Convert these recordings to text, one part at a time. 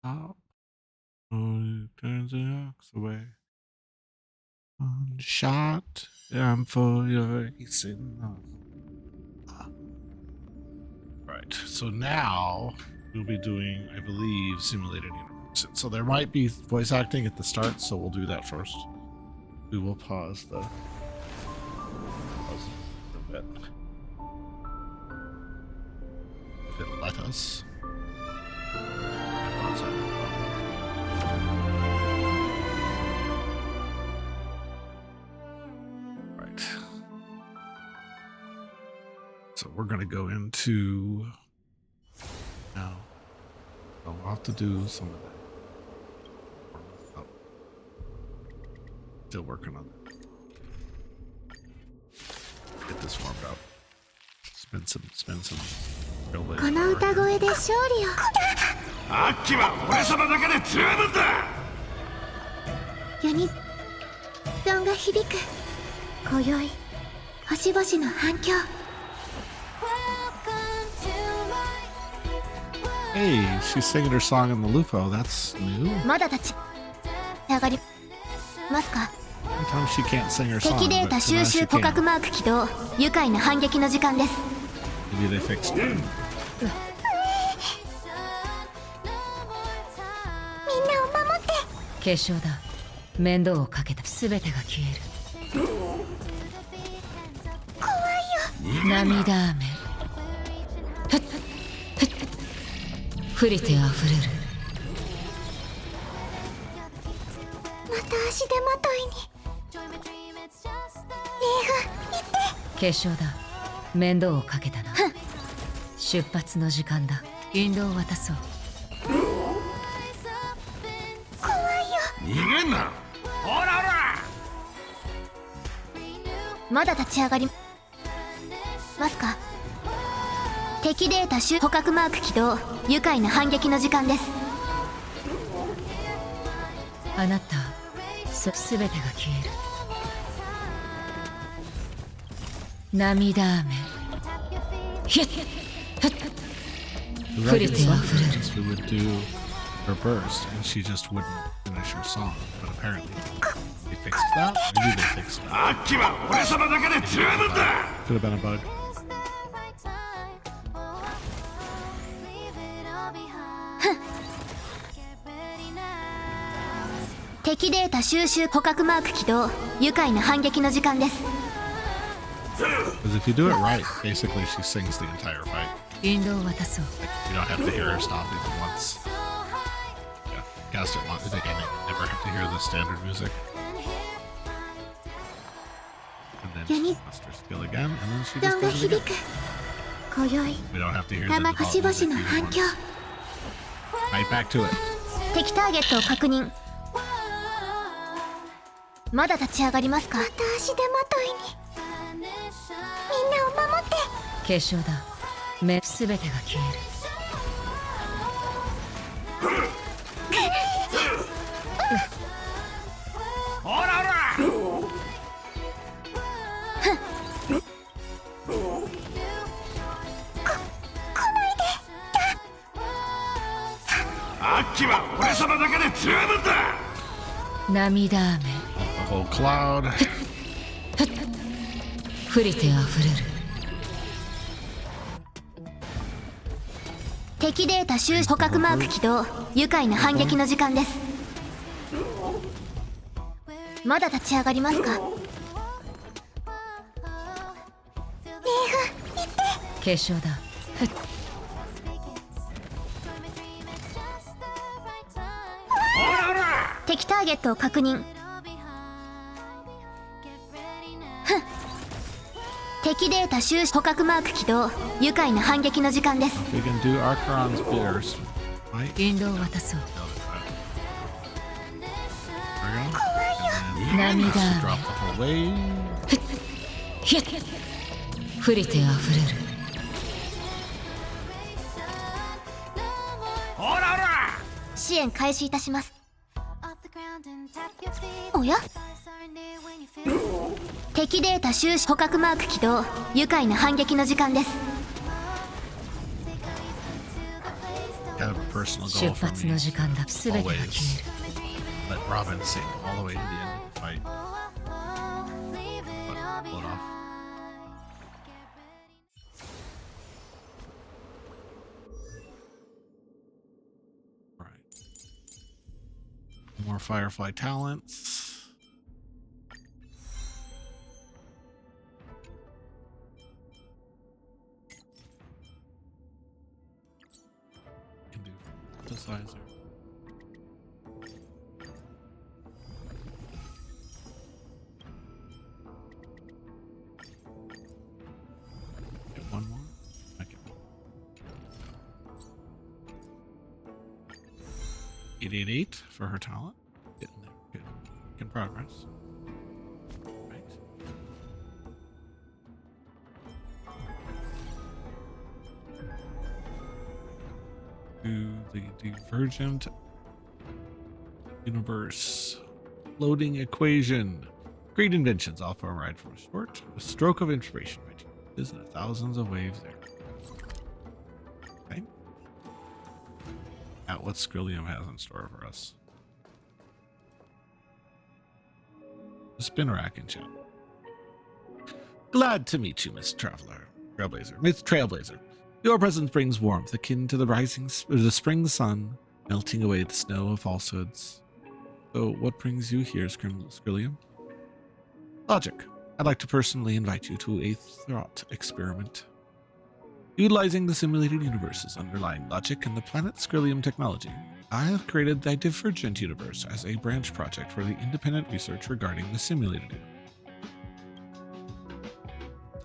Stop. Turns the ox away. Shot. I'm for your racing. Right. So now we'll be doing, I believe, simulated universe. So there might be voice acting at the start, so we'll do that first. We will pause the bit. If it'll let us. Right. So we're gonna go into now. So we'll have to do some of that. Oh. Still working on that. Get this warmed up. Spend some real late. この歌声で勝利を。アッキは俺様だけで十分だ。ユニゾンが響く。今宵星々の反響。Hey, she's singing her song in the Lupo. That's new. まだ立ち上がりますか。 Sometimes she can't sing her song. 敵データ but 収 now 集 she 捕 can. 獲マーク起動。愉快な反撃の時間です。 Maybe they fixed it. みんなを守って。化粧だ。面倒をかけた全てが消える。怖いよ。涙雨。降りてあふれる。また足手まといに。リーフ行って。化粧だ。面倒をかけたな。出発の時間だ。引導を渡そう。怖いよ。逃げんな。ほらほら。まだ立ち上がりますか。敵データ捕獲マーク起動。愉快な反撃の時間です。あなた、全てが消える。涙雨。ひっ降りてあふれる。 We would do her burst, and she just wouldn't finish her song. But apparently, they fixed that. Maybe they fixed that. アッキは俺様だけで十分だ。 Could have been a bug. 敵データ収集捕獲マーク起動。愉快な反撃の時間です。 Because if you do it right, basically she sings the entire fight. 引導を渡そう。 You don't have to hear her stop even once. Yeah, cast it once. Again, you never have to hear the standard music. And then she must her skill again, and then she ゾ just ンが does it 響 again. く。今宵 We don't have to hear the 玉 default 星 music 々の even 反響。 once. Right back to it. 敵ターゲットを確認。まだ立ち上がりますか。また足手まといに。みんなを守って。化粧だ。全てが消える。ほらほら。アッキは俺様だけで十分だ。涙雨。 The whole cloud. 降りてあふれる。敵データ収捕獲マーク起動。愉快な反撃の時間です。まだ立ち上がりますか。リーフ行って。化粧だ。敵ターゲットを確認。敵データ収捕獲マーク起動。愉快な反撃の時間です。 We can do Archeron's burst. Right? 引導を渡そう。 There we go. 涙 She 雨。 dropped the whole wave. ひっ降りてあふれる。ほらほら。支援開始いたします。おや。敵データ収集捕獲マーク起動。愉快な反撃の時間です。have a personal 出 goal for 発 me. の時間だ。全てが消え Always る。 let Robin sing all the way to the end of the fight. But blow it off. All right. More Firefly talents. Can do synthesizer. Get one more. Okay. 888 for her talent. Getting there. Good. In progress. Right. To the Divergent Universe loading equation. Great inventions often arrive from a stroke of inspiration. Isn't it? Thousands of waves there. Okay. At what Skrillium has in store for us. The spin rack in chat. Glad to meet you, Miss Trailblazer. Your presence brings warmth akin to the spring sun, melting away the snow of falsehoods. So, what brings you here, Skrillium? Logic. I'd like to personally invite you to a thought experiment. Utilizing the simulated universe's underlying logic and the planet Skrillium technology, I have created the Divergent Universe as a branch project for the independent research regarding the simulated universe.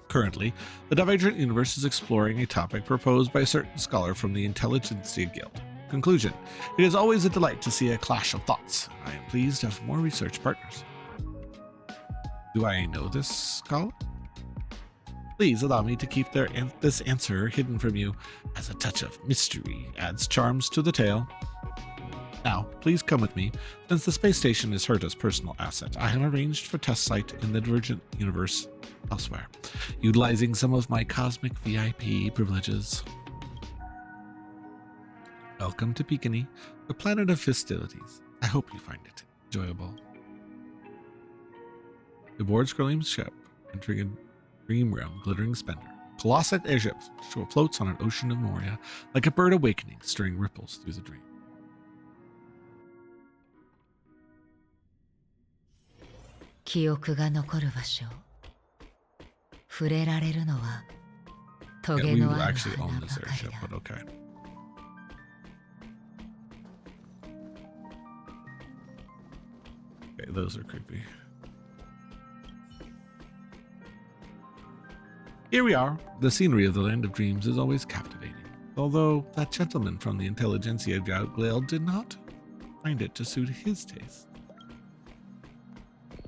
Currently, the Divergent Universe is exploring a topic proposed by a certain scholar from the Intelligentsia Guild. Conclusion: it is always a delight to see a clash of thoughts. I am pleased to have more research partners. Do I know this scholar? Please allow me to keep this answer hidden from you, as a touch of mystery adds charms to the tale. Now, please come with me. Since the space station is Herta's personal asset, I have arranged for test site in the Divergent Universe elsewhere, utilizing some of my cosmic VIP privileges. Welcome to Peekany, the planet of festivities. I hope you find it enjoyable. Aboard Skrillium's ship, entering a dream realm, glittering splendor. Colossal airship floats on an ocean of Moria, like a bird awakening, stirring ripples through the dream. Yeah, we actually own this airship, but okay. Okay, those are creepy. Here we are. The scenery of the Land of Dreams is always captivating, although that gentleman from the Intelligentsia Guild did not find it to suit his taste.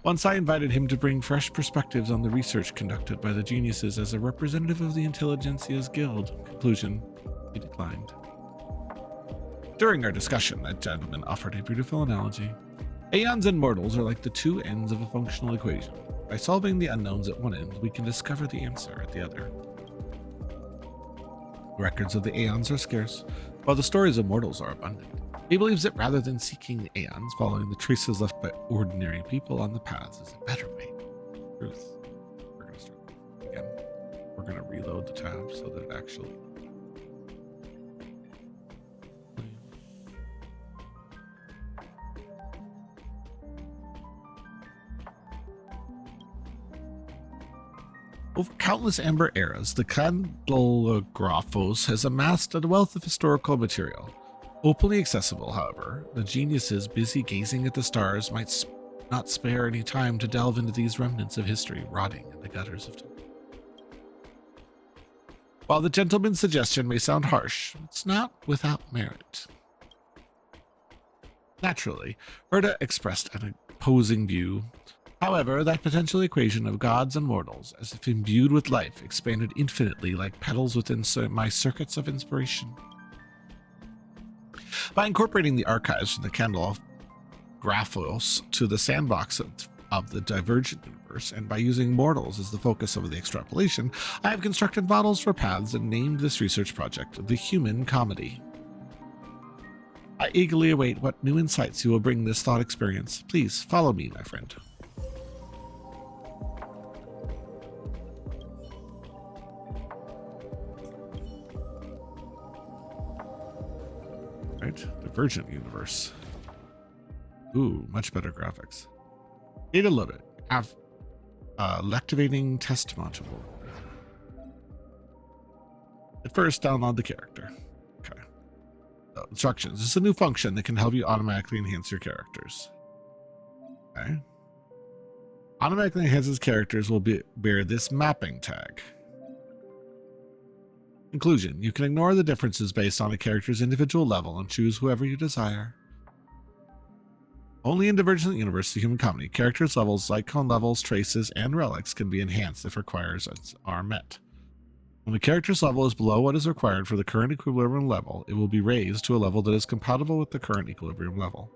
Once I invited him to bring fresh perspectives on the research conducted by the geniuses as a representative of the Intelligentsia's Guild. Conclusion: he declined. During our discussion, that gentleman offered a beautiful analogy. Aeons and mortals are like the two ends of a functional equation. By solving the unknowns at one end, we can discover the answer at the other. Records of the Aeons are scarce, while the stories of mortals are abundant. He believes that rather than seeking the Aeons, following the traces left by ordinary people on the paths is a better way. Truth. We're going to start again. We're going to reload the tab so that it actually... Over countless amber eras, the Candelgraphos has amassed a wealth of historical material. Openly accessible, however, the geniuses busy gazing at the stars might not spare any time to delve into these remnants of history rotting in the gutters of time. While the gentleman's suggestion may sound harsh, it's not without merit. Naturally, Herta expressed an opposing view. However, that potential equation of gods and mortals, as if imbued with life, expanded infinitely like petals within my circuits of inspiration. By incorporating the archives from the Candelgraphos to the sandbox of the Divergent Universe, and by using mortals as the focus of the extrapolation, I have constructed models for paths and named this research project the Human Comedy. I eagerly await what new insights you will bring this thought experience. Please follow me, my friend. Right, Divergent Universe. Ooh, much better graphics. Data loaded. Have activating test module. At first, download the character. Okay. So, instructions. This is a new function that can help you automatically enhance your characters. Okay. Automatically enhances characters will bear this mapping tag. Conclusion. You can ignore the differences based on a character's individual level and choose whoever you desire. Only in Divergent Universe, the human comedy, characters' levels, icon levels, traces, and relics can be enhanced if requirements are met. When the character's level is below what is required for the current equilibrium level, it will be raised to a level that is compatible with the current equilibrium level.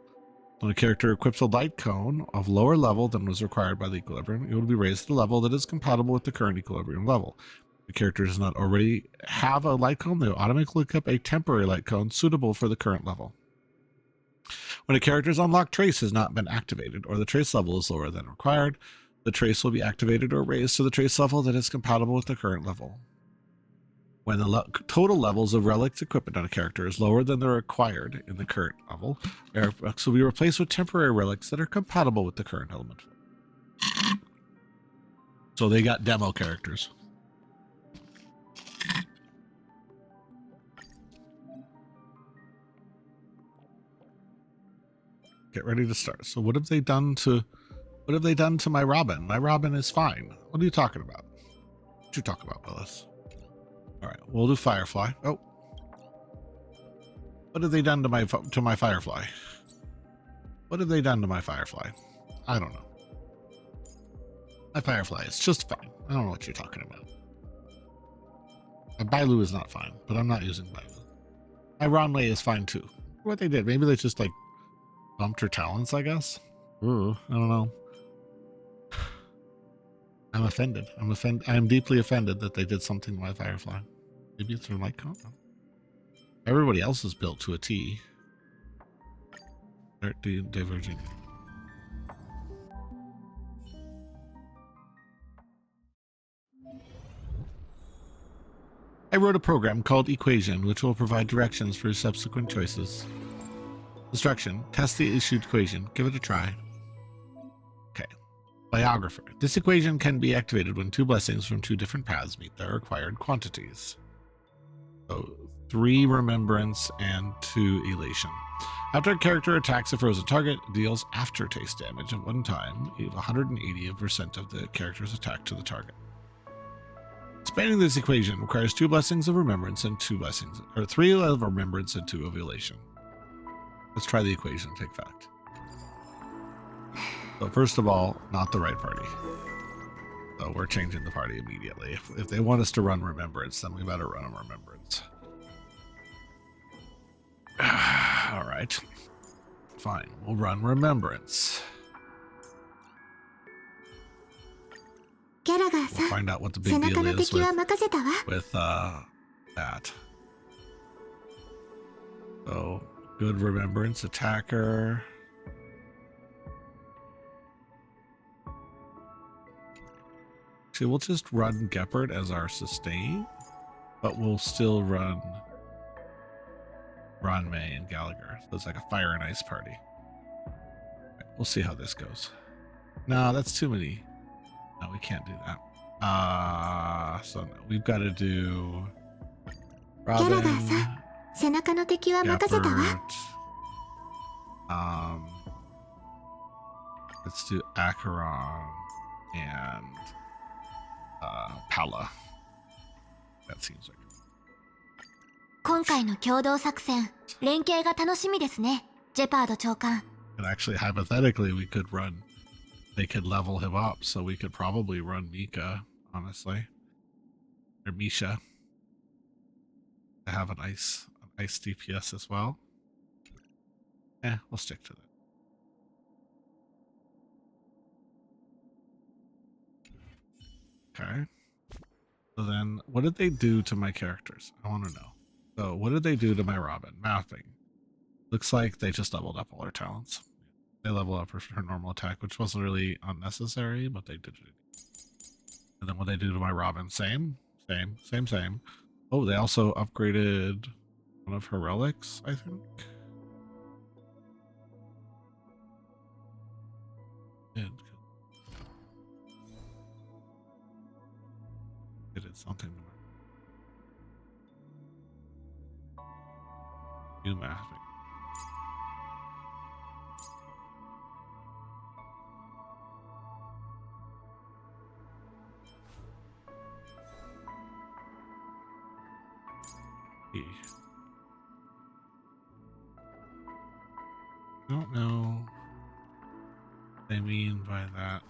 When a character equips a light cone of lower level than was required by the equilibrium, it will be raised to a level that is compatible with the current equilibrium level. If the character does not already have a light cone, they will automatically equip a temporary light cone suitable for the current level. When a character's unlocked trace has not been activated, or the trace level is lower than required, the trace will be activated or raised to the trace level that is compatible with the current level. When the total levels of relics equipment on a character is lower than the required in the current level, relics will be replaced with temporary relics that are compatible with the current element. So they got demo characters. Get ready to start. So what have they done to my Robin? My Robin is fine. What are you talking about? What you talking about, Willis? All right, we'll do Firefly. Oh, what have they done to my Firefly? What have they done to my Firefly? I don't know. My Firefly is just fine. I don't know what you're talking about. My Bailu is not fine, but I'm not using Bailu. My Ronway is fine too. What they did? Maybe they just like bumped her talents, I guess. Ooh, I don't know. I'm offended. I am deeply offended that they did something to my Firefly. Maybe it's their light cone. Everybody else is built to a T. Divergent. I wrote a program called Equation, which will provide directions for subsequent choices. Instruction: test the issued equation. Give it a try. Okay. Biographer. This equation can be activated when two blessings from two different paths meet their required quantities. So 3 remembrance and 2 elation. After a character attacks a frozen target, it deals aftertaste damage at one time, 180% of the character's attack to the target. Expanding this equation requires 2 blessings of remembrance and 3 of remembrance and 2 of elation. Let's try the equation and take fact. So first of all, not the right party. So we're changing the party immediately. If they want us to run remembrance, then we better run remembrance. All right. Fine, we'll run remembrance. We'll find out what the big deal is with that. So, good remembrance attacker. See, we'll just run Gepard as our sustain, but we'll still run Ron May and Gallagher. So it's like a fire and ice party. Right, we'll see how this goes. No, that's too many. No, we can't do that. So no, we've got to do Robin, Gepard, let's do Acheron and Pala. That seems like 今回の共同作戦、連携が楽しみですね、ジェパード長官。 And actually, hypothetically, they could level him up, so we could probably run Mika, honestly. Or Misha. To have an ice DPS as well. We'll stick to that. Okay. So then, what did they do to my characters? I want to know. So, what did they do to my Robin? Mapping. Looks like they just leveled up all her talents. They level up her normal attack, which wasn't really unnecessary, but they did it. And then what they do to my Robin, same. Oh, they also upgraded one of her relics, I think. They did something to her. New mapping. Don't know what they mean by that.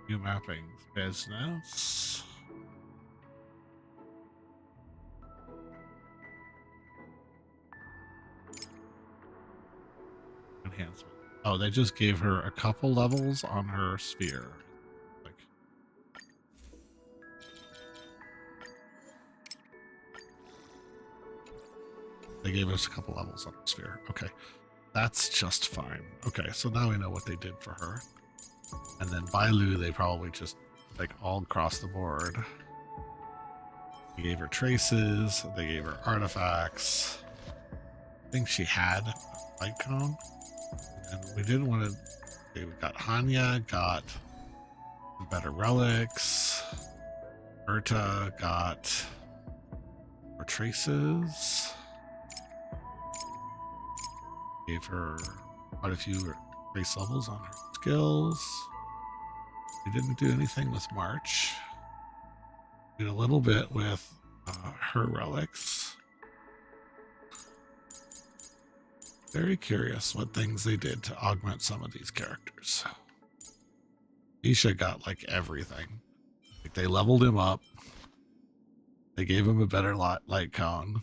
New mapping business. Enhancement. Oh, they just gave her a couple levels on her sphere. They gave us a couple levels on the sphere. Okay. That's just fine. Okay, so now we know what they did for her. And then Bailu, they probably just, like, all across the board. They gave her traces. They gave her artifacts. I think she had a icon. And we didn't want to... Okay, we got Hanya, got better relics. Urta got more traces. Gave her quite a few race levels on her skills. We didn't do anything with March. We did a little bit with her relics. Very curious what things they did to augment some of these characters. Isha got like everything. Like they leveled him up. They gave him a better light cone.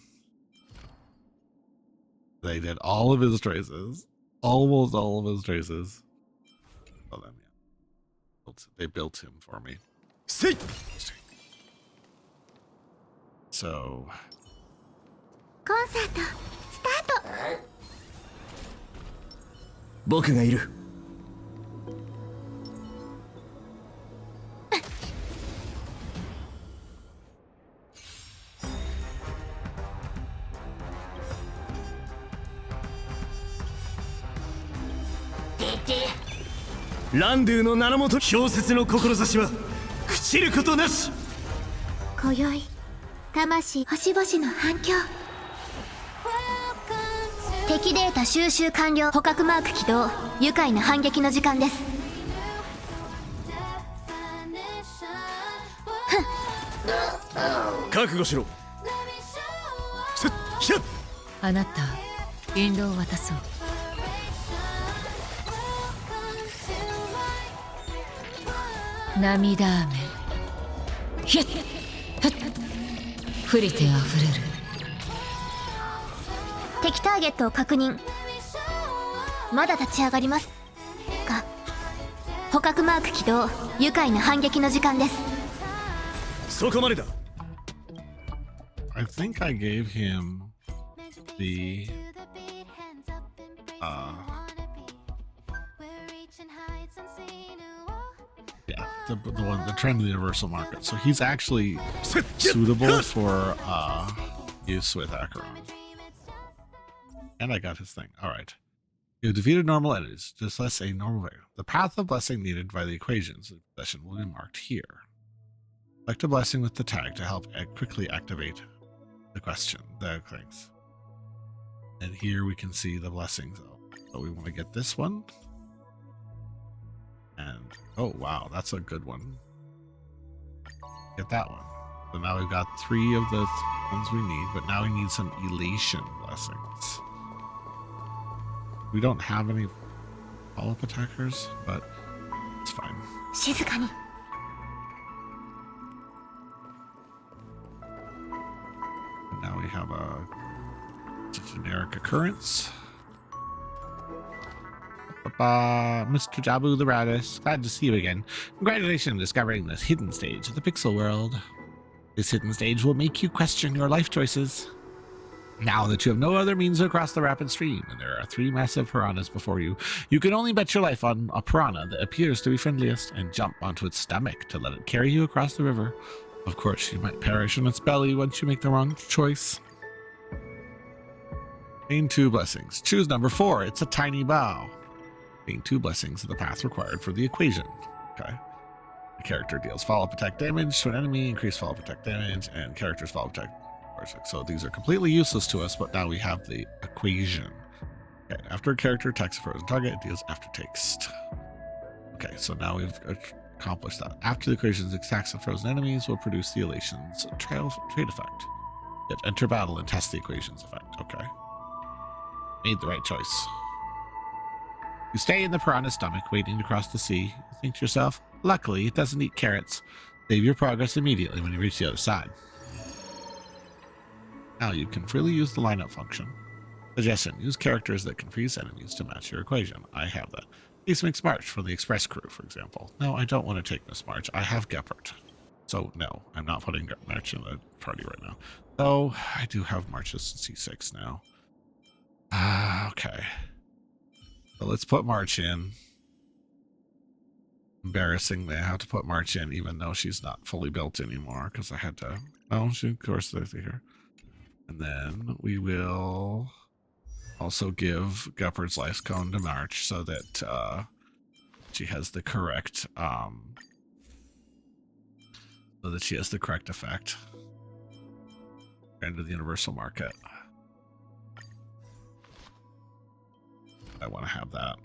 They did all of his traces, almost all of his traces. Well, then, yeah, they built him for me. So, コンサートスタート。僕がいる。ランドゥの名のもと氷雪の志は朽ちることなし。今宵魂星々の反響。敵データ収集完了。捕獲マーク起動。愉快な反撃の時間です。覚悟しろ。あなた引導を渡そう。涙雨ひゃっはっ降りてあふれる。敵ターゲットを確認。まだ立ち上がりますか。捕獲マーク起動。愉快な反撃の時間です。そこまでだ。I think I gave him the the trend of the universal market. So he's actually suitable for use with Acheron. And I got his thing. All right. You have defeated normal enemies. Just less a normal value. The path of blessing needed by the equations in possession will be marked here. Select a blessing with the tag to help quickly activate the things. And here we can see the blessings. So we want to get this one. And oh wow, that's a good one. Get that one. So now we've got 3 of the ones we need, but now we need some elation blessings. We don't have any follow-up attackers, but it's fine. 静かに。And now we have a generic occurrence. Mr. Jabu the Raddus, glad to see you again. Congratulations on discovering this hidden stage of the Pixel World. This hidden stage will make you question your life choices. Now that you have no other means to cross the rapid stream, and there are 3 massive piranhas before you, you can only bet your life on a piranha that appears to be friendliest and jump onto its stomach to let it carry you across the river. Of course, you might perish in its belly once you make the wrong choice. Gain 2 blessings. Choose number 4. It's a tiny bow. Gain 2 blessings of the path required for the equation. Okay. The character deals follow-up attack damage to an enemy, increase follow-up attack damage, and characters follow-up attack. So these are completely useless to us, but now we have the equation. Okay, after a character attacks a frozen target, it deals aftertaste. Okay, so now we've accomplished that. After the equation's attacks of frozen enemies will produce the elation's trade effect. Yet enter battle and test the equation's effect. Okay. Made the right choice. You stay in the piranha's stomach, waiting to cross the sea. You think to yourself, luckily, it doesn't eat carrots. Save your progress immediately when you reach the other side. Now you can freely use the lineup function. Suggestion, use characters that can freeze enemies to match your equation. I have that. Please Miss March for the express crew, for example. No, I don't want to take Miss March. I have Geppert. So no, I'm not putting March in the party right now. Though I do have March's C6 now. Okay. So let's put March in. Embarrassingly, I have to put March in even though she's not fully built anymore because I had to. Oh, she, of course, they're here. And then we will also give Geppert's Life Cone to March so that she has the correct effect. Into the universal market. I want to have that.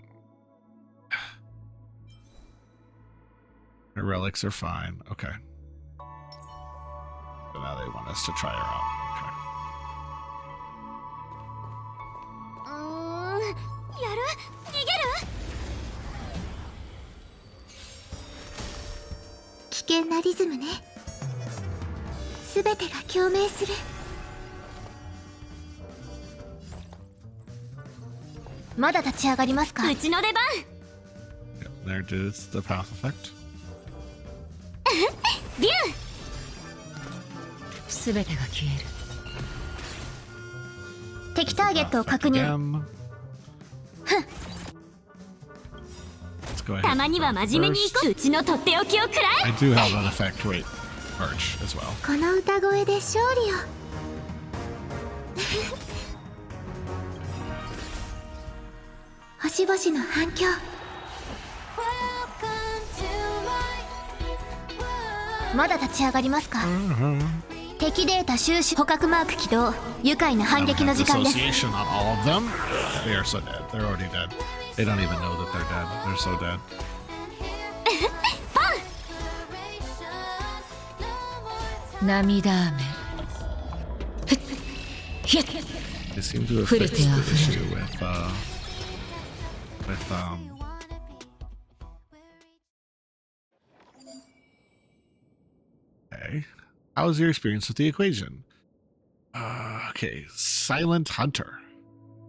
Her relics are fine. Okay. So now they want us to try her out. Okay. やる？逃げる？危険なリズムね。すべてが共鳴する。まだ立ち上がりますか？うちの出番。There does the path effect. ビュー。すべてが消える。敵ターゲットを確認。たまには真面目に行こう。うちのとっておきをくらえ。 I do have an effect. Wait, March as well. この歌声で勝利を。星々の反響。まだ立ち上がりますか？敵データ収集捕獲マーク起動。愉快な反撃の時間です。 Association on all of them. They are so dead. They're already dead. They don't even know that they're dead. They're so dead. They seem to have fixed the issue with Okay. How was your experience with the equation? Okay, Silent Hunter.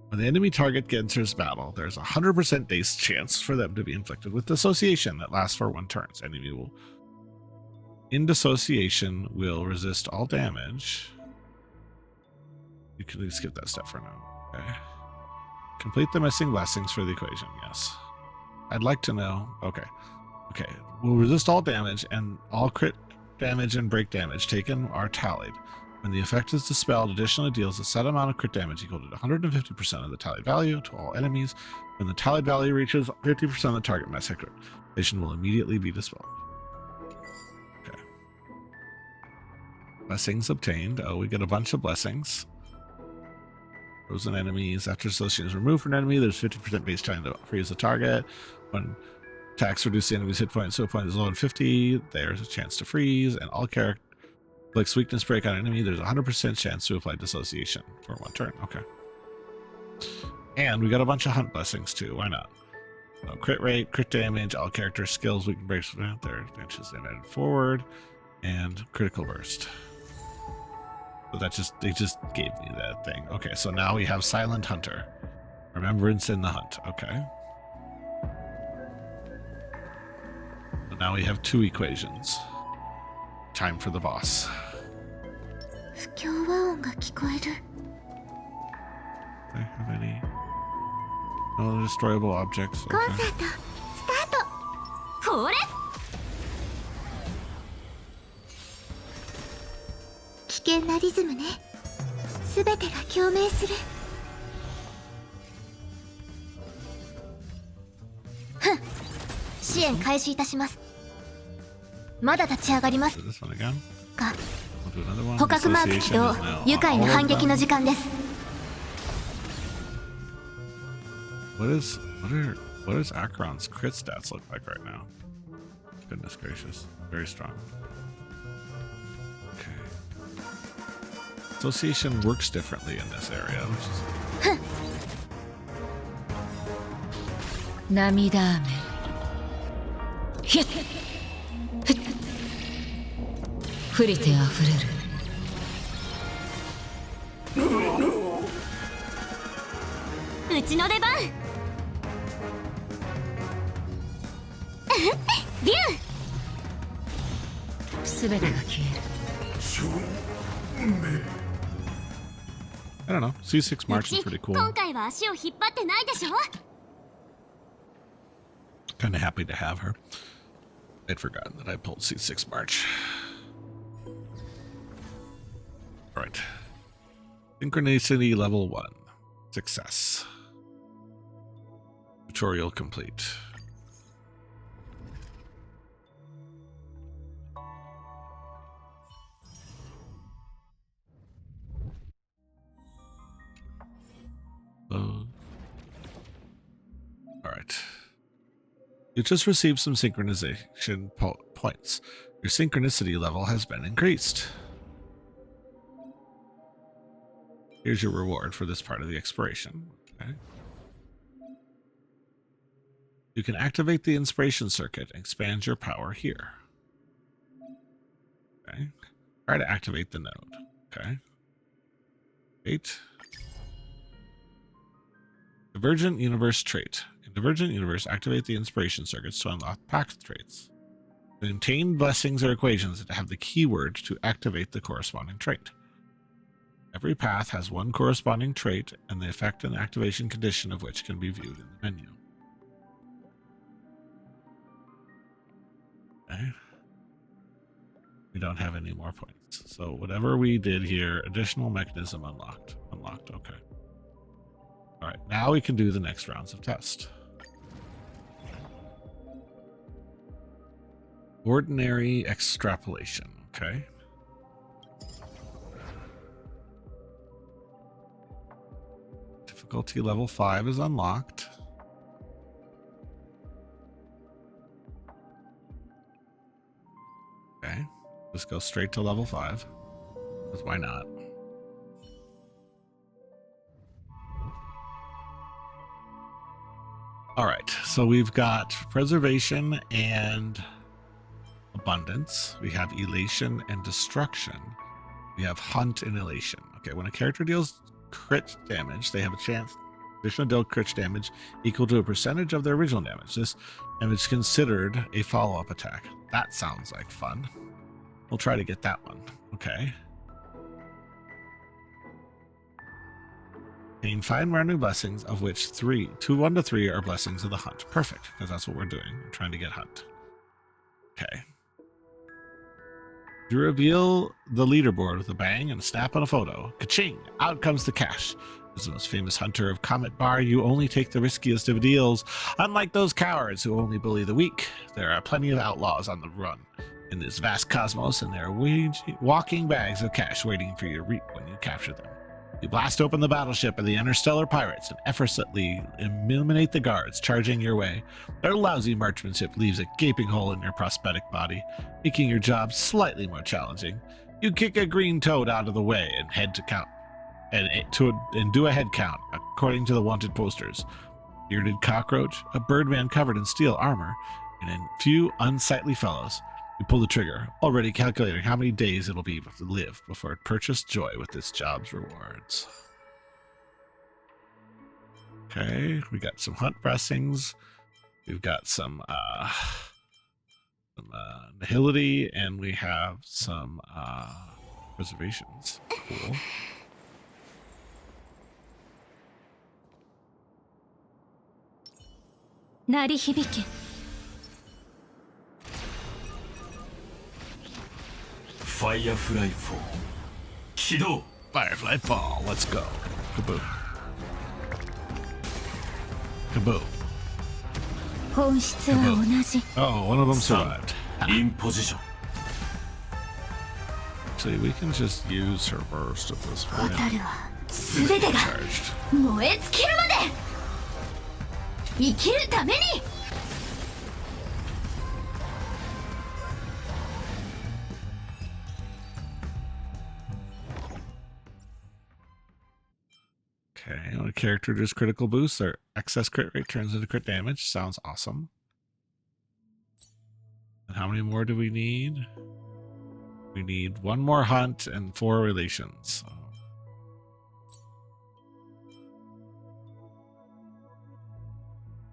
When the enemy target enters battle, there's a 100% base chance for them to be inflicted with dissociation that lasts for 1 turn. So enemy will, in dissociation, will resist all damage. You can skip that step for now. Okay. Complete the missing blessings for the equation. Yes. I'd like to know. Okay. Okay. Will resist all damage, and all crit damage and break damage taken are tallied. When the effect is dispelled, additionally deals a set amount of crit damage equal to 150% of the tallied value to all enemies. When the tallied value reaches 50% of the target mass hit, crit will immediately be dispelled. Okay. Blessings obtained. Oh, we get a bunch of blessings. Frozen enemies. After association is removed from an enemy, there's 50% base time to freeze the target. When attacks reduce the enemy's hit point, so point is low than 50, there's a chance to freeze, and all character inflicts weakness break on an enemy, there's a 100% chance to apply dissociation for 1 turn. Okay. And we got a bunch of hunt blessings too. Why not? So crit rate, crit damage, all character skills, weaken breaks their advantages added forward, and critical burst. So they just gave me that thing. Okay, so now we have Silent Hunter. Remembrance in the Hunt. Okay. So now we have 2 equations. Time for the boss. 不協和音が聞こえる。I have any? No destroyable objects. コン Okay. サートスタート。これ危険なリズムね。すべてが共鳴する。ふん、支援開始いたします。まだ立ち上がります Do this one again. か。 We'll do another one. 捕獲マーク起 Association 動 is now 愉快な all of 反撃 them. の時間です。 What does Acheron's crit stats look like right now? Goodness gracious. Very strong. Okay. Association works differently in this area, which is 涙雨ひっふっ降りてあふれるうちの出番。ビュー。すべてが消える I don't know. C6 March is pretty cool. 今回は足を引っ張ってないでしょ。 Kind of happy to have her. I'd forgotten that I pulled C6 March. Alright. Synchronicity level 1. Success. Tutorial complete. Alright. You just received some synchronization points. Your synchronicity level has been increased. Here's your reward for this part of the exploration. Okay. You can activate the inspiration circuit and expand your power here. Okay. Try to activate the node. Okay. Wait. Divergent Universe trait. In Divergent Universe, activate the inspiration circuits to unlock path traits. Contain blessings or equations that have the keyword to activate the corresponding trait. Every path has one corresponding trait, and the effect and activation condition of which can be viewed in the menu. Okay. We don't have any more points. So whatever we did here, additional mechanism unlocked. Unlocked, okay. Alright, now we can do the next rounds of test. Ordinary extrapolation, okay. Difficulty level 5 is unlocked. Okay, let's go straight to level 5. Because why not? Alright, so we've got preservation and abundance. We have elation and destruction. We have hunt and elation. Okay, when a character deals crit damage, they have a chance additional deal crit damage equal to a percentage of their original damage. This damage is considered a follow-up attack. That sounds like fun. We'll try to get that one. Okay. Gain 5 random blessings, of which 1 to 3 are blessings of the hunt. Perfect, because that's what we're doing. We're trying to get hunt. Okay. You reveal the leaderboard with a bang and a snap on a photo. Ka-ching! Out comes the cash. As the most famous hunter of Comet Bar, you only take the riskiest of deals. Unlike those cowards who only bully the weak, there are plenty of outlaws on the run in this vast cosmos, and there are walking bags of cash waiting for you to reap when you capture them. You blast open the battleship of the interstellar pirates and effortlessly eliminate the guards charging your way. Their lousy marksmanship leaves a gaping hole in your prosthetic body, making your job slightly more challenging. You kick a green toad out of the way and head to count and do a head count according to the wanted posters. Bearded cockroach, a birdman covered in steel armor, and a few unsightly fellows. You pull the trigger, already calculating how many days it'll be to live before it purchased joy with this job's rewards. Okay, we got some hunt blessings. We've got some nihility, and we have some preservations. Cool. 鳴り響け。ファイアフライ4起動。 Firefly Fall, let's go. Kaboom. Kaboom. 本質は同じ。 Oh, one of them survived. インポジション。 Actually, we can just use her burst at this point. 蛍は全てが Charged. 燃え尽きるまで生きるために。 Okay, when a character does critical boost, their excess crit rate turns into crit damage. Sounds awesome. And how many more do we need? We need one more hunt and 4 relations.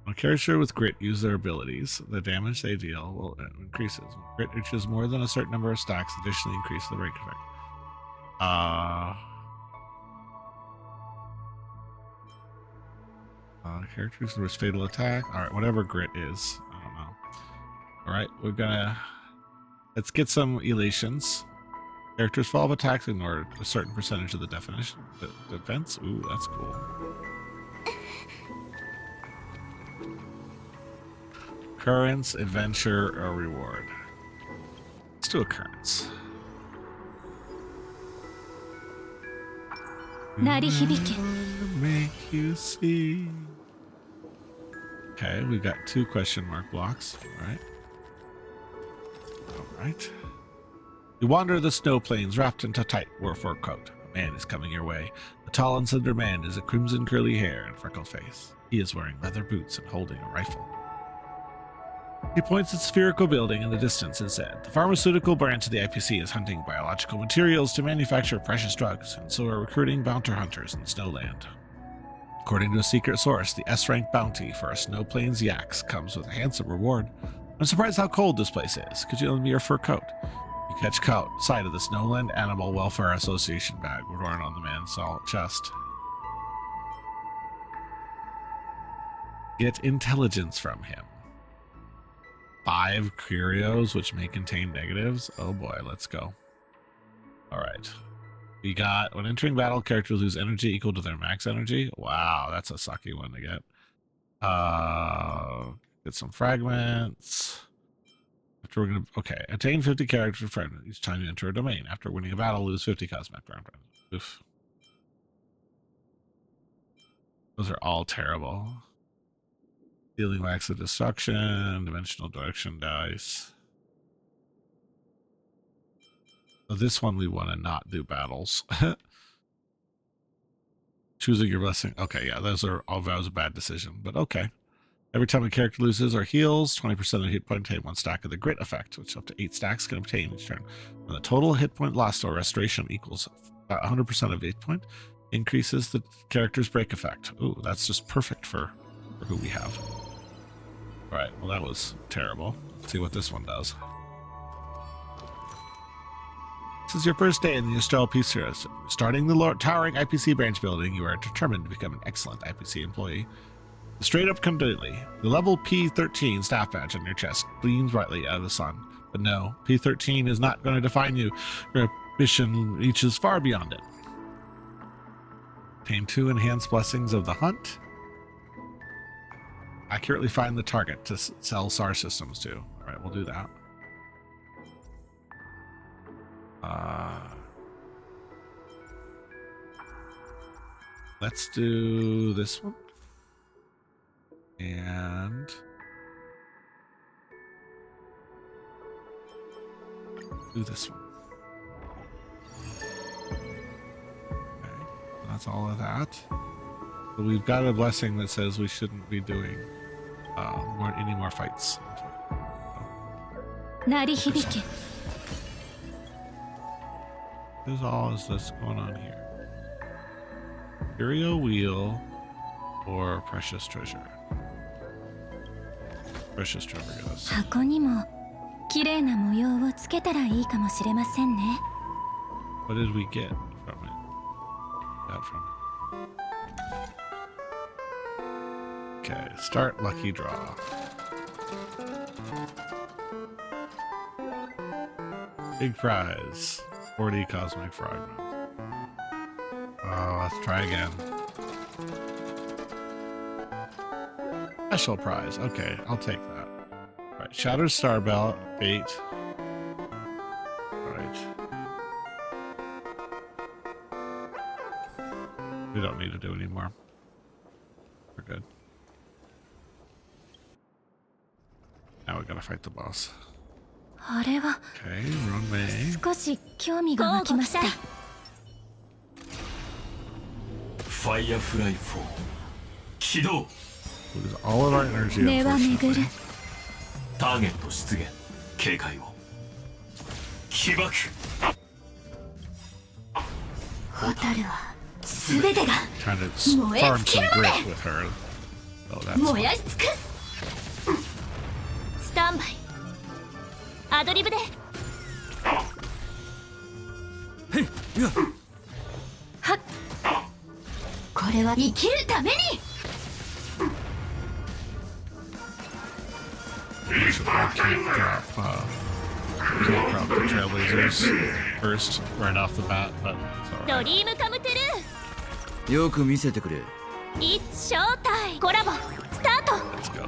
When a character with grit use their abilities, the damage they deal will increases. When grit reaches more than a certain number of stacks, additionally increase the rate effect. Characters with fatal attack. Alright, whatever grit is. I don't know. Alright, we're gonna... Let's get some elations. Characters fall of attacks ignore a certain percentage of the defense. Ooh, that's cool. Occurrence, adventure, or reward. Let's do occurrence. 鳴り響け。 Make you see. Okay, we've got 2 question mark blocks. Alright. Alright. You wander the snow plains wrapped into tight fur coat. A man is coming your way. The tall and slender man is a crimson curly hair and freckled face. He is wearing leather boots and holding a rifle. He points at a spherical building in the distance and said, "The pharmaceutical branch of the IPC is hunting biological materials to manufacture precious drugs, and so are recruiting bounty hunters in Snowland. According to a secret source, the S-rank bounty for a Snow Plains Yaks comes with a handsome reward. I'm surprised how cold this place is. Could you lend me your fur coat?" You catch sight of the Snowland Animal Welfare Association bag worn on the man's chest. Get intelligence from him. 5 curios, which may contain negatives. Oh boy, let's go. Alright. We got, when entering battle, characters lose energy equal to their max energy. Wow, that's a sucky one to get. Get some fragments. After we're gonna, okay, attain 50 character fragments each time you enter a domain. After winning a battle, lose 50 cosmetic fragments. Oof. Those are all terrible. Dealing wax of destruction, dimensional direction dice. So this one we want to not do battles. Choosing your blessing. Okay, yeah, that was a bad decision, but okay. Every time a character loses or heals, 20% of the hit point obtain 1 stack of the grit effect, which up to 8 stacks can obtain each turn. When the total hit point lost or restoration equals 100% of 8 point, increases the character's break effect. Ooh, that's just perfect for who we have. Right, well that was terrible. Let's see what this one does. This is your first day in the Estrella Peace Heroes. Starting the towering IPC branch building, you are determined to become an excellent IPC employee. Straight up completely. The level P13 staff badge on your chest gleams brightly out of the sun. But no, P13 is not going to define you. Your ambition reaches far beyond it. Obtain 2 enhanced blessings of the hunt. Accurately find the target to sell SAR systems to. Alright, we'll do that. Let's do this one. And do this one. Okay, that's all of that. But we've got a blessing that says we shouldn't be doing any more fights. Narihibike. What all is this going on here? Curio wheel or precious treasure? Precious treasure, yes. 箱にも綺麗な模様をつけたらいいかもしれませんね。 What did we get from it? Got from it. Okay, start lucky draw. Big prize. 40 cosmic fragments. Oh, let's try again. Special prize. Okay, I'll take that. All right, Shattered Star Belt, bait. All right. We don't need to do anymore. We're good. Now we gotta fight the boss. あれは Okay, wrong way. 少し興味が湧きました。ファイアフライ4起動。 Lose all of our energy, 根は巡 unfortunately. る。ターゲット出現。警戒を。起爆。蛍は全てが Trying to farm some grit with her. Oh, that's 燃 fun. やし尽くす。スタンバイ。アドリブで。はっ。これは生きるために。 I can't drop the Trailblazers first right off the bat, but it's ド alright. リームカムトゥルよく見せてくれ。ー。It's showtime。コラボスタート。 Let's go.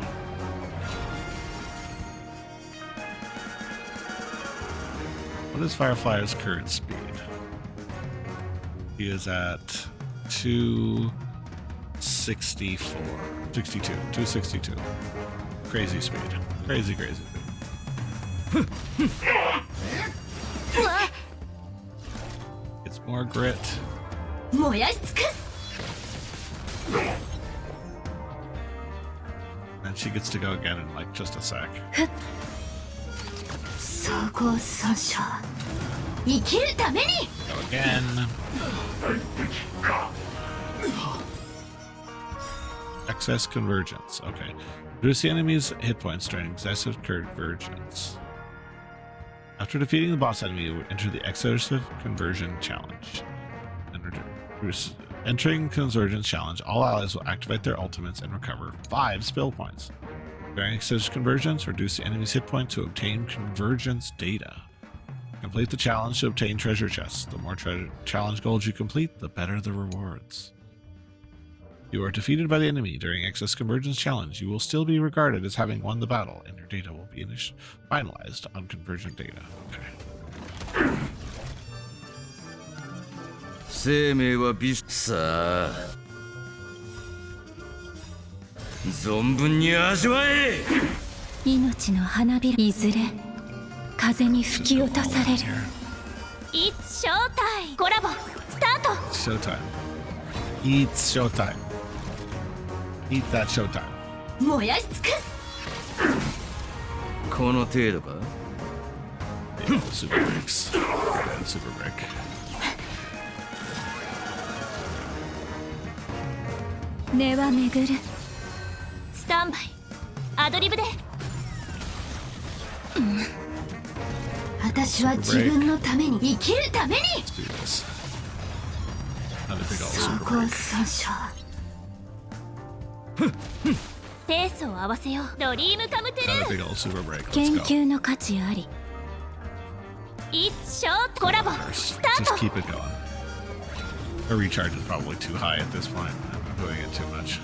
What is Firefly's current speed? He is at 264. 62. 262. Crazy speed. Crazy, crazy speed. It's more grit. 燃やし尽くす。 And she gets to go again in like just a sec. 総合損傷。生きるために。 Go again. Excess convergence. Okay. Reduce the enemy's hit points during excessive convergence. After defeating the boss enemy, you enter the excessive conversion challenge. Entering convergence challenge, all allies will activate their ultimates and recover 5 spill points. During excessive convergence, reduce the enemy's hit point to obtain convergence data. Complete the challenge to obtain treasure chests. The more challenge goals you complete, the better the rewards. If you are defeated by the enemy during excess convergence challenge, you will still be regarded as having won the battle, and your data will be finalized on convergent data. Okay. 生命は美さあ存分に味わえ。命の花びらいずれ風に吹き落とされる。 It's showtime。コラボスタート。 Showtime. Eats showtime. Eat that showtime. 燃やし尽くす。この程度か。 Yeah, super breaks. Yeah, super break. 根は巡る。スタンバイ。アドリブで。私は自分のために生きるために。 Let's do this. Another big old 総 super 合 break. 損傷。ペースを合わせよう。ドリームカムトゥル Another ー。 big old super break. 研 Let's go. 究の価値あり。It's short コラボ First, スタ just ート。 keep it going. Her recharge is probably too high at this point. I'm doing it too much.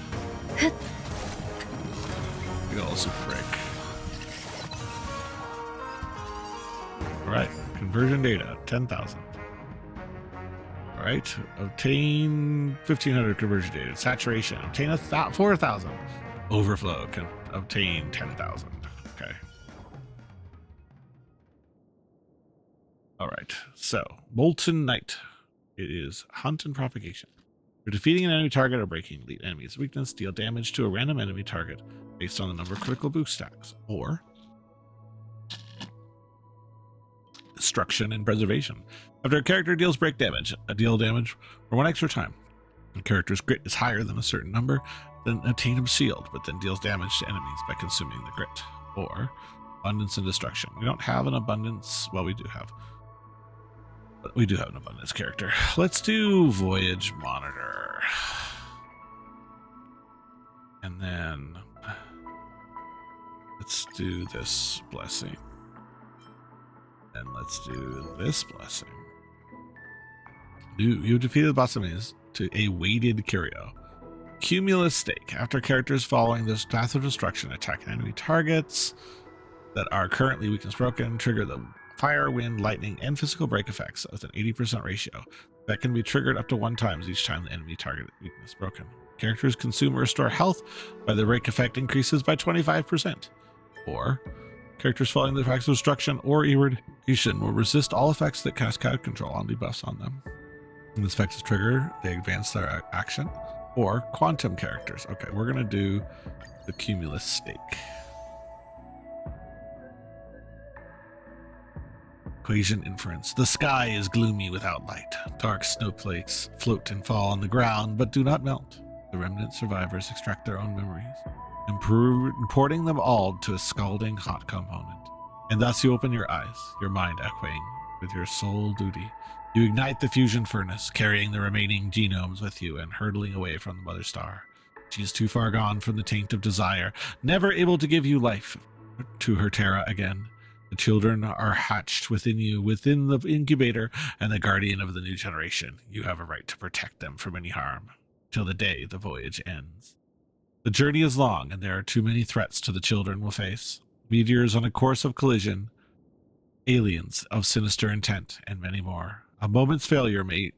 Big old super break. Alright, conversion data, 10,000. Alright, obtain 1,500 conversion data. Saturation, obtain 4,000. Overflow, can obtain 10,000. Okay. Alright, so, Molten Knight. It is Hunt and Propagation. You're defeating an enemy target or breaking elite enemy's weakness, deal damage to a random enemy target based on the number of critical boost stacks, or Destruction and Preservation. After a character deals break damage, deal damage for 1 extra time. The character's grit is higher than a certain number, then obtain a shield, but then deals damage to enemies by consuming the grit. Or Abundance and Destruction. We don't have an abundance. Well, we do have. But we do have an abundance character. Let's do Voyage Monitor. And then let's do this blessing. And let's do this blessing. You've defeated the boss enemies to a weighted curio. Cumulus stake. After characters following this path of destruction attack enemy targets that are currently weakness broken, trigger the fire, wind, lightning, and physical break effects with an 80% ratio. That can be triggered up to 1 time each time the enemy target weakness broken. Characters consume or restore health by the break effect increases by 25%. Or characters following the effects of destruction or irradiation will resist all effects that cast crowd control on debuffs on them. When this effect is triggered, they advance their action. Or quantum characters. Okay, we're going to do the Cumulus stake. Equation inference. The sky is gloomy without light. Dark snowflakes float and fall on the ground, but do not melt. The remnant survivors extract their own memories, importing them all to a scalding hot component. And thus you open your eyes, your mind echoing with your sole duty. You ignite the fusion furnace, carrying the remaining genomes with you and hurtling away from the mother star. She is too far gone from the taint of desire, never able to give you life to her Terra again. The children are hatched within you, within the incubator, and the guardian of the new generation. You have a right to protect them from any harm, till the day the voyage ends. The journey is long, and there are too many threats to the children will face. Meteors on a course of collision, aliens of sinister intent, and many more. A moment's failure may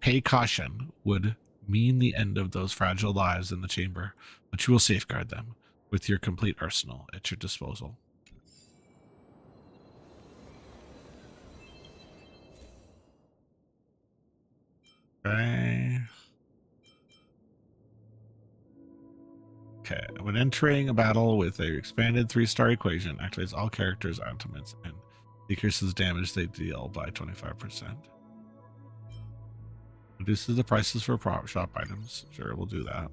pay caution would mean the end of those fragile lives in the chamber, but you will safeguard them with your complete arsenal at your disposal. Okay. Okay. When entering a battle with a expanded 3-star equation, activates all characters' ultimates and decreases damage they deal by 25%. Reduces the prices for prop shop items. Sure, we'll do that.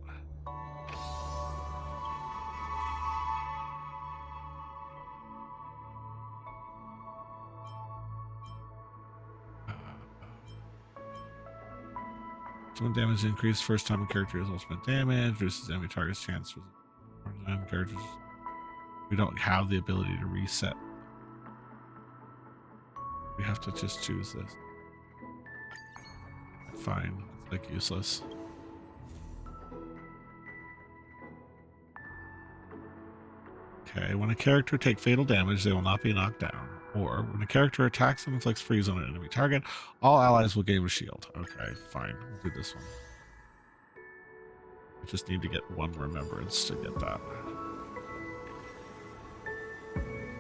Some damage increase first time a character is ultimate damage, reduces enemy target's chance for characters. We don't have the ability to reset. We have to just choose this. Fine, it's like useless. Okay, when a character takes fatal damage, they will not be knocked down. Or when a character attacks and inflicts freeze on an enemy target, all allies will gain a shield. Okay, fine. We'll do this one. We just need to get 1 remembrance to get that.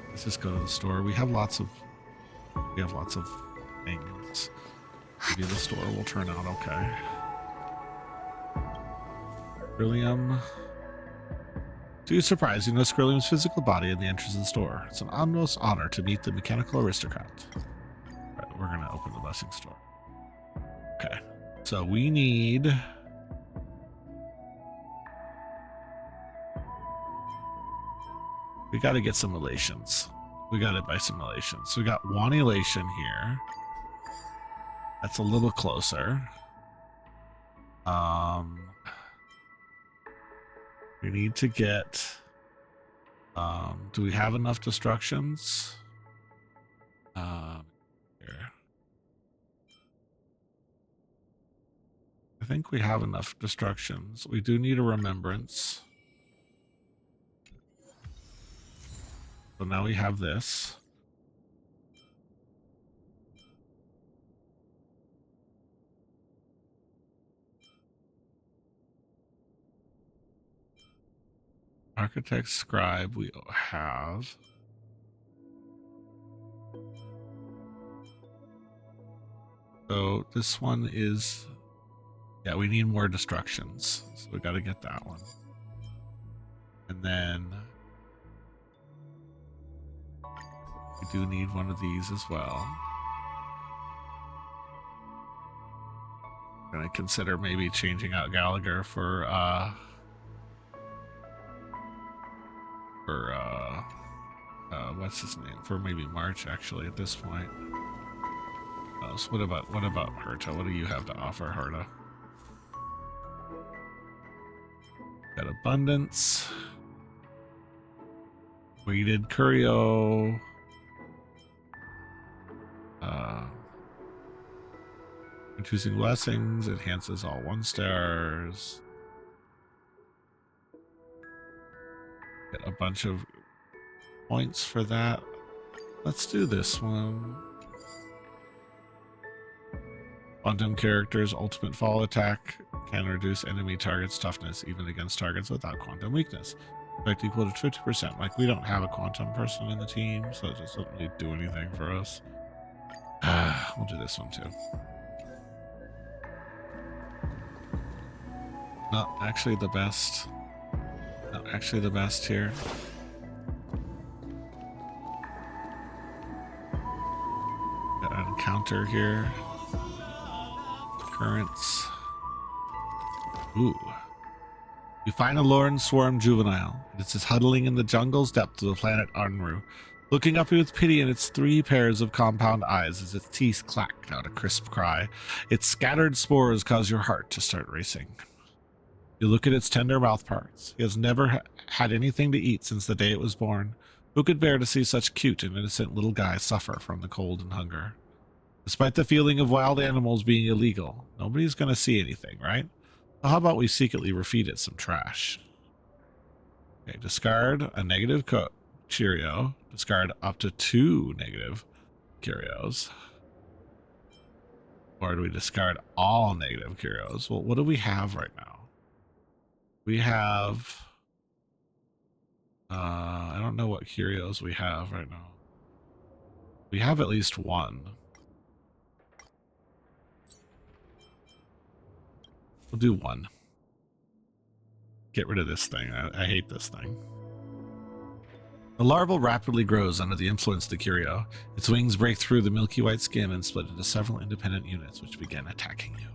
Let's just go to the store. We have lots of things. Maybe the store will turn out okay. Beryllium. To surprise, you know Skrillium's physical body at the entrance of the store. It's an almost honor to meet the mechanical aristocrat. Right, we're gonna open the blessing store. Okay, so we need... We gotta get some elations. We gotta buy some elations. So we got 1 elation here. That's a little closer. We need to get, do we have enough destructions? Here. I think we have enough destructions. We do need a remembrance. So now we have this. Architect Scribe we have. So this one is, yeah, we need more destructions. So we got to get that one. And then we do need one of these as well. I'm going to consider maybe changing out Gallagher for what's his name, for maybe March actually at this point. So what about Herta? What do you have to offer, Herta? Got abundance. Weighted Curio. Introducing blessings enhances all 1-stars. Get a bunch of points for that. Let's do this one. Quantum characters, ultimate fall attack can reduce enemy targets' toughness even against targets without quantum weakness. Effect equal to 50%. Like, we don't have a quantum person in the team, so it doesn't really do anything for us. We'll do this one too. Not actually the best. Not actually the best here. Got an encounter here. Currents. Ooh. You find a Lorn Swarm juvenile. It is huddling in the jungle's depths of the planet Arnru, looking up with pity in its 3 pairs of compound eyes as its teeth clacked out a crisp cry. Its scattered spores cause your heart to start racing. You look at its tender mouth parts. It has never had anything to eat since the day it was born. Who could bear to see such cute and innocent little guys suffer from the cold and hunger? Despite the feeling of wild animals being illegal, nobody's going to see anything, right? Well, how about we secretly refeed it some trash? Okay, discard a negative Cheerio. Discard up to 2 negative Curios. Or do we discard all negative Curios? Well, what do we have right now? We have... I don't know what Curios we have right now. We have at least 1. We'll do 1. Get rid of this thing. I hate this thing. The larval rapidly grows under the influence of the Curio. Its wings break through the milky white skin and split into several independent units, which begin attacking you.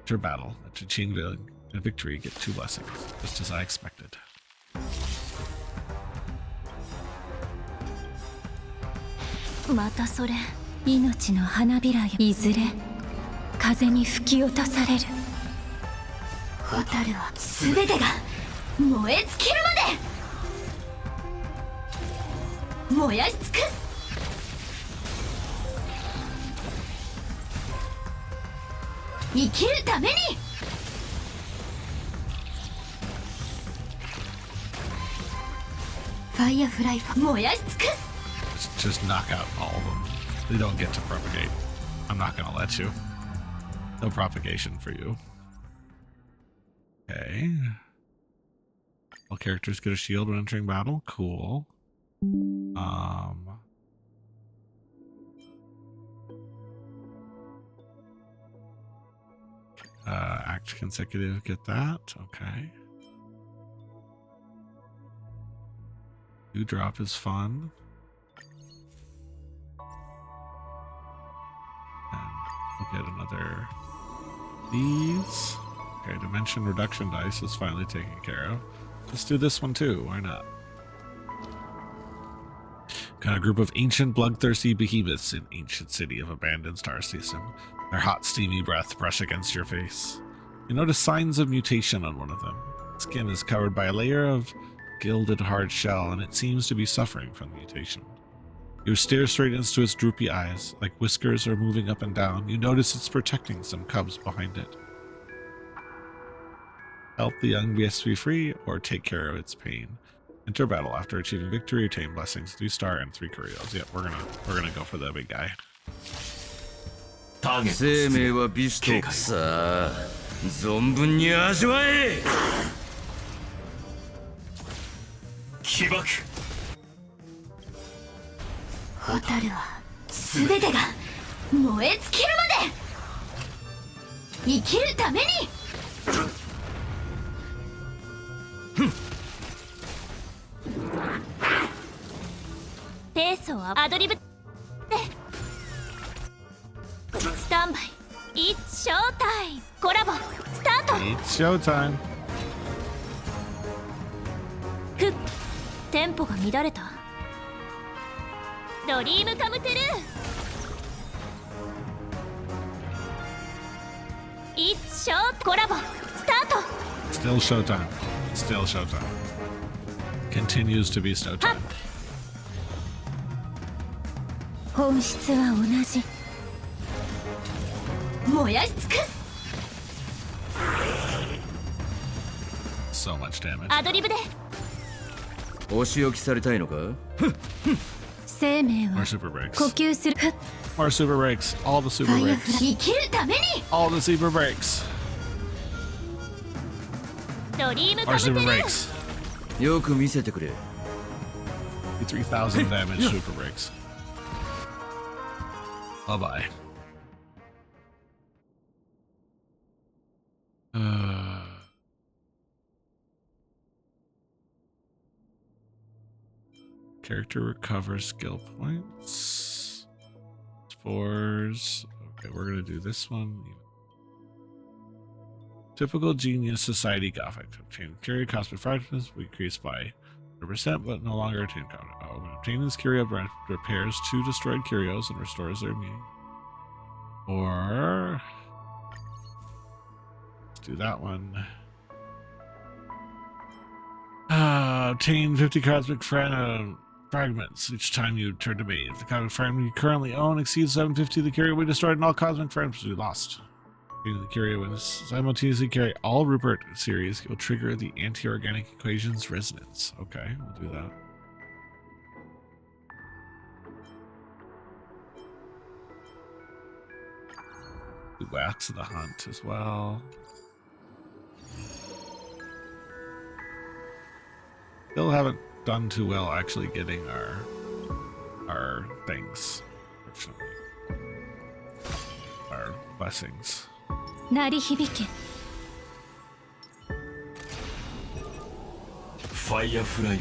After battle, after Qingville and victory, get 2 blessings, just as I expected. またそれ命の花びらよいずれ風に吹き落とされる蛍は全てが燃え尽きるまで燃やし尽くす生きるためにファイアフライ燃やし尽くす Just knock out all of them. They don't get to propagate. I'm not gonna let you. No propagation for you. Okay. All characters get a shield when entering battle. Cool. Act consecutive, get that. Okay. 2 drop is fun. We'll get another these. Okay, dimension reduction dice is finally taken care of. Let's do this one too, why not? Got a group of ancient bloodthirsty behemoths in ancient city of abandoned star system. Their hot steamy breath brush against your face. You notice signs of mutation on one of them. Its skin is covered by a layer of gilded hard shell and it seems to be suffering from mutation. You stare straight into its droopy eyes, like whiskers are moving up and down. You notice it's protecting some cubs behind it. Help the young beast be free, or take care of its pain. Enter battle after achieving victory, obtain blessings, 3-star and 3 Curios. Yep, we're gonna go for the big guy. 生命は美酒とさあ存分に味わえ起爆蛍は全てが燃え尽きるまで生きるためにペースをアドリブでスタンバイ It's Showtime コラボスタート It's showtime. ふっテンポが乱れたドリームカムトゥルー It's Show コラボスタート Still showtime. Still showtime. Continues to be showtime. 本質は同じ。燃やし尽くす。 So much damage. アドリブで。お仕置きされたいのか？生命 More は super breaks. 呼吸する。 More super breaks. All the フ super ァイアフラ breaks. イ生きるために。 All the super breaks. ドリームカ More ム super テル。 breaks. よく見せてくれ。 3,000 damage super breaks. Bye bye. Character recovers skill points. Spores. Okay, we're gonna do this one. Typical Genius Society Gothic. Obtain Curio Cosmic Fragments increased by 100%, but no longer attain counter. Oh, when obtaining this Curio repairs 2 destroyed Curios and restores their meaning. Or let's do that one. Obtain 50 Cosmic Fragments each time you turn to me. If the Cosmic Fragment you currently own exceeds 750, the Curio will be destroyed and all Cosmic Fragments will be lost. The Curio will simultaneously carry all Rupert series. You'll trigger the anti-organic equations resonance. Okay, we'll do that. We wax the hunt as well. Still haven't done too well actually getting our things, fortunately. Our blessings. 鳴り響け。ファイアフライ4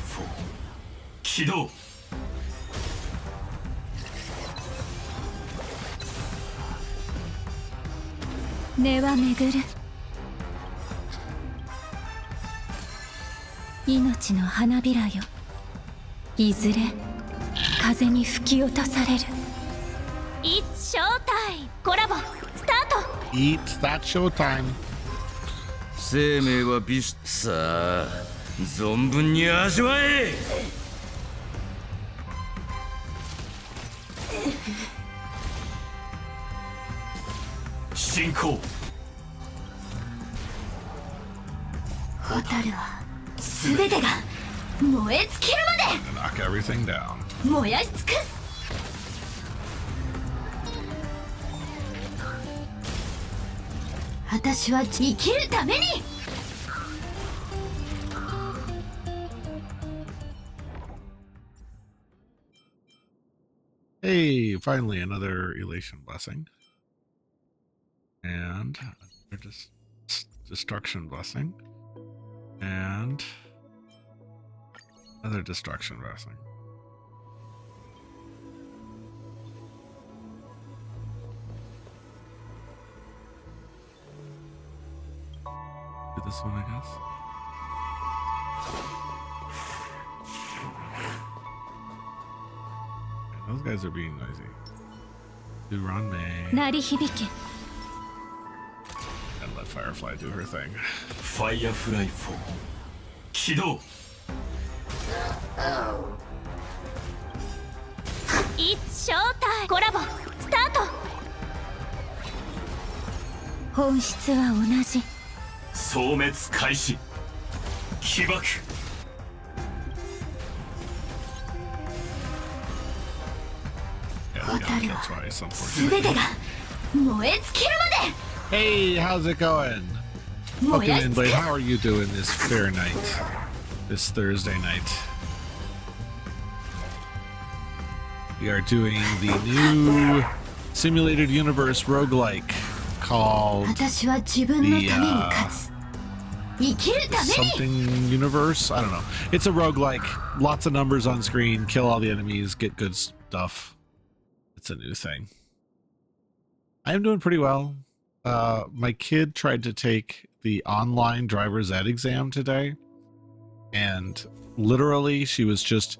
起動。根は巡る。命の花びらよ。いずれ風に吹き落とされる。It's showtime! コラボスタート。 Eat that showtime. 生命は美酒。さあ、存分に味わえ。進行。蛍は全てが燃え尽きる Knock everything down. まで燃やし尽くす。私は生きるために。 Hey, finally another elation blessing. And another destruction blessing. And another destruction blessing. Do this one, I guess. Those guys are being noisy. Do Ron May 鳴り響け。 and let Firefly do her thing. ファイアフライ4起動。 It's showtime! コラボスタート。本質は同じ。消滅開始。起爆。 Yeah, we got killed twice, 全 unfortunately. てが燃え尽きる Hey, how's it going? まで。燃やし Pokemon 尽く Blade, す。 how are you doing this fair night? This Thursday night? We are doing the new simulated universe roguelike called 私は自分のために勝つ。生きるために。 something universe. I don't know. It's a roguelike. Lots of numbers on screen. Kill all the enemies. Get good stuff. It's a new thing. I am doing pretty well. My kid tried to take the online driver's ed exam today, and literally she was just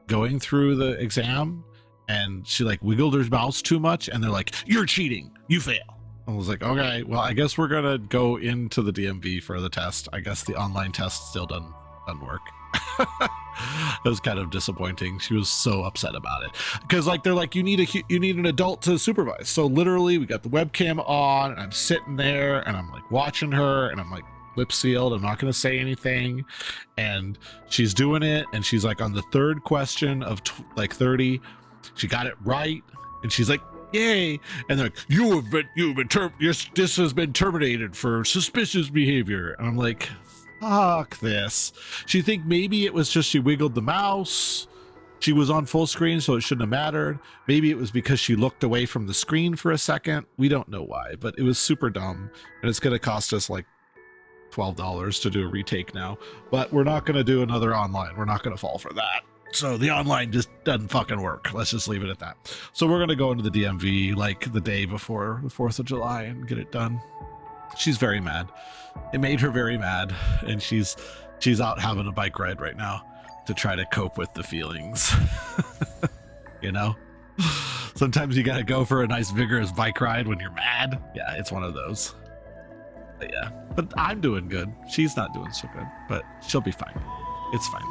going through the exam, and she like wiggled her mouse too much, and they're like, "You're cheating. You fail." I was like, okay, well, I guess we're gonna go into the DMV for the test. I guess the online test still doesn't work. It was kind of disappointing. She was so upset about it because, like, they're like, you need an adult to supervise. So literally, we got the webcam on, and I'm sitting there, and I'm like watching her, and I'm like lip sealed. I'm not gonna say anything, and she's doing it, and she's like on the third question of like 30, she got it right, and she's like, yay, and they're like, this has been terminated for suspicious behavior, and I'm like, fuck this. She think maybe it was just she wiggled the mouse, she was on full screen, so it shouldn't have mattered. Maybe it was because she looked away from the screen for a second. We don't know why, but it was super dumb, and it's gonna cost us like $12 to do a retake now, but we're not gonna do another online. We're not gonna fall for that. So the online just doesn't fucking work. Let's just leave it at that. So we're gonna go into the DMV like the day before the 4th of July and get it done. She's very mad. It made her very mad, and she's out having a bike ride right now to try to cope with the feelings. You know? Sometimes you gotta go for a nice vigorous bike ride when you're mad. Yeah, it's one of those. But yeah. But I'm doing good. She's not doing so good, but she'll be fine. It's fine.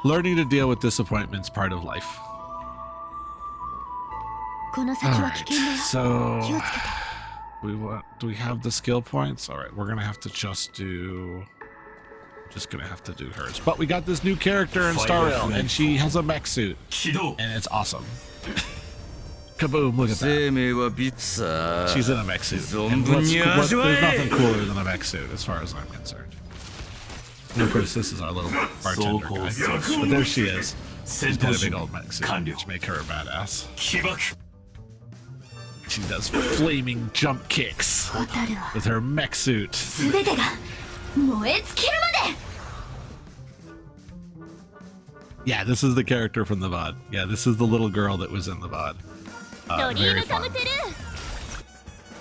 Learning to deal with disappointment's part of life. Alright, so do we have the skill points? Alright, we're gonna have to just do hers. But we got this new character in Star Rail, and she has a mech suit, and it's awesome. Kaboom, look at that. She's in a mech suit. And there's nothing cooler than a mech suit as far as I'm concerned. And of course, this is our little bartender guy. But there she is. She's got a big old mech suit, which make her a badass. She does flaming jump kicks with her mech suit. Yeah, this is the character from the VoD. Yeah, this is the little girl that was in the VoD. Very fun.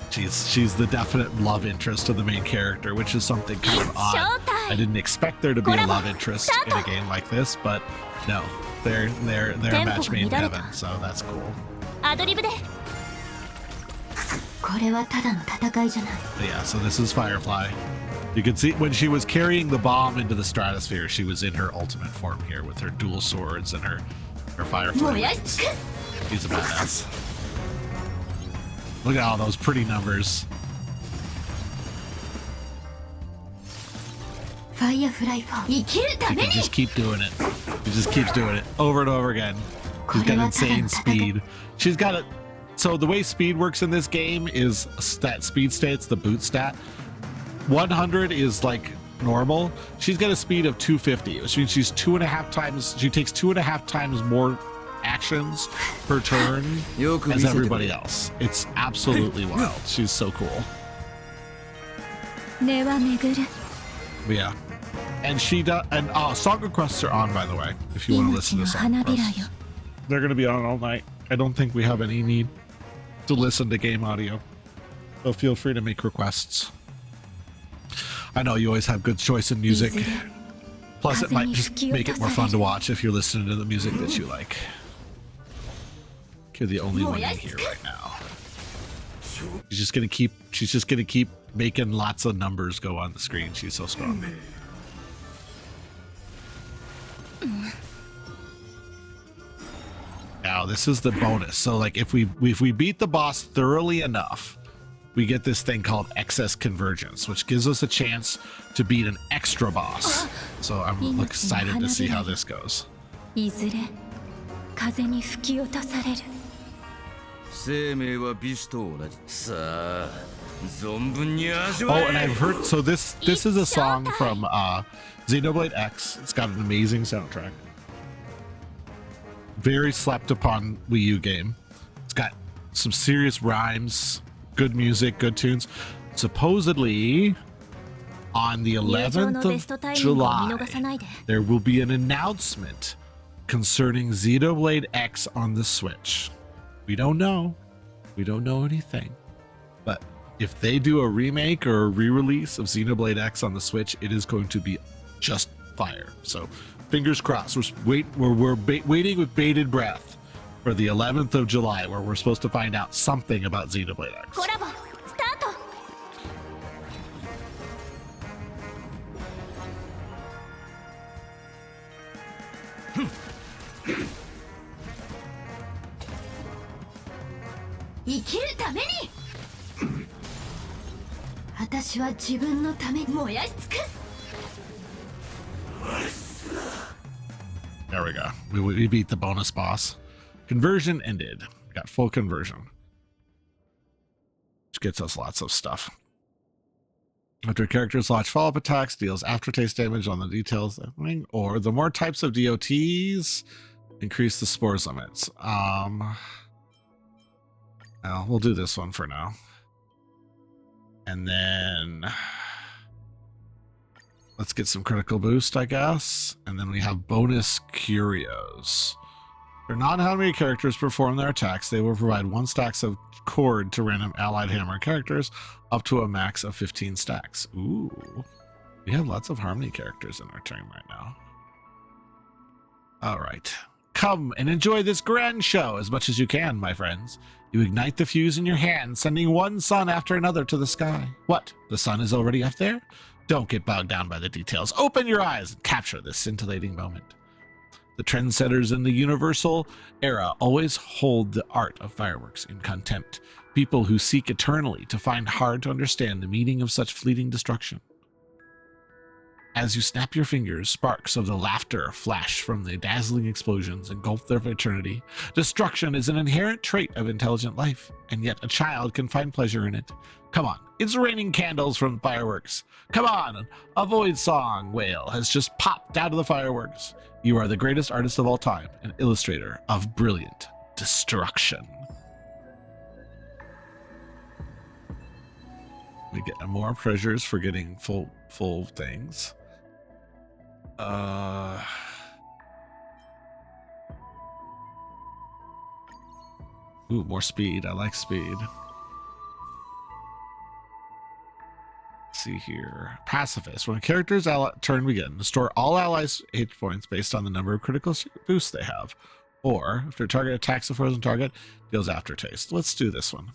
She's the definite love interest of the main character, which is something kind of odd. I didn't expect there to be a love interest in a game like this, but no, they're a match made in heaven, so that's cool. But yeah, so this is Firefly. You can see when she was carrying the bomb into the stratosphere, she was in her ultimate form here with her dual swords and her Firefly wings. She's a badass. Look at all those pretty numbers. You can just keep doing it. She just keeps doing it over and over again. She's got insane speed. She's got it. So the way speed works in this game is that speed state's the boot stat. 100 is like normal. She's got a speed of 250, which means she's 2.5 times. She takes 2.5 times more actions per turn as everybody else. It's absolutely wild. She's so cool. Yeah, and she does. And song requests are on, by the way. If you want to listen to song requests, they're going to be on all night. I don't think we have any need to listen to game audio, so feel free to make requests. I know you always have good choice in music. Plus, it might just make it more fun to watch if you're listening to the music that you like. You're the only one in here right now. She's just gonna keep making lots of numbers go on the screen. She's so strong. Now this is the bonus. So like if we beat the boss thoroughly enough, we get this thing called excess convergence, which gives us a chance to beat an extra boss. So I'm excited to see how this goes. Oh, and I've heard, so this is a song from Xenoblade X. It's got an amazing soundtrack. Very slept upon Wii U game. It's got some serious rhymes, good music, good tunes. Supposedly, on the 11th of July, there will be an announcement concerning Xenoblade X on the Switch. We don't know. We don't know anything. But if they do a remake or a re-release of Xenoblade X on the Switch, it is going to be just fire. So fingers crossed. We're waiting with bated breath for the 11th of July, where we're supposed to find out something about Xenoblade X. 生きるために私は自分のために燃やし尽くす There we go. We beat the bonus boss. Conversion ended. Got full conversion. Which gets us lots of stuff. After characters launch follow-up attacks, deals aftertaste damage on the details, or the more types of DOTs increase the spores limits. Well, we'll do this one for now. And then let's get some critical boost, I guess. And then we have bonus curios. For non-enemy characters perform their attacks, they will provide 1 stacks of cord to random allied hammer characters, up to a max of 15 stacks. Ooh. We have lots of Harmony characters in our team right now. Alright. Come and enjoy this grand show as much as you can, my friends. You ignite the fuse in your hand, sending one sun after another to the sky. What? The sun is already up there? Don't get bogged down by the details. Open your eyes and capture this scintillating moment. The trendsetters in the universal era always hold the art of fireworks in contempt. People who seek eternally to find hard to understand the meaning of such fleeting destruction. As you snap your fingers, sparks of the laughter flash from the dazzling explosions, engulf their eternity. Destruction is an inherent trait of intelligent life, and yet a child can find pleasure in it. Come on, it's raining candles from fireworks. Come on, a void song whale has just popped out of the fireworks. You are the greatest artist of all time, an illustrator of brilliant destruction. We get more treasures for getting full things. Ooh, more speed. I like speed. Let's see here. Pacifist. When a character's turn begins, store all allies' hit points based on the number of critical boosts they have. Or, if their target attacks a frozen target, deals aftertaste. Let's do this one.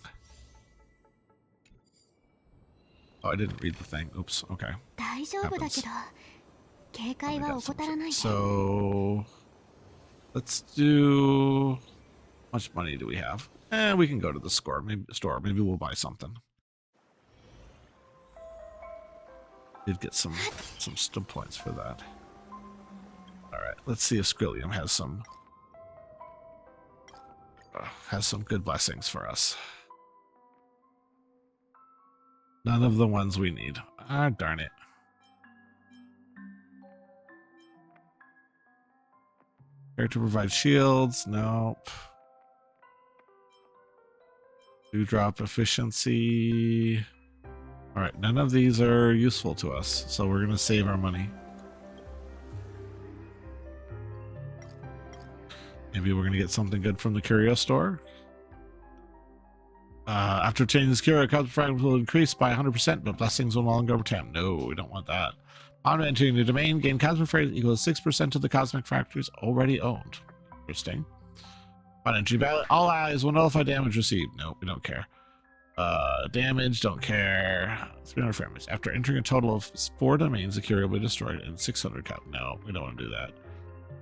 Oh, I didn't read the thing. Oops. Okay. Happens. So let's do. How much money do we have? We can go to the store. Maybe we'll buy something. Did get some stim points for that. All right. Let's see if Skrillium has some good blessings for us. None of the ones we need. Ah, darn it. Character provides shields. Nope. Dewdrop efficiency. All right, none of these are useful to us, so we're gonna save our money. Maybe we're gonna get something good from the curio store. After obtaining this curio, cosmic fragments will increase by 100%, but blessings will no longer overtime. No, we don't want that. On entering the domain, gain cosmic fragments equals 6% of the cosmic factories already owned. Interesting. On entry ballot, all allies will nullify damage received. Nope, we don't care. Damage, don't care. 300 fragments. After entering a total of 4 domains, the curio will be destroyed and 600 count. No, we don't want to do that.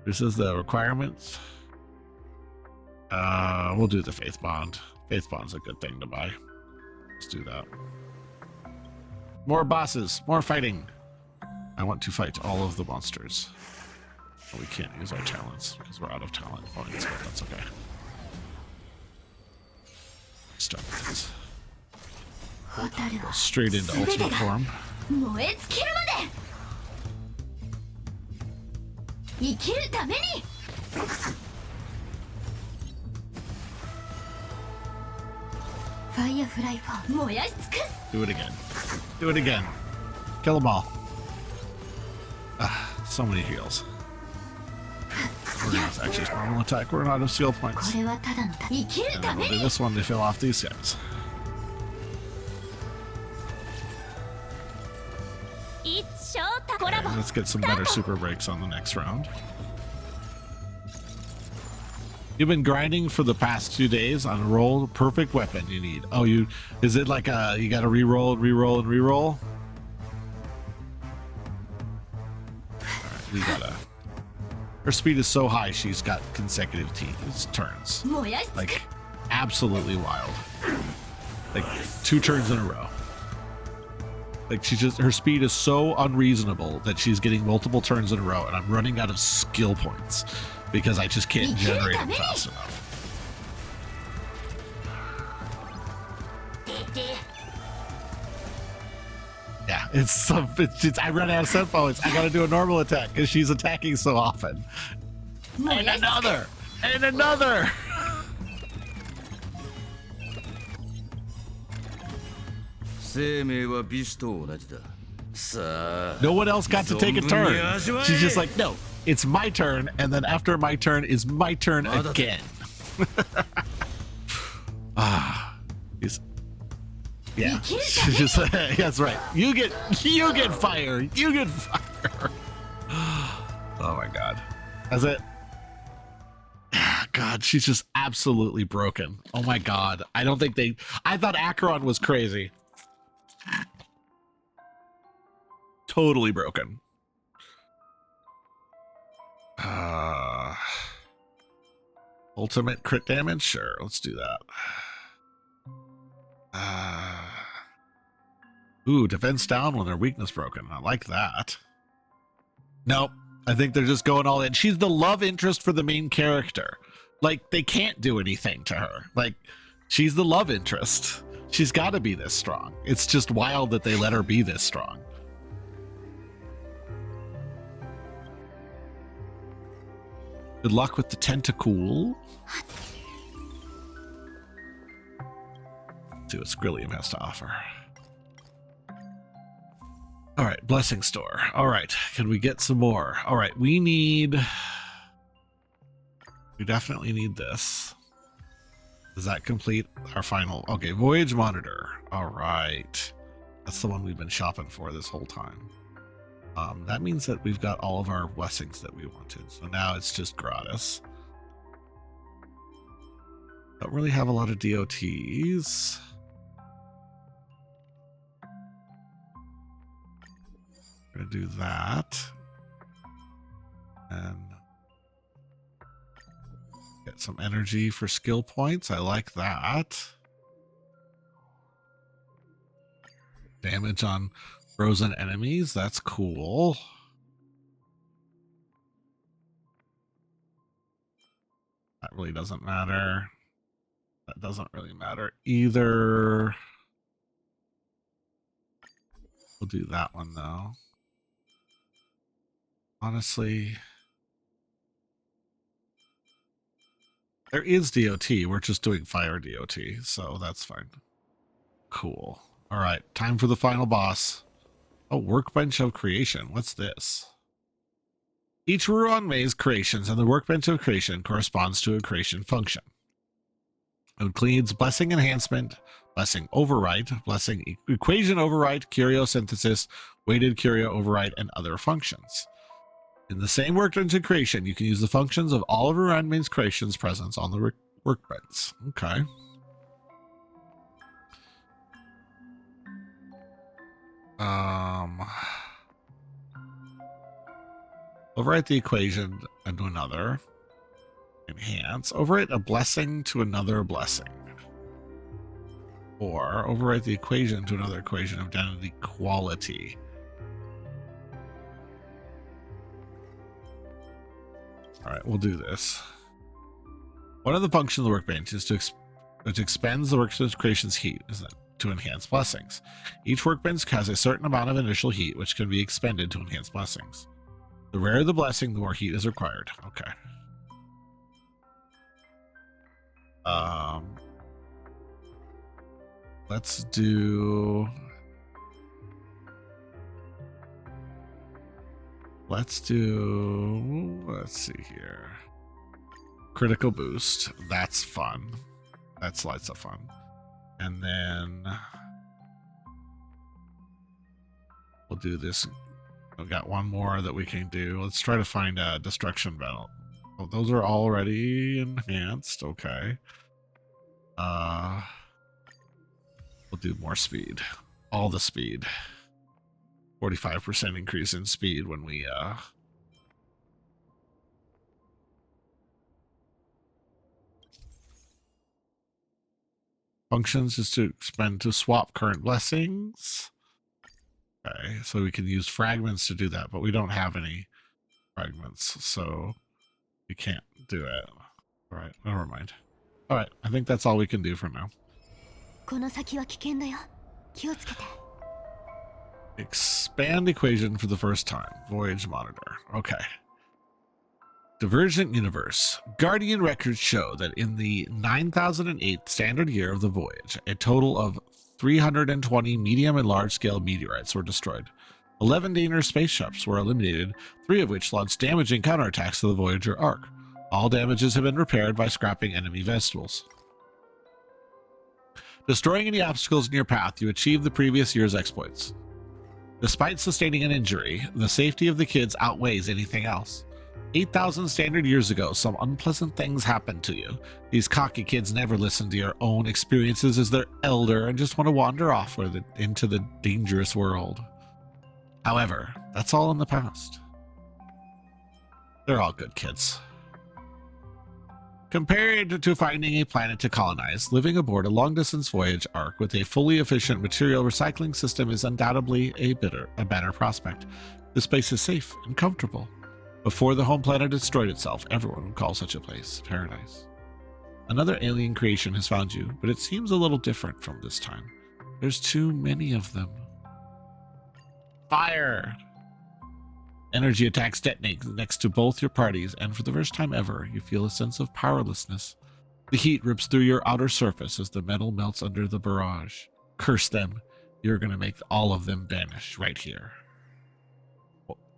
This is the requirements. We'll do the Faith Bond. Faith Bond's a good thing to buy. Let's do that. More bosses, more fighting. I want to fight all of the monsters. Well, we can't use our talents because we're out of talent points, but that's okay. Start with this. Go straight into ultimate form. 燃え尽きるまで生きるために Firefly form 燃やし尽くす Do it again. Do it again. Kill them all. So many heals. We're gonna have actually normal attack. We're not of seal points. これはただの生きる And た then め we'll do に this one to fill off these guys. 一生たコラボ Okay, let's get some better super breaks on the next round. You've been grinding for the past 2 days on a roll perfect weapon you need. Oh, is it like you gotta re-roll and re-roll and re-roll? Alright, we gotta Her speed is so high, she's got consecutive turns. Like, absolutely wild. Like, 2 turns in a row. Like, her speed is so unreasonable that she's getting multiple turns in a row, and I'm running out of skill points because I just can't generate them fast enough. Yeah, it's I run out of set points. I gotta do a normal attack because she's attacking so often. And another! And another! No one else got to take a turn. She's just like, no, it's my turn, and then after my turn is my turn again. Yeah, she's just that's right. You get fire. You get fire. Oh my god, that's it. God, she's just absolutely broken. Oh my god, I thought Acheron was crazy. Totally broken. Ultimate crit damage? Sure, let's do that. Ooh, defense down when their weakness broken. I like that. Nope. I think they're just going all in. She's the love interest for the main character. Like, they can't do anything to her. Like, she's the love interest. She's got to be this strong. It's just wild that they let her be this strong. Good luck with the tentacle. See what Skrillium has to offer. All right, blessing store. All right, can we get some more? All right, we definitely need this. Does that complete our final? Okay, voyage monitor. All right, that's the one we've been shopping for this whole time. That means that we've got all of our blessings that we wanted. So now it's just gratis. Don't really have a lot of DOTs. We're gonna do that. And get some energy for skill points. I like that. Damage on frozen enemies. That's cool. That really doesn't matter. That doesn't really matter either. We'll do that one though. Honestly, there is DOT. We're just doing fire DOT, so that's fine. Cool. All right, time for the final boss. Oh, workbench of creation. What's this? Each Ruan Mei's creations and the workbench of creation corresponds to a creation function. It includes blessing enhancement, blessing override, blessing equation override, curio synthesis, weighted curio override, and other functions. In the same workbench of creation, you can use the functions of all of Ruan Mei's creations present on the workbench. Okay. Overwrite the equation into another. Enhance. Overwrite a blessing to another blessing. Or overwrite the equation to another equation of identity quality. Alright, we'll do this. One of the functions of the workbench is which expends the workbench creation's heat to enhance blessings. Each workbench has a certain amount of initial heat which can be expended to enhance blessings. The rarer the blessing, the more heat is required. Okay. Let's do... Let's see here. Critical boost. That's fun. That's lots of fun. And then we'll do this. We've got one more that we can do. Let's try to find a destruction belt. Oh, those are already enhanced. Okay. We'll do more speed. All the speed. 45% increase in speed when we Functions is to expend to swap current blessings. Okay, so we can use fragments to do that, but we don't have any fragments, so we can't do it. All right, never mind. All right, I think that's all we can do for now. この先は危険だよ。気をつけて。 Expand equation for the first time. Voyage monitor. Okay. Divergent Universe. Guardian records show that in the 9008 standard year of the voyage, a total of 320 medium and large-scale meteorites were destroyed. 11 dangerous spaceships were eliminated, 3 of which launched damaging counterattacks to the Voyager arc. All damages have been repaired by scrapping enemy vessels. Destroying any obstacles in your path, you achieve the previous year's exploits. Despite sustaining an injury, the safety of the kids outweighs anything else. 8,000 standard years ago, some unpleasant things happened to you. These cocky kids never listen to your own experiences as their elder and just want to wander off into the dangerous world. However, that's all in the past. They're all good kids. Compared to finding a planet to colonize, living aboard a long-distance voyage arc with a fully efficient material recycling system is undoubtedly a better prospect. This place is safe and comfortable. Before the home planet destroyed itself, everyone would call such a place paradise. Another alien creation has found you, but it seems a little different from this time. There's too many of them. Fire! Energy attacks detonate next to both your parties, and for the first time ever, you feel a sense of powerlessness. The heat rips through your outer surface as the metal melts under the barrage. Curse them. You're going to make all of them vanish right here.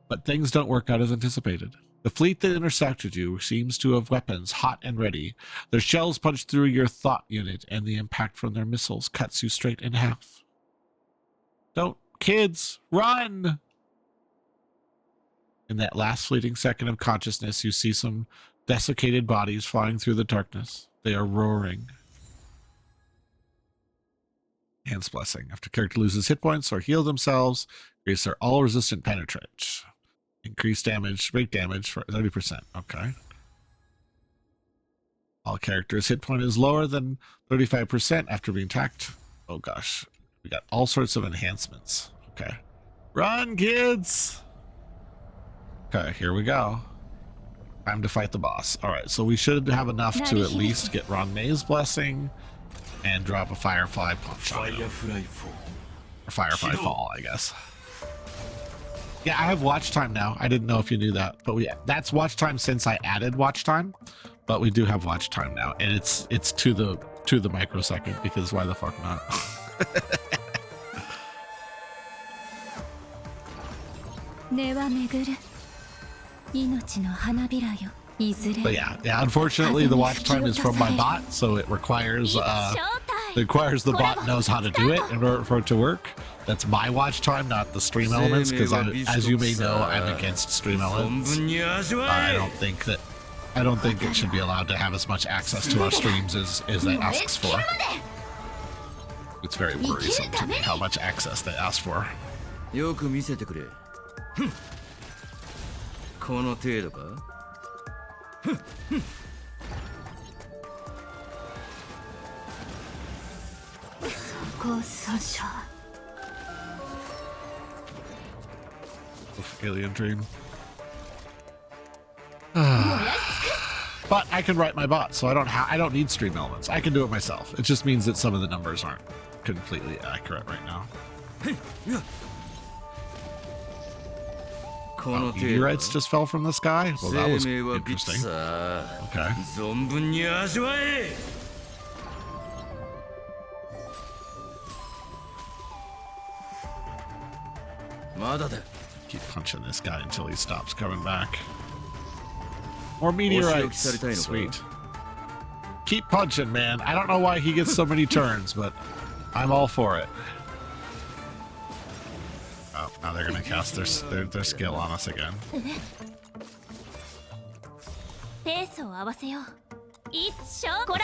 But things don't work out as anticipated. The fleet that intercepted you seems to have weapons hot and ready. Their shells punch through your thought unit, and the impact from their missiles cuts you straight in half. Don't, kids, run! In that last fleeting second of consciousness, you see some desiccated bodies flying through the darkness. They are roaring. Hands blessing. After character loses hit points or heal themselves, increase their all resistant penetrate. Increase damage, rate damage for 30%. Okay. All characters' hit point is lower than 35% after being attacked. Oh gosh. We got all sorts of enhancements. Okay. Run, kids! Okay, here we go. Time to fight the boss. Alright, so we should have enough to at least get Ron May's blessing and drop a Firefly punch on him. Or Firefly Fall, I guess. Yeah, I have watch time now. I didn't know if you knew that, but that's watch time since I added watch time. But we do have watch time now, and it's to the microsecond, because why the fuck not? But yeah, unfortunately the watch time is from my bot, so it requires the bot knows how to do it in order for it to work. That's my watch time, not the stream elements, because as you may know, I'm against stream elements. I don't think it should be allowed to have as much access to our streams as it asks for. It's very worrisome to me how much access they ask for. この程度か? Alien dream. But I can write my bot, so I don't need stream elements. I can do it myself. It just means that some of the numbers aren't completely accurate right now. Oh, meteorites just fell from the sky? Well, that was interesting. Okay. Keep punching this guy until he stops coming back. More meteorites. Sweet. Keep punching, man. I don't know why he gets so many turns, but I'm all for it. Oh, now they're gonna cast their skill on us again. Let's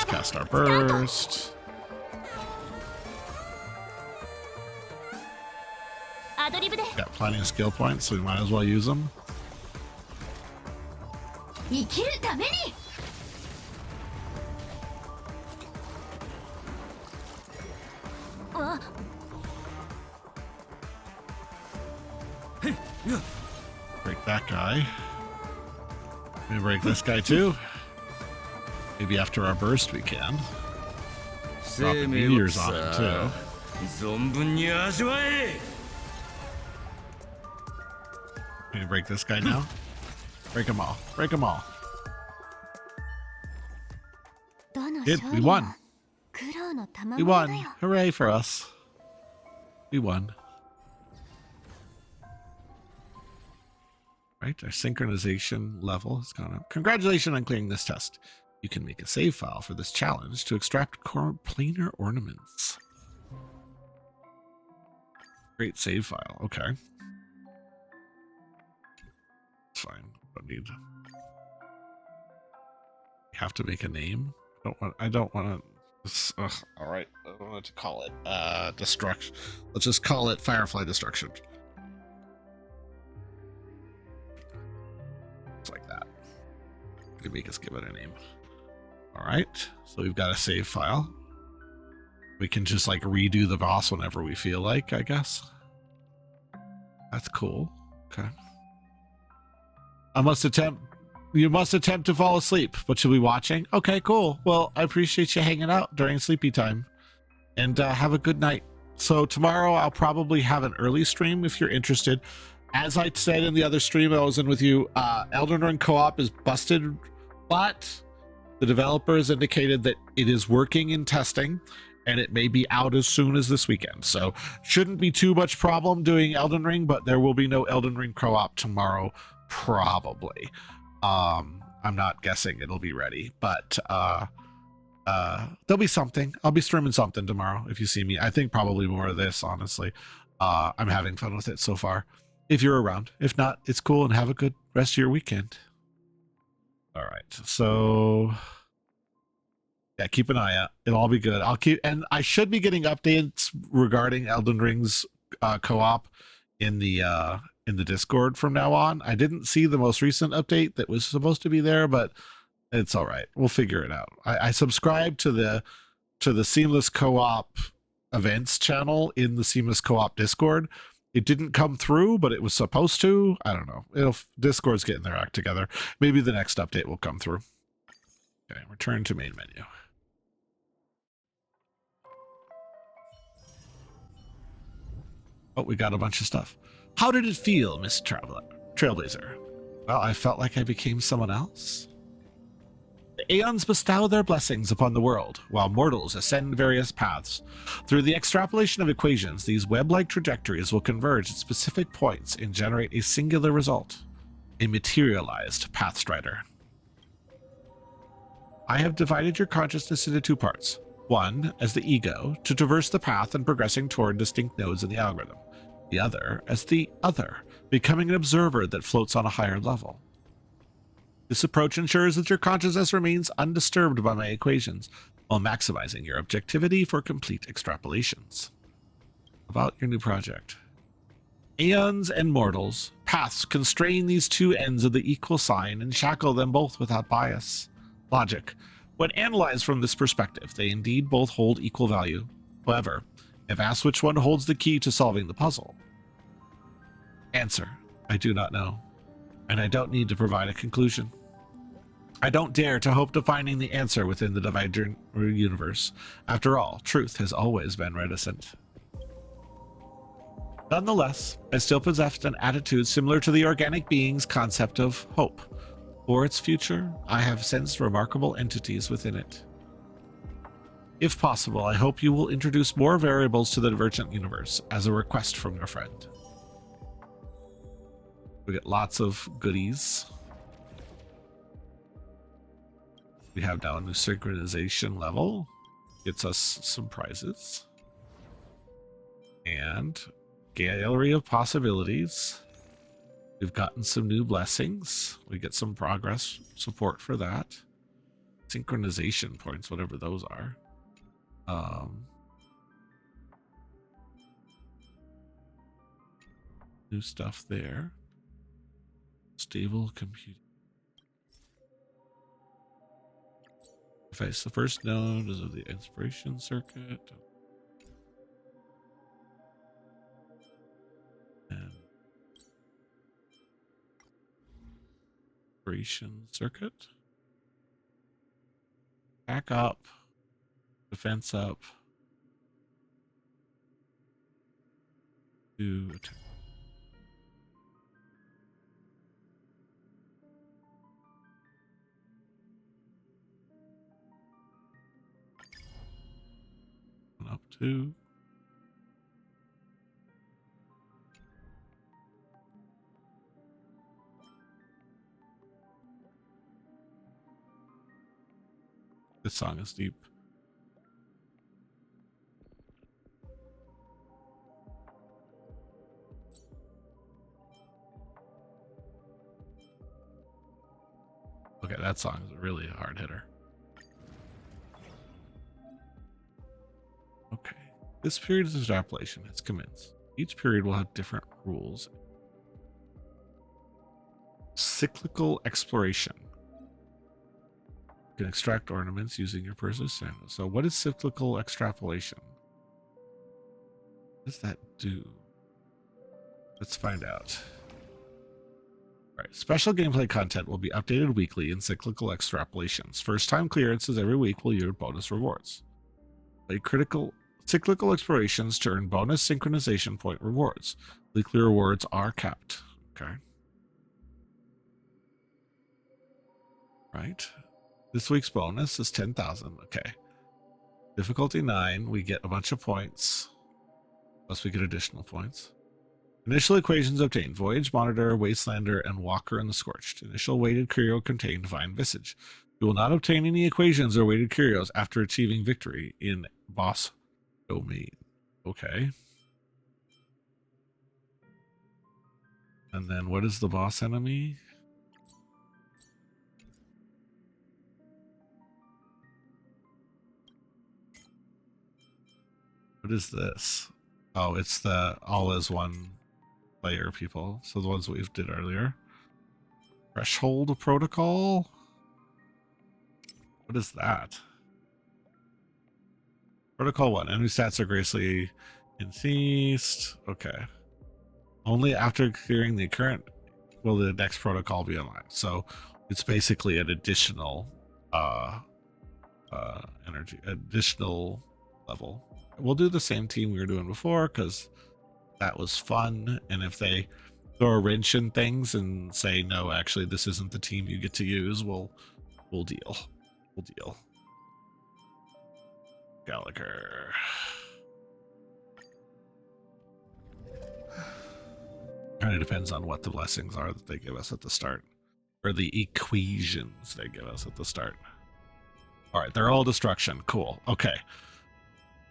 cast our burst. Got plenty of skill points, so we might as well use them. Break that guy. Maybe break this guy too. Maybe after our burst we can. Dropping meteors on him too. 存分に味わえ Can you break this guy now? Break them all. Break them all. Did we won? We won. Hooray for us. We won. Right, our synchronization level has gone up. Congratulations on clearing this test. You can make a save file for this challenge to extract planar ornaments. Great save file. Okay. It's fine. Don't need. Have to make a name. I don't want to. All right. I don't want to call it destruction. Let's just call it Firefly Destruction. It's like that. You can make us give it a name. All right. So we've got a save file. We can just like redo the boss whenever we feel like, I guess. That's cool. Okay. You must attempt to fall asleep, but you'll be watching. Okay, cool. Well, I appreciate you hanging out during sleepy time, and have a good night. So tomorrow I'll probably have an early stream if you're interested. As I said in the other stream I was in with you, Elden Ring co-op is busted, but the developers indicated that it is working in testing, and it may be out as soon as this weekend. So shouldn't be too much problem doing Elden Ring, but there will be no Elden Ring co-op tomorrow, probably. I'm not guessing it'll be ready, but there'll be something. I'll be streaming something tomorrow if you see me. I think probably more of this, honestly. I'm having fun with it so far. If you're around. If not, it's cool, and have a good rest of your weekend. All right. So yeah, keep an eye out. It'll all be good. And I should be getting updates regarding Elden Ring's co-op in the Discord from now on. I didn't see the most recent update that was supposed to be there, but it's all right. We'll figure it out. I subscribe to the Seamless Co-op events channel in the Seamless Co-op Discord. It didn't come through, but it was supposed to. I don't know. Discord's getting their act together. Maybe the next update will come through. Okay, return to main menu. Oh, we got a bunch of stuff. How did it feel, Miss Trailblazer? Well, I felt like I became someone else. The Aeons bestow their blessings upon the world, while mortals ascend various paths. Through the extrapolation of equations, these web-like trajectories will converge at specific points and generate a singular result, a materialized Pathstrider. I have divided your consciousness into two parts. One, as the ego, to traverse the path and progressing toward distinct nodes in the algorithm. The other as the other, becoming an observer that floats on a higher level. This approach ensures that your consciousness remains undisturbed by my equations, while maximizing your objectivity for complete extrapolations. About your new project. Aeons and mortals, paths constrain these two ends of the equal sign and shackle them both without bias. Logic. When analyzed from this perspective, they indeed both hold equal value. However, if asked which one holds the key to solving the puzzle. Answer, I do not know, and I don't need to provide a conclusion. I don't dare to hope to finding the answer within the Divergent Universe. After all, truth has always been reticent. Nonetheless, I still possessed an attitude similar to the organic being's concept of hope. For its future, I have sensed remarkable entities within it. If possible, I hope you will introduce more variables to the Divergent Universe as a request from your friend. We get lots of goodies. We have now a new synchronization level. Gets us some prizes. And gallery of possibilities. We've gotten some new blessings. We get some progress support for that. Synchronization points, whatever those are. New stuff there. Stable computing. Device. The first node is of the inspiration circuit. Operation circuit. Back up. Defense up. To attack. Up to. This song is deep. Okay, that song is really a hard hitter. Okay, this period of extrapolation has commenced. Each period will have different rules. Cyclical exploration. You can extract ornaments using your personal sandals. So what is cyclical extrapolation? What does that do? Let's find out. All right, special gameplay content will be updated weekly in cyclical extrapolations. First time clearances every week will yield bonus rewards. Play critical cyclical explorations to earn bonus synchronization point rewards. Weekly rewards are capped. Okay. Right. This week's bonus is 10,000. Okay. Difficulty 9. We get a bunch of points. Plus we get additional points. Initial equations obtained. Voyage, Monitor, Wastelander, and Walker in the Scorched. Initial weighted curio contained Divine Visage. You will not obtain any equations or weighted curios after achieving victory in boss domain. Okay. And then what is the boss enemy? What is this? Oh, it's the all as one player people. So the ones we did earlier. Threshold protocol? What is that? Protocol 1. Enemy stats are greatly increased. Okay. Only after clearing the current will the next protocol be unlocked. So it's basically an additional additional level. We'll do the same team we were doing before because that was fun. And if they throw a wrench in things and say, no, actually, this isn't the team you get to use, we'll deal. We'll deal. Gallagher. Kind of depends on what the blessings are that they give us at the start. Or the equations they give us at the start. All right, they're all destruction. Cool. Okay.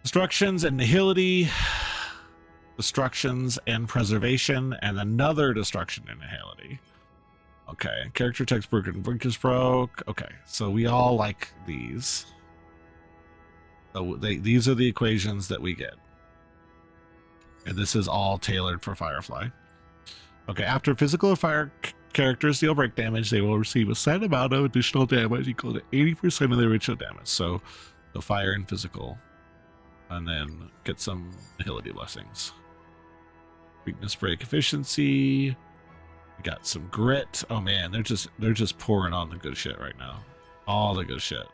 Destructions and nihility. Destructions and preservation. And another destruction and nihility. Okay. Character text broken. Brink is broke. Okay. So we all like these. So these are the equations that we get. And this is all tailored for Firefly. Okay. After physical or fire characters deal break damage, they will receive a set amount of additional damage equal to 80% of their original damage. So fire and physical. And then get some nihility blessings. Weakness break efficiency. We got some grit. Oh man, they're just pouring on the good shit right now. All the good shit.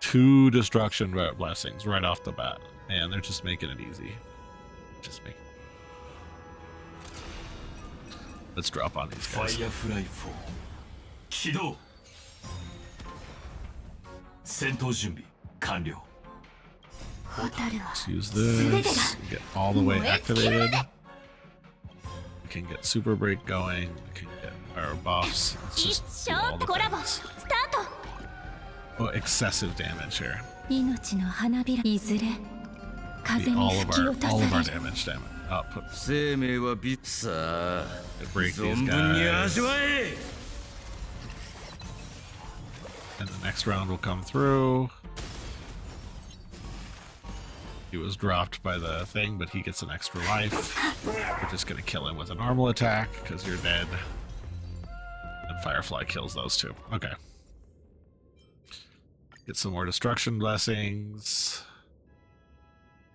2 destruction blessings right off the bat. Man, they're just making it easy. Just make. Let's drop on these guys. Firefly 4起動戦闘準備完了 Let's use this. Get all the way activated. We can get super break going. We can get our buffs. Let's just do all the things. Oh, excessive damage here. All of our damage output. Break these guys. And the next round will come through. He was dropped by the thing, but he gets an extra life. We're just gonna kill him with a normal attack because you're dead. And Firefly kills those two. Okay. Get some more destruction blessings.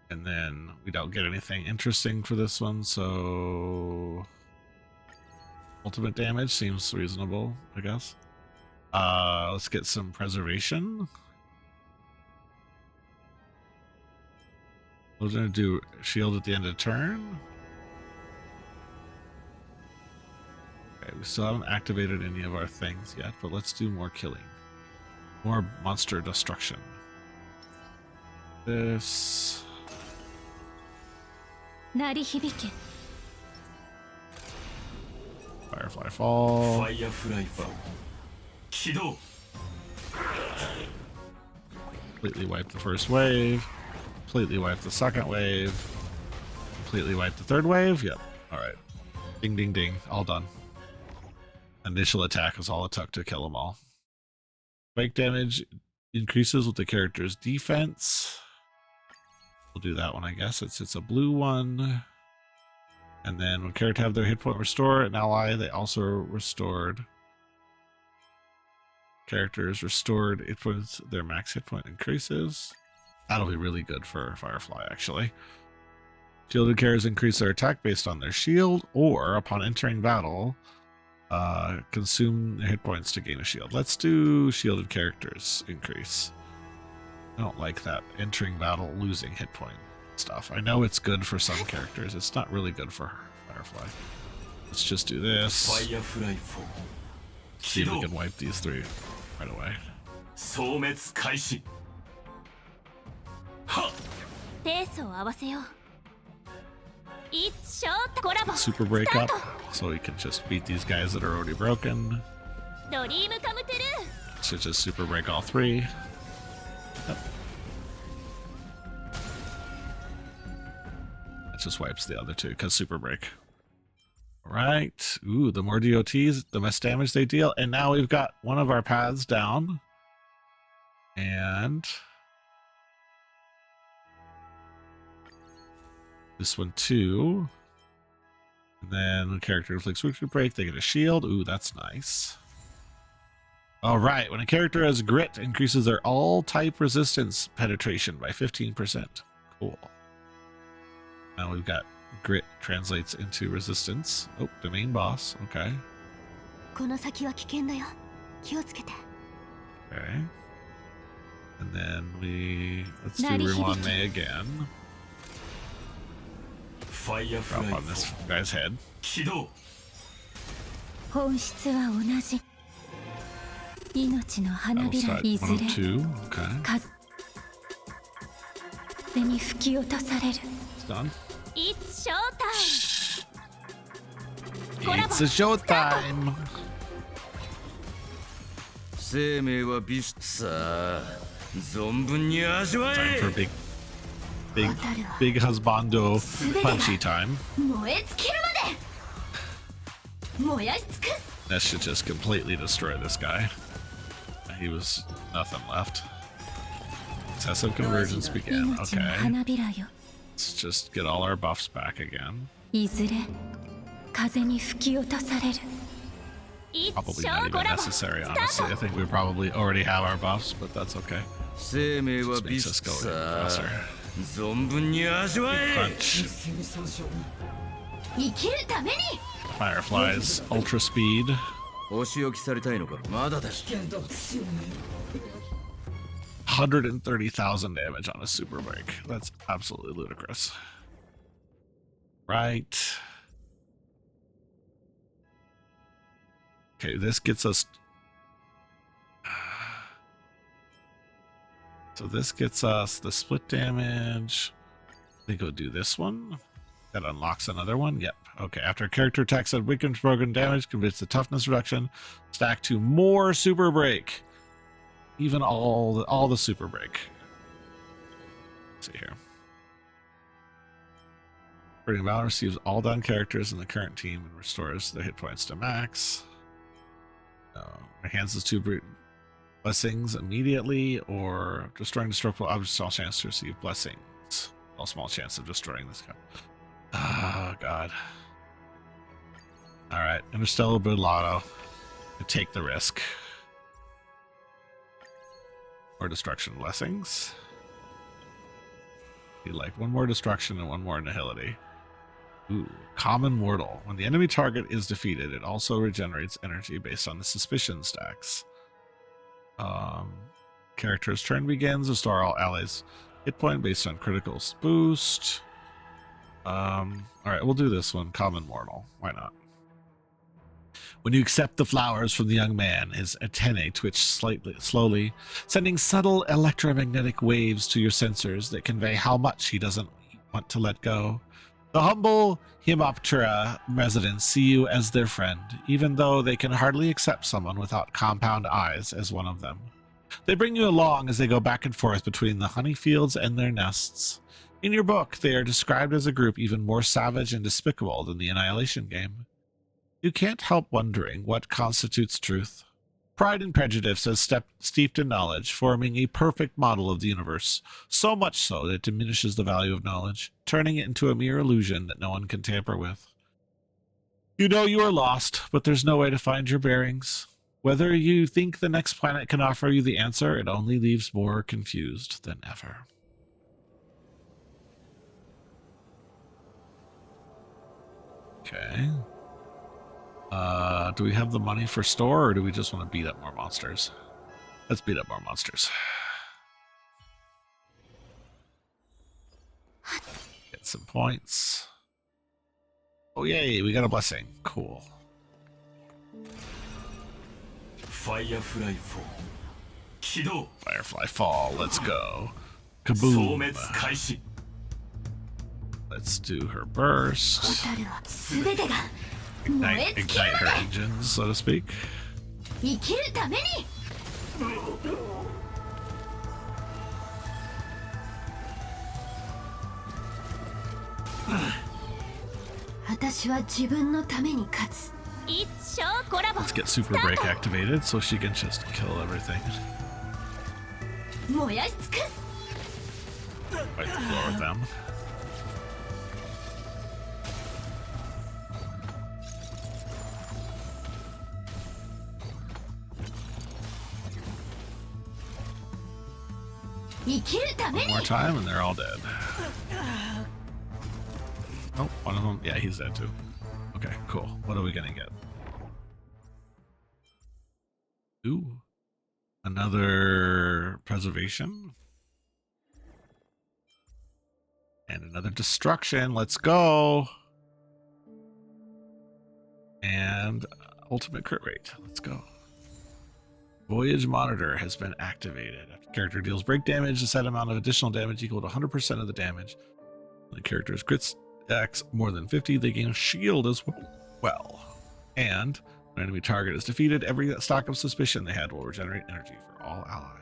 And then we don't get anything interesting for this one, so Ultimate damage seems reasonable, I guess. Let's get some preservation. We're gonna do shield at the end of turn. Okay, we still haven't activated any of our things yet, but let's do more killing. More monster destruction. This. 鳴り響け Firefly Fall. ファイヤーフライファー起動 Completely wipe the first wave. Completely wipe the second wave. Completely wipe the third wave. Yep. Alright. Ding, ding, ding. All done. Initial attack is all it took to kill them all. Spike damage increases with the character's defense. We'll do that one, I guess. It's a blue one. And then when character have their hit point restored, an ally, they also are restored. Characters restored hit points, their max hit point increases. That'll be really good for Firefly, actually. Shielded characters increase their attack based on their shield, or upon entering battle, consume their hit points to gain a shield. Let's do shielded characters increase. I don't like that entering battle losing hit point stuff. I know it's good for some characters. It's not really good for Firefly. Let's just do ファ this. イヤーフライフォー See 起 if we 動 can wipe these three right away. 消滅開始はっペースを合わせよう It's short コラボ Super break up, so we can just beat these guys that are already broken. ドリームカムトゥルー Should just super break all three. Yep. That just wipes the other two because super break. Right. Ooh, the more DOTs, the less damage they deal. And now we've got one of our paths down. And this one too. And then the character inflicts super break, they get a shield. Ooh, that's nice. All right. When a character has grit, increases their all type resistance penetration by 15%. Cool. Now we've got grit translates into resistance. Oh, the main boss. Okay. この先は危険だよ気をつけて Okay. And then let's do Ruan Mei again. ファイヤーフ Drop ライ on フォ this ー guy's head. 起動本質は同じ命の花 That'll びら start いずれ 102. Okay. 風に吹き落とされる It's done. It's showtime It's a showtime. 生命は美酒さあ存分に味わ Time え for big husbando punchy time. 燃え尽きるまで燃やし尽くす That should just completely destroy this guy. He was nothing left. Excessive convergence began. 命の Okay. 花びらよ Let's just get all our buffs back again. いずれ風に吹き落とされる It's Probably not even showtime necessary, honestly. I think we probably already have our buffs, but that's okay. 生命は Just 美 makes 酒 us go さ even あ faster. 存分に味わえ Crunch. 生きるために Fireflies. Ultra speed. お仕置きされたいのかまだだ 130,000 damage on a super break. That's absolutely ludicrous. Right. Okay, this gets us... So this gets us the split damage. I think we'll do this one. That unlocks another one. Yep. Okay, after a character attacks at weakened broken damage, converts the toughness reduction. Stack to more super break. Even all the super break. Let's see here. Burning Valor receives all down characters in the current team and restores their hit points to max. Enhances two blessings immediately, or destroying destructible objects, small chance to receive blessings. All small chance of destroying this guy. Oh, God. Alright, Interstellar Lotto. Take the risk. Or destruction blessings. You like one more destruction and one more nihility. Ooh, common mortal. When the enemy target is defeated, it also regenerates energy based on the suspicion stacks. Character's turn begins. Restore all allies hit point based on critical boost. Alright, we'll do this one. Common mortal. Why not? When you accept the flowers from the young man, his antennae twitch slowly, sending subtle electromagnetic waves to your sensors that convey how much he doesn't want to let go. The humble Hemoptera residents see you as their friend, even though they can hardly accept someone without compound eyes as one of them. They bring you along as they go back and forth between the honey fields and their nests. In your book, they are described as a group even more savage and despicable than the Annihilation game. You can't help wondering what constitutes truth. Pride and prejudice is steeped in knowledge, forming a perfect model of the universe, so much so that it diminishes the value of knowledge, turning it into a mere illusion that no one can tamper with. You know you are lost, but there's no way to find your bearings. Whether you think the next planet can offer you the answer, it only leaves more confused than ever. Okay. Do we have the money for store, or do we just want to beat up more monsters? Let's beat up more monsters. Get some points. Oh, yay, we got a blessing. Cool. Firefly Fall. Kido. Firefly Fall, let's go. Kaboom. Let's do her burst. Ignite her engines, so to speak. Let's get Super Break activated so she can just kill everything. Wipe the floor with them. One more time and they're all dead. Oh, one of them. Yeah, he's dead too. Okay, cool. What are we gonna get? Ooh. Another preservation. And another destruction. Let's go. And ultimate crit rate. Let's go. Voyage monitor has been activated. After character deals break damage, a set amount of additional damage equal to 100% of the damage. When the character's crit stacks more than 50, they gain a shield as well. And when an enemy target is defeated, every stock of suspicion they had will regenerate energy for all allies.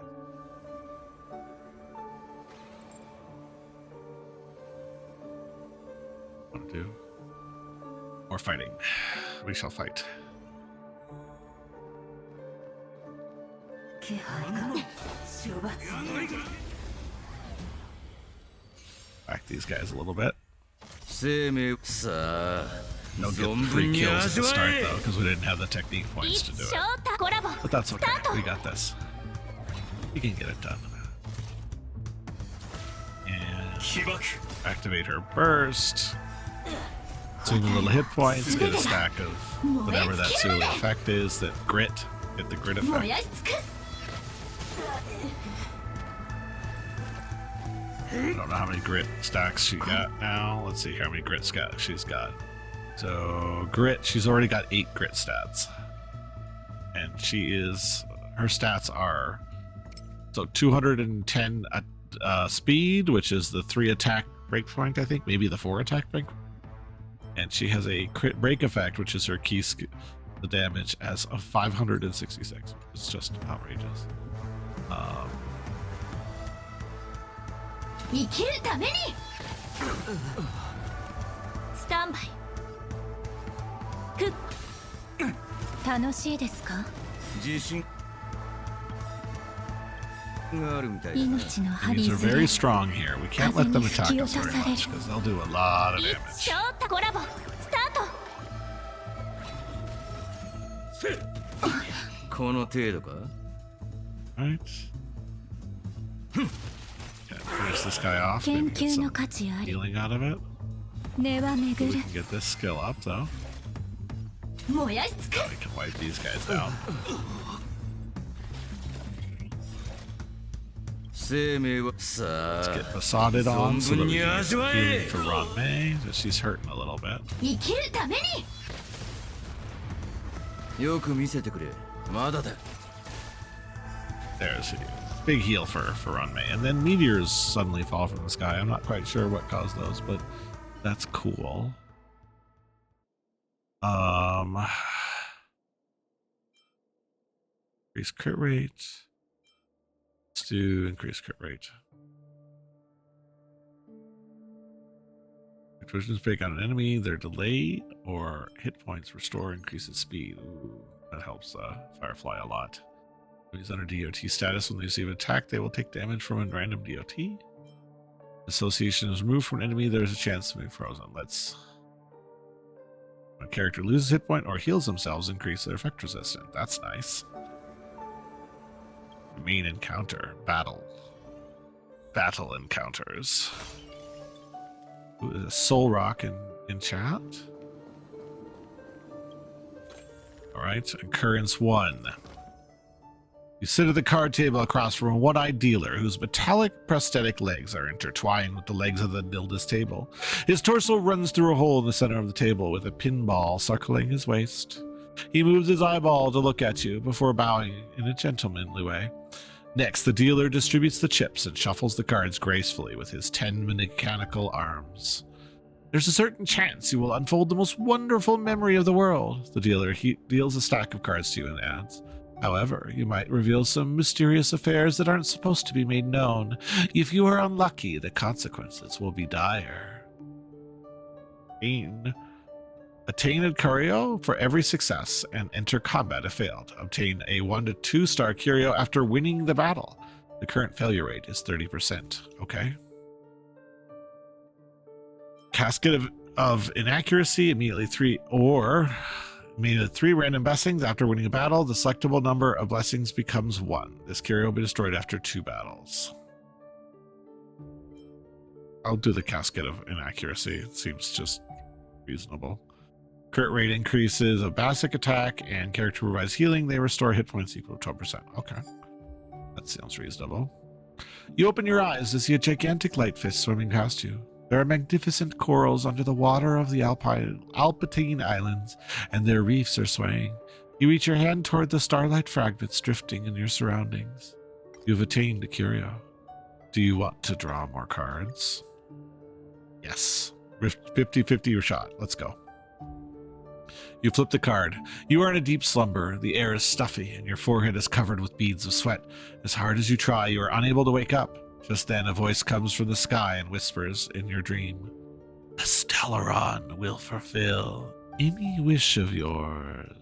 What to do? More fighting. We shall fight. Back these guys a little bit. No good free kills at the start though, because we didn't have the technique points to do it. But that's okay. We got this. We can get it done. And activate her burst. Consume a little hit points. Get a stack of whatever that Suli effect is. That grit. Get the grit effect. I don't know how many grit stacks she got now. Let's see how many grit stacks she's got. So grit, she's already got 8 grit stats. And her stats are, so 210 speed, which is the 3 attack breakpoint, I think, maybe the 4 attack break. And she has a crit break effect, which is her key skill, the damage as of 566. It's just outrageous. Stand by. 楽しいですか？自信があるみたいだ。 命の針 These are ずれ very strong here. We can't let them attack us very much because they'll do a lot of 一 damage. 生コラボスタート。この程度か？ Right. Okay, finish this guy off. Maybe 研 get 究の some 価値あり。 healing out of it. 根は巡 We る can get this skill up though. 燃やし尽く We can wipe these guys down. 生命はさ Let's あ get besotted on so that we can get some 存分に味わえ healing for Ranmei. She's hurting a little bit. 生きるためによく見せてくれまだだ There's a big heal for Ranmei. And then meteors suddenly fall from the sky. I'm not quite sure what caused those, but that's cool. Increase crit rate. Let's do increase crit rate. Explosions break on an enemy, they're delayed, or hit points restore increases speed. Ooh, that helps Firefly a lot. Enemies under DOT status, when they receive an attack, they will take damage from a random DOT. Association is removed from an enemy, there's a chance to be frozen. Let's... When a character loses a hit point or heals themselves, increase their effect resistance. That's nice. Main encounter. Battle. Battle encounters. Ooh, there's a soul rock in chat. Alright, occurrence 1. You sit at the card table across from a one-eyed dealer whose metallic prosthetic legs are intertwined with the legs of the Nilda's table. His torso runs through a hole in the center of the table with a pinball circling his waist. He moves his eyeball to look at you before bowing in a gentlemanly way. Next, the dealer distributes the chips and shuffles the cards gracefully with his 10 mechanical arms. There's a certain chance you will unfold the most wonderful memory of the world. The dealer deals a stack of cards to you and adds, however, you might reveal some mysterious affairs that aren't supposed to be made known. If you are unlucky, the consequences will be dire. Attain a curio for every success and enter combat if failed. Obtain a 1 to 2 star curio after winning the battle. The current failure rate is 30%. Okay. Casket of inaccuracy, immediately 3 random blessings after winning a battle. The selectable number of blessings becomes 1. This curio will be destroyed after 2 battles. I'll do the casket of inaccuracy. It seems just reasonable. Crit rate increases a basic attack and character provides healing. They restore hit points equal to 12%. Okay. That sounds reasonable. You open your eyes to see a gigantic light fish swimming past you. There are magnificent corals under the water of the Alpine Islands, and their reefs are swaying. You reach your hand toward the starlight fragments drifting in your surroundings. You've attained a curio. Do you want to draw more cards? Yes. 50-50 shot. Let's go. You flip the card. You are in a deep slumber. The air is stuffy, and your forehead is covered with beads of sweat. As hard as you try, you are unable to wake up. Just then, a voice comes from the sky and whispers in your dream, "The Stellaron will fulfill any wish of yours."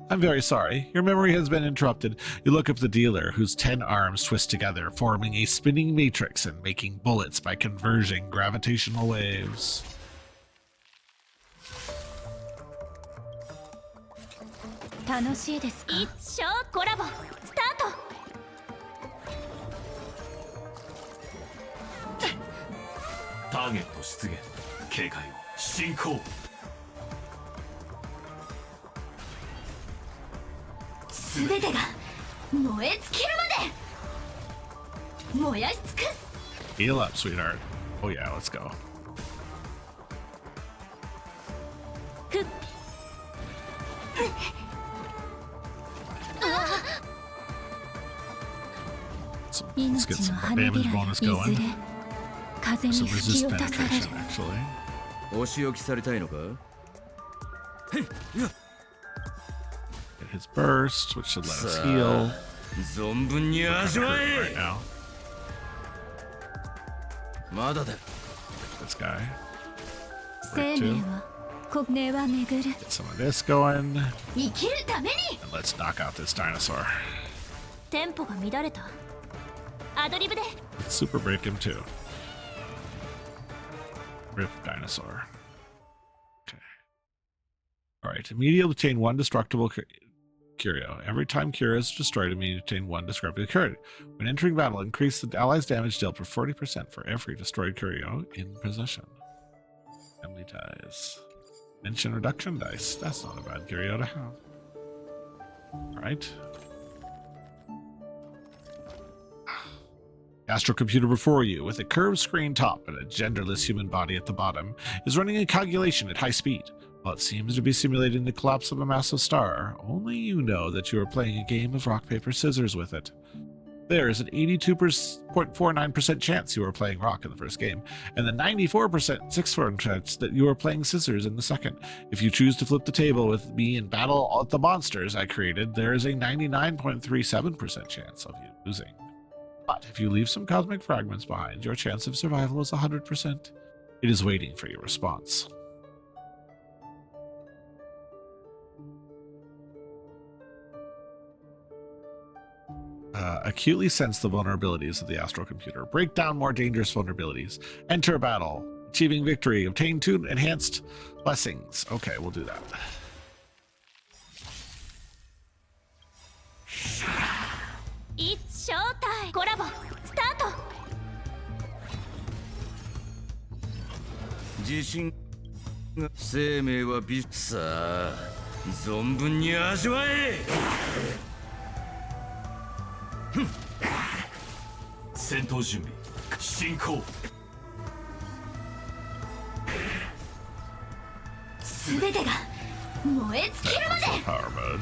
I'm very sorry. Your memory has been interrupted. You look up the dealer, whose 10 arms twist together, forming a spinning matrix and making bullets by converging gravitational waves. 楽しいですか？一生コラボスタート。ターゲット出現警戒を進行すべてが燃え尽きるまで燃やし尽くす。 Heal up, sweetheart. Oh yeah, let's go. ふっ。So let's get some damage bonus going. 風に Some 吹き resist 落とされる。 penetration, actually. お仕置きされたいのか Get his burst, which should let us さ heal. あ存分に Kinda 味わ hurting え right now. まだだ This guy. 生命は根は巡る。 Get some of this going. 生きるために And let's knock out this dinosaur. テンポが乱れた。アドリブで。 Let's super break him too. Rip dinosaur. Okay. Alright, immediately obtain 1 destructible curio. Every time curio is destroyed, immediately obtain 1 destructible curio. When entering battle, increase the allies' damage dealt for 40% for every destroyed curio in possession. Family ties. Mention reduction dice. That's not a bad curio to have. Alright. The astral computer before you, with a curved screen top and a genderless human body at the bottom, is running a calculation at high speed. While it seems to be simulating the collapse of a massive star, only you know that you are playing a game of rock, paper, scissors with it. There is an 82.49% chance you are playing rock in the first game, and the 94% chance that you are playing scissors in the second. If you choose to flip the table with me and battle at the monsters I created, there is a 99.37% chance of you losing. But if you leave some cosmic fragments behind, your chance of survival is 100%. It is waiting for your response. Acutely sense the vulnerabilities of the astral computer. Break down more dangerous vulnerabilities. Enter a battle. Achieving victory. Obtain 2 enhanced blessings. Okay, we'll do that. It's showtime! コラボスタート！自信が生命はさあ存分に味わえ。戦闘準備進行。すべてが燃え尽きるまで Power mode.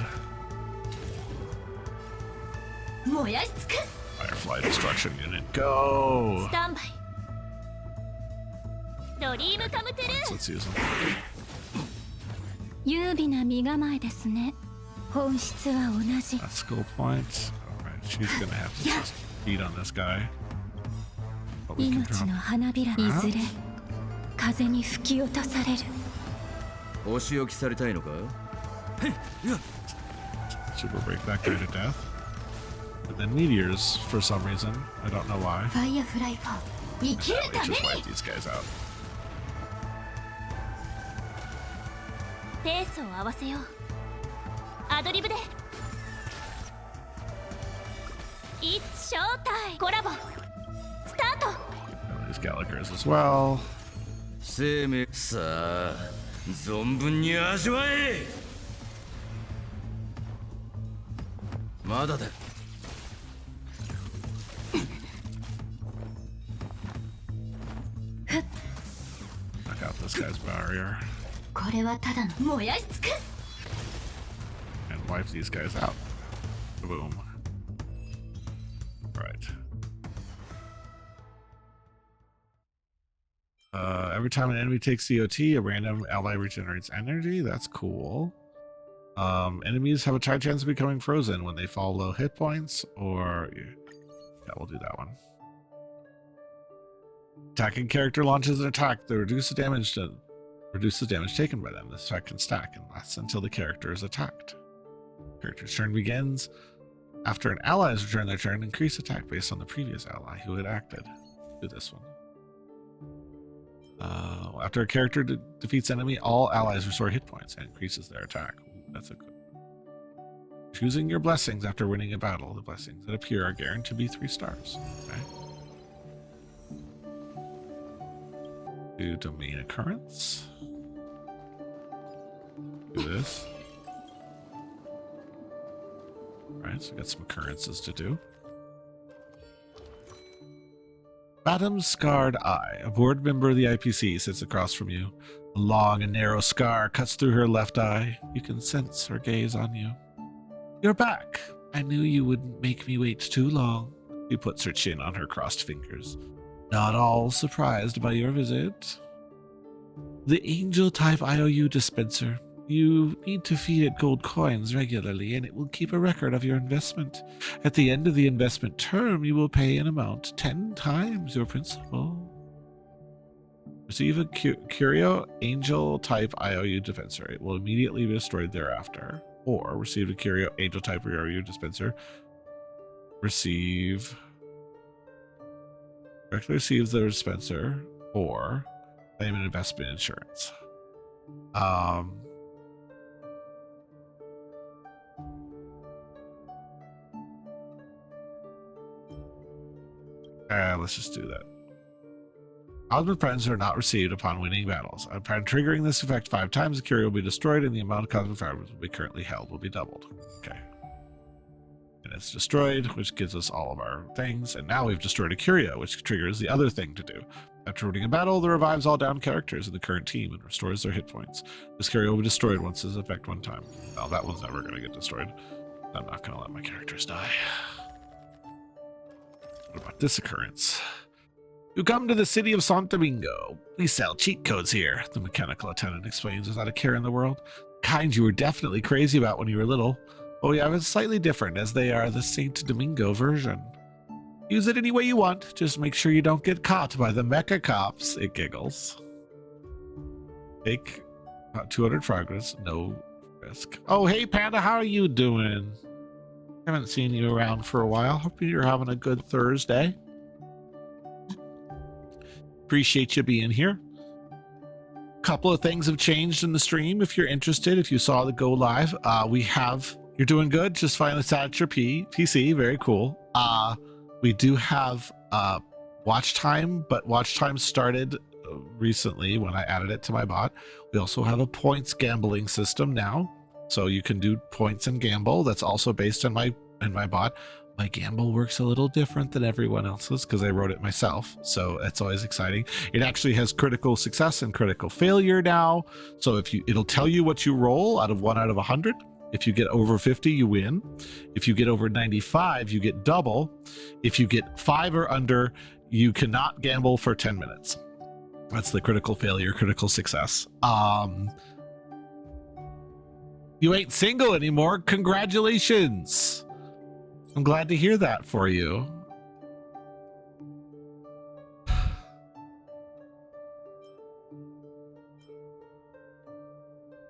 燃やし尽くす Firefly destruction unit. Go! スタンバイドリームカムトゥル Let's use them. 優美な身構えですね本質は同じ That's skill points. Alright, she's gonna have to just beat on this guy. But we can 命 drop. の花びらいずれ風に吹き落とされるお仕置きされたいのか。 Super break that guy to death. And then meteors, for some reason. I don't know why. ファイアフライファー生きる Let's ため just に wipe these guys out. ペースを合わせようアドリブで It's showtime コラボスタート These Gallaghers as well. 生命さあ存分に味わえ。まだだ。 Knock out this guy's barrier. これはただの燃やし尽くす And wipe these guys out. Boom. Right. Every time an enemy takes COT, a random ally regenerates energy. That's cool. Enemies have a high chance of becoming frozen when they fall low hit points, or yeah, we'll do that one. Attacking character launches an attack that reduces damage taken by them. This attack can stack and lasts until the character is attacked. Character's turn begins after an ally has returned their turn. Increase attack based on the previous ally who had acted. Do this one. After a character defeats enemy, all allies restore hit points and increases their attack. Ooh, that's a good. Choosing your blessings after winning a battle. The blessings that appear are guaranteed to be 3 stars. Okay. Do domain occurrence. Do this. Alright, so we got some occurrences to do. Madam's scarred eye. A board member of the IPC sits across from you. A long and narrow scar cuts through her left eye. You can sense her gaze on you. You're back. I knew you wouldn't make me wait too long. She puts her chin on her crossed fingers. Not all surprised by your visit. The angel type IOU dispenser. You need to feed it gold coins regularly, and it will keep a record of your investment. At the end of the investment term, you will pay an amount 10 times your principal. Receive a Curio Angel type IOU dispenser. It will immediately be destroyed thereafter. Or receive a Curio Angel type IOU dispenser. Directly receive the dispenser, or claim an investment insurance. Let's just do that. Cosmic fragments are not received upon winning battles. Upon triggering this effect 5 times, the curio will be destroyed and the amount of cosmic fragments will be currently held will be doubled. Okay. And it's destroyed, which gives us all of our things. And now we've destroyed a curio, which triggers the other thing to do. After winning a battle, it revives all down characters in the current team and restores their hit points. This curio will be destroyed once this effect 1 time. No, that one's never going to get destroyed. I'm not going to let my characters die. What about this occurrence? You come to the city of San Domingo. We sell cheat codes here, the mechanical attendant explains without a care in the world. The kind you were definitely crazy about when you were little. Oh yeah, it's slightly different, as they are the Saint Domingo version. Use it any way you want, just make sure you don't get caught by the mecha cops, it giggles. Take 200 fragments, no risk. Oh hey Panda, how are you doing? Haven't seen you around for a while. Hope you're having a good Thursday. Appreciate you being here. A couple of things have changed in the stream. If you're interested, if you saw the go live, you're doing good. Just finally sat at your PC. Very cool. We do have watch time, but watch time started recently when I added it to my bot. We also have a points gambling system now. So you can do points and gamble. That's also based on my bot. My gamble works a little different than everyone else's because I wrote it myself. So it's always exciting. It actually has critical success and critical failure now. So it'll tell you what you roll out of 1 out of 100. If you get over 50, you win. If you get over 95, you get double. If you get 5 or under, you cannot gamble for 10 minutes. That's the critical failure, critical success. You ain't single anymore. Congratulations. I'm glad to hear that for you.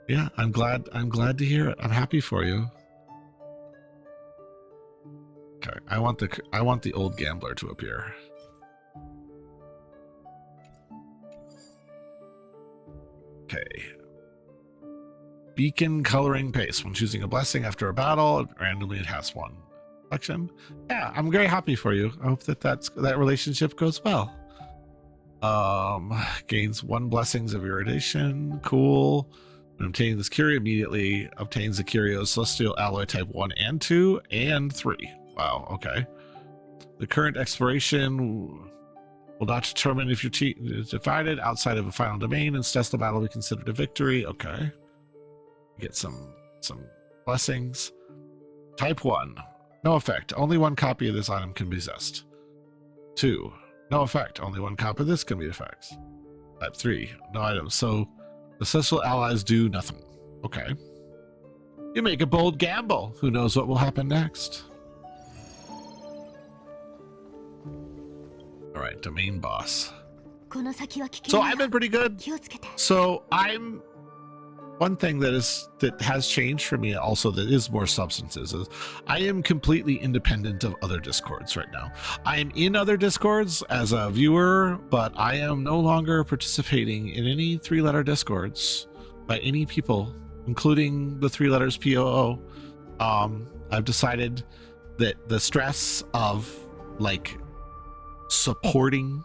Yeah, I'm glad to hear it. I'm happy for you. Okay, I want the old gambler to appear. Okay. Beacon coloring paste. When choosing a blessing after a battle, randomly it has one selection. Yeah, I'm very happy for you. I hope that relationship goes well. Gains 1 blessings of irradiation. Cool. When obtaining this curio, immediately obtains the curio's celestial alloy type 1 and 2 and 3. Wow, okay. The current expiration will not determine if your team is divided outside of a final domain. Instead, the battle will be considered a victory. Okay. Get some blessings. Type 1. No effect. Only 1 copy of this item can be possessed. 2. No effect. Only 1 copy of this can be effects. Type 3. No items. So the celestial allies do nothing. Okay. You make a bold gamble. Who knows what will happen next? All right, domain boss. So I've been pretty good. So I'm one thing that has changed for me also that is more substances is I am completely independent of other discords right now. I am in other discords as a viewer, but I am no longer participating in any 3-letter discords by any people, including the 3 letters POO. I've decided that the stress of like supporting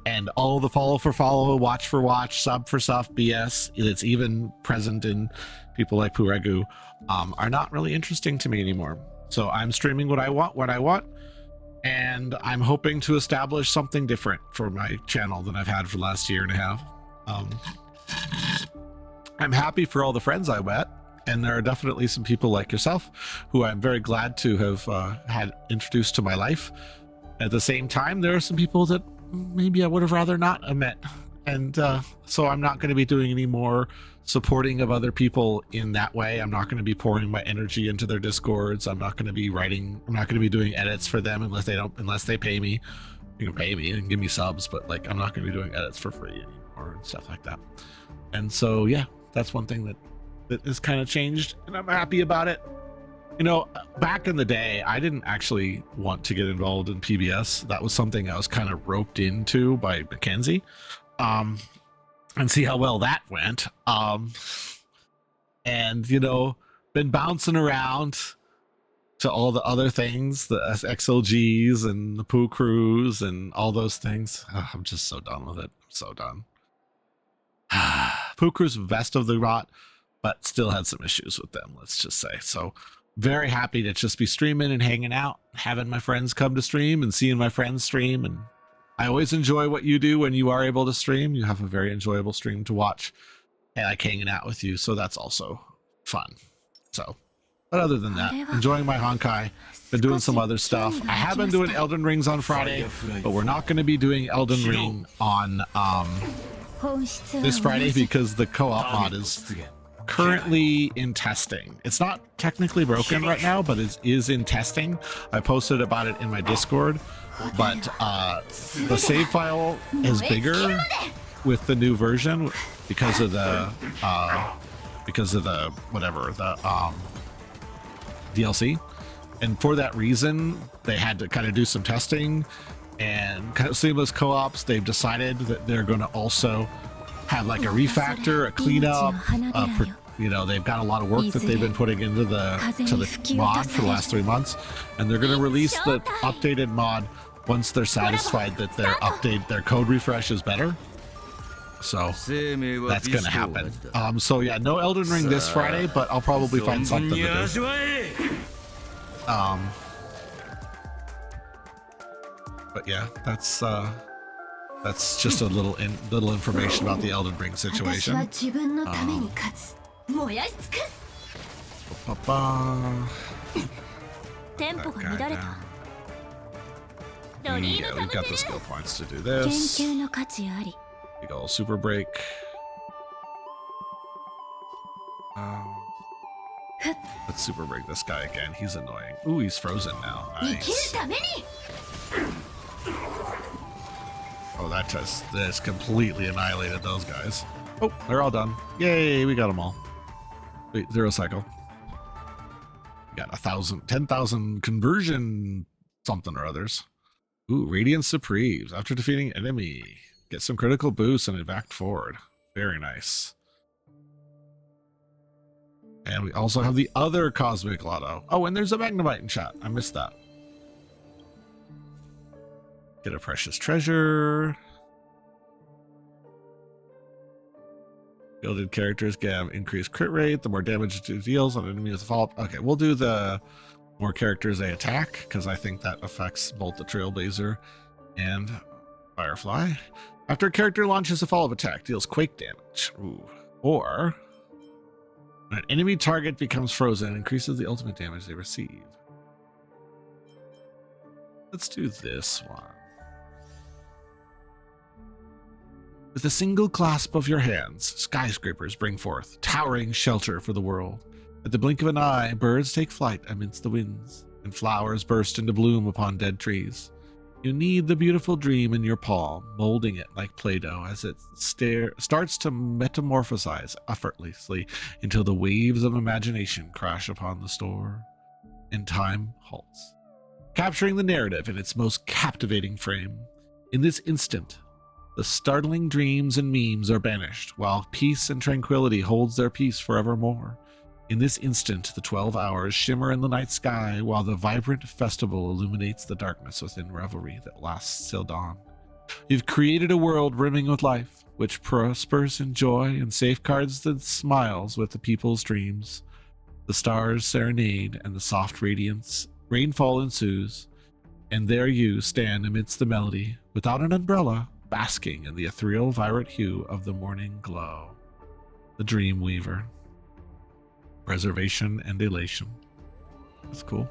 and all the follow for follow, watch for watch, sub for sub BS that's even present in people like Puregu are not really interesting to me anymore. So I'm streaming what I want, and I'm hoping to establish something different for my channel than I've had for the last year and a half. I'm happy for all the friends I met, and there are definitely some people like yourself who I'm very glad to have had introduced to my life. At the same time, there are some people that maybe I would have rather not have met. And so I'm not going to be doing any more supporting of other people in that way. I'm not going to be pouring my energy into their discords. I'm not going to be writing, I'm not going to be doing edits for them unless they pay me. You can pay me and give me subs, but like I'm not going to be doing edits for free anymore and stuff like that. And so yeah, that's one thing that has kind of changed, and I'm happy about it. You know, back in the day, I didn't actually want to get involved in PBS. That was something I was kind of roped into by Mackenzie, and see how well that went. And, you know, been bouncing around, to all the other things, the XLGs and the poo crews and all those things. I'm just so done with it. I'm so done. Poo crews best of the lot, but still had some issues with them, let's just say. So very happy to just be streaming and hanging out, having my friends come to stream and seeing my friends stream. And I always enjoy what you do when you are able to stream. You have a very enjoyable stream to watch, and I like hanging out with you, so that's also fun. So, but other than that, enjoying my Honkai, been doing some other stuff. I have been doing Elden Rings on Friday, but we're not going to be doing Elden Ring on this Friday because the co-op mod is currently in testing. It's not technically broken right now, but it is in testing. I posted about it in my Discord, but the save file is bigger with the new version because of the DLC, and for that reason they had to kind of do some testing and kind of seamless co-ops. They've decided that they're going to also have like a refactor, a cleanup. You know, they've got a lot of work that they've been putting into the mod for the last 3 months, and they're going to release the updated mod once they're satisfied that their code refresh is better. So that's going to happen. So yeah, no Elden Ring this Friday, but I'll probably find something to do. But yeah, that's just a little information about the Elden Ring situation. Yeah, we've got the skill points to do this. Big ol' super break. Let's super break this guy again. He's annoying. Ooh, he's frozen now. Nice. Oh, that just completely annihilated those guys. Oh, they're all done. Yay, we got them all. Wait, 0 cycle. We got 10,000 conversion something or others. Ooh, Radiant Supremes. After defeating enemy, get some critical boosts and evac forward. Very nice. And we also have the other Cosmic Lotto. Oh, and there's a Magnemite in chat. I missed that. Get a precious treasure. Gilded characters get increased crit rate. The more damage it deals on enemies with follow-up. Okay, we'll do the more characters they attack, because I think that affects both the Trailblazer and Firefly. After a character launches a follow-up attack, deals quake damage. Ooh. Or when an enemy target becomes frozen, it increases the ultimate damage they receive. Let's do this one. With a single clasp of your hands, skyscrapers bring forth towering shelter for the world. At the blink of an eye, birds take flight amidst the winds, and flowers burst into bloom upon dead trees. You knead the beautiful dream in your palm, molding it like Play-Doh as it starts to metamorphosize effortlessly until the waves of imagination crash upon the store, and time halts, capturing the narrative in its most captivating frame. In this instant, the startling dreams and memes are banished, while peace and tranquility holds their peace forevermore. In this instant, the 12 hours shimmer in the night sky, while the vibrant festival illuminates the darkness within revelry that lasts till dawn. You've created a world brimming with life, which prospers in joy and safeguards the smiles with the people's dreams. The stars serenade, and the soft rainfall ensues, and there you stand amidst the melody, without an umbrella, basking in the ethereal violet hue of the morning glow. The Dream Weaver. Preservation and elation. That's cool.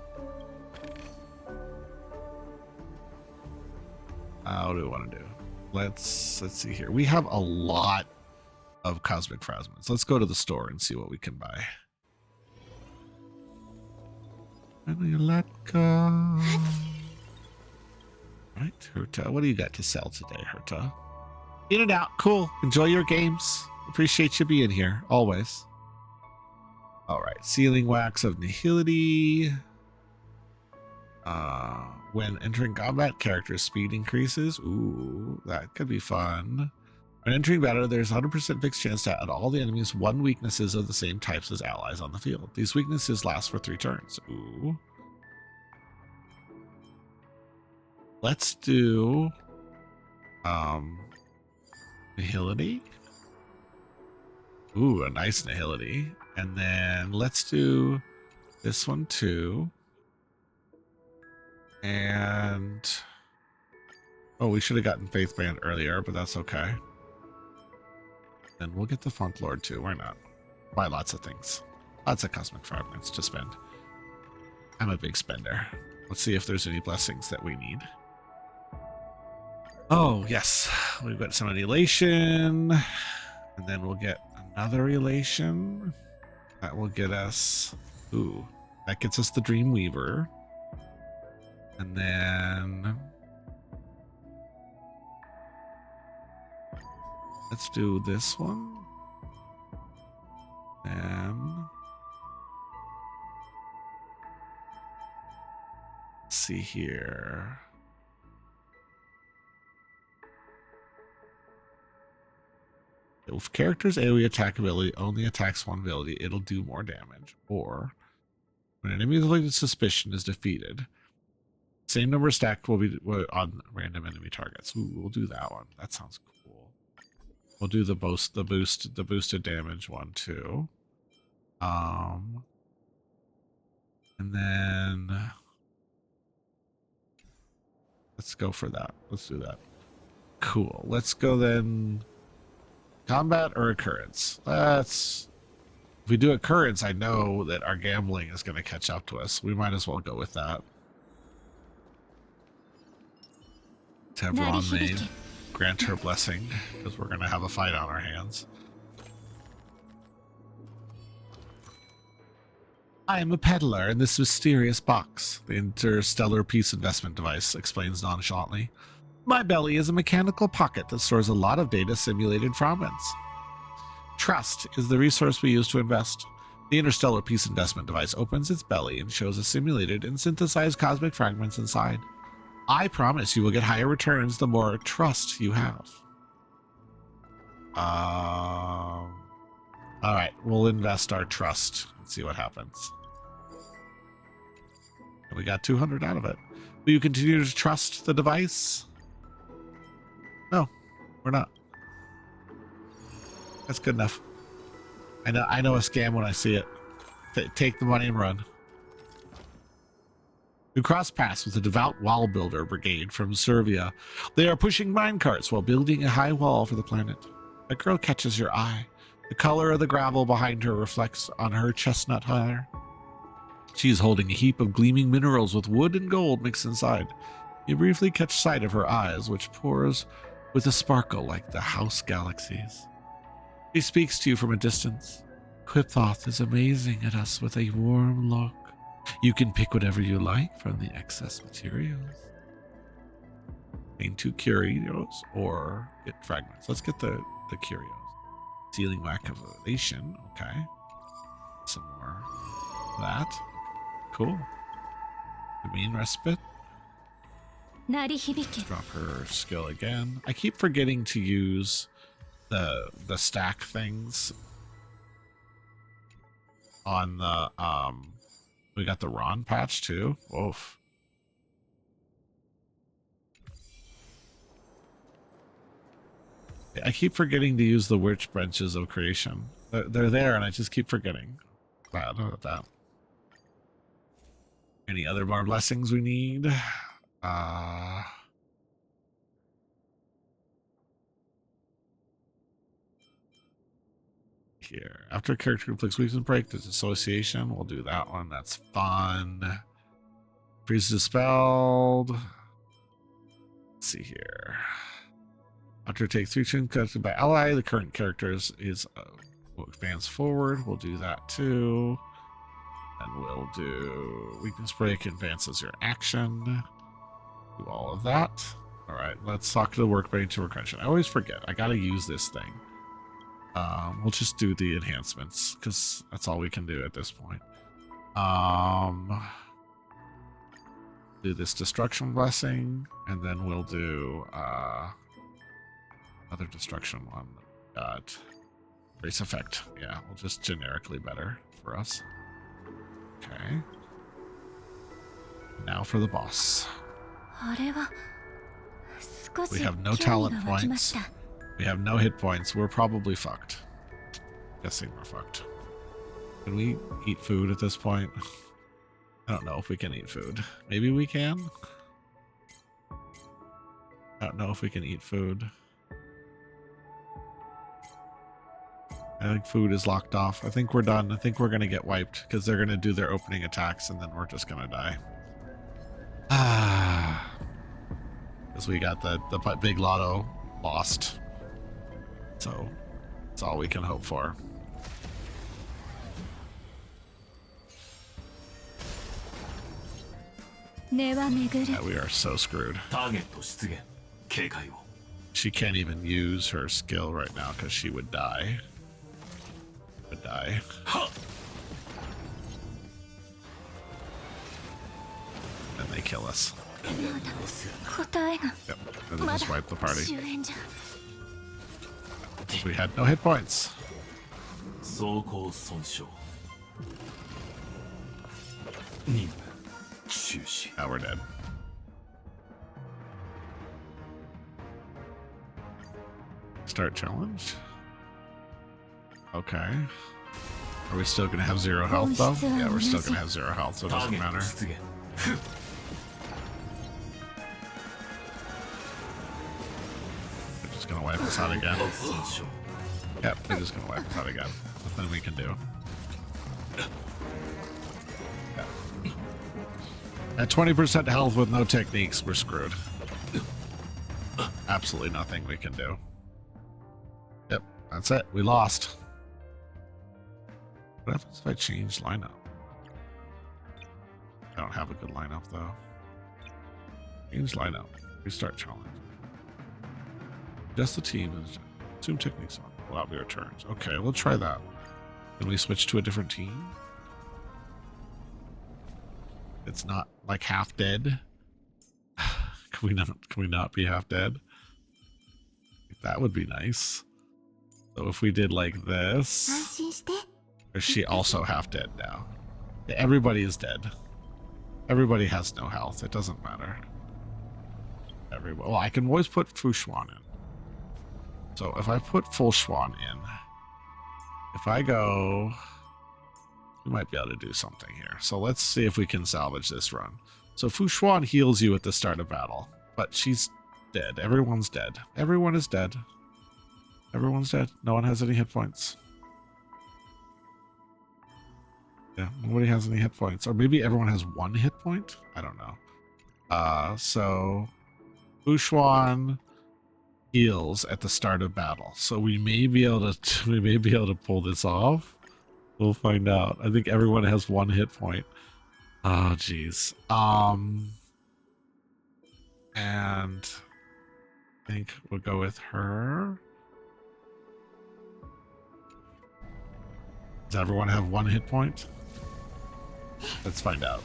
How do we want to do? Let's see here. We have a lot of cosmic fragments. Let's go to the store and see what we can buy. And we let go. Right, Herta, what do you got to sell today, Herta? In and out, cool. Enjoy your games. Appreciate you being here, always. All right, Sealing Wax of Nihility. When entering combat, character speed increases. Ooh, that could be fun. When entering battle, there's 100% fixed chance to add all the enemies 1 weaknesses of the same types as allies on the field. These weaknesses last for 3 turns. Ooh. Let's do Nihility. Ooh, a nice Nihility. And then let's do this one too. And oh, we should have gotten Faith Band earlier, but that's okay. And we'll get the Funk Lord too. Why not? Buy lots of things. Lots of cosmic fragments to spend. I'm a big spender. Let's see if there's any blessings that we need. Oh, yes. We've got some elation. And then we'll get another elation. That will get us... Ooh. That gets us the Dreamweaver. And then... let's do this one. And... let's see here. If character's AoE attack ability only attacks one ability, it'll do more damage. Or when an enemy with suspicion is defeated, same number stacked will be on random enemy targets. Ooh, we'll do that one. That sounds cool. We'll do the boosted damage one too. And then let's go for that. Let's do that. Cool. Let's go then. Combat or occurrence? If we do occurrence, I know that our gambling is going to catch up to us. We might as well go with that. Let's have Ron grant her blessing, because we're going to have a fight on our hands. I am a peddler in this mysterious box, the interstellar peace investment device explains nonchalantly. My belly is a mechanical pocket that stores a lot of data simulated fragments. Trust is the resource we use to invest. The interstellar peace investment device opens its belly and shows a simulated and synthesized cosmic fragments inside. I promise you will get higher returns the more trust you have. Alright, we'll invest our trust and see what happens. And we got 200 out of it. Will you continue to trust the device? No, we're not. That's good enough. I know a scam when I see it. Take the money and run. You cross paths with the devout wall builder brigade from Servia. They are pushing minecarts while building a high wall for the planet. A girl catches your eye. The color of the gravel behind her reflects on her chestnut hair. She is holding a heap of gleaming minerals with wood and gold mixed inside. You briefly catch sight of her eyes, which pours with a sparkle like the house galaxies. She speaks to you from a distance. Quipthoth is amazing at us with a warm look. You can pick whatever you like from the excess materials. Gain 2 curios or get fragments. Let's get the curios. Sealing whack of elation. Okay. Some more of that. Cool. Domain respite. Let's drop her skill again. I keep forgetting to use the stack things on the we got the Ron patch too. Oof. I keep forgetting to use the witch branches of creation. They're there and I just keep forgetting. Bad about that. Any other more blessings we need? Here. After a character inflicts weakness break, there's association. We'll do that one. That's fun. Freeze dispelled. Let's see here. After take 3 turns collected by ally, the current character will advance forward. We'll do that too. And we'll do weakness break advances your action. Do all of that. All right, let's talk to the workbench to regression. I always forget. I got to use this thing. We'll just do the enhancements because that's all we can do at this point. Do this destruction blessing, and then we'll do other destruction one. Got brace effect. Yeah, we'll just generically better for us. Okay. Now for the boss. 少し We have no 興味 talent が湧きまし points. た。 We have no hit points. We're probably fucked. Guessing we're fucked. Can we eat food at this point? I don't know if we can eat food. Maybe we can? I don't know if we can eat food. I think food is locked off. I think we're done. I think we're going to get wiped because they're going to do their opening attacks and then we're just going to die. Ah. Because we got the big lotto lost. So that's all we can hope for. Yeah, we are so screwed. ターゲット出現警戒を She can't even use her skill right now because she would die. Would die. はっ And they kill us. 答えが Yep. And then ま just だ wipe the party. 終焉じゃ。 We had no hit points. 装甲損傷任務中止 Now we're dead. Start challenge. Okay. Are we still gonna have 0 health though? Yeah, we're still gonna have 0 health, so it ター doesn't ゲット matter. 出現 They're just gonna wipe us out again. 損傷 Yep, they're just gonna wipe us out again. Nothing we can do. At 20% health with no techniques, we're screwed. Absolutely nothing we can do. Yep, that's it. We lost. What happens if I change lineup? I don't have a good lineup though. Change lineup. Restart challenge. Just the team and assume techniques on. Will not be returns. Okay, we'll try that. Can we switch to a different team? It's not like half dead. Can we not be half dead? That would be nice. So if we did like 安 this, 心して。 is she also half dead now? Yeah, everybody is dead. Everybody has no health. It doesn't matter. Everybody. Well, I can always put Fushuan in. So if I put Full Schwan in, if I go, we might be able to do something here. So let's see if we can salvage this run. So Fushuan heals you at the start of battle, but she's dead. Everyone's dead. Everyone is dead. Everyone's dead. No one has any hit points. Yeah, nobody has any hit points. Or maybe everyone has 1 hit point? I don't know. So Fushuan heals at the start of battle. So we may be able to pull this off. We'll find out. I think everyone has 1 hit point. Oh jeez. And I think we'll go with her. Does everyone have 1 hit point? Let's find out.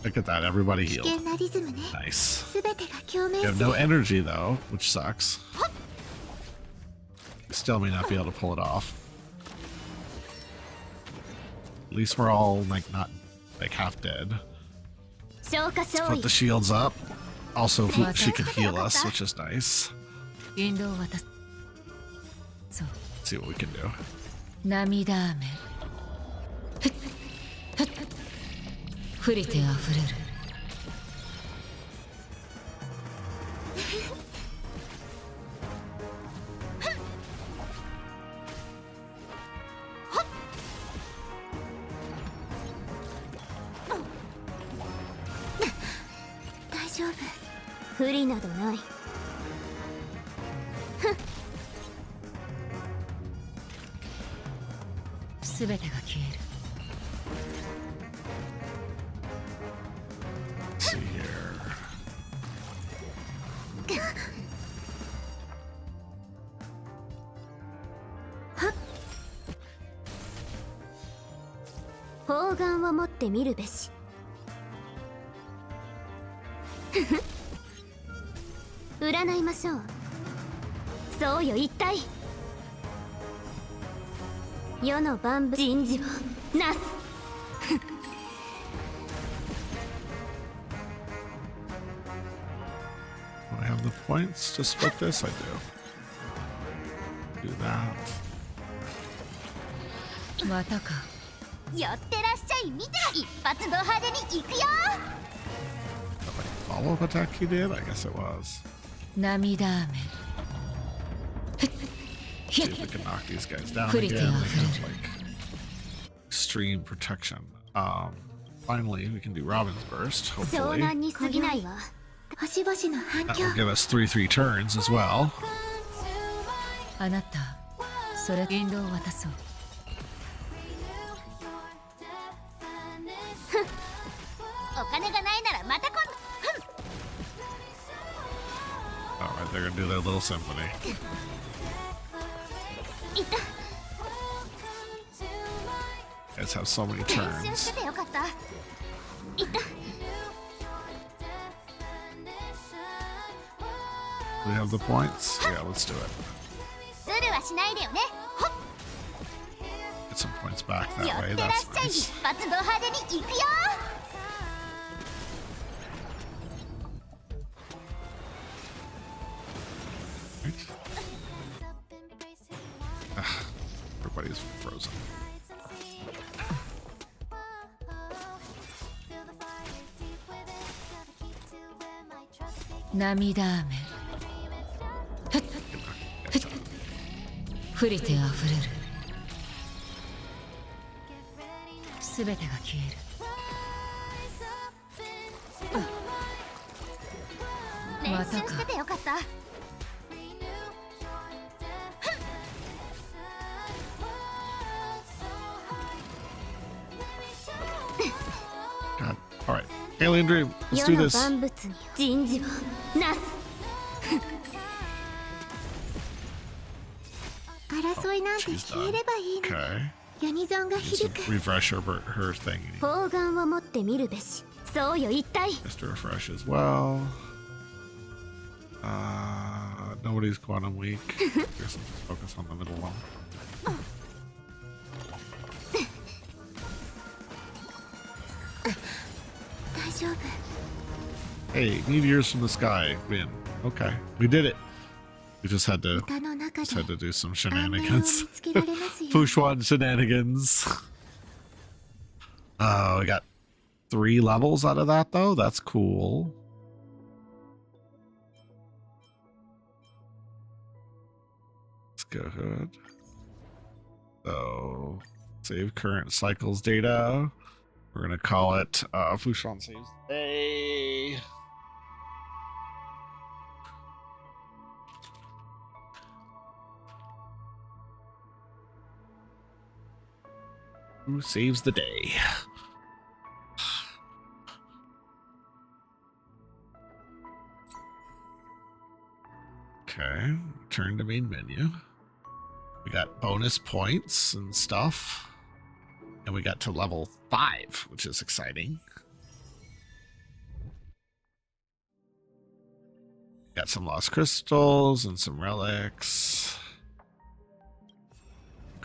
Look at that, everybody 危 healed. 険なリズムね。 Nice. すべてが共鳴 We す have る。 no energy though, which sucks. We still may not be able to pull it off. At least we're all like not like half dead. 消化 Let's 勝 put 利 the。shields up. Also, Yeah. she can heal us, which is nice. 引導を渡す。そう。 Let's see what we can do. 涙雨。降りてあふれる。大丈夫。不利などない。すべてが消える。 Let's see here. Huh? 砲丸を持ってみるべし。占いましょう。そうよ一体。世の万物人事をなす。points to split this? I do. Do that. またか。寄ってらっしゃい、見て一発ド派手に行くよ。 Follow-up attack he did? I guess it was. 涙雨。 See if we can knock these guys down Pretty again. They tough. have, like, extreme protection. Finally, we can do Robin's Burst, 遭 hopefully. 難に過ぎないわ。星々の反 That 響。 will give us 3 turns as well. あなた、それ引導を渡そう。お金がないならまた今度。 Alright, they're gonna do their little symphony. いた。 You guys have so many 練習 turns. しててよかった。いた。 We have the points? Yeah, let's do it. ズルはしないでよね。ほっ。 Get some points back 寄 that っ way. てらっ That's しゃい、 nice. 一発ド派手に行くよ。 Right. Everybody's frozen. 涙雨。降りてあふれる。すべてが消える。 練習しててよかった。 God. Alright. Alien Dream. Let's 世 do の this. 万物に人事をなす。争いなんて She's 消え done. ればいいの。 Okay. ユニゾンが Need 響 to く。 refresh her thing. 砲丸を持ってみるべし。そうよ一体。 Just to refresh as well. Nobody's quantum weak. Guess I'll just focus on the middle one. 大丈夫。 Hey, meteors from the sky. Win. Okay. We did it. We just had to 歌の中 just で had to do some 案内を見 shenanigans. つけられますよ。 Fushwan shenanigans. We got 3 levels out of that though. That's cool. That's good. So save current cycles data. We're gonna call it Fushwan saves the day. Who saves the day? Okay, turn to main menu. We got bonus points and stuff. And we got to level 5, which is exciting. Got some lost crystals and some relics.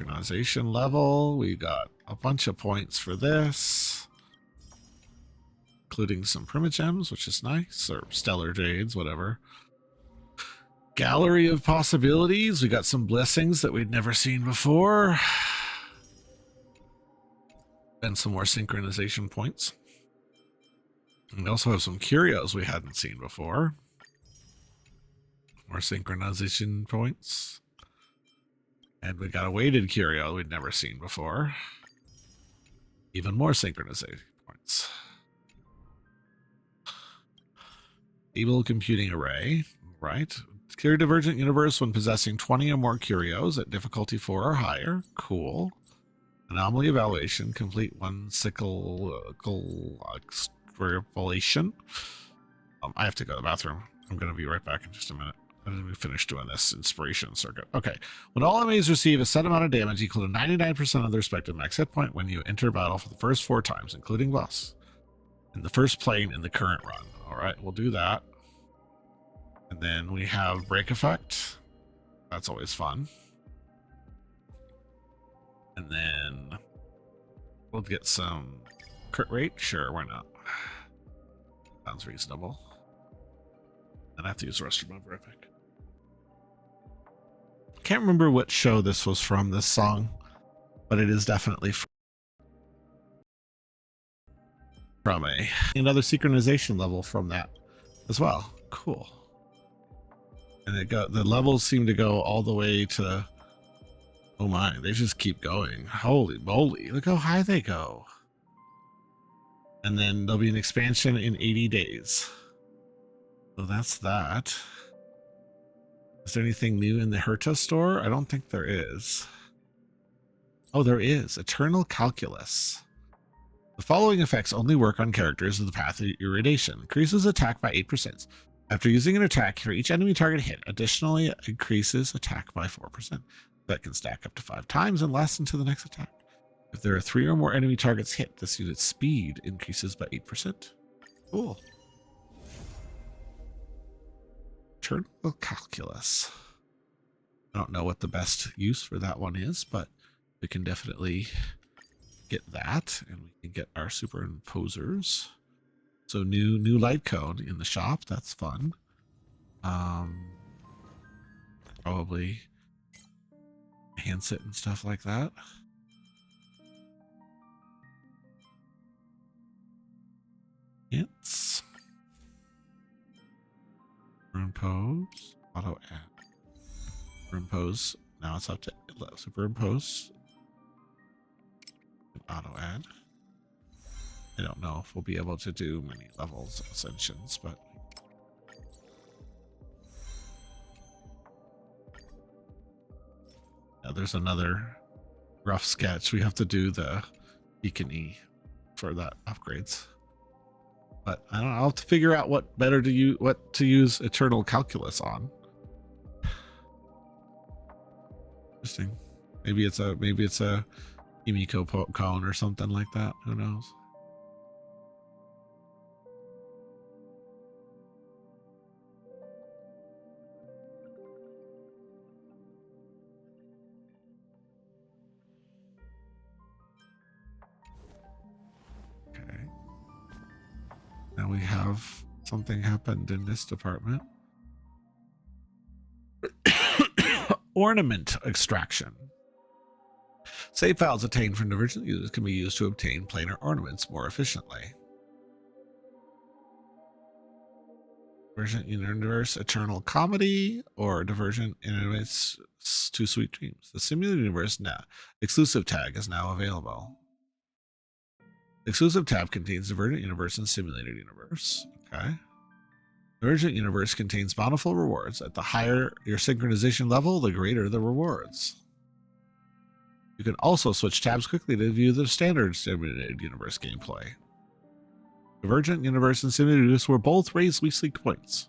Organization level. We got a bunch of points for this, including some primogems, which is nice, or stellar jades, whatever. Gallery of possibilities. We got some blessings that we'd never seen before. And some more synchronization points. And we also have some curios we hadn't seen before. More synchronization points. And we got a weighted curio we'd never seen before. Even more synchronization points. Able computing array, right? Clear Divergent Universe when possessing 20 or more curios at difficulty 4 or higher. Cool. Anomaly evaluation. Complete one cyclical extrapolation. I have to go to the bathroom. I'm going to be right back in just a minute. And then we finish doing this inspiration circuit. Okay. When all enemies receive a set amount of damage equal to 99% of their respective max hit point when you enter battle for the first 4 times, including boss, in the first plane in the current run. All right, we'll do that. And then we have break effect. That's always fun. And then we'll get some crit rate. Sure, why not? Sounds reasonable. And I have to use the restroom. I'm very quick. Can't remember what show this was from, this song, but it is definitely from another synchronization level from that as well. Cool. And the levels seem to go all the way to, oh my, they just keep going. Holy moly, look how high they go. And then there'll be an expansion in 80 days. So that's that. Is there anything new in the Herta store? I don't think there is. Oh, there is. Eternal Calculus. The following effects only work on characters of the path of irradiation. Increases attack by 8%. After using an attack for each enemy target hit, additionally increases attack by 4%. That can stack up to 5 times and last until the next attack. If there are 3 or more enemy targets hit, this unit's speed increases by 8%. Cool. Eternal Calculus. I don't know what the best use for that one is, but we can definitely get that, and we can get our superimposers. So new light cone in the shop. That's fun. Probably enhance it and stuff like that. It's superimpose, auto add. Superimpose. Now it's up to superimpose. Auto add. I don't know if we'll be able to do many levels of ascensions, but yeah, there's another rough sketch. We have to do the beacon E for that upgrades. But I don't know, I'll have to figure out what to use Eternal Calculus on. Interesting. Maybe it's a Himiko cone or something like that. Who knows? Okay. Now we have something happened in this department. Ornament extraction. Save files obtained from Divergent users can be used to obtain planar ornaments more efficiently. Divergent Universe Eternal Comedy or Divergent Universe Two Sweet Dreams. The Simulated Universe now exclusive tag is now available. The exclusive tab contains Divergent Universe and Simulated Universe. Okay. Divergent Universe contains bountiful rewards. At the higher your synchronization level, the greater the rewards. You can also switch tabs quickly to view the standard Simulated Universe gameplay. Divergent Universe and Simulated Universe were both raised weekly points.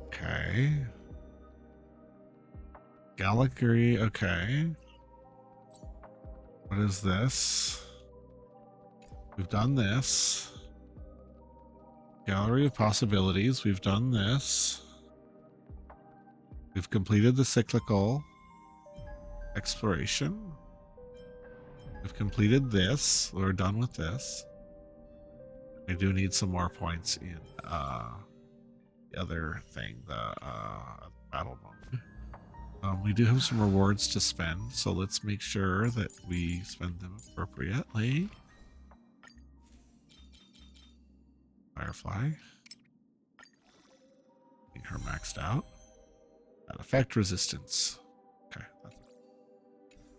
Okay. Gallery, okay. What is this? We've done this. Gallery of Possibilities, we've done this. We've completed the cyclical exploration. We've completed this. We're done with this. I do need some more points in the other thing, the battle mode. We do have some rewards to spend, so let's make sure that we spend them appropriately. Firefly. Getting her maxed out. That effect resistance. Okay.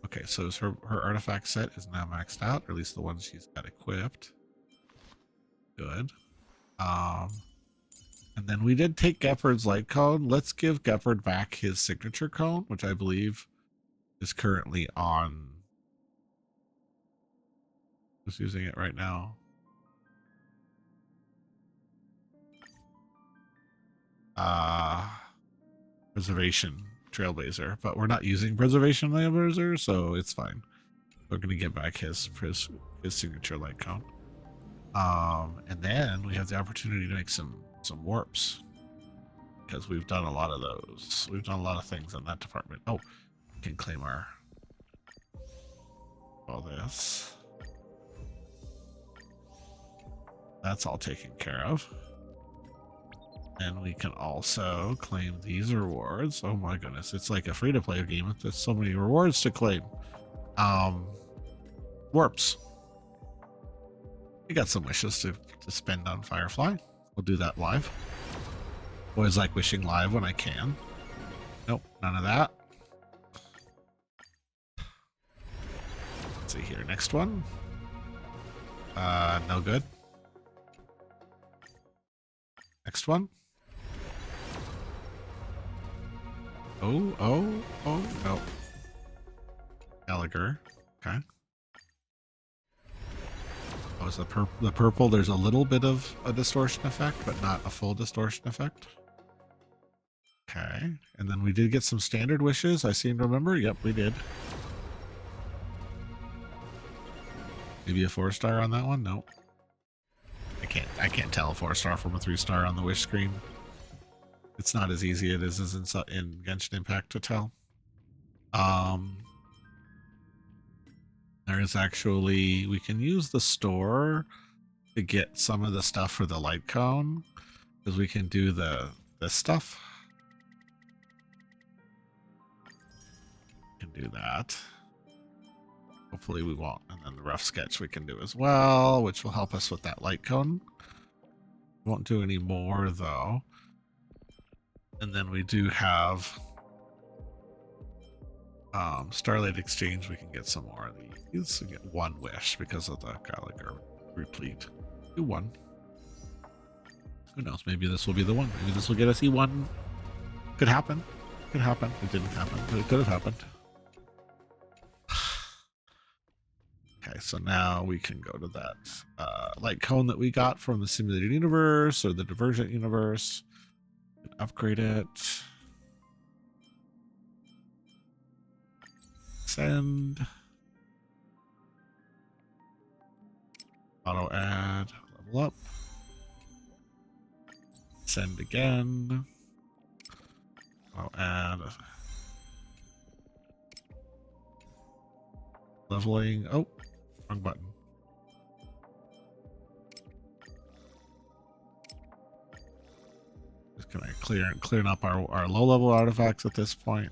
Okay, so her artifact set is now maxed out, or at least the ones she's got equipped. Good. And then we did take Gepard's light cone. Let's give Gepard back his signature cone, which I believe is currently on. Who's using it right now? Preservation Trailblazer, but we're not using Preservation Trailblazer, so it's fine. We're gonna get back his signature light cone. And then we have the opportunity to make some warps. because we've done a lot of those. We've done a lot of things in that department. Oh, we can claim all this. That's all taken care of. And we can also claim these rewards. Oh my goodness, it's like a free-to-play game. There's so many rewards to claim. Warps. We got some wishes to spend on Firefly. We'll do that live. Always like wishing live when I can. Nope, none of that. Let's see here, next one. No good. Next one. Oh, no. Gallagher. Okay. Oh, is the purple, there's a little bit of a distortion effect, but not a full distortion effect. Okay. And then we did get some standard wishes, I seem to remember. Yep, we did. Maybe a 4-star on that one? Nope. I can't tell a 4-star from a 3-star on the wish screen. It's not as easy as it is in Genshin Impact to tell. There is actually, we can use the store to get some of the stuff for the light cone, because we can do this stuff. We can do that. Hopefully we won't. And then the rough sketch we can do as well, which will help us with that light cone. Won't do any more though. And then we do have Starlight Exchange. We can get some more of these. We get one wish because of the Gallagher replete. Do one. Who knows? Maybe this will be the one. Maybe this will get us E1. Could happen. Could happen. It didn't happen, but it could have happened. Okay, so now we can go to that light cone that we got from the simulated universe or the Divergent Universe. Upgrade it. Send. Auto add. Level up. Send again. Auto add. Leveling. Oh, wrong button. Just gonna clearing up our low level artifacts at this point.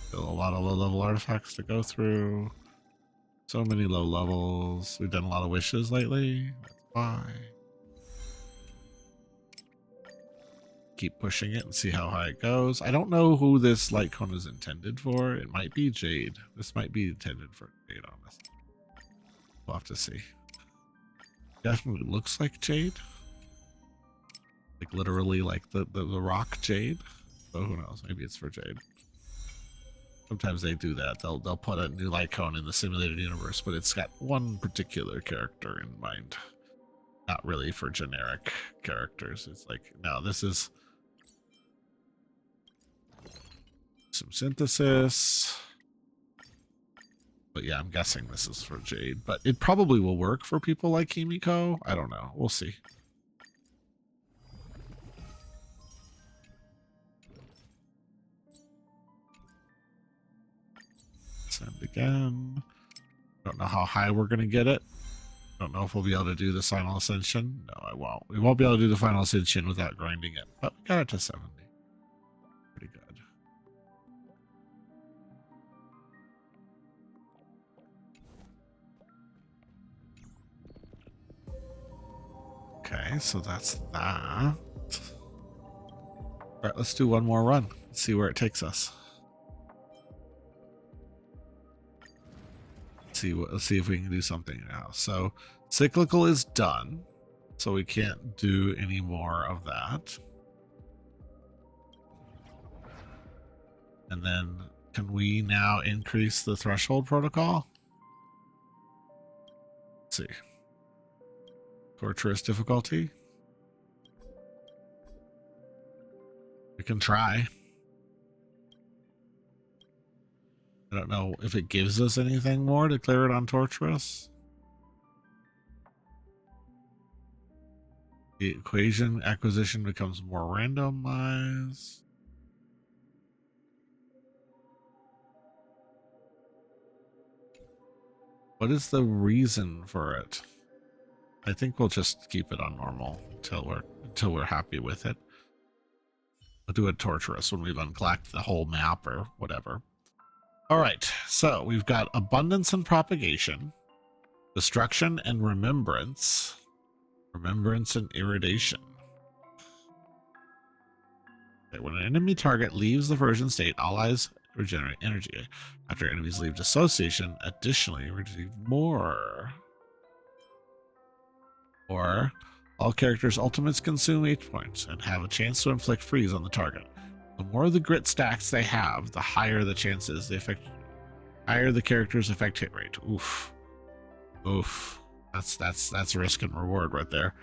Still a lot of low level artifacts to go through. So many low levels. We've done a lot of wishes lately. That's why. Keep pushing it and see how high it goes. I don't know who this light cone is intended for. It might be Jade. This might be intended for Jade on this. We'll have to see. Definitely looks like Jade. Like literally like the rock Jade. So who knows? Maybe it's for Jade. Sometimes they do that. They'll put a new light cone in the simulated universe, but it's got one particular character in mind. Not really for generic characters. It's like, no, this is some synthesis. But yeah, I'm guessing this is for Jade. But it probably will work for people like Kimiko. I don't know. We'll see. Send again. Don't know how high we're going to get it. Don't know if we'll be able to do the final ascension. No, I won't. We won't be able to do the final ascension without grinding it. But we got it to 70. Pretty good. Okay, so that's that. All right, let's do one more run. Let's see where it takes us. Let's see if we can do something now. So cyclical is done, so we can't do any more of that. And then can we now increase the threshold protocol? Let's see. Torturous difficulty. We can try. I don't know if it gives us anything more to clear it on Torturous. The equation acquisition becomes more randomized. What is the reason for it? I think we'll just keep it on normal until we're happy with it. We'll do it Torturous when we've unclacked the whole map or whatever. All right, so we've got abundance and propagation, destruction and remembrance, remembrance and irradiation. Okay, when an enemy target leaves the version state, allies regenerate energy. After enemies leave dissociation, additionally receive more. Or all characters' ultimates consume HP points and have a chance to inflict freeze on the target. The more the grit stacks they have, the higher the chances they affect, higher the character's effect hit rate. Oof. Oof. That's risk and reward right there.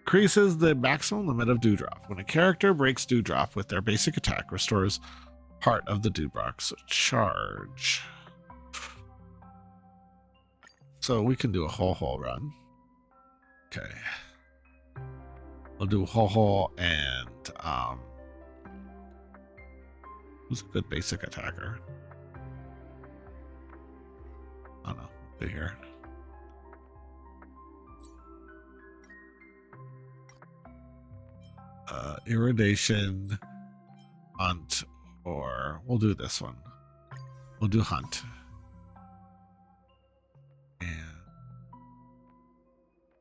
Increases the maximum limit of Dewdrop. When a character breaks Dewdrop with their basic attack, restores part of the Dewdrop's charge. So we can do a whole run. Okay. We'll do Ho-Ho and who's a good basic attacker? I don't know. Be here. Irradiation, Hunt, or we'll do this one. We'll do Hunt. And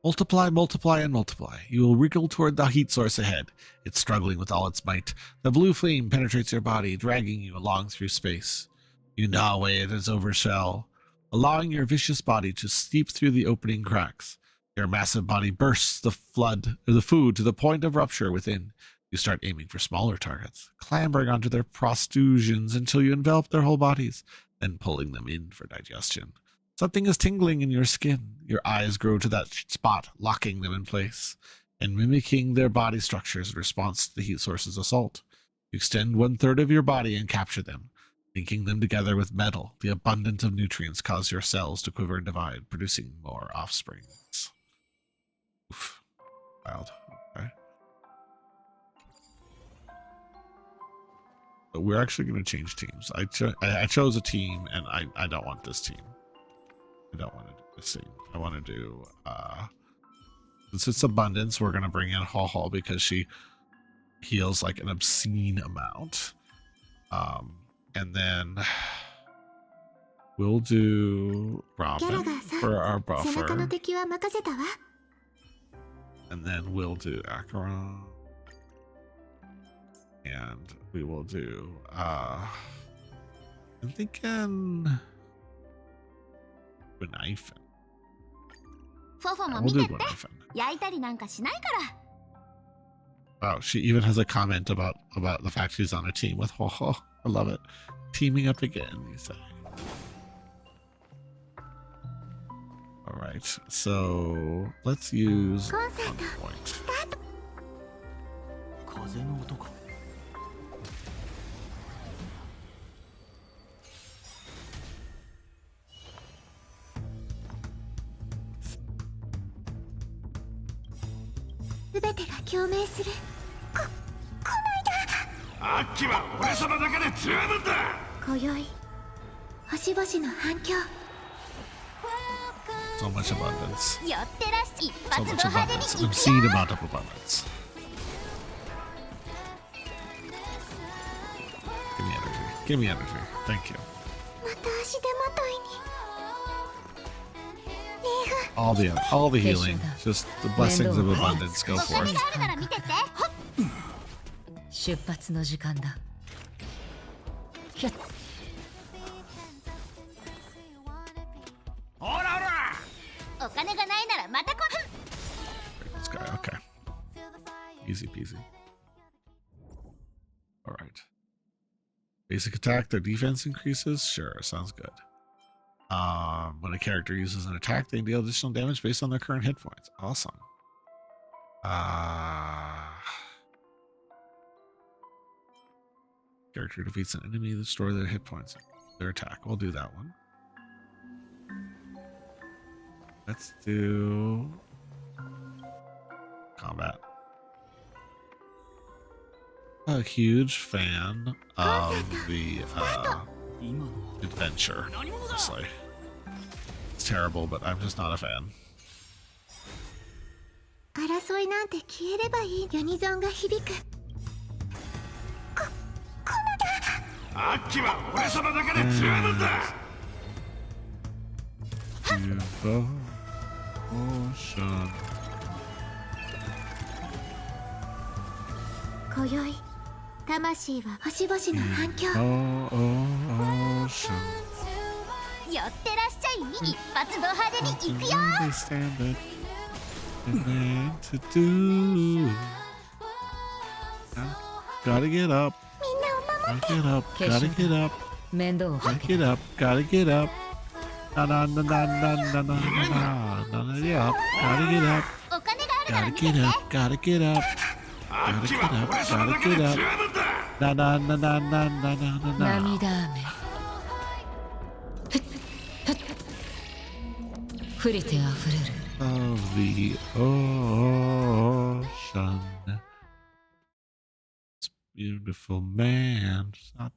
multiply, multiply, and multiply. You will wriggle toward the heat source ahead. It's struggling with all its might. The blue flame penetrates your body, dragging you along through space. You gnaw away at its overshell, allowing your vicious body to seep through the opening cracks. Your massive body bursts the food to the point of rupture within. You start aiming for smaller targets, clambering onto their protrusions until you envelop their whole bodies, then pulling them in for digestion. Something is tingling in your skin. Your eyes grow to that spot, locking them in place and mimicking their body structures in response to the heat source's assault. You extend 1/3 of your body and capture them. Linking them together with metal, the abundance of nutrients cause your cells to quiver and divide, producing more offsprings. Oof. Wild. Okay. But we're actually going to change teams. I chose a team, and I don't want this team. I don't want to do this team. I want to do, since it's abundance, we're going to bring in Ho-Ho because she heals like an obscene amount. And then we'll do Ramen for our buffer. And then we'll do Acheron. And we will do, I'm thinking Benifin. We'll do Benifin. Wow, she even has a comment about the fact she's on a team with Ho-Ho. I love it. Teaming up again, you say. Alright, so let's use 1 point. So much abundance. So much abundance. An obscene amount of abundance. Give me energy. Give me energy. Thank you. All the healing. Just the blessings of abundance. Go for it. 出発の時間だ。ひゃっ。This guy, okay. Easy peasy. Alright. Basic attack, their defense increases? Sure, sounds good. When a character uses an attack, they deal additional damage based on their current hit points. Awesome. Character defeats an enemy, destroy their hit points. Their attack. We'll do that one. Let's do combat. A huge fan of the adventure, honestly. It's terrible, but I'm just not a fan. 争いなんて消えればいい。ユニゾンが響く。アッキは俺様だけで十分だ。 Devotion. 今宵魂は星々の反響。 Devotion. 寄ってらっしゃい。一発ド派手に行くよ。 Understand it. Nothing to do. Gotta get up. みんなを守 Gotta get up. Gotta get up. 面倒をか Gotta け get up. Gotta get up. Na na na na na na na na na na get up. Gotta get up. お金があるなら Gotta 見て get て。 up. Gotta get up. ア Gotta ッキ get は up. 俺様 Gotta だけで get 十 up. 分だ。 Na na na na na na na na na. 涙雨降りてあふれる Of the ocean. This beautiful man. Stop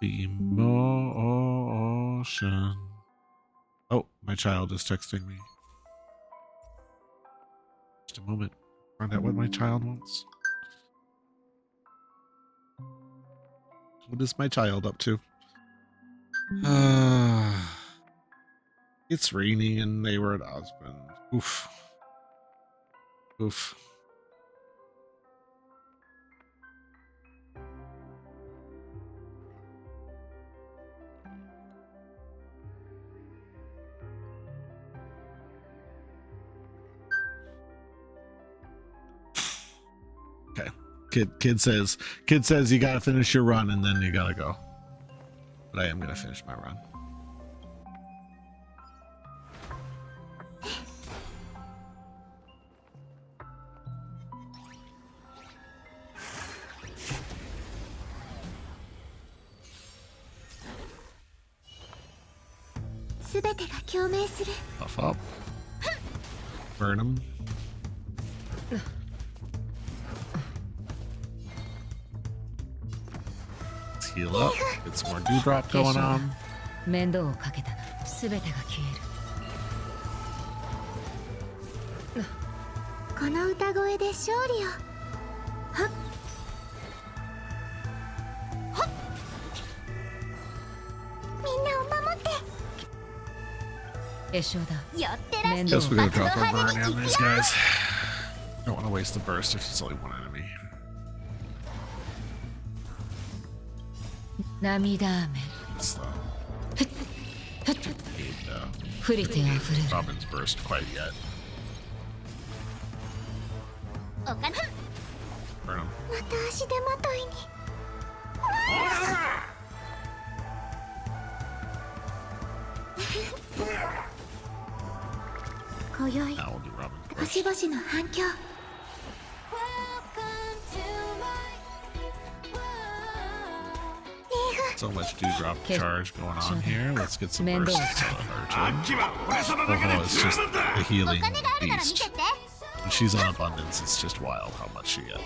the motion. Oh, my child is texting me. Just a moment. Find out what my child wants. What is my child up to? It's raining and they were at Osmond. Oof. Oof. Okay. Kid says you gotta finish your run and then you gotta go. But I am gonna finish my run. Buff up. Burn him. Let's heal up. Get some more dewdrop going on. 面倒をかけたな全てが消えるこの歌声で勝利を。はっはっ。みんなを守って。絵章だ寄ってらっしゃい。 Guess we're gonna 一発 drop ド our 派 burn 手に on 行く these よ。 guys. Don't want to waste the burst if it's only one enemy. 涙雨 It's the need 降りてあふれる Robin's burst quite yet. お金。 Burn him. また足手まといに。今宵 Now we'll do Robin's burst. 星々の反響。 So much dewdrop charge going on here. Let's get some Mendo. bursts on ア her ッキは俺様だけ too. で Oh, it's 十 just 分だ。 a healing お金があるなら見て beast. て。 When she's on abundance, it's just wild how much she gets.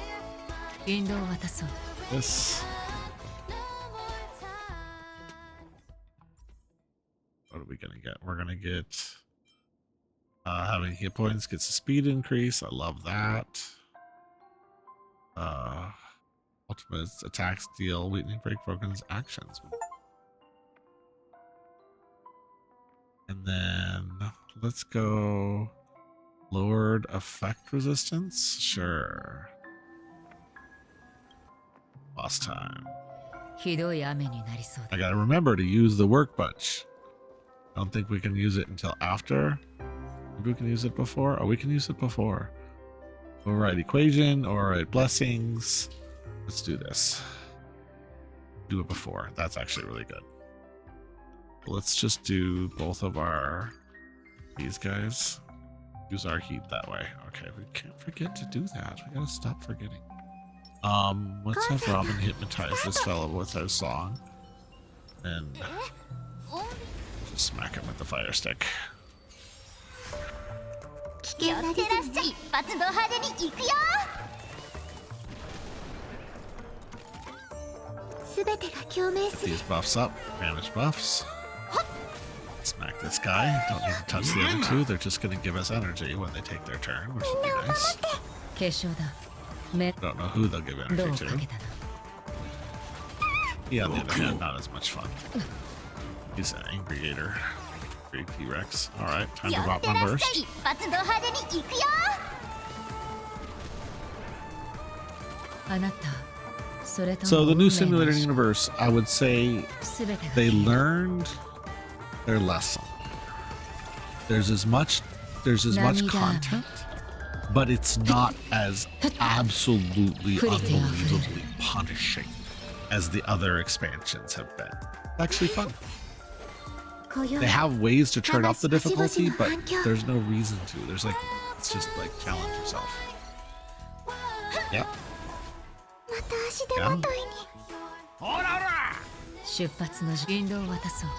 引導を渡そう This. What are we gonna get? We're gonna get having hit points gets a speed increase. I love that. Ultimate attacks deal weakening break broken's actions. And then let's go lowered effect resistance. Sure. Last time. ひどい雨になりそうだ I gotta remember to use the workbench. I don't think we can use it until after. Maybe we can use it before. Oh, we can use it before. Override equation, override blessings. Let's do this. Do it before. That's actually really good. Let's just do both of these guys. Use our heat that way. Okay, we can't forget to do that. We gotta stop forgetting. Let's have Robin hypnotize this fellow with her song. And just smack him with the fire stick. 寄ってらっしゃい。一発ド派手に行くよ。すべてが共鳴する。 These buffs up, damage buffs. Smack this guy. Don't need to touch the other two. They're just going to give us energy when they take their turn, which would be nice. 継承だ。 Don't know who they'll give どう energy か to. けたな。 He, on the other hand, not as much fun. He's an angry gator. Great T-Rex. Alright, time to 寄っ drop て my らっしゃ burst. い。一発ド派手に行くよ。あなた、それとも So the 運 new 命の simulated 意志 universe, I would say すべてが they 消える learned their lesson. There's as much content, but it's not as absolutely unbelievably punishing as the other expansions have been. It's actually fun. 今宵 They have ways to turn up the difficulty, but there's no reason to. There's like, it's just like challenge yourself. Yep. また足手まといに。出発の引導を渡そう。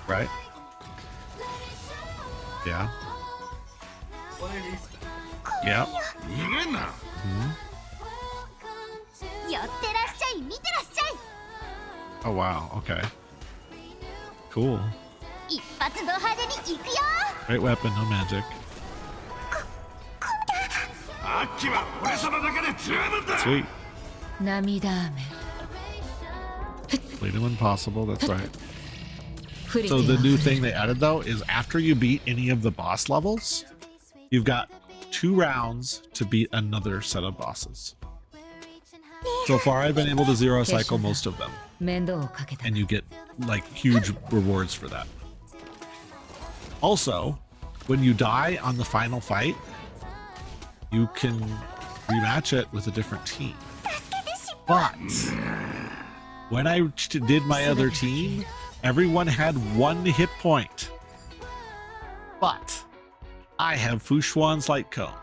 Right? Yeah. Yep. 寄ってらっしゃい。見てらっしゃい。 Oh wow. Okay. Cool. 一発ド派手に行くよ。 Great weapon, no magic. アッキは俺様だけで十分だ。 Sweet. 涙雨。 Lead him when possible. That's right. 降りて So は the 降 new る thing they added though is after you beat any of the boss levels, you've got 2 rounds to beat another set of bosses. So far, I've been able to zero cycle most of them, 面倒をかけたな。 and you get like huge rewards for that. Also, when you die on the final fight, you can rematch it with a different team. But when I did my other team, everyone had 1 hit point. But I have Fushuan's Light Cone.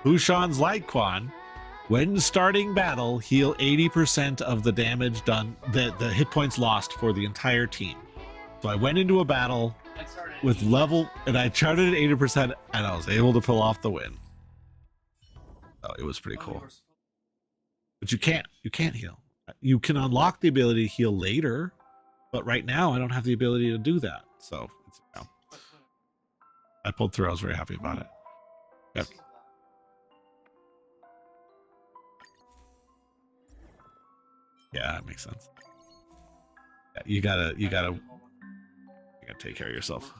Fushuan's Light Cone, when starting battle, heal 80% of the damage done, the hit points lost for the entire team. So I went into a battle with level, and I charted at 80%, and I was able to pull off the win. Oh, it was pretty cool. But you can't heal. You can unlock the ability to heal later, but right now I don't have the ability to do that. So it's, you know, I pulled through. I was very happy about it. Yep. Yeah, that makes sense. Yeah, you gotta take care of yourself.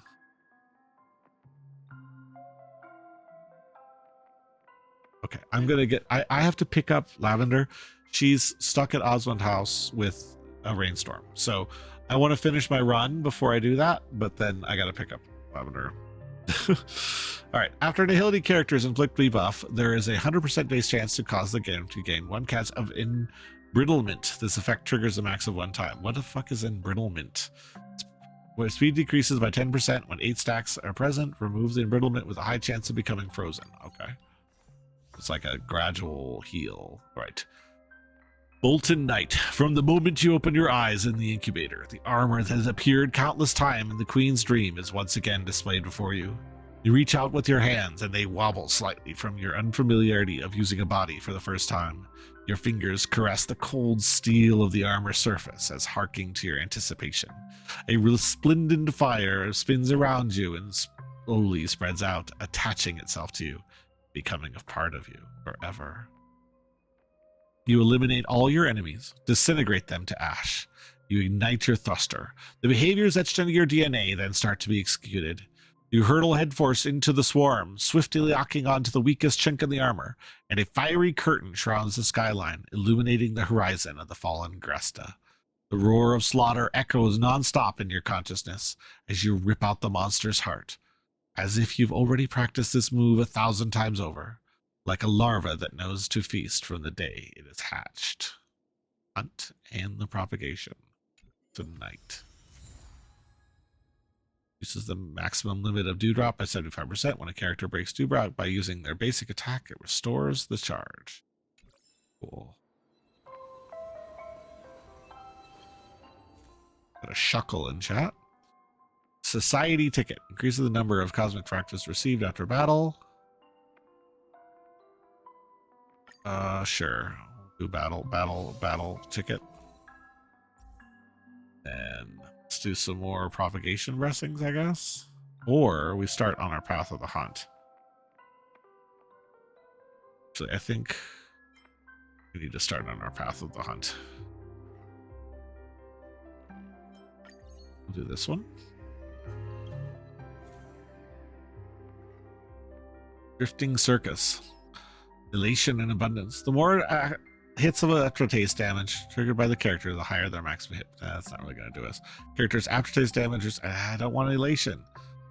Okay, I'm gonna get. I have to pick up Lavender. She's stuck at Osmond House with a rainstorm, so I want to finish my run before I do that. But then I gotta pick up Lavender. All right. After nihility characters inflict debuff, there is a 100% base chance to cause the game to gain 1 catch of embrittlement. This effect triggers a max of 1 time. What the fuck is embrittlement? Where speed decreases by 10% when 8 stacks are present. Removes the embrittlement with a high chance of becoming frozen. Okay. It's like a gradual heal. Right. Bolton Knight. From the moment you open your eyes in the incubator, the armor that has appeared countless times in the Queen's dream is once again displayed before you. You reach out with your hands and they wobble slightly from your unfamiliarity of using a body for the first time. Your fingers caress the cold steel of the armor surface as harking to your anticipation. A resplendent fire spins around you and slowly spreads out, attaching itself to you, becoming a part of you forever. You eliminate all your enemies, disintegrate them to ash. You ignite your thruster. The behaviors etched into your DNA then start to be executed. You hurtle headfirst into the swarm, swiftly locking onto the weakest chink in the armor, and a fiery curtain shrouds the skyline, illuminating the horizon of the fallen Gresta. The roar of slaughter echoes non-stop in your consciousness as you rip out the monster's heart, as if you've already practiced this move 1,000 times over, like a larva that knows to feast from the day it is hatched. Hunt and the propagation. Tonight. Uses the maximum limit of dewdrop by 75% when a character breaks dewdrop by using their basic attack. It restores the charge. Cool. a shuckle in chat. Society ticket increases the number of cosmic fractals received after battle. Sure. We'll do battle ticket. And let's do some more propagation blessings, I guess. Or we start on our path of the hunt. Actually, I think we need to start on our path of the hunt. We'll do this one. Drifting Circus. Elation and abundance. The more hits of aftertaste damage triggered by the character, the higher their maximum hit. That's not really going to do us. Character's aftertaste damage is... I don't want elation.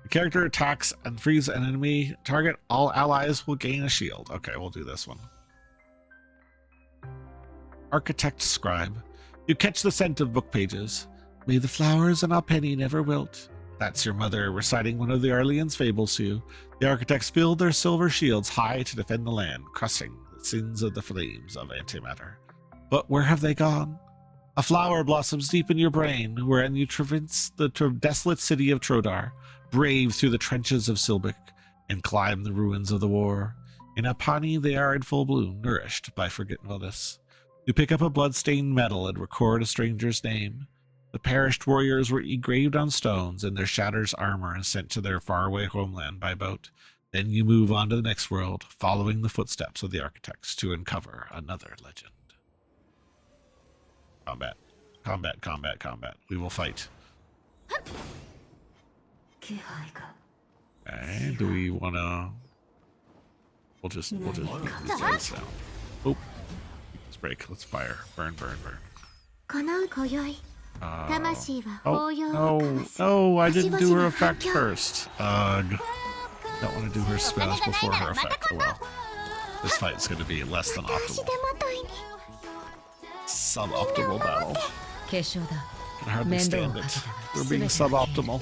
The character attacks and frees an enemy target. All allies will gain a shield. Okay, we'll do this one. Architect Scribe. You catch the scent of book pages. May the flowers on our penny never wilt. That's your mother reciting one of the Arleans fables to you. The architects build their silver shields high to defend the land, crushing the sins of the flames of antimatter. But where have they gone? A flower blossoms deep in your brain, wherein you traverse the desolate city of Trodar, brave through the trenches of Silbic, and climb the ruins of the war. In Apani they are in full bloom, nourished by forgetfulness. You pick up a blood-stained medal and record a stranger's name. The perished warriors were engraved on stones, and their shattered armor and sent to their faraway homeland by boat. Then you move on to the next world, following the footsteps of the architects to uncover another legend. Combat. Combat, combat, combat. We will fight. Okay, do we want to... We'll just do this now. Oh, let's break. Let's fire. Burn, burn, burn. Oh, no, I didn't do her effect first. Don't want to do her spells before her effect. Oh well. This fight's going to be less than optimal. Suboptimal battle. Can hardly stand it. We're being suboptimal.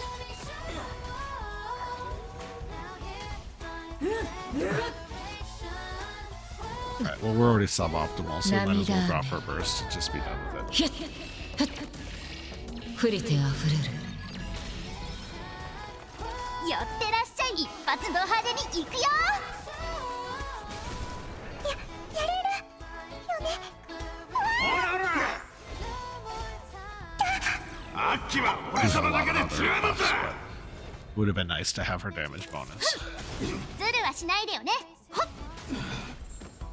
Alright, well, we're already suboptimal, so we might as well drop her burst and just be done with it. 触れてあふれる寄ってらっしゃい。一発ド派手に行くよ。やれるよね。秋は俺様だけで十分だ。 Would have been nice to have her damage bonus. ズルはしないでよね。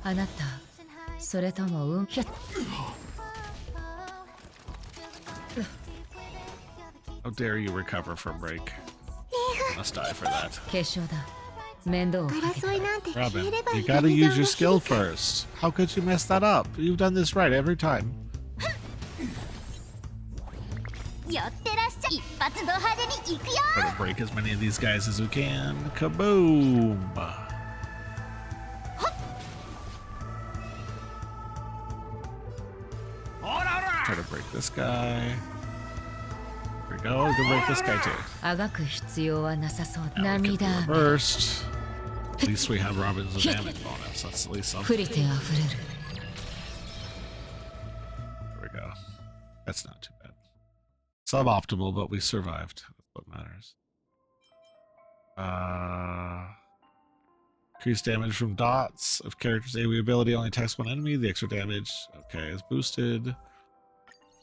あなたそれとも運気 How dare you recover from break? You must die for that. 化粧だ面倒をかけた Robin, you gotta use your skill first. How could you mess that up? You've done this right every time. 寄ってらっしゃい。一発ド派手に行くよ。 Try to break as many of these guys as we can. Kaboom! Try to break this guy. There we go. We can break this guy too. あがく必要はなさそうだ Now we can 涙 do reversed. At least we have Robin's damage bonus. That's at least 触 something. れてあふれる There we go. That's not too bad. Suboptimal, but we survived. That's what matters. Increased damage from dots of characters' AoE ability only attacks one enemy. The extra damage, okay, is boosted.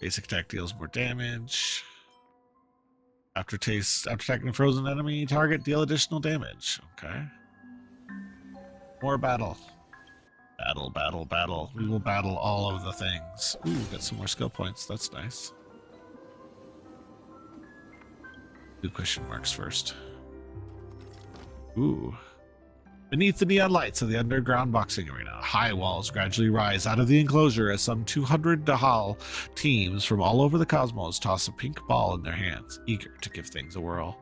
Basic attack deals more damage. After attacking a frozen enemy target, deal additional damage. Okay. More battle. Battle, battle, battle. We will battle all of the things. Ooh, got some more skill points. That's nice. Do question marks first. Ooh. Beneath the neon lights of the underground boxing arena, high walls gradually rise out of the enclosure as some 200 Dahal teams from all over the cosmos toss a pink ball in their hands, eager to give things a whirl.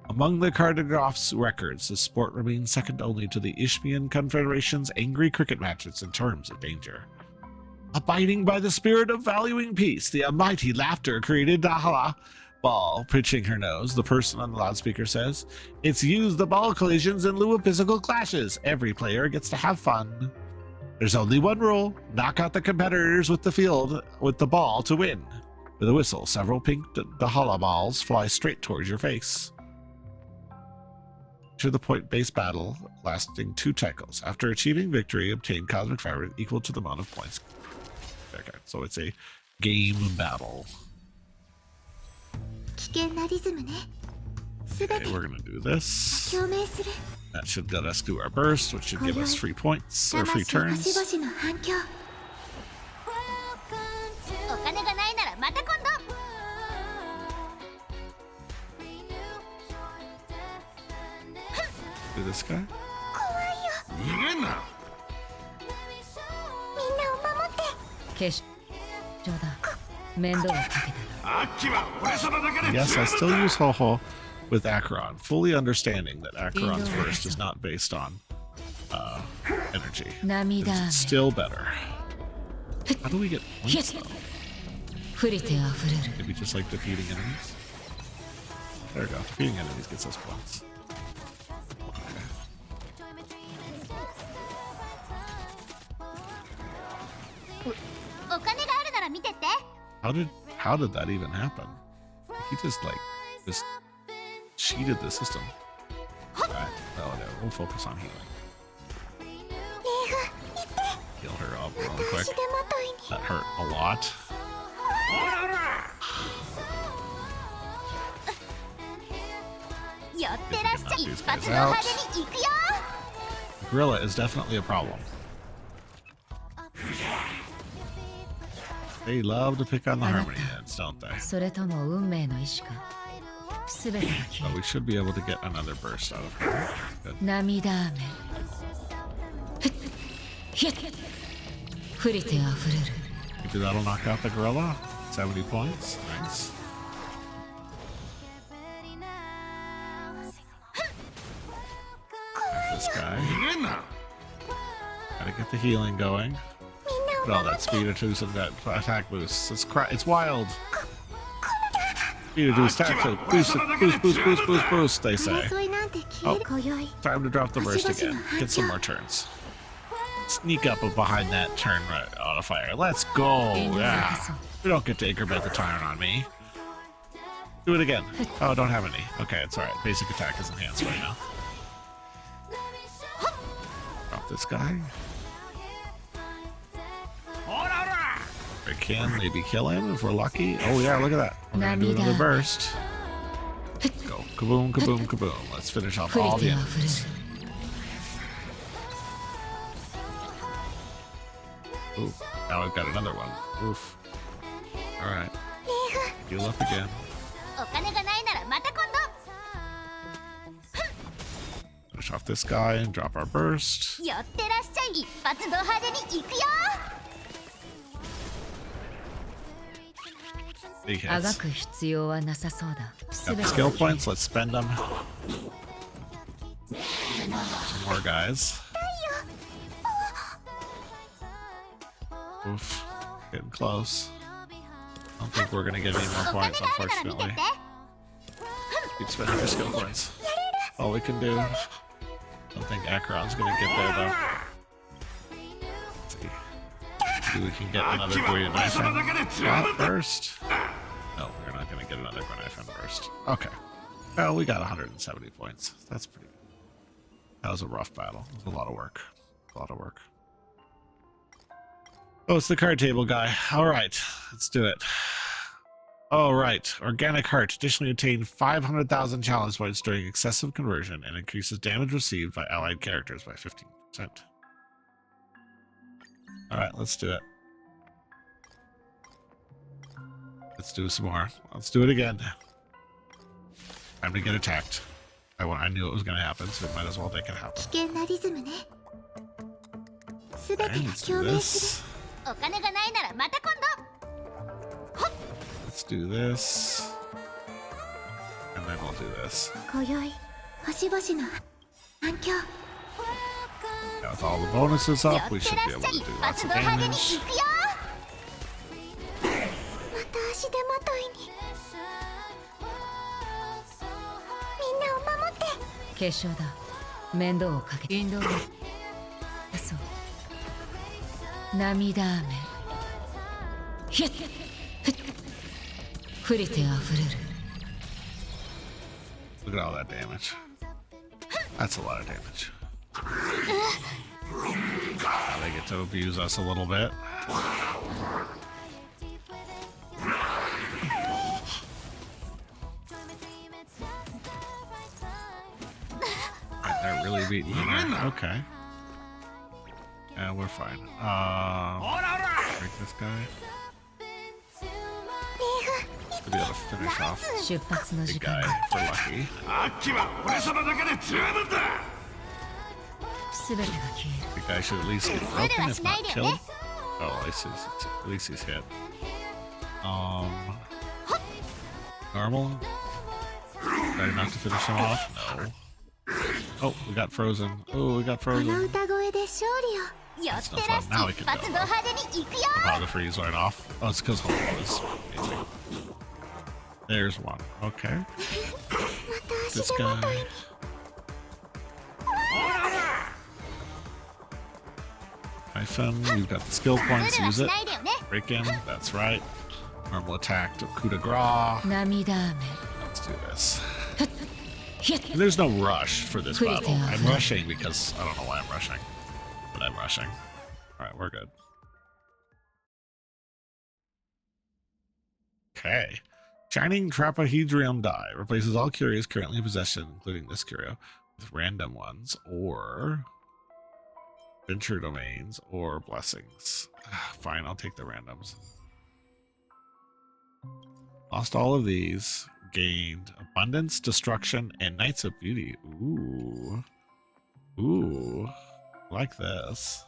Among the cartograph's records, the sport remains second only to the Ishmian Confederation's angry cricket matches in terms of danger. Abiding by the spirit of valuing peace, the almighty laughter created Dahala ball, pitching her nose, the person on the loudspeaker says. It's used the ball collisions in lieu of physical clashes. Every player gets to have fun. There's only one rule. Knock out the competitors with the ball to win. With a whistle, several pink Dahala balls fly straight towards your face. To the point-based battle lasting 2 cycles. After achieving victory, obtain cosmic fiber equal to the amount of points. Okay, so it's a game battle. Okay, we're gonna do this. That should get us to our burst, which should give us free points or free turns. お金がないならまた今度 Do this guy. 逃げんな。みんなを守って決勝だ。面倒をかけた。あっちは俺様だけで。 Yes, I still use Ho-Ho with Acheron, fully understanding that Acheron's burst is not based on energy. It's still better. How do we get points though? 降りてあふれる。 Maybe just like defeating enemies? There we go. Defeating enemies gets us points. Okay. お金があるなら見てって How did that even happen? He just cheated the system. Alright, no, we'll focus on healing. Heal her up real quick. That hurt a lot. 寄ってらっしゃい一発の派手に行くよ Gorilla is definitely a problem. They love to pick on the harmony heads, don't they? それとも運命の意志か。すべてが消 But we should be able to get another burst out of her. Good. え涙雨。降りてあふれる。 Maybe that'll knock out the gorilla. 70 points. Nice. This guy. 逃げんな。 Gotta get the healing going. Look at all that speed of boost and that attack boost. It's wild. Speed of boost, attack boost, boost, they say. Oh, time to drop the burst again. Get some more turns. Sneak up behind that turn modifier. Let's go. Yeah. We don't get to increment the turn on me. Do it again. Oh, I don't have any. Okay, it's alright. Basic attack is enhanced right now. Drop this guy. We can maybe kill him if we're lucky. Oh yeah, look at that. We're gonna do another burst. Let's go. Kaboom, kaboom, kaboom. Let's finish off all the enemies. Ooh, now we've got another one. Oof. Alright. Heal up again. お金がないならまた今度 Finish off this guy and drop our burst. 寄ってらっしゃい一発の派手に行くよ Big あが hits. く必要はなさそうだ。 Got the skill points, let's spend them. Some more guys. Oof. Getting close. I don't think we're gonna get any more お金 points, があるなら見てっ unfortunately. て Keep spending your skill points. All we can do. Don't think Acheron's gonna get there though. Let's see. Maybe we can get another Guardian Knife shot first. No, we're not gonna get another Knife first. Okay. Well, we got 170 points. That's pretty good. That was a rough battle. It was a lot of work. A lot of work. Oh, it's the card table guy. All right, let's do it. All right, Organic Heart. Additionally obtain 500,000 challenge points during excessive conversion and increases damage received by allied characters by 15%. All right, let's do it. Let's do some more. Let's do it again. Time to get attacked. I knew it was going to happen, so we might as well make it happen. 危険なリズムねすべて Okay, が let's do 共鳴す this. るお金がないならまた今度 Let's do this. And then we'll do this. 今宵星々の反響 Now with all the bonuses 寄 up, っ we て should らっ be し able ゃい to 一 do 発 lots の of 派手に damage. 行くよまた足手まといにみんなを守って化粧だ。面倒をかけ引導だ。そう。涙雨。ひっ降りてあふれる Look at all that damage. That's a lot of damage. Now they get to abuse us a little bit. Right, they're really beating me there. Okay. Yeah, we're fine. Break this guy. To be able to finish off 出発の big 時 guy 間 if we're lucky. 全てが消える The guy should at least get broken, if not killed. Oh, at least he's hit. Normal? Try not to finish him off? No. Oh, we got frozen. Oh, we got この frozen. 歌声で勝利をよってらし Now we 一 can 発 go. ド派手に行くよ How the freeze went off. Oh, it's because Honkai was amazing. There's one. Okay. また This 足手まとい guy. に Hyphen. You've got the skill points. ズルは Use し it. ないでよね Break in. That's right. Normal attack to coup de grace. 涙雨 Let's do this. ひっ There's no rush for this Pretty battle. tough. I'm rushing because I don't know why I'm rushing, but I'm rushing. All right, we're good. Okay. Shining Trapezoidal die replaces all curios currently in possession, including this curio, with random ones or venture domains or blessings. Fine, I'll take the randoms. Lost all of these. Gained abundance, destruction, and Knights of Beauty. Ooh. Ooh. Like this.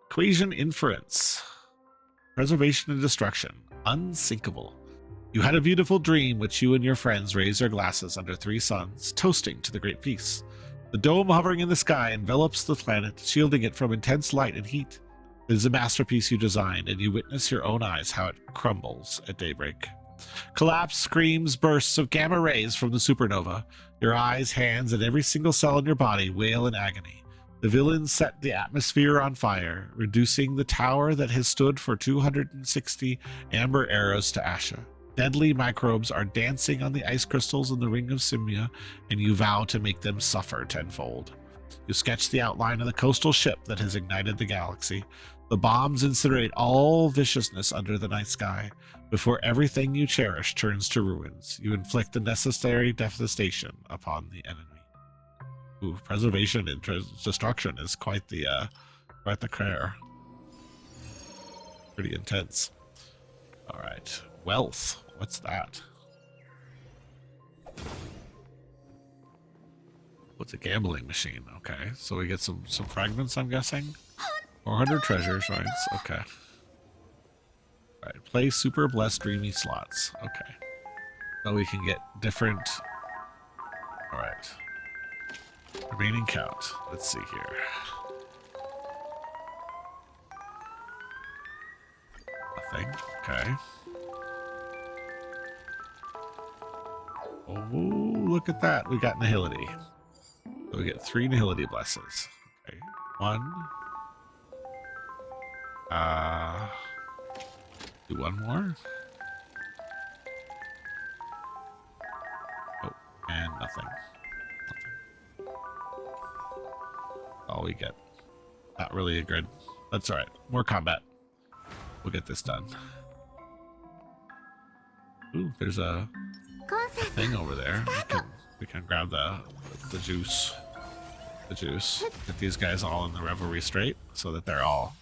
Equation inference. Preservation and destruction. Unsinkable. You had a beautiful dream which you and your friends raised your glasses under 3 suns, toasting to the great peace. The dome hovering in the sky envelops the planet, shielding it from intense light and heat. It is a masterpiece you designed, and you witness your own eyes how it crumbles at daybreak. Collapse, screams, bursts of gamma rays from the supernova. Your eyes, hands, and every single cell in your body wail in agony. The villains set the atmosphere on fire, reducing the tower that has stood for 260 amber eras to ashes. Deadly microbes are dancing on the ice crystals in the ring of Simia, and you vow to make them suffer tenfold. You sketch the outline of the coastal ship that has ignited the galaxy. The bombs incinerate all viciousness under the night sky. Before everything you cherish turns to ruins, you inflict the necessary devastation upon the enemy. Ooh, preservation and destruction is quite the care. Pretty intense. All right, wealth. What's that? What's a gambling machine? Okay, so we get some fragments, I'm guessing. 400 treasure shrines. Okay. All right, play super blessed dreamy slots. Okay, so we can get different. All right. Remaining count. Let's see here. Nothing. Okay. Oh, look at that. We got Nihility. So we get 3 Nihility blesses. Okay. 1. Do 1 more. Oh, and nothing. All we get. Not really a grid. That's alright. More combat. We'll get this done. Ooh, there's a thing over there. We can grab the juice. The juice. Get these guys all in the revelry straight so that they're all.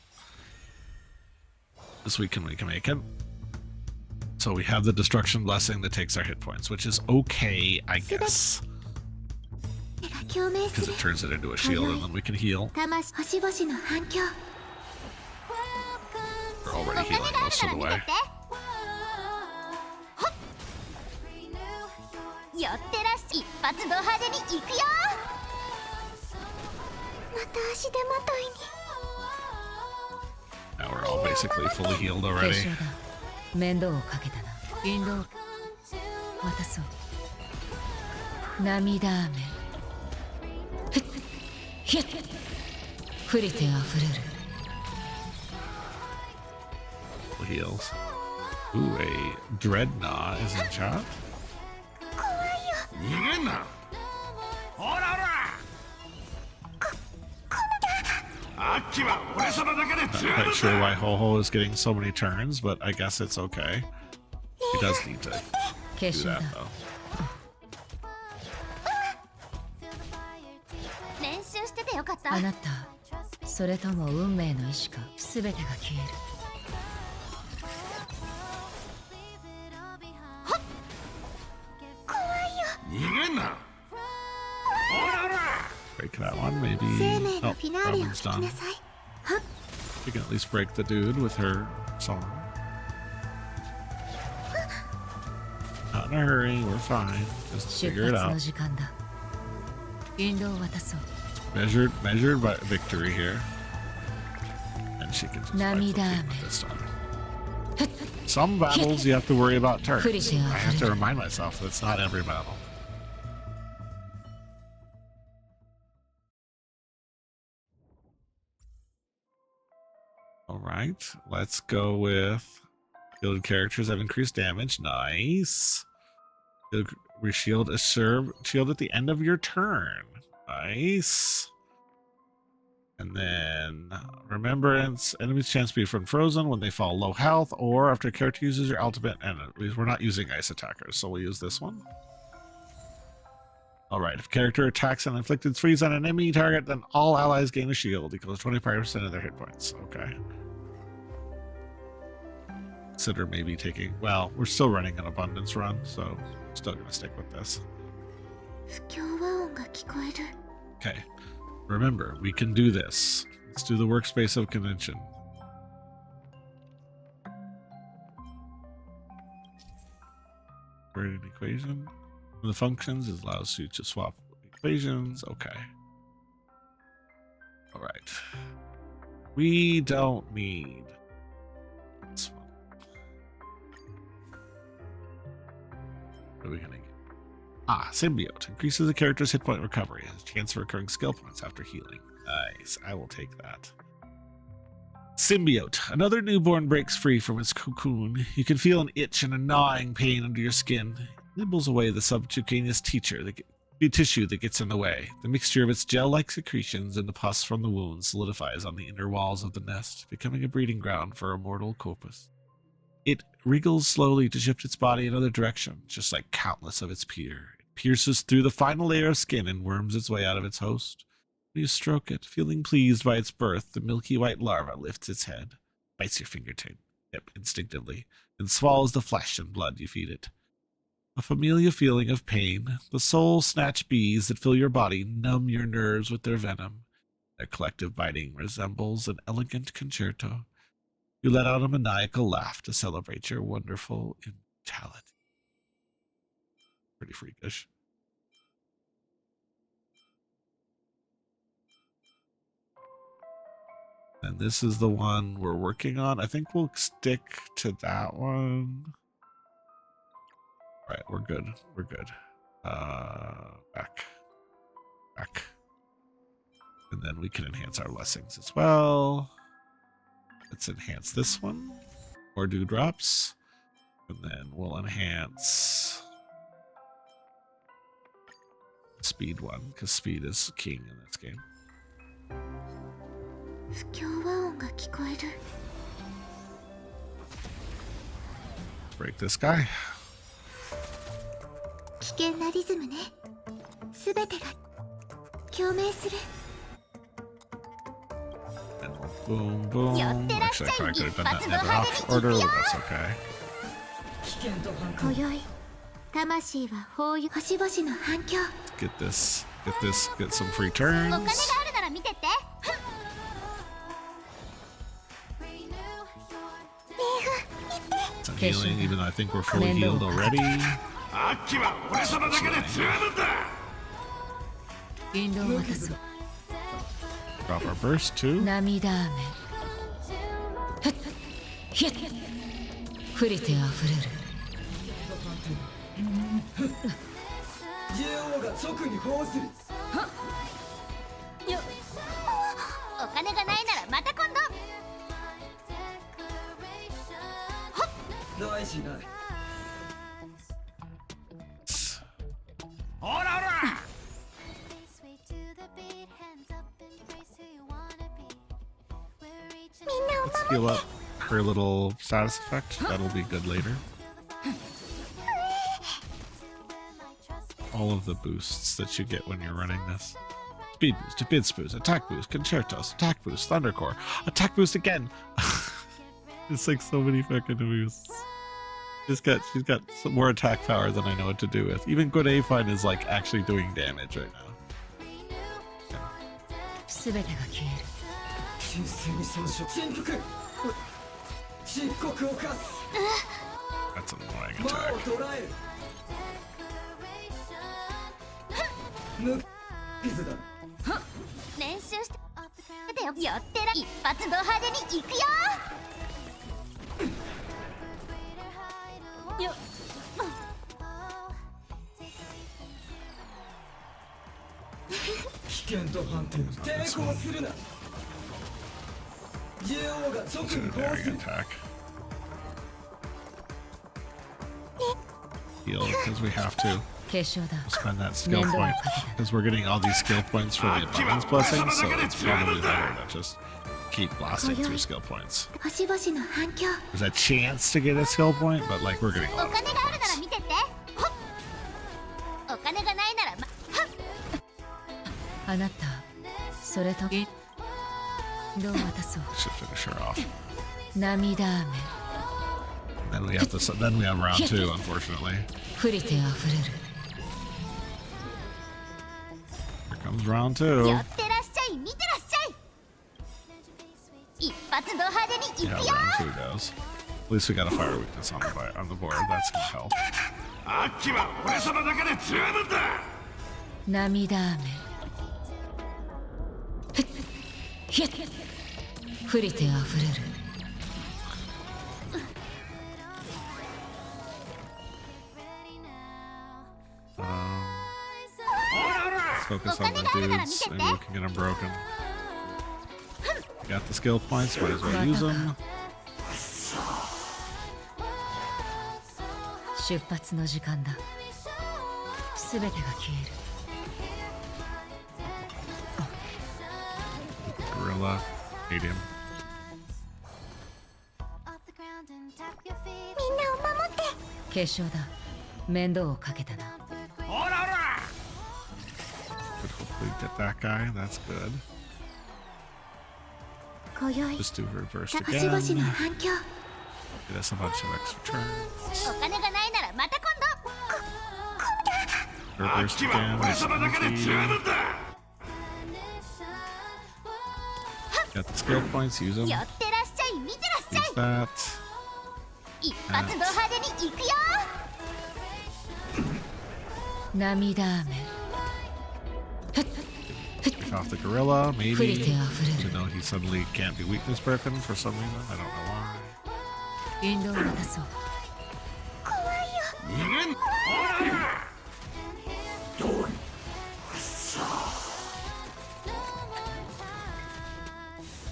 This weekend we can make it. So we have the destruction blessing that takes our hit points, which is okay, I guess. Because it turns it into a shield and then we can heal. We're already healing most of the way. 寄ってらし一発ド派手に行くよまた足手まといに Now we're all basically fully healed already. 決勝だ面倒をかけたな引導渡そう涙雨ひっ降りてあふれる Full heals. Ooh, a dreadnought is in chat. Not quite sure why Ho-Ho is getting so many turns, but I guess it's okay. He does need to do that, though. 練習しててよかった。あなた、それとも運命の意志か、全てが消える。Break that one, maybe. Oh, that one's done. We can at least break the dude with her song. Not in a hurry, we're fine. Just figure it out. Measured by victory here. And she can just this time. Some battles you have to worry about turns. I have to remind myself that it's not every battle. Alright, let's go with shielded characters have increased damage. Nice. Reshield a shield at the end of your turn. Nice. And then remembrance, enemies chance to be from frozen when they fall low health or after a character uses your ultimate, and we're not using ice attackers, so we'll use this one. Alright, if character attacks an inflicted freeze on an enemy target, then all allies gain a shield equals 25% of their hit points. Okay. Consider maybe taking, well, we're still running an abundance run, so I'm still gonna stick with this. Okay. Remember, we can do this. Let's do the workspace of convention. Create an equation. The functions is allows you to swap equations. Okay. All right. We don't need this one. What are we gonna get? Ah, symbiote increases the character's hit point recovery. Has a chance of recurring skill points after healing. Nice. I will take that. Symbiote. Another newborn breaks free from its cocoon. You can feel an itch and a gnawing pain under your skin. Nibbles away the subcutaneous tissue that gets in the way. The mixture of its gel-like secretions and the pus from the wound solidifies on the inner walls of the nest, becoming a breeding ground for a mortal corpus. It wriggles slowly to shift its body in another direction, just like countless of its peer. It pierces through the final layer of skin and worms its way out of its host. When you stroke it, feeling pleased by its birth, the milky white larva lifts its head, bites your fingertip instinctively, and swallows the flesh and blood you feed it. A familiar feeling of pain, the soul-snatch bees that fill your body numb your nerves with their venom. Their collective biting resembles an elegant concerto. You let out a maniacal laugh to celebrate your wonderful immortality. Pretty freakish. And this is the one we're working on. I think we'll stick to that one. Right, we're good. We're good. Back. And then we can enhance our blessings as well. Let's enhance this one. More dewdrops. And then we'll enhance speed one, because speed is king in this game. Let's break this guy. And we'll boom, boom. Actually, I probably could have done that in the off order, but that's okay. Get some free turns. Some healing, even though I think we're fully healed already. Drop our burst too. Let's heal up her little status effect. That'll be good later. All of the boosts that you get when you're running this. Speed boost, bid boost, attack boost, concertos, attack boost, thundercore, attack boost again. It's like so many fucking boosts. She's got some more attack power than I know what to do with. Even good A-Fine is like actually doing damage right now. That's an annoying attack. 練習しててよ。やってら一発ド派手に行くよ。よっ。危険と判定抵抗するな。JO が直にこうする。 Heal because we have to. Spend that skill point because we're getting all these skill points for the abundance blessing, so it's probably better to just keep blasting through skill points. There's a chance to get a skill point, but like we're getting a lot of skill points. Should finish her off. Then we have to. Then we have round 2, unfortunately. Here comes round 2. Yeah, round 2 goes. At least we got a fire weakness on the board. That's gonna help. Let's focus on the dudes. Maybe we can get them broken. Got the skill points, might as well use them. Gorilla, hate him. Could hopefully get that guy, that's good. Just do reverse again. Get us a bunch of extra turns. Reverse again, nice and easy. Got the skill points, use them. Use that. Take off the gorilla, maybe. Even though he suddenly can't be weakness broken for some reason. I don't know why.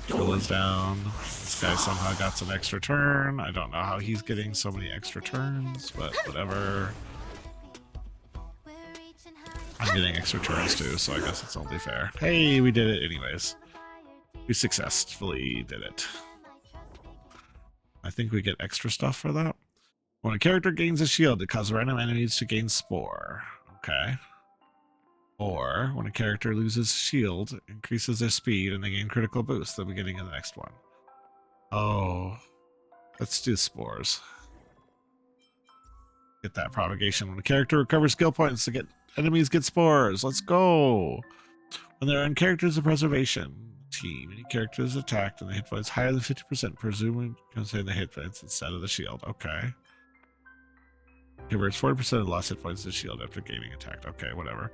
Gorilla's down. This guy somehow got some extra turn. I don't know how he's getting so many extra turns, but whatever. I'm getting extra turns too, so I guess it's only fair. Hey, we did it anyways. We successfully did it. I think we get extra stuff for that. When a character gains a shield, it causes random enemies to gain spore. Okay. Or when a character loses shield, it increases their speed and they gain critical boost at the beginning of the next one. Oh. Let's do spores. Get that propagation. When a character recovers skill points to get enemies get spores. Let's go. When they're in characters of preservation team, any character is attacked and the hit points higher than 50%, presuming contain the hit points instead of the shield. Okay. Converts 40% of the lost hit points to shield after gaining attacked. Okay, whatever.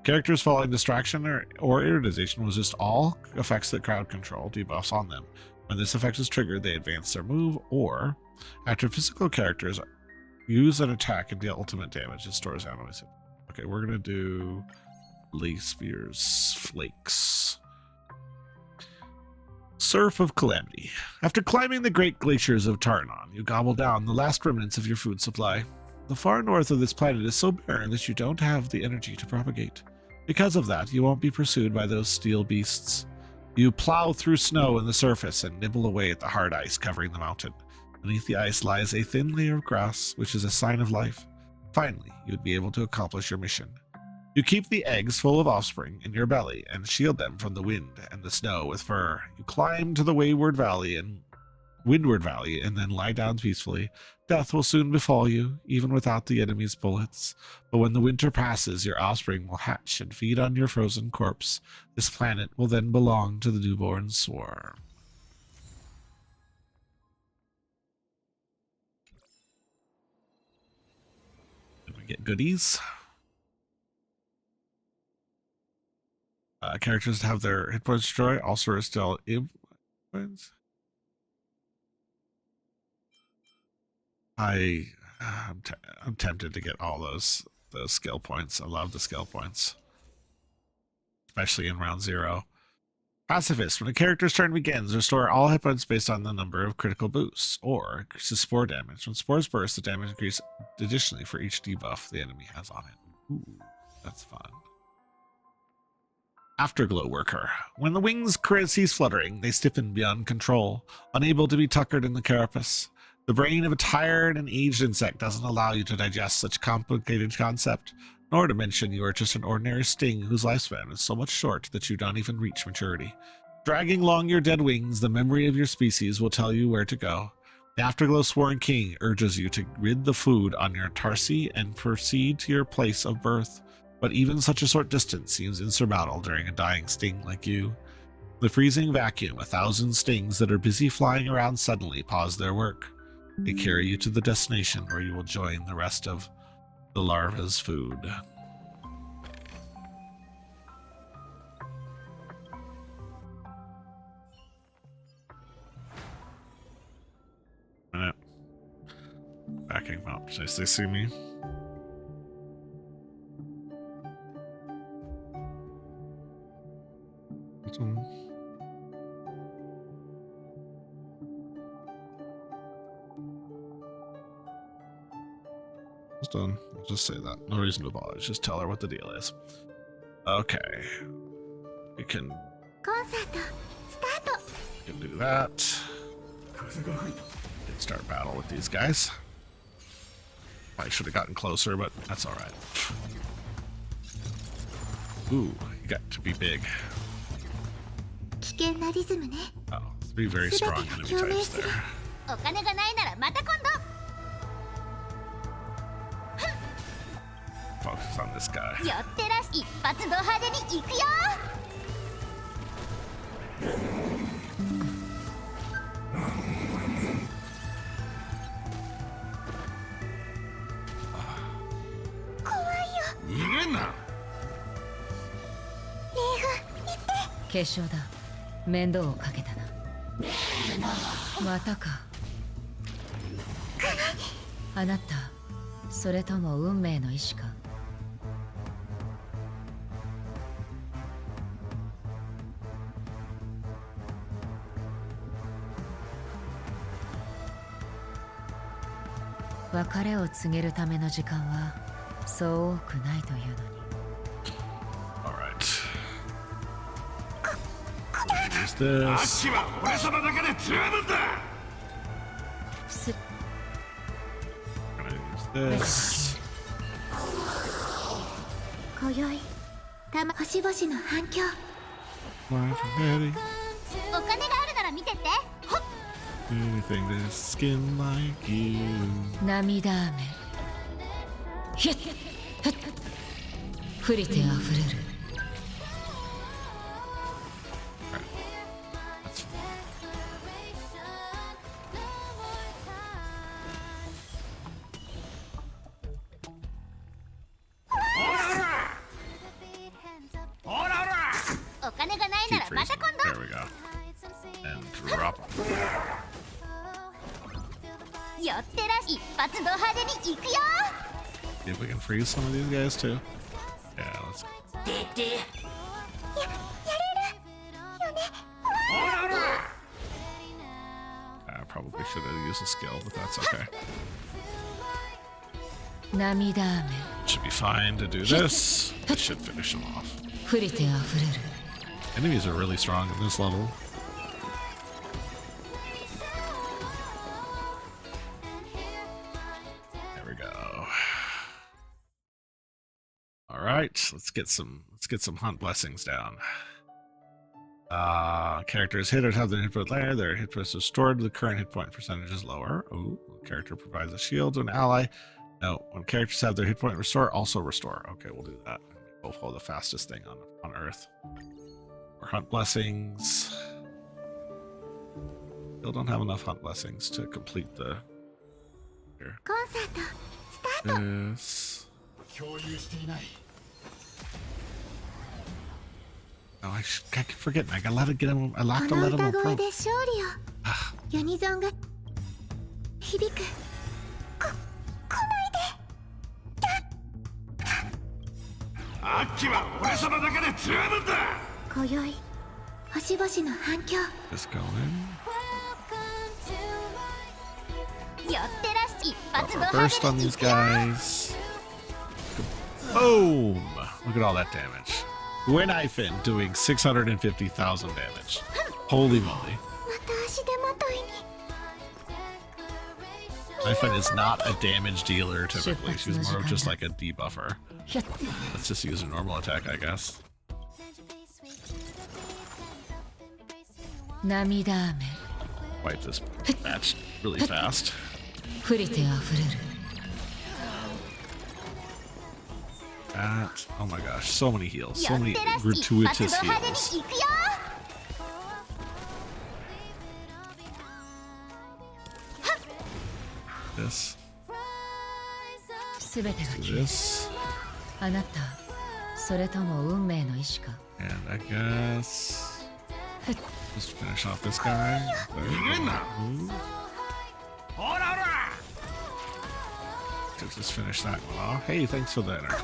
Characters following distraction or iridization resist all effects that crowd control debuffs on them. When this effect is triggered, they advance their move, or after physical characters use an attack and deal ultimate damage, it stores enemies. Okay, we're gonna do Lee Spears Flakes. Surf of Calamity. After climbing the great glaciers of Tarnon, you gobble down the last remnants of your food supply. The far north of this planet is so barren that you don't have the energy to propagate. Because of that, you won't be pursued by those steel beasts. You plow through snow in the surface and nibble away at the hard ice covering the mountain. Beneath the ice lies a thin layer of grass, which is a sign of life. Finally, you would be able to accomplish your mission. You keep the eggs full of offspring in your belly and shield them from the wind and the snow with fur. You climb to the Windward Valley and then lie down peacefully. Death will soon befall you, even without the enemy's bullets. But when the winter passes, your offspring will hatch and feed on your frozen corpse. This planet will then belong to the newborn swarm. Then we get goodies. Characters that have their hit points destroyed also restore points. I'm tempted to get all those skill points. I love the skill points, especially in round 0. Pacifist. When a character's turn begins, restore all hit points based on the number of critical boosts, or increases spore damage. When spores burst, the damage increases additionally for each debuff the enemy has on it. Ooh, that's fun. Afterglow Worker. When the wings cease fluttering, they stiffen beyond control, unable to be tuckered in the carapace. The brain of a tired and aged insect doesn't allow you to digest such complicated concept, nor to mention you are just an ordinary sting whose lifespan is so much short that you don't even reach maturity. Dragging along your dead wings, the memory of your species will tell you where to go. The Afterglow Sworn King urges you to rid the food on your tarsi and proceed to your place of birth. But even such a short distance seems insurmountable during a dying sting like you. The freezing vacuum, 1,000 stings that are busy flying around suddenly pause their work. They carry you to the destination where you will join the rest of the larva's food. Minute. Backing them up. Nice they see me. It's done. I'll just say that. No reason to bother. Just tell her what the deal is. Okay. We can do that. We can start battle with these guys. I should have gotten closer, but that's alright. Ooh, you got to be big. Oh, 3 very strong enemy types there. Focus on this guy. Yena! 化粧だ。面倒をかけたな。またか。あなた、それとも運命の意志か。別れを告げるための時間はそう多くないというのに。Use this. Gonna use this. 今宵星々の反響 Life ready. お金があるなら見てって Anything to skin like you. 涙雨ひっふっ降りてあふれる。お金がないならまた今度 There we go. And drop them. 寄ってらし一発ド派手に行くよ See if we can freeze some of these guys too. Yeah, let's go. やれるよね probably should have used a skill, but that's okay. 涙雨 Should be fine to do this. This should finish him off. 降りてあふれる Enemies are really strong in this level. There we go. All right, let's get some hunt blessings down. Characters hit or have their hit point layer. Their hit points restored. The current hit point percentage is lower. Ooh, character provides a shield to an ally. No, when characters have their hit point restore, also restore. Okay, we'll do that. Both hold the fastest thing on Earth. Or hunt blessings. Still don't have enough hunt blessings to complete the. Here. This. Oh, I keep forgetting. I gotta let it get him. I have to let him approach. ユニゾンが響く。アッキは俺様だけで十分だ。今宵星々の反響。 Just go in. 寄ってらし一発 Go ド for 派 burst on 手 these guys. Boom! Look at all that damage. Gwynifin doing 650,000 damage. Holy moly. また足手まといに。 Gwynifin is not a damage dealer typically. She's more of just like a debuffer. Let's just use a normal attack, I guess. 涙雨 Wipe this match really fast. 降りてあふれる That, oh my gosh, so many heals. 寄 So っ many てらし一 gratuitous 発ド派手 heals. に行くよ。 This, すべてが do 消え this, あなたそれとも運命の意志か and I guess just finish off this guy. There we go. Just finish that one off. Hey, thanks for the energy.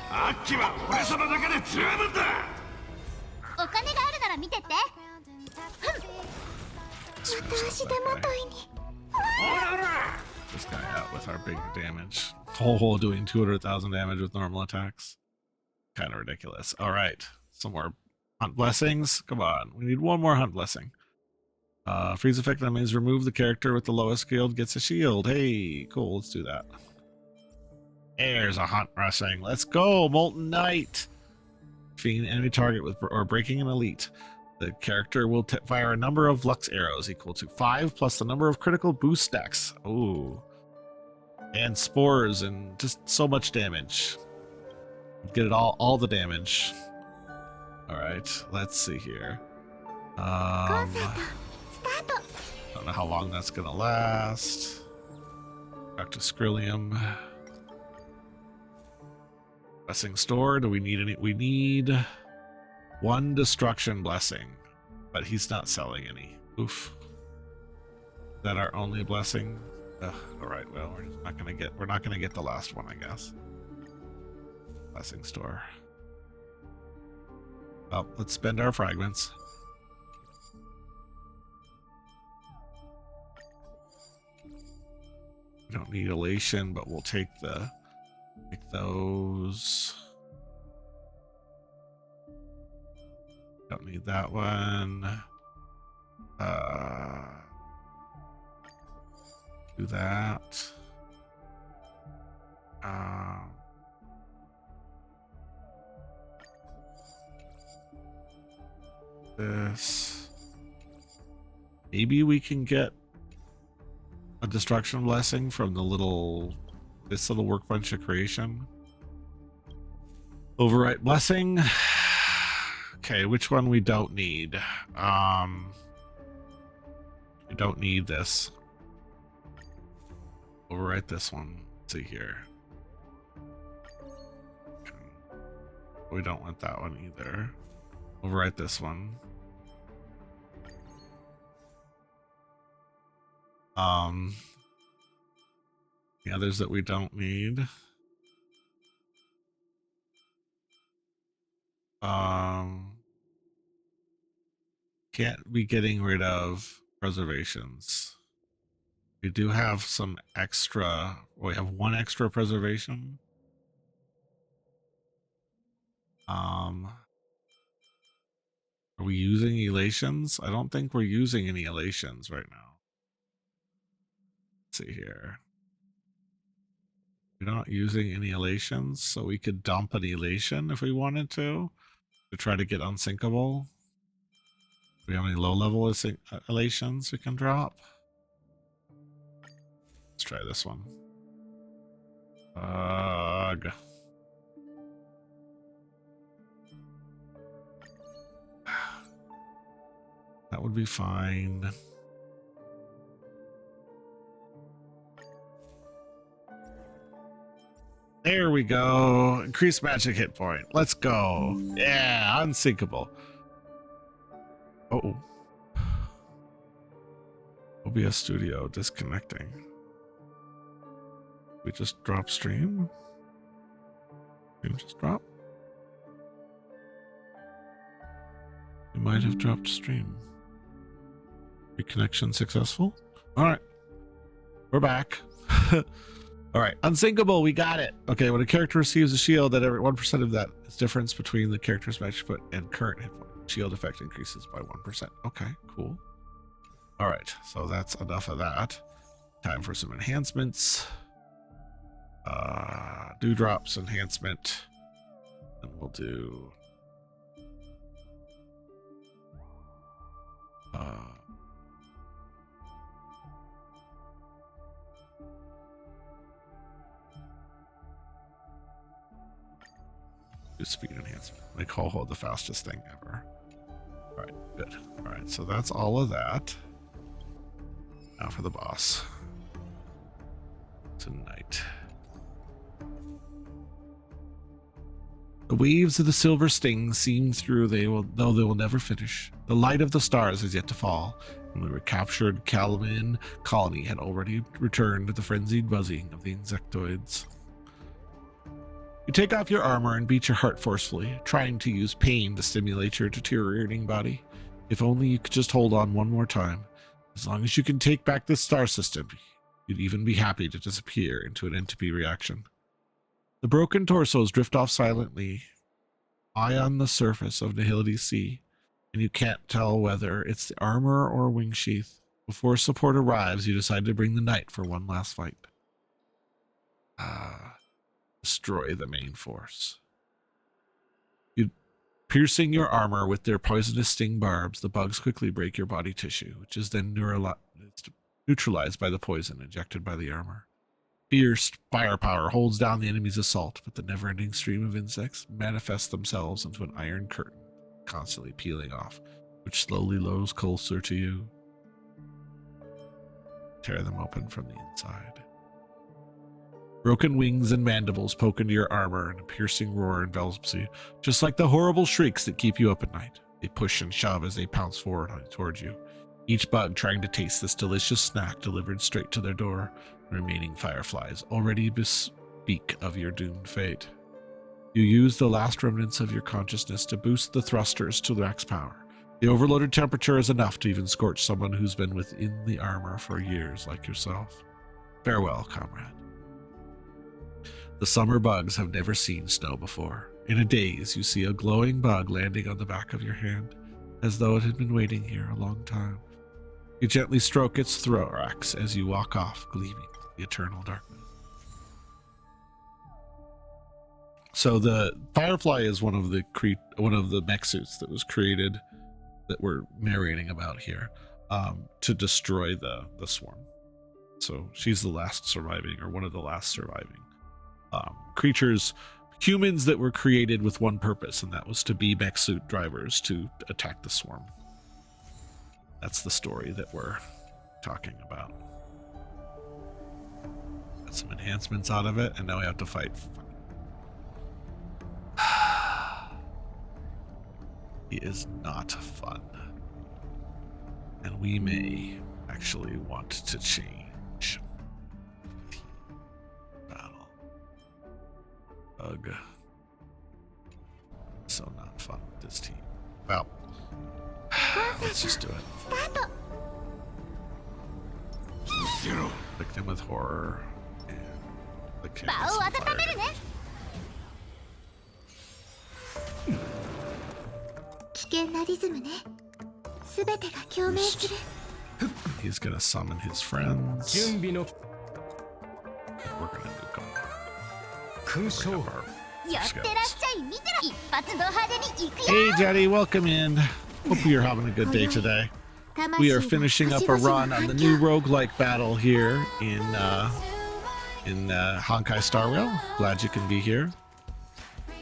アッキは俺様だけで十分だ。お金があるなら見てって。 Just また finish 足 off 手 that ま guy. といに。 This guy out with our big damage. Whole doing 200,000 damage with normal attacks. Kind of ridiculous. All right, some more hunt blessings. Come on, we need one more hunt blessing. Freeze effect enemies. Remove the character with the lowest shield gets a shield. Hey, cool. Let's do that. There's a hunt blessing. Let's go, Molten Knight. Defeating an enemy target with or breaking an elite. The character will fire a number of Lux arrows equal to 5 plus the number of critical boost stacks. Ooh. And spores and just so much damage. Get it all the damage. Alright, let's see here. コンサートスタート。 Don't know how long that's gonna last. Back to Skrillium. Blessing store. Do we need any? We need one destruction blessing, but he's not selling any. Oof. Is that our only blessing? All right. Well, we're not gonna get the last one, I guess. Blessing store. Well, let's spend our fragments. We don't need elation, but we'll take those. Don't need that one. Do that. This. Maybe we can get a destruction blessing from this little workbench of creation. Overwrite blessing. Okay, which one we don't need? We don't need this. Overwrite this one. Let's see here. Okay. We don't want that one either. Overwrite this one. The others that we don't need. Can't be getting rid of preservations. We do have some extra. We have one extra preservation. Are we using elations? I don't think we're using any elations right now. Let's see here. We're not using any elations, so we could dump an elation if we wanted to try to get unsinkable. Do we have any low-level elations we can drop? Let's try this one. Ugh. That would be fine. There we go. Increased magic hit point. Let's go. Yeah, unsinkable. Oh. OBS Studio disconnecting. We just drop stream? Stream just drop? We might have dropped stream. Reconnection successful? Alright. We're back. Alright, unsinkable, we got it. Okay, when a character receives a shield, that every 1% of that is difference between the character's magic foot and current hit point. Shield effect increases by 1%. Okay, cool. Alright, so that's enough of that. Time for some enhancements. Dewdrops enhancement. And we'll do speed enhancement. Make hold the fastest thing ever. Alright, good. Alright, so that's all of that. Now for the boss. Tonight. The waves of the silver sting seem through though they will never finish. The light of the stars is yet to fall. When we were captured, Calamin colony had already returned to the frenzied buzzing of the insectoids. You take off your armor and beat your heart forcefully, trying to use pain to stimulate your deteriorating body. If only you could just hold on one more time. As long as you can take back this star system, you'd even be happy to disappear into an entropy reaction. The broken torsos drift off silently, high on the surface of Nihility's sea, and you can't tell whether it's the armor or wing sheath. Before support arrives, you decide to bring the knight for one last fight. Destroy the main force. Piercing your armor with their poisonous sting barbs, the bugs quickly break your body tissue, which is then neutralized by the poison injected by the armor. Fierce firepower holds down the enemy's assault, but the never-ending stream of insects manifests themselves into an iron curtain, constantly peeling off, which slowly lowers closer to you. Tear them open from the inside. Broken wings and mandibles poke into your armor, and a piercing roar envelops you, just like the horrible shrieks that keep you up at night. They push and shove as they pounce forward towards you, each bug trying to taste this delicious snack delivered straight to their door. The remaining fireflies already bespeak of your doomed fate. You use the last remnants of your consciousness to boost the thrusters to max power. The overloaded temperature is enough to even scorch someone who's been within the armor for years like yourself. Farewell, comrade. The summer bugs have never seen snow before. In a daze, you see a glowing bug landing on the back of your hand, as though it had been waiting here a long time. You gently stroke its thorax as you walk off, gleaming in the eternal darkness. So the Firefly is one of the mech suits that was created, that we're narrating about here, to destroy the swarm. So she's the last surviving, or one of the last surviving creatures, humans that were created with one purpose, and that was to be mech suit drivers to attack the swarm. That's the story that we're talking about. Got some enhancements out of it, and now we have to fight. He is not fun. And we may actually want to change. Battle. Ugh. So not fun with this team. Well, let's just do it. Victim with horror. And the kid 場を with 温 some める fire ね。危険なリズムね。すべてが共鳴する。 He's gonna summon his friends. 準備の We're gonna nuke him. 勲章 寄ってらっしゃい、見てろ。一発ド派手に行くよ。 Hey Jetty, welcome in. Hope you're having a good day today. We are finishing up a run on the new roguelike battle here in Honkai Star Rail. Glad you can be here.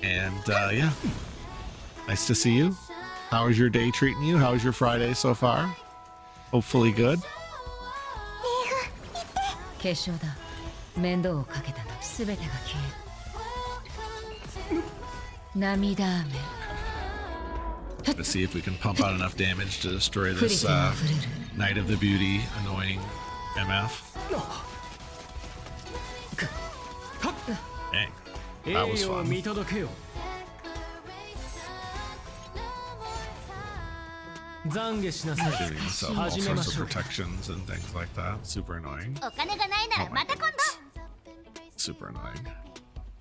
And yeah, nice to see you. How is your day treating you? How is your Friday so far? Hopefully good. 化粧だ。面倒をかけたな。すべてが消える。涙雨。 To see if we can pump out enough damage to destroy 触れ this ても触れる。 Knight of the Beauty annoying MF. Dang, that was 栄誉を fun. 見届けよ。懺悔しなさい。 Giving himself all sorts of protections and things like that. Super annoying. お金がないならまた今度。 Super annoying.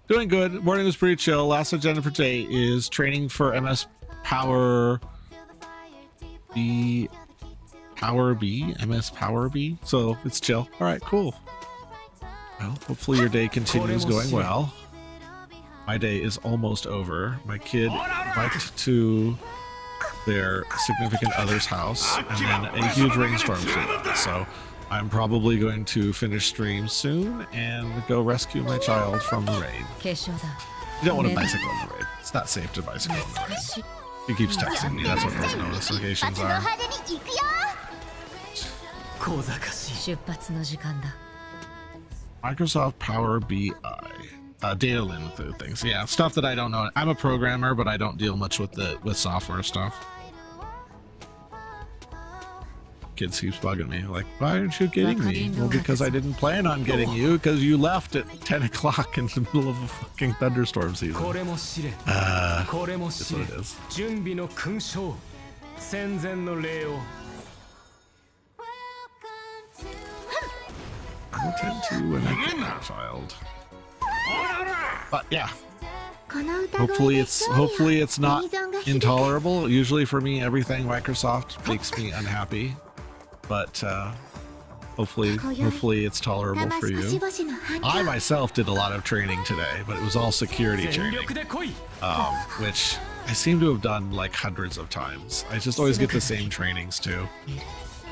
Doing good. Morning was pretty chill. Last agenda for today is training for MS Power B. Power B? MS Power B? So it's chill. Alright, cool. Well, hopefully your day continues going well. My day is almost over. My kid biked to their significant other's house, and then a huge rainstorm came. So I'm probably going to finish stream soon and go rescue my child from the rain. 化粧だ。 You don't want to bicycle in the rain. It's not safe to bicycle in the rain. He keeps texting me. That's what those 一 notifications 発ド are. 派手に行くよ。小賢しい。出発の時間だ。 Microsoft Power BI. Data link through things. Yeah, stuff that I don't know. I'm a programmer, but I don't deal much with software stuff. Kids keeps bugging me. Like, why aren't you getting me? Well, because I didn't plan on getting you, because you left at 10 o'clock in the middle of a fucking thunderstorm こ season. れも知れ。これも知 That's れ what it is. 準備の勲章。戦前の礼を。 I'll tend to when I get my child. But yeah, この歌声 hopefully で it's 勝利を hopefully it's not ユニゾンが響く intolerable. Usually for me, everything Microsoft makes me unhappy. But hopefully it's tolerable for 魂 you. 星々の反響 I myself did a lot of training today, but it was all security 全 training, 力で来い。 which I seem to have done like hundreds of times. I just always get the same trainings too.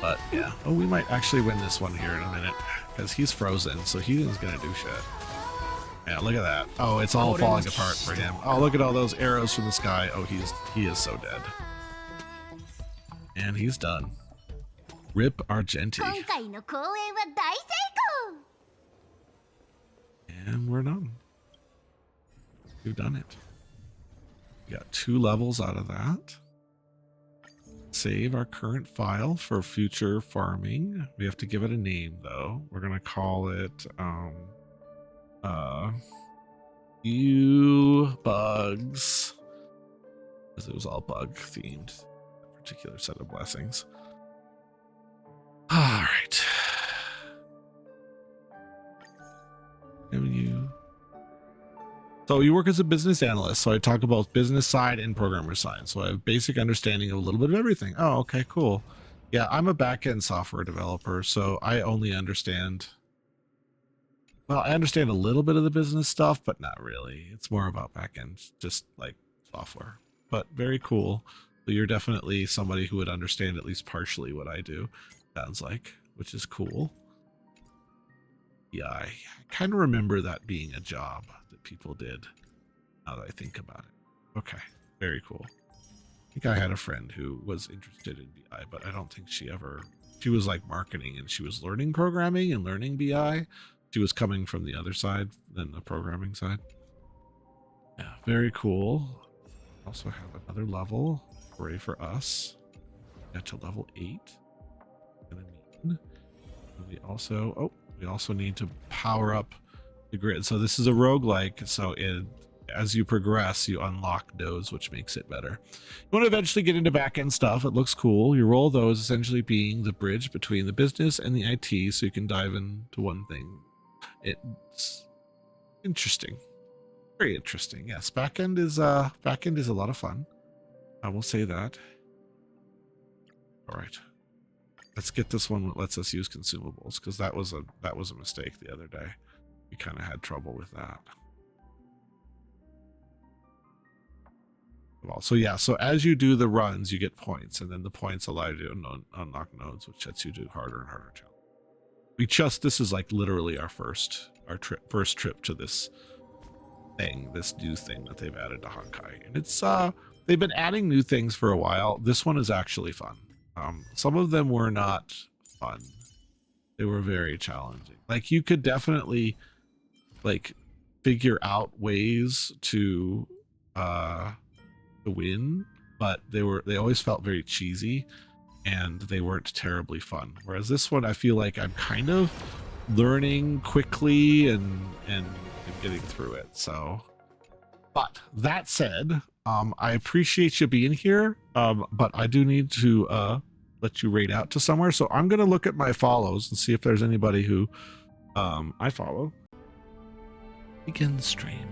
But yeah, oh, we might actually win this one here in a minute because he's frozen, so he isn't gonna do shit. Yeah, look at that. Oh, it's all falling apart for him. Oh, look at all those arrows from the sky. Oh, he is so dead. And he's done. Rip Argenti. 今回の公演は大成 And we're done. We've done it. We got 2 levels out of that. Save our current file for future farming. We have to give it a name though. We're gonna call it you bugs, because it was all bug themed, that particular set of blessings. All right. So you work as a business analyst. So I talk about business side and programmer side. So I have basic understanding of a little bit of everything. Oh, okay, cool. Yeah, I'm a back-end software developer, so I only understand. Well, I understand a little bit of the business stuff, but not really. It's more about back-end, just like software. But very cool. So you're definitely somebody who would understand at least partially what I do, sounds like, which is cool. Yeah, I kind of remember that being a job that people did, now that I think about it. Okay, very cool. I think I had a friend who was interested in BI, but I don't think she was like marketing and she was learning programming and learning BI. She was coming from the other side than the programming side. Yeah, very cool. Also have another level ready for us. Got to level 8. Gonna mean. We also need to power up the grid. So this is a roguelike, so as you progress, you unlock nodes, which makes it better. You want to eventually get into back-end stuff. It looks cool. Your role, though, is essentially being the bridge between the business and the IT, so you can dive into one thing. It's interesting. Very interesting. Yes, back-end is a lot of fun. I will say that. All right. Let's get this one that lets us use consumables, because that was a mistake the other day. We kind of had trouble with that. So yeah, so as you do the runs, you get points, and then the points allow you to unlock nodes, which lets you do harder and harder challenges. This is like literally our first trip to this new thing that they've added to Honkai, and it's they've been adding new things for a while. This one is actually fun. Some of them were not fun. They were very challenging. Like, you could definitely like figure out ways to win, but they always felt very cheesy, and they weren't terribly fun. Whereas this one, I feel like I'm kind of learning quickly and getting through it. So, but that said, I appreciate you being here, but I do need to let you raid out to somewhere. So I'm gonna look at my follows and see if there's anybody who I follow. Begin stream.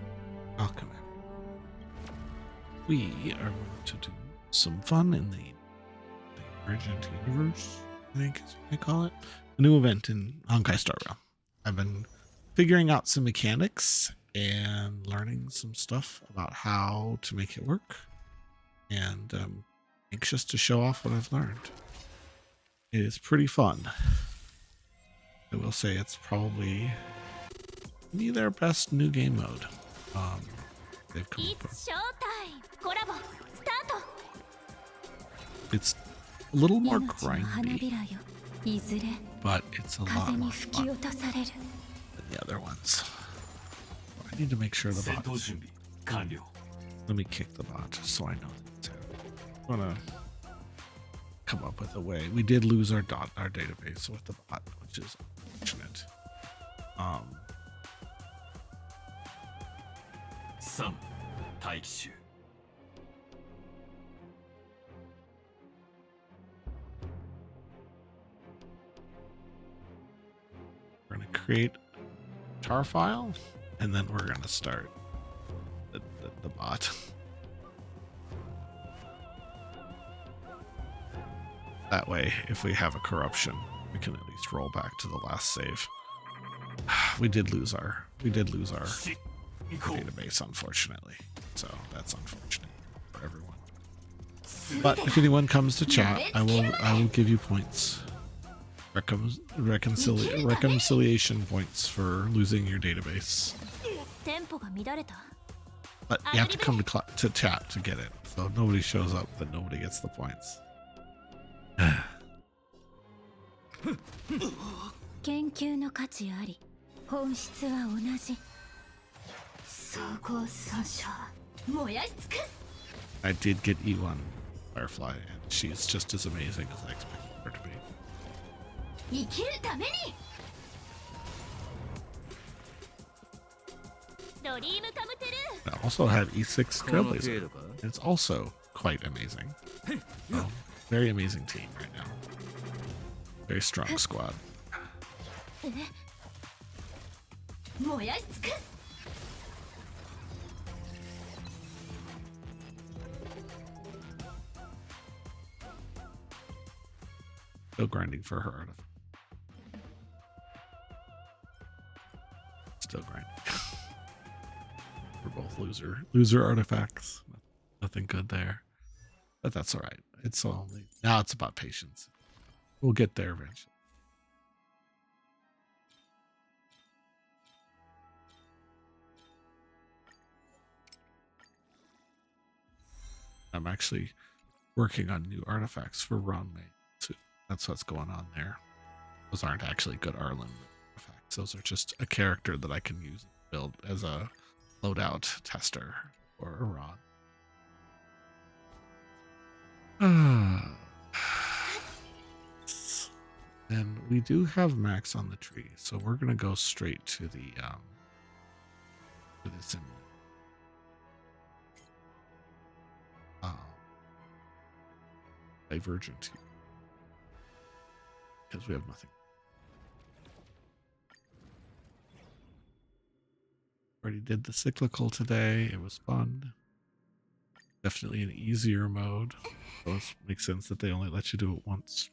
Welcome. We are going to do some fun in the Divergent Universe, I think is what I call it. A new event in Honkai Star Rail. I've been figuring out some mechanics and learning some stuff about how to make it work. And I'm anxious to show off what I've learned. It is pretty fun. I will say it's probably their best new game mode they've come up with. It's a little more grindy, but it's a lot more fun than the other ones. I need to make sure the bot is... Let me kick the bot so I know that it's out. I'm gonna come up with a way. We did lose our database with the bot, which is unfortunate. We're going to create a tar file, and then we're going to start the bot. That way, if we have a corruption, we can at least roll back to the last save. We did lose our database, unfortunately. So that's unfortunate for everyone. But if anyone comes to chat, I will give you points. Reconciliation points for losing your database. But you have to come to chat to get it. So if nobody shows up, then nobody gets the points. 研究の価値あり、本質は同じ。総合損傷、燃やし尽くす。 I did get E1 Firefly, and she's just as amazing as I expected her to be. 生きるために。ドリームカムトゥルー。 I also had E6 Trailblazer. It's also quite amazing. Oh, very amazing team right now. Very strong squad. 燃やし尽くす。 Still grinding for her artifact. Still grinding. We're both loser artifacts. Nothing good there. But that's alright. It's only now it's about patience. We'll get there eventually. I'm actually working on new artifacts for Ranmei too. That's what's going on there. Those aren't actually good Arlen artifacts. Those are just a character that I can use and build as a loadout tester for Iran. And we do have Max on the tree, so we're gonna go straight to the simulator. Divergent. Because we have nothing. Already did the cyclical today. It was fun. Definitely an easier mode. So it makes sense that they only let you do it once.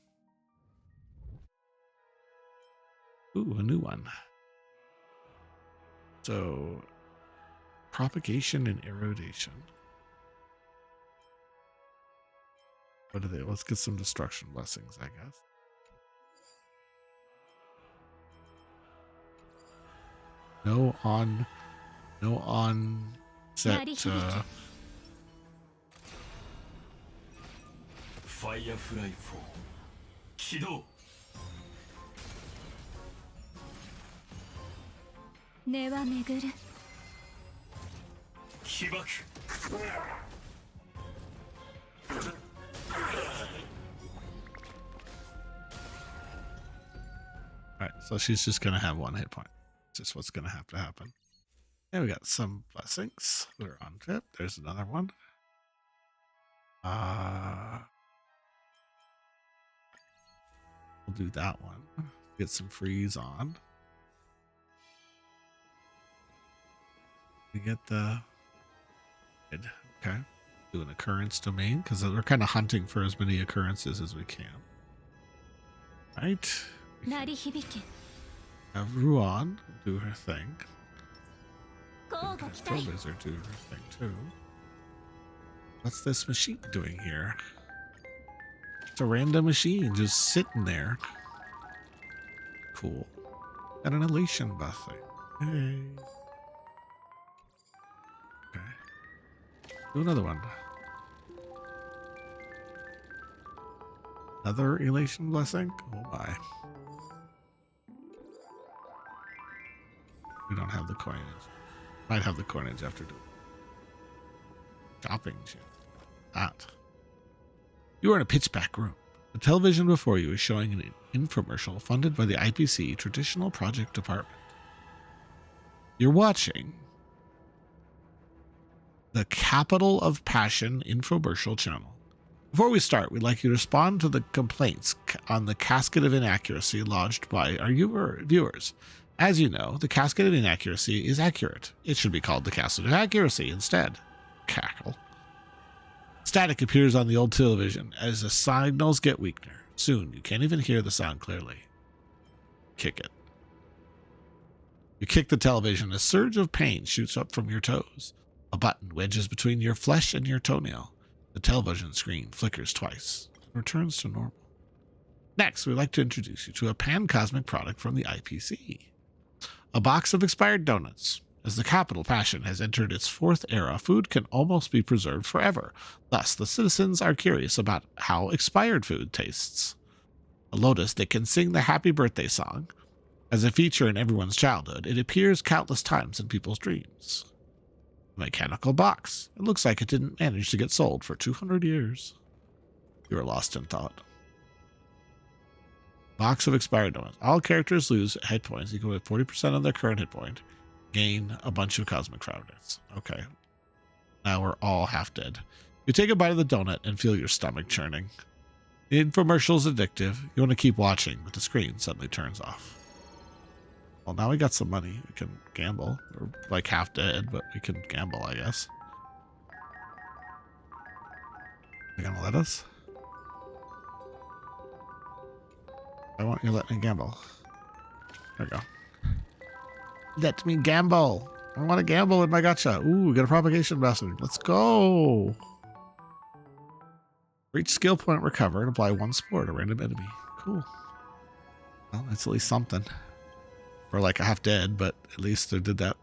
Ooh, a new one. So, propagation and erodation. What are they? Let's get some destruction blessings, I guess. No on set. Firefly 4起動根は巡る。起爆 Alright, so she's just gonna have 1 hit point. Just what's gonna have to happen. And we got some blessings. We're on trip. There's another one. We'll do that one. Get some freeze on. We get the okay. Do an occurrence domain because we're kind of hunting for as many occurrences as we can. Right. Have Ruan do her thing. Wizard do her thing too. What's this machine doing here? It's a random machine just sitting there. Cool. Got an elation buffet. Hey. Okay. Do another one. Another elation blessing? Oh my. We don't have the coinage. Might have the coinage after doing shopping shit. That. You are in a pitch black room. The television before you is showing an infomercial funded by the IPC Traditional Project Department. You're watching the Capital of Passion infomercial channel. Before we start, we'd like you to respond to the complaints on the casket of inaccuracy lodged by our viewers. As you know, the casket of inaccuracy is accurate. It should be called the casket of accuracy instead. Cackle. Static appears on the old television as the signals get weaker. Soon, you can't even hear the sound clearly. Kick it. You kick the television, a surge of pain shoots up from your toes. A button wedges between your flesh and your toenail. The television screen flickers twice and returns to normal. Next, we'd like to introduce you to a pan-cosmic product from the IPC. A box of expired donuts. As the capital passion has entered its 4th era, food can almost be preserved forever. Thus, the citizens are curious about how expired food tastes. A lotus that can sing the happy birthday song. As a feature in everyone's childhood, it appears countless times in people's dreams. A mechanical box. It looks like it didn't manage to get sold for 200 years. You are lost in thought. Box of expired donuts. All characters lose hit points equal to 40% of their current hit point. Gain a bunch of cosmic fragments. Okay. Now we're all half dead. You take a bite of the donut and feel your stomach churning. The infomercial is addictive. You want to keep watching, but the screen suddenly turns off. Well, now we got some money. We can gamble. We're like half dead, but we can gamble, I guess. You're gonna let us? I want you to let me gamble. There we go. Let me gamble. I want to gamble with my gacha. Ooh, we got a propagation bastard. Let's go. Reach skill point recover and apply 1 spore to random enemy. Cool. Well, that's at least something. We're like half dead, but at least they did that.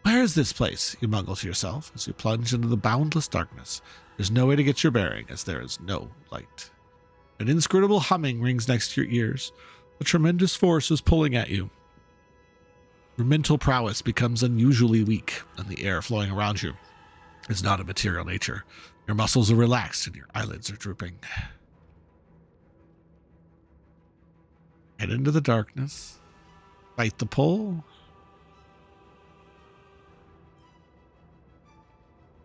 Where is this place? You mumble to yourself as you plunge into the boundless darkness. There's no way to get your bearing as there is no light. An inscrutable humming rings next to your ears. A tremendous force is pulling at you. Your mental prowess becomes unusually weak, and the air flowing around you is not of material nature. Your muscles are relaxed and your eyelids are drooping. Head into the darkness. Fight the pull.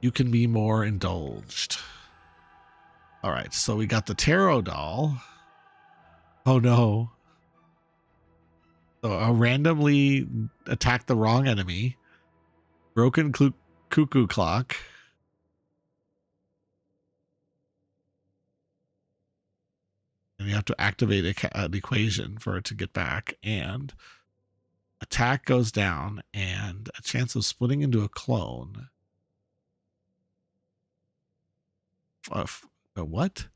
You can be more indulged. All right, so we got the tarot doll. Oh no. So I'll randomly attack the wrong enemy. Broken cuckoo clock. And you have to activate an equation for it to get back. And attack goes down and a chance of splitting into a clone. What?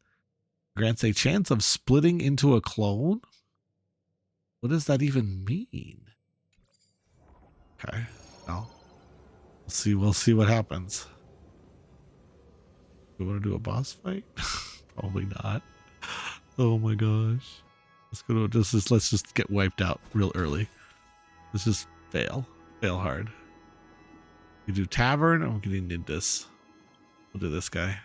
Grants a chance of splitting into a clone? What does that even mean? Okay, well, we'll see what happens. We want to do a boss fight? Probably not. Oh my gosh. Let's just get wiped out real early. Let's just fail hard. We do tavern, and we're gonna need this. We'll do this guy.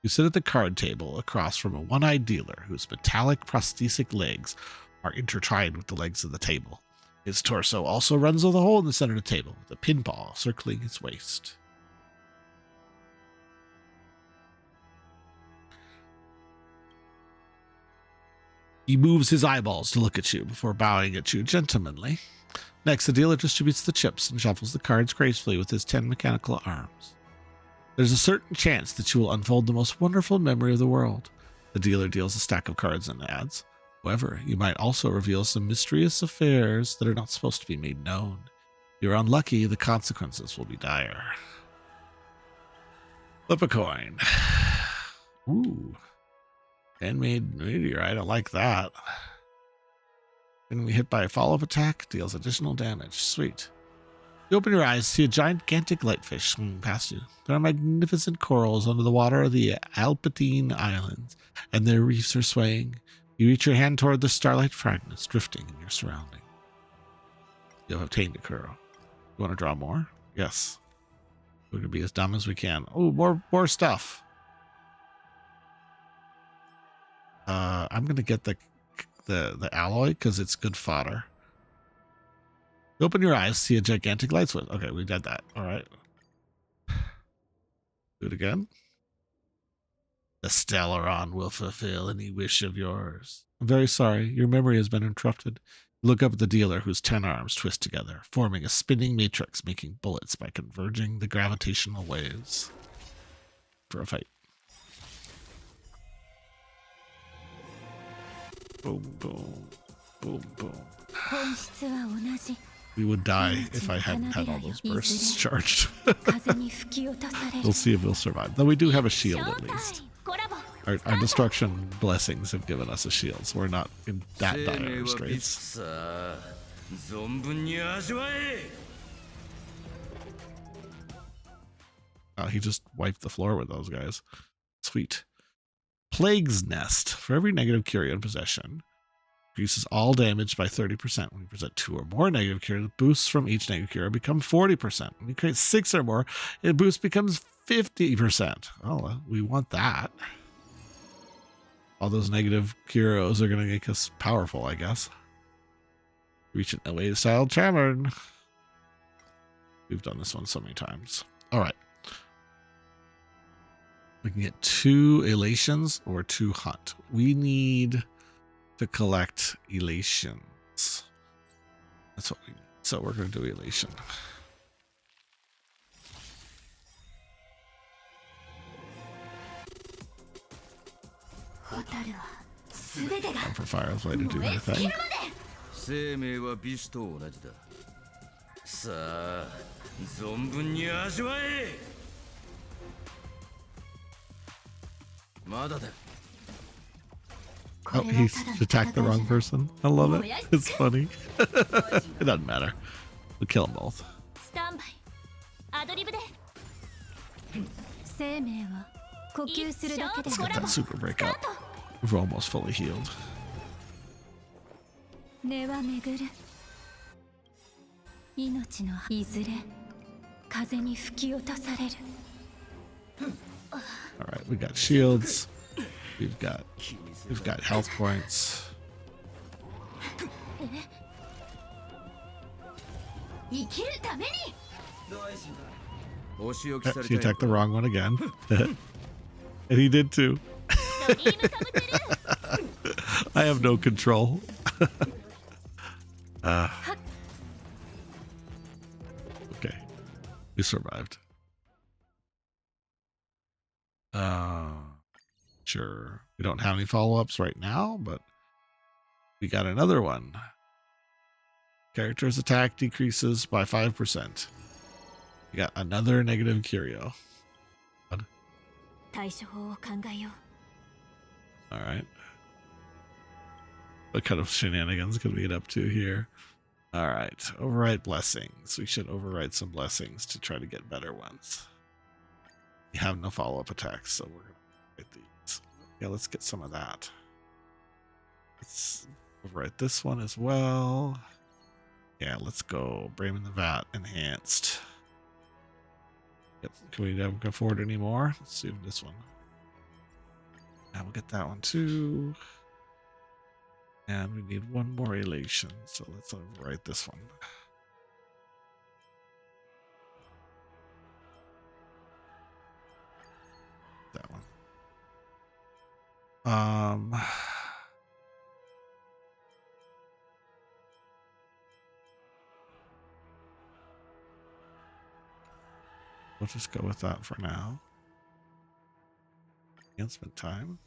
You sit at the card table across from a one-eyed dealer whose metallic prosthetic legs are intertwined with the legs of the table. His torso also runs with a hole in the center of the table, with a pinball circling its waist. He moves his eyeballs to look at you before bowing at you gentlemanly. Next, the dealer distributes the chips and shuffles the cards gracefully with his 10 mechanical arms. There's a certain chance that you will unfold the most wonderful memory of the world. The dealer deals a stack of cards and adds, however, you might also reveal some mysterious affairs that are not supposed to be made known. If you're unlucky, the consequences will be dire. Flip a coin. Ooh. Handmade meteor. I don't like that. Enemy hit by a follow-up attack deals additional damage. Sweet. You open your eyes, see a gigantic lightfish swimming past you. There are magnificent corals under the water of the Alpatine Islands, and their reefs are swaying. You reach your hand toward the starlight fragments drifting in your surrounding. You have obtained a Kuro. You want to draw more? Yes. We're going to be as dumb as we can. Oh, more stuff. I'm going to get the alloy because it's good fodder. You open your eyes, see a gigantic light switch. Okay, we did that. All right. Do it again. The Stellaron will fulfill any wish of yours. I'm very sorry. Your memory has been interrupted. Look up at the dealer whose 10 arms twist together, forming a spinning matrix, making bullets by converging the gravitational waves. For a fight. Boom, boom, boom, boom. We would die if I hadn't had all those bursts charged. We'll see if we'll survive. Though we do have a shield at least. Our destruction blessings have given us a shield, so we're not in that dire straits. Oh, he just wiped the floor with those guys. Sweet. Plague's Nest. For every negative curio in possession, increases all damage by 30%. When you present 2 or more negative curio, the boosts from each negative curio become 40%. When you create 6 or more, it boost becomes 50%. Oh, well, we want that. All those negative curios are going to make us powerful, I guess. Reach an LA style tavern. We've done this one so many times. All right. We can get 2 elations or 2 hunt. We need to collect elations. That's what we need. So we're going to do elation. Time for Firefly to do her thing. 生命は美酒と同じだ。さあ、存分に味わえ。まだだ。 Oh, he's attacked the wrong person. I love it. It's funny. It doesn't matter. We'll kill them both. Let's get that super break out. We're almost fully healed. Alright, we got shields. We've got health points. She attacked the wrong one again. And he did too. I have no control. Okay. We survived. Sure. We don't have any follow-ups right now, but we got another one. Character's attack decreases by 5%. We got another negative curio. Alright. What kind of shenanigans can we get up to here? Alright. Overwrite blessings. We should overwrite some blessings to try to get better ones. We have no follow-up attacks, so we're going to write these. Yeah, let's get some of that. Let's overwrite this one as well. Yeah, let's go. Brayman the Vat enhanced. Can we never go forward anymore? Let's see this one. Yeah, we'll get that one too. And we need one more elation, so let's overwrite this one. That one. We'll just go with that for now. Enhancement time.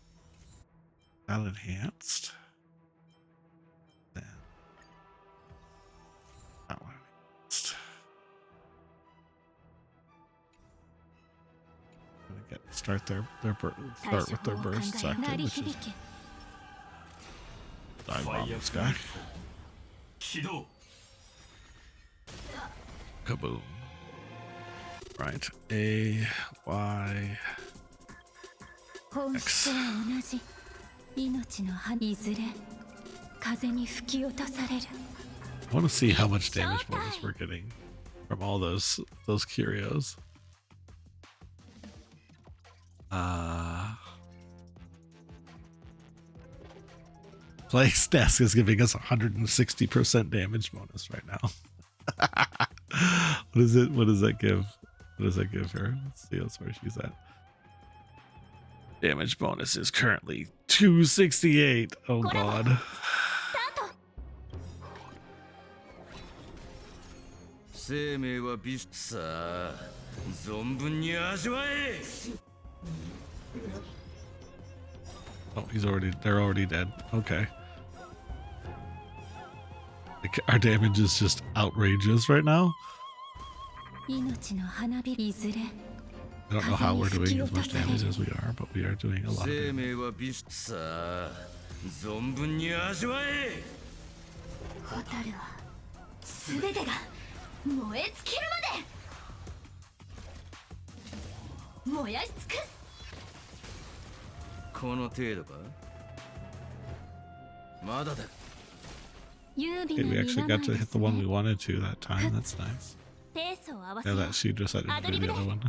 That enhanced. Then that one enhanced. I'm gonna start with their bursts active, which is dive bomb this guy. Kaboom. Right. A, Y, X. I want to see how much damage bonus we're getting from all those curios. Plague's Desk is giving us 160% damage bonus right now. What is it? What does that give? What does that give her? Let's see. That's where she's at. Damage bonus is currently 268. Oh god. Oh, they're already dead. Okay. Our damage is just outrageous right now. I don't know how we're doing as much damage as we are, but we are doing a lot of damage. Okay, we actually got to hit the one we wanted to that time. That's nice. Yeah, that she decided to do the other one.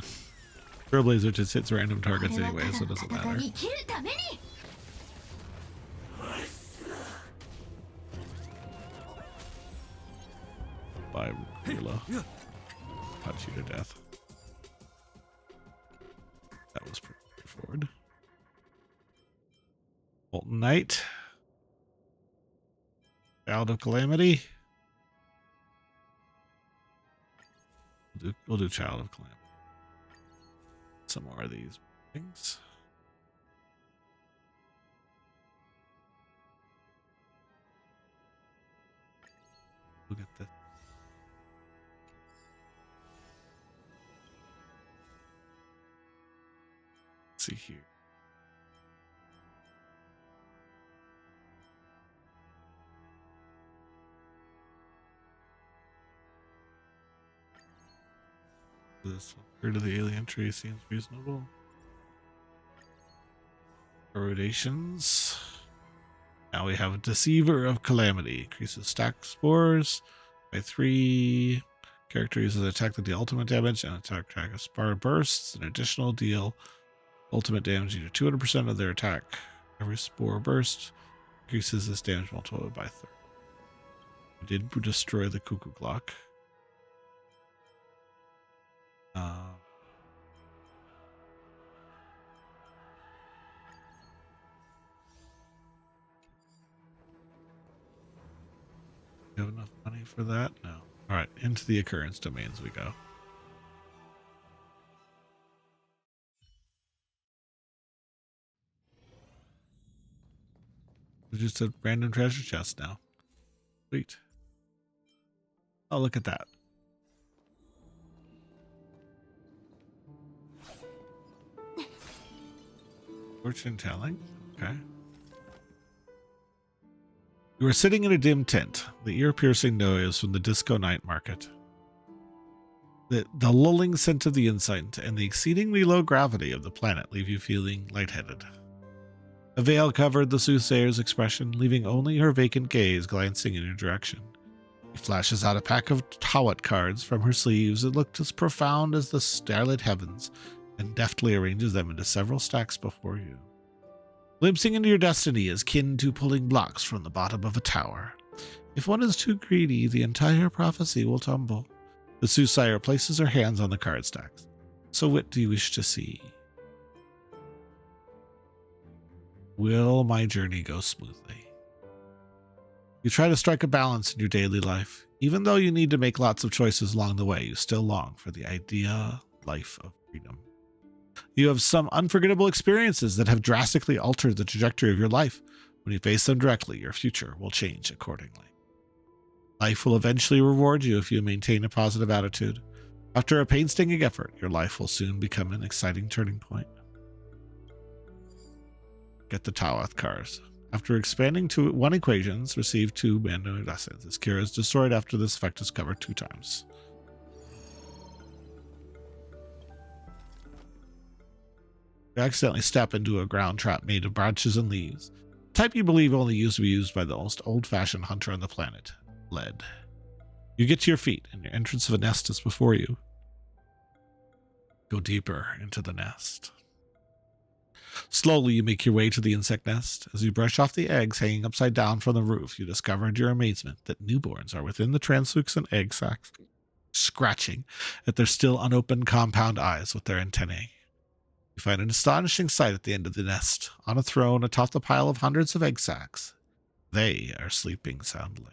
Trailblazer just hits random targets anyway, so it doesn't matter. Bye, Rila. Punch you to death. That was pretty straightforward. Molten Knight. Child of Calamity. We'll do Child of Calamity. Some more of these things. Look at this. Let's see here. This rid of the alien tree seems reasonable. Erudations. Now we have a Deceiver of Calamity. Increases stack spores by 3. Character uses an attack that deal ultimate damage and attack a spore bursts. An additional deal ultimate damage equal to 200% of their attack. Every spore burst increases this damage multiplied by 30. We did destroy the Cuckoo Clock. Do you have enough money for that? No. All right, into the occurrence domains we go. It's just a random treasure chest now. Sweet. Oh, look at that. Fortune telling. Okay. You are sitting in a dim tent, the ear-piercing noise from the disco night market. The lulling scent of the incense and the exceedingly low gravity of the planet leave you feeling lightheaded. A veil covered the soothsayer's expression, leaving only her vacant gaze glancing in your direction. She flashes out a pack of Tawat cards from her sleeves that looked as profound as the starlit heavens, and deftly arranges them into several stacks before you. Glimpsing into your destiny is kin to pulling blocks from the bottom of a tower. If one is too greedy, the entire prophecy will tumble. The soothsayer places her hands on the card stacks. So what do you wish to see? Will my journey go smoothly? You try to strike a balance in your daily life. Even though you need to make lots of choices along the way, you still long for the idea life of freedom. You have some unforgettable experiences that have drastically altered the trajectory of your life. When you face them directly, your future will change accordingly. Life will eventually reward you if you maintain a positive attitude. After a painstaking effort, your life will soon become an exciting turning point. Get the Tawath cards. After expanding to 1 equations, receive 2 random lessons. This cure is destroyed after this effect is covered 2 times. You accidentally step into a ground trap made of branches and leaves. Type you believe only used to be used by the most old-fashioned hunter on the planet. Lead. You get to your feet, and your entrance of a nest is before you. Go deeper into the nest. Slowly, you make your way to the insect nest. As you brush off the eggs hanging upside down from the roof, you discover to your amazement that newborns are within the translucent egg sacs, scratching at their still unopened compound eyes with their antennae. You find an astonishing sight at the end of the nest. On a throne atop the pile of hundreds of egg sacs, they are sleeping soundly.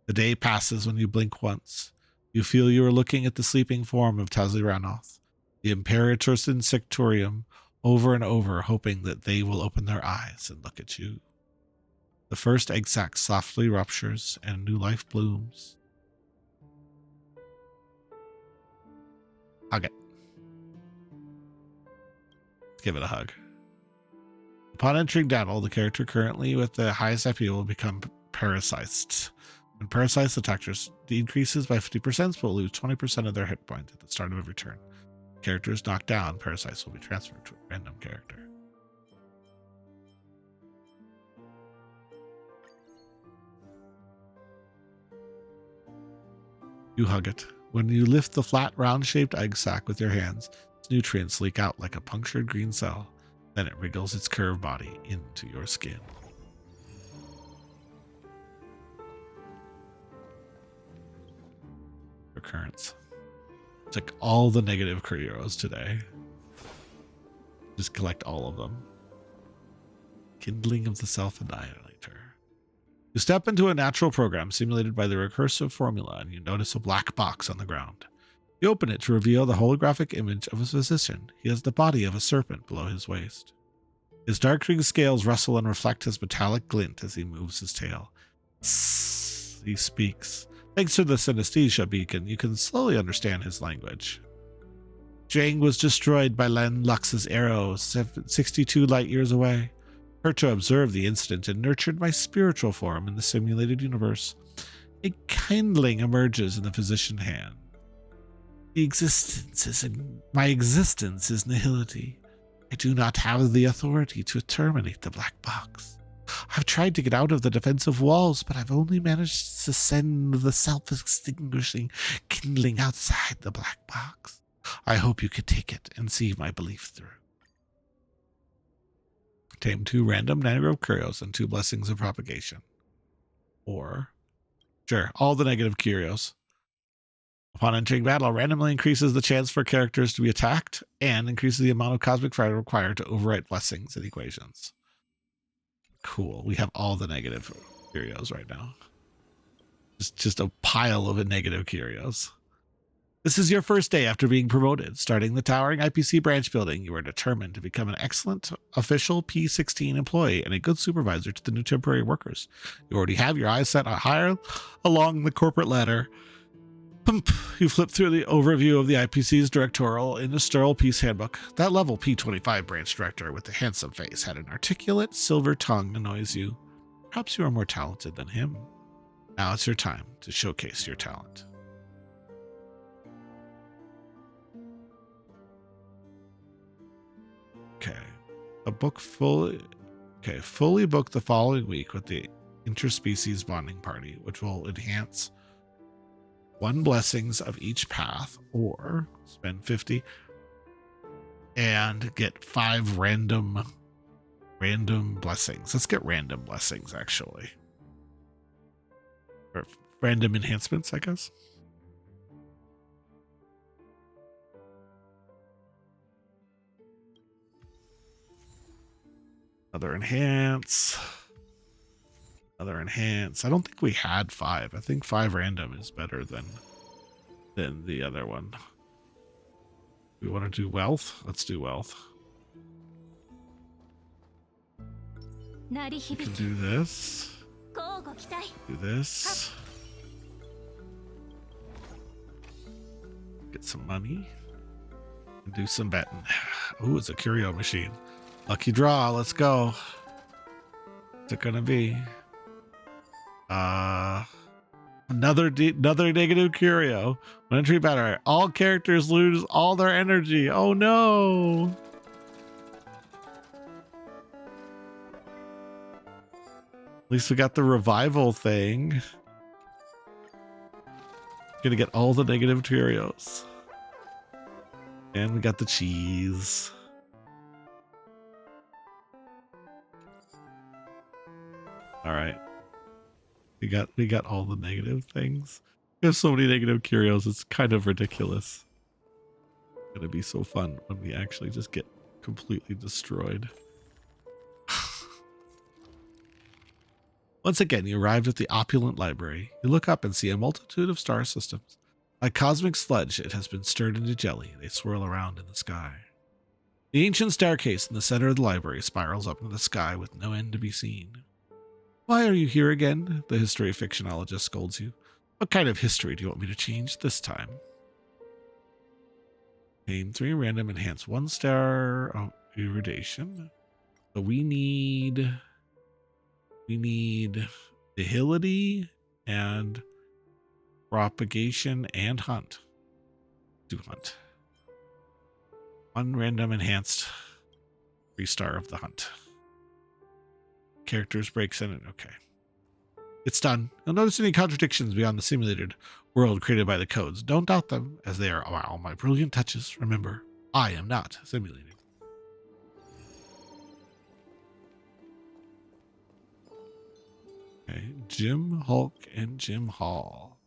The day passes when you blink once. You feel you are looking at the sleeping form of Taziranoth, the Imperatrix Insectorium, over and over, hoping that they will open their eyes and look at you. The first egg sac softly ruptures and new life blooms. Hug it. Give it a hug. Upon entering battle, the character currently with the highest FP will become parasized. When parasized, attackers decreases by 50% but will lose 20% of their hit points at the start of every turn. If the character is knocked down, parasites will be transferred to a random character. You hug it. When you lift the flat, round-shaped egg sac with your hands, its nutrients leak out like a punctured green cell. Then it wriggles its curved body into your skin. Recurrence. Check all the negative heroes today. Just collect all of them. Kindling of the Self-Annihilator. You step into a natural program simulated by the recursive formula, and you notice a black box on the ground. You open it to reveal the holographic image of a physician. He has the body of a serpent below his waist. His dark green scales rustle and reflect his metallic glint as he moves his tail. Tss, he speaks. Thanks to the synesthesia beacon, you can slowly understand his language. Jang was destroyed by Len Lux's arrow 62 light years away. Herta observed the incident and nurtured my spiritual form in the simulated universe. A kindling emerges in the physician hand. My existence is nihility. I do not have the authority to terminate the black box. I've tried to get out of the defensive walls, but I've only managed to send the self-extinguishing kindling outside the black box. I hope you could take it and see my belief through. Tame 2 random negative curios and 2 blessings of propagation. Or, sure, all the negative curios. Upon entering battle, randomly increases the chance for characters to be attacked and increases the amount of cosmic fire required to overwrite blessings and equations. Cool. We have all the negative curios right now. Just a pile of negative curios. This is your first day after being promoted. Starting the towering IPC branch building, you are determined to become an excellent official P16 employee and a good supervisor to the new temporary workers. You already have your eyes set higher along the corporate ladder. You flip through the overview of the IPC's directorial in the Sterile Peace Handbook. That level P25 branch director with the handsome face had an articulate silver tongue annoys you. Perhaps you are more talented than him. Now it's your time to showcase your talent. Okay. Fully book the following week with the interspecies bonding party, which will enhance 1 blessings of each path, or spend 50 and get 5 random blessings. Let's get random blessings, actually. Or random enhancements, I guess. Another enhance. Another enhance. I don't think we had 5. I think 5 random is better than the other one. We want to do wealth? Let's do wealth. We can do this. Do this. Get some money. And do some betting. Ooh, it's a curio machine. Lucky draw. Let's go. What's it gonna be? Another negative curio. 1 entry better. All characters lose all their energy. Oh no. At least we got the revival thing. Gonna get all the negative curios. And we got the cheese. All right. We got all the negative things. We have so many negative curios, it's kind of ridiculous. It's gonna be so fun when we actually just get completely destroyed. Once again, you arrived at the opulent library. You look up and see a multitude of star systems. Like cosmic sludge, it has been stirred into jelly. They swirl around in the sky. The ancient staircase in the center of the library spirals up into the sky with no end to be seen. Why are you here again? The history fictionologist scolds you. What kind of history do you want me to change this time? Name 3 random, enhance 1 star of erudition. So we need agility and propagation and hunt. Do hunt. 1 random enhanced 3 star of the hunt. Characters breaks in it. Okay. It's done. You'll notice any contradictions beyond the simulated world created by the codes. Don't doubt them, as they are all my brilliant touches. Remember, I am not simulated. Okay. Jim, Hulk, and Jim Hall.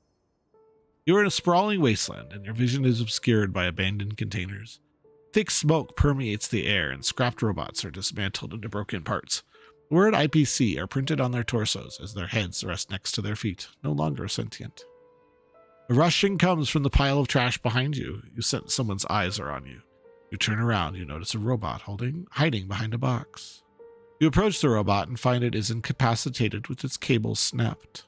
You are in a sprawling wasteland, and your vision is obscured by abandoned containers. Thick smoke permeates the air, and scrapped robots are dismantled into broken parts. The word IPC are printed on their torsos as their heads rest next to their feet, no longer sentient. A rushing comes from the pile of trash behind you. You sense someone's eyes are on you. You turn around, you notice a robot hiding behind a box. You approach the robot and find it is incapacitated with its cables snapped.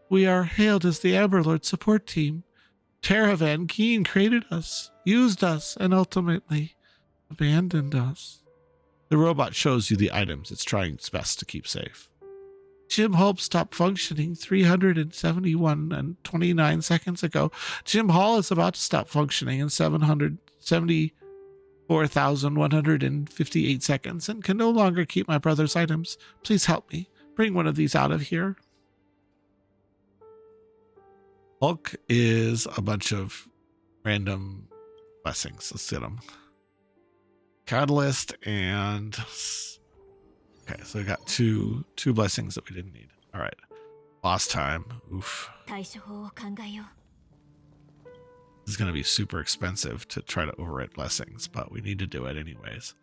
We are hailed as the Amberlord support team. Teravan Keen created us, used us, and ultimately abandoned us. The robot shows you the items it's trying its best to keep safe. Jim Hall stopped functioning 371 and 29 seconds ago. Jim Hall is about to stop functioning in 774,158 seconds and can no longer keep my brother's items. Please help me. Bring one of these out of here. Hulk is a bunch of random blessings. Let's get them. Catalyst and okay, so we got two blessings that we didn't need. All right, boss time. Oof, this is gonna be super expensive to try to overwrite blessings, but we need to do it anyways.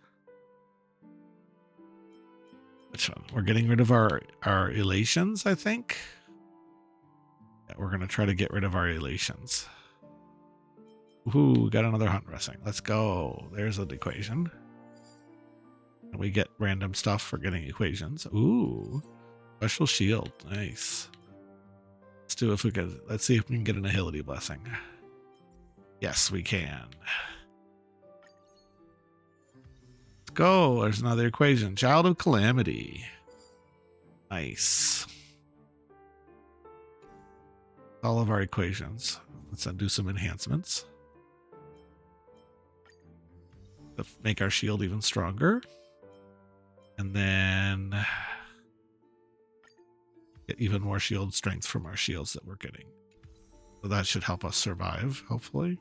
Which one? We're getting rid of our elations, I think. Yeah, we're gonna try to get rid of our elations. Ooh, got another hunt wrestling. Let's go. There's an equation. And we get random stuff for getting equations. Ooh, special shield. Nice. Let's do if we can. Let's see if we can get an agility blessing. Yes, we can. Let's go. There's another equation. Child of Calamity. Nice. All of our equations. Let's undo some enhancements to make our shield even stronger. And then get even more shield strength from our shields that we're getting. So that should help us survive, hopefully.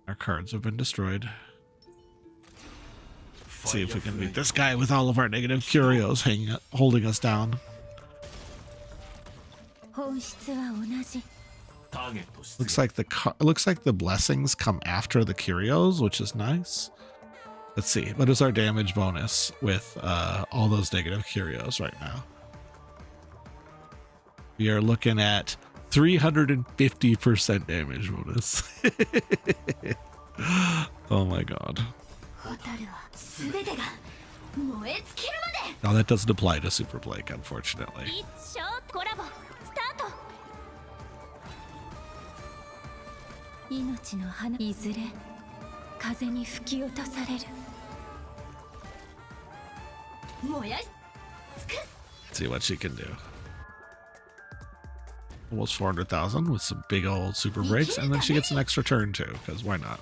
Our cards have been destroyed. Let's see if we can beat this guy with all of our negative curios holding us down. 本質は同じ Looks like the blessings come after the curios, which is nice. Let's see. What is our damage bonus with all those negative curios right now? We are looking at 350% damage bonus. Oh my god. 蛍は全てが燃え尽きるまで Now that doesn't apply to Super Blake, unfortunately. 一生コラボスタート命の花いずれ風に吹き落とされる燃やし尽くす See what she can do. Almost 400,000 with some big old super breaks, and then she gets an extra turn too, because why not?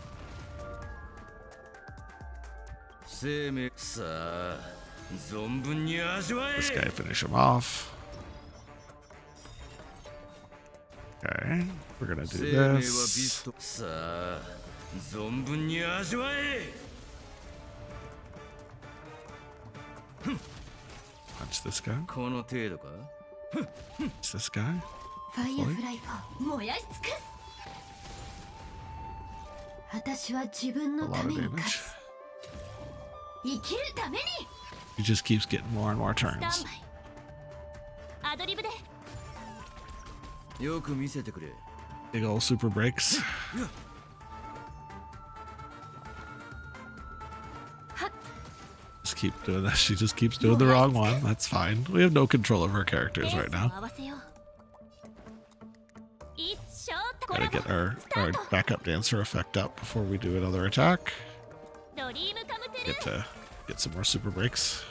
生命さあ存分に味わえ This guy finish him off. Okay, we're gonna do 生命はビ this. ストさあ存分に味わえ Punch this guy. この程度か Punch this guy. ファイアフライフォー燃やし尽くす私は自分 A の lot た of めに damage. 勝つ生きるために He just keeps getting more and more スタン turns. バイアドリブで よく見せてくれ Big old super breaks. Just keep doing that. She just keeps doing the wrong one. That's fine. We have no control over our characters right ペースを now. 合わせよう一生コ Gotta ラボ get our スタート backup dancer effect up before we do another attack. ドリームカムトゥル Get to get some more super breaks.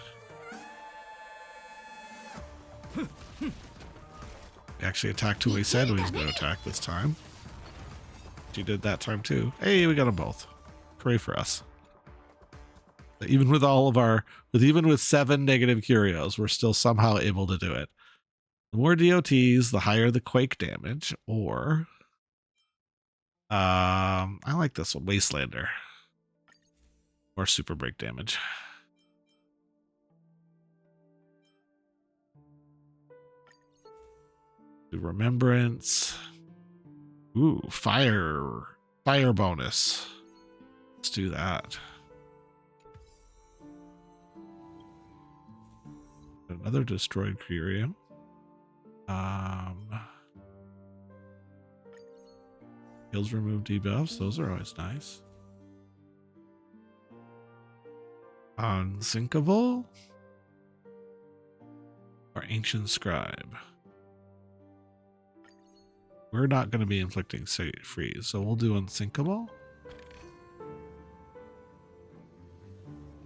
We actually attacked who we said we was going to attack this time. She did that time too. Hey, we got them both. Hooray for us. Even with all of our, even with 7 negative curios, we're still somehow able to do it. The more DOTs, the higher the quake damage, or I like this one, Wastelander. Or super break damage. Do remembrance. Ooh, fire bonus. Let's do that. Another destroyed curio. Heals remove debuffs. Those are always nice. Unsinkable or Ancient Scribe. We're not going to be inflicting freeze, so we'll do Unsinkable.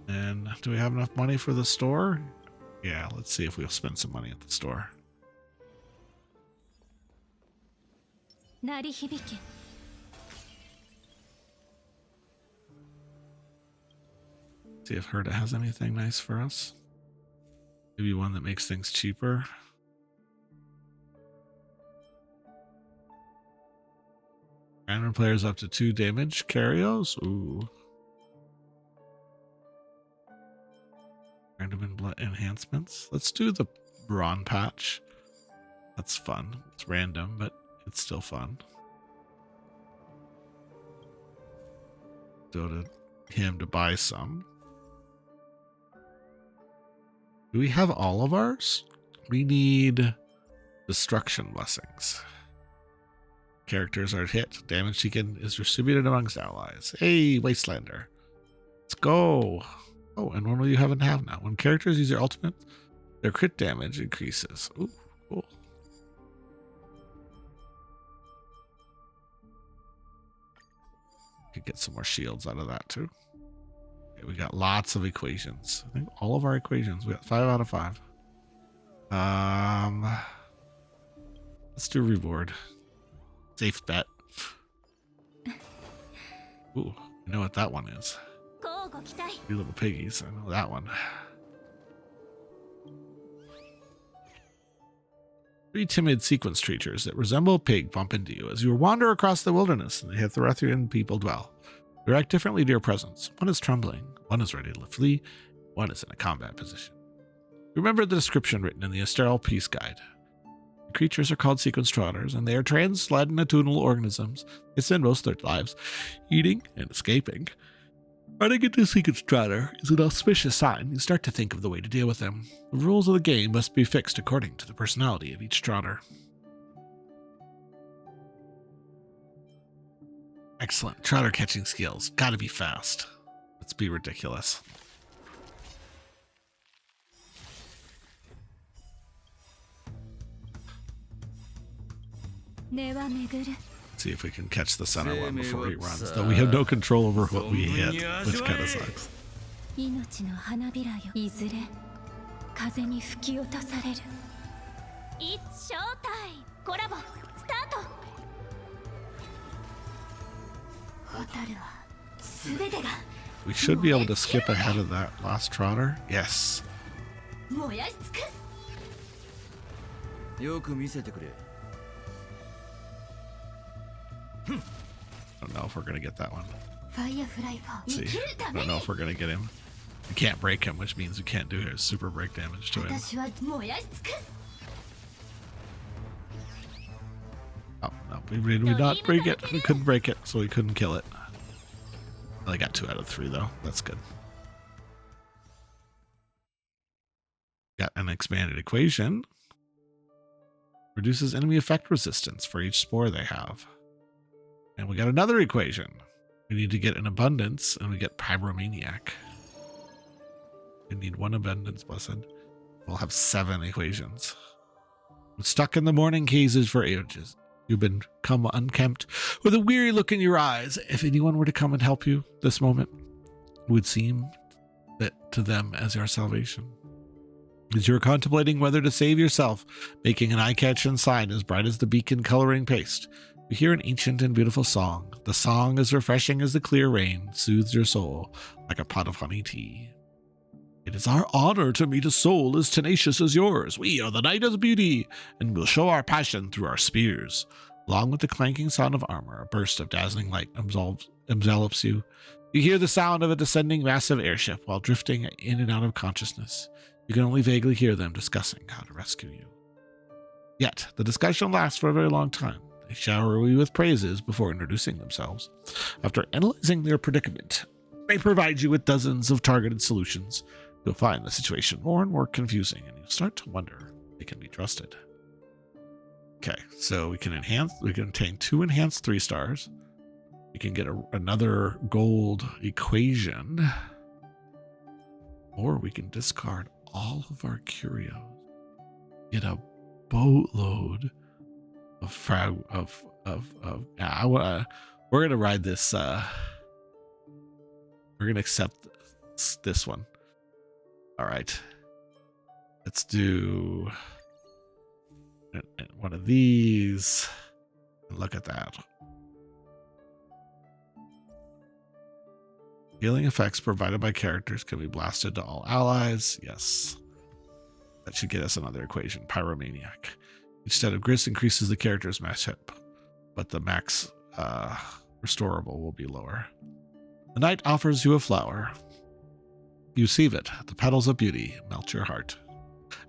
And do we have enough money for the store? Yeah, let's see if we'll spend some money at the store. 鳴り響け See if Herda has anything nice for us. Maybe one that makes things cheaper. Random players up to 2 damage. Curios. Ooh. Random enhancements. Let's do the Brawn patch. That's fun. It's random, but it's still fun. Go to him to buy some. Do we have all of ours? We need destruction blessings. characters are hit, damage taken is distributed amongst allies. Hey, Wastelander. Let's go. Oh, and one will you haven't have now. When characters use their ultimate, their crit damage increases. Ooh, cool. Could get some more shields out of that too. Okay, we got lots of equations. I think all of our equations. We got 5 out of 5. Let's do reward. Safe bet. Ooh, I know what that one is. You little piggies. I know that one. 3 timid sequence creatures that resemble a pig bump into you as you wander across the wilderness and the Hitharathian people dwell. They react differently to your presence. One is trembling, one is ready to flee, one is in a combat position. Remember the description written in the Astral Peace Guide. The creatures are called sequence trotters, and they are translatitudinal organisms. They spend most of their lives eating and escaping. Running into a sequence trotter is an auspicious sign. You start to think of the way to deal with them. The rules of the game must be fixed according to the personality of each trotter. Excellent. Trotter catching skills. Gotta be fast. Let's be ridiculous. See if we can catch the center one before he runs. Though we have no control over what we hit, which kind of sucks. We should be able to skip ahead of that last trotter. Yes. Don't know if we're gonna get that one. Let's see, I don't know if we're gonna get him. We can't break him, which means we can't do his super break damage to him. Oh no, we did not break it. We couldn't break it, so we couldn't kill it. I got 2 out of 3 though. That's good. Got an expanded equation. Reduces enemy effect resistance for each spore they have. And we got another equation. We need to get an abundance, and we get Pyromaniac. We need 1 abundance, blessed. We'll have 7 equations. I'm stuck in the morning cases for ages. You've become unkempt, with a weary look in your eyes. If anyone were to come and help you this moment, it would seem that to them as your salvation. As you're contemplating whether to save yourself, making an eye-catching sign as bright as the beacon coloring paste, you hear an ancient and beautiful song. The song, as refreshing as the clear rain, soothes your soul like a pot of honey tea. It is our honor to meet a soul as tenacious as yours. We are the Knight of Beauty, and will show our passion through our spears. Along with the clanking sound of armor, a burst of dazzling light envelops you. You hear the sound of a descending massive airship while drifting in and out of consciousness. You can only vaguely hear them discussing how to rescue you. Yet, the discussion lasts for a very long time. They shower you with praises before introducing themselves. After analyzing their predicament, they provide you with dozens of targeted solutions. You'll find the situation more and more confusing, and you'll start to wonder if they can be trusted. Okay, so we can obtain 2 enhanced 3 stars. We can get another gold equation, or we can discard all of our curios, get a boatload of we're gonna ride this. We're gonna accept this one. All right, let's do one of these. Look at that. Healing effects provided by characters can be blasted to all allies. Yes. That should get us another equation. Pyromaniac. Each set of grist increases the character's max hit, but the max restorable will be lower. The knight offers you a flower. You receive it. The petals of beauty melt your heart.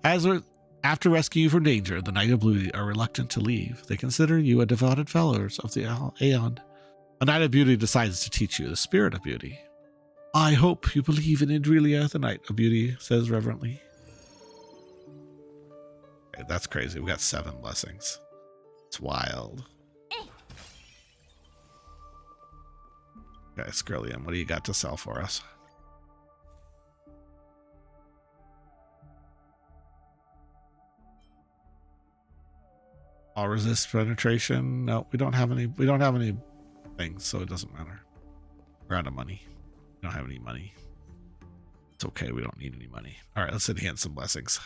After rescuing you from danger, the Knight of Beauty are reluctant to leave. They consider you a devoted fellow of the Aeon. A Knight of Beauty decides to teach you the spirit of beauty. I hope you believe in Indrelia, the Knight of Beauty says reverently. Okay, that's crazy. We got 7 blessings. It's wild. Okay, Skrillium, what do you got to sell for us? All resist penetration. No, we don't have any. We don't have any things, so it doesn't matter. We're out of money. We don't have any money. It's okay. We don't need any money. All right, let's enhance some blessings.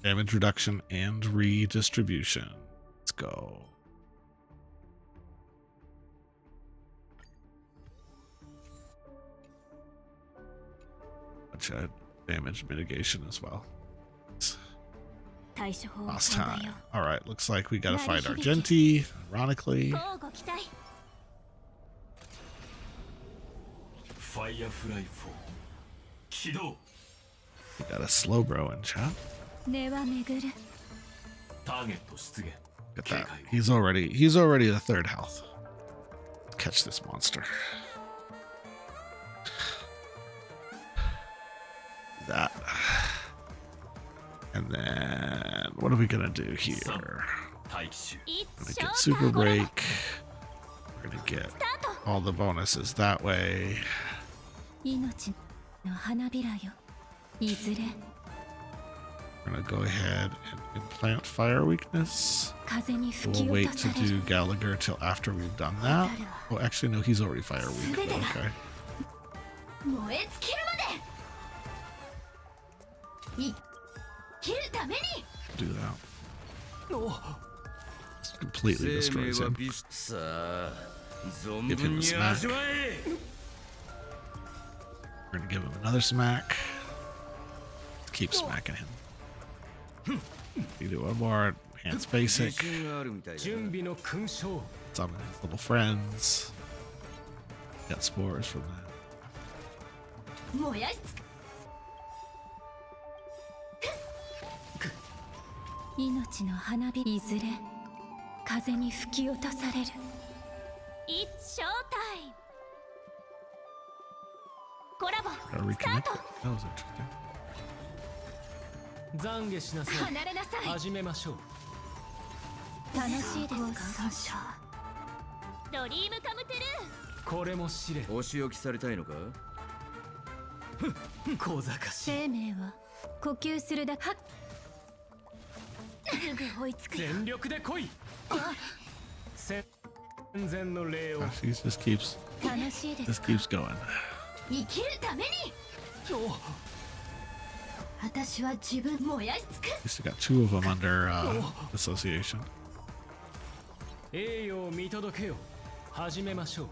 Damage reduction and redistribution. Let's go. Bunch of damage mitigation as well. 対処法を Last 考 time. えよ All right, looks like we gotta fight Argenti. Ironically, う。乞うご期待。ファイアフライ4起動。 we got a slow bro in chat. 根は巡る。ターゲット出現。 Get 警 that. 戒を He's already the third health. Catch this monster. That. And then what are we gonna do here? 待機中。 We're gonna get super break. We're gonna get all the bonuses that way. 命の花びらよ。いずれ We're gonna go ahead and implant fire weakness. 風に吹 We'll き wait 落と to される。 do Gallagher till after we've done that. Oh, actually, no, he's already fire weak. But okay. 燃え尽きるまで。生きるために。 Do that. Just completely 生命 destroys は him. ビスさあ存 Give him 分 a に smack. 味わえ We're gonna give him another smack. Keep smacking him. We do one more. Enhance 自 basic. 信があるみたいだ準備の勲章 Summon his little friends. Got spores from that. 燃やし尽く命の花火いずれ風に吹き落とされる。It's showtime! コラボ Gotta スター reconnect ト it. That was interesting. 懺悔しなさい離れなさい。始めましょう楽しいですかドリームカムトゥルこれも試練お仕置きされたいのか小賢しい生命は呼吸するだけすぐ追いつくよ全力で来い戦前の礼を Gosh, he just keeps 楽しいです just か keeps going. 生きるために私は自分燃やし尽く At least we got two of them under association. 栄誉を見届けよ始めましょう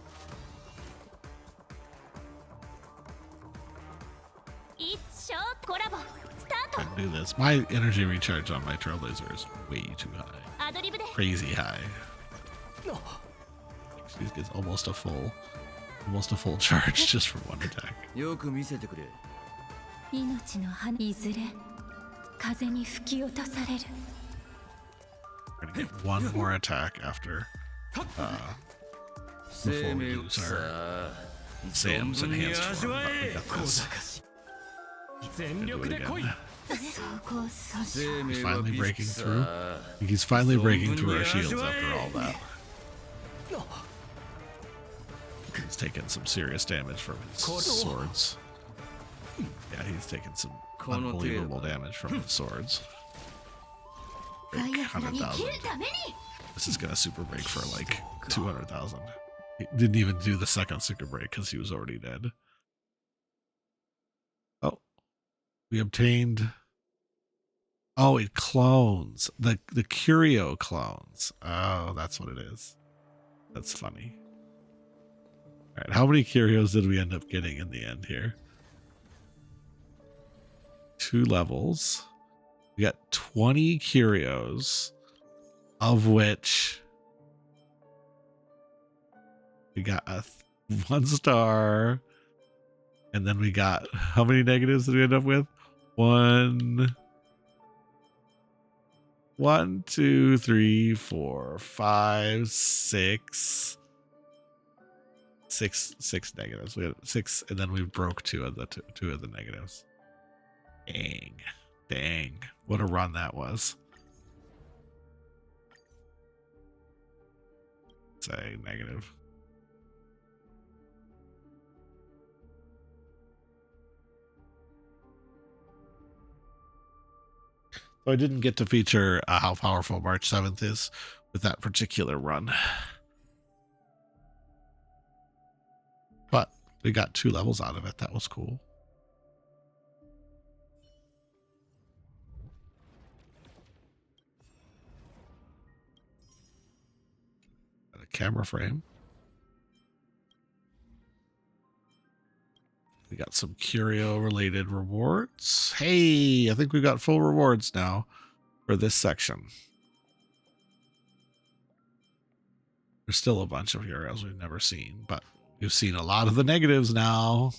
It's short コラボスター I can do this. My energy recharge on my Trailblazer is way too high. トアドリブで Crazy high. She gets almost a full charge just from one attack. よく見せてくれ命の花いずれ風に吹き落とされる We're gonna get one more attack after 生 before we 命 use さ our あ Sam's 存分に enhanced 味 form. わ But we え got 小 this. 賢しい全 Do 力 it で来い again. そこそし生命 He's は finally ビ breaking ス through. さあ He's finally breaking through our shields after all that. He's taking some serious damage from his swords. Yeah, he's taking some unbelievable damage from his swords. Like 生き 100,000. るために This is gonna super break for like 200,000. He didn't even do the second super break because he was already dead. Oh, we obtained. Oh, it clones the curio clones. Oh, that's what it is. That's funny. All right, how many curios did we end up getting in the end here? 2 levels. We got 20 curios, of which we got a 1 star, and then we got how many negatives did we end up with? 1, 2, 3, 4, 5, 6. 6 negatives. We had 6, and then we broke two of the negatives. Dang, what a run that was. It's a negative. So I didn't get to feature how powerful March 7th is with that particular run. But we got 2 levels out of it. That was cool. Got a camera frame. We got some curio related rewards. Hey, I think we got full rewards now for this section. There's still a bunch of heroes we've never seen, but we've seen a lot of the negatives now.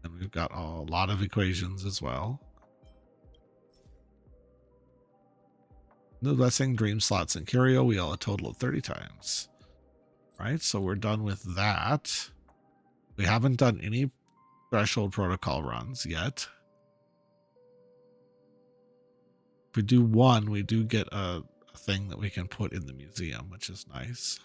And we've got a lot of equations as well. No blessing, dream slots, and curio. We all a total of 30 times. Right, so we're done with that. We haven't done any threshold protocol runs yet. If we do one, we do get a thing that we can put in the museum, which is nice.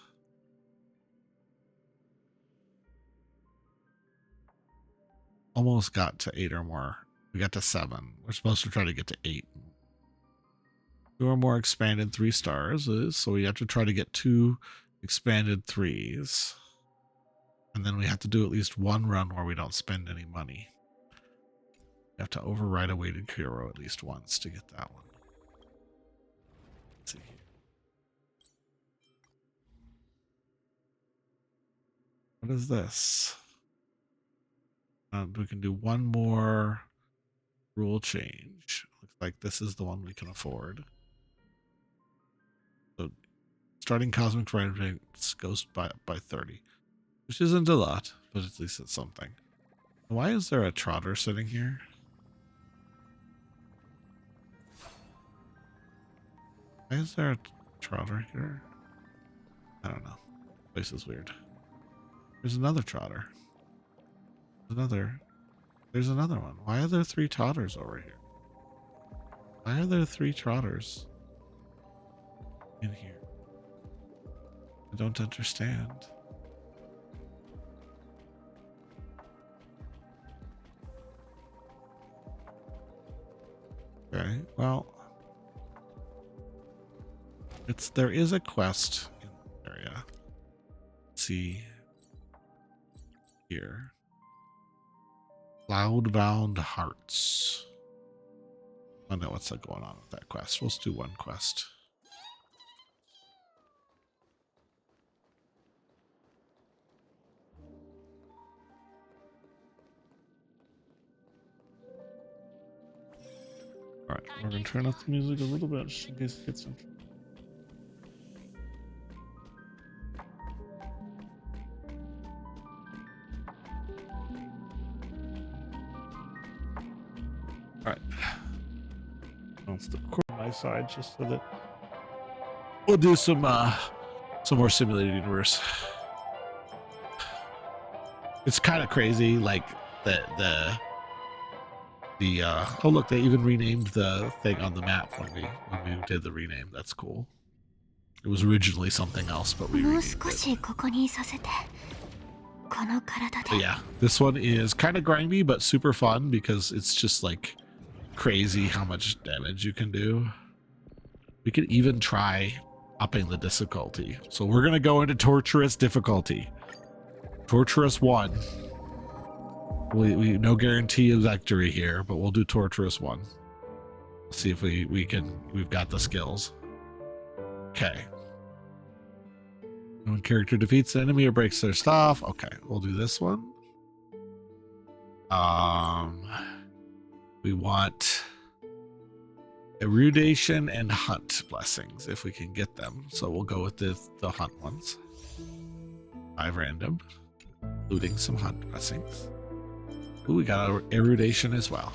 Almost got to 8 or more. We got to 7. We're supposed to try to get to 8. 2 or more expanded 3 stars, so we have to try to get 2 expanded 3s. And then we have to do at least 1 run where we don't spend any money. We have to override a weighted hero at least once to get that one. Let's see. What is this? We can do 1 more rule change. Looks like this is the one we can afford. So starting cosmic rates goes by 30, which isn't a lot, but at least it's something. Why is there a trotter sitting here? Why is there a trotter here? I don't know. This place is weird. There's another trotter. There's another one. Why are there 3 trotters over here? Why are there 3 trotters in here? I don't understand. Okay, well, there is a quest in the area. Let's see here. Cloudbound Hearts. I know what's going on with that quest. Let's do 1 quest. Alright, we're going to turn up the music a little bit just in case it gets in. Alright. Let's record on my side just so that we'll do some more simulated universe. It's kind of crazy, like the oh look, they even renamed the thing on the map when we did the rename. That's cool. It was originally something else, but we renamed it. But yeah, this one is kind of grindy but super fun because it's just like crazy how much damage you can do. We could even try upping the difficulty. So we're gonna go into torturous difficulty. Torturous 1. We no guarantee of victory here, but we'll do torturous 1. See if we've got the skills. Okay. When character defeats the enemy or breaks their stuff. Okay, we'll do this one. We want erudition and hunt blessings if we can get them. So we'll go with the hunt ones. 5 random, including some hunt blessings. Ooh, we got our erudition as well.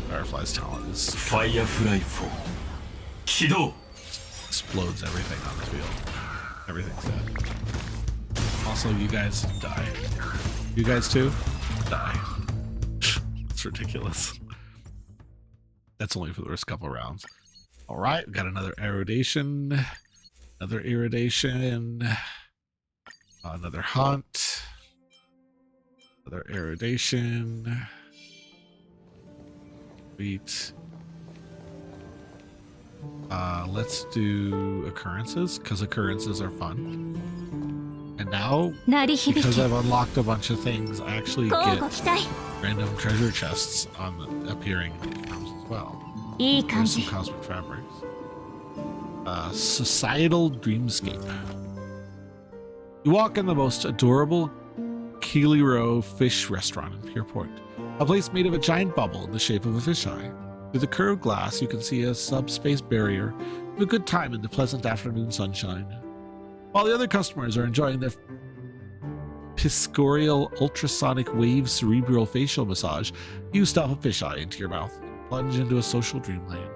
Firefly's talent is Firefly 4 起動 explodes everything on the field. Everything's dead. Also, you guys die. You guys too? Die. It's ridiculous. That's only for the first couple rounds. All right, we got another erodation. Another irradiation. Another hunt. Another erodation. Sweet. Let's do occurrences, because occurrences are fun. And now, because I've unlocked a bunch of things, I actually get random treasure chests on the appearing items as well. There's some cosmic fabrics. Societal dreamscape. You walk in the most adorable Keely Row fish restaurant in Pierport, a place made of a giant bubble in the shape of a fisheye. Through the curved glass, you can see a subspace barrier and a good time in the pleasant afternoon sunshine. While the other customers are enjoying their piscorial ultrasonic wave cerebral facial massage, you stuff a fisheye into your mouth and plunge into a social dreamland.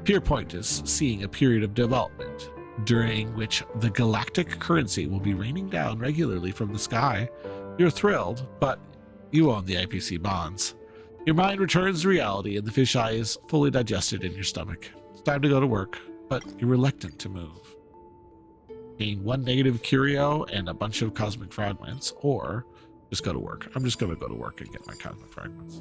Pierport is seeing a period of development, during which the galactic currency will be raining down regularly from the sky. You're thrilled, but you own the IPC bonds. Your mind returns to reality and the fisheye is fully digested in your stomach. It's time to go to work, but you're reluctant to move. Gain 1 negative curio and a bunch of cosmic fragments, or just go to work. I'm just going to go to work and get my cosmic fragments.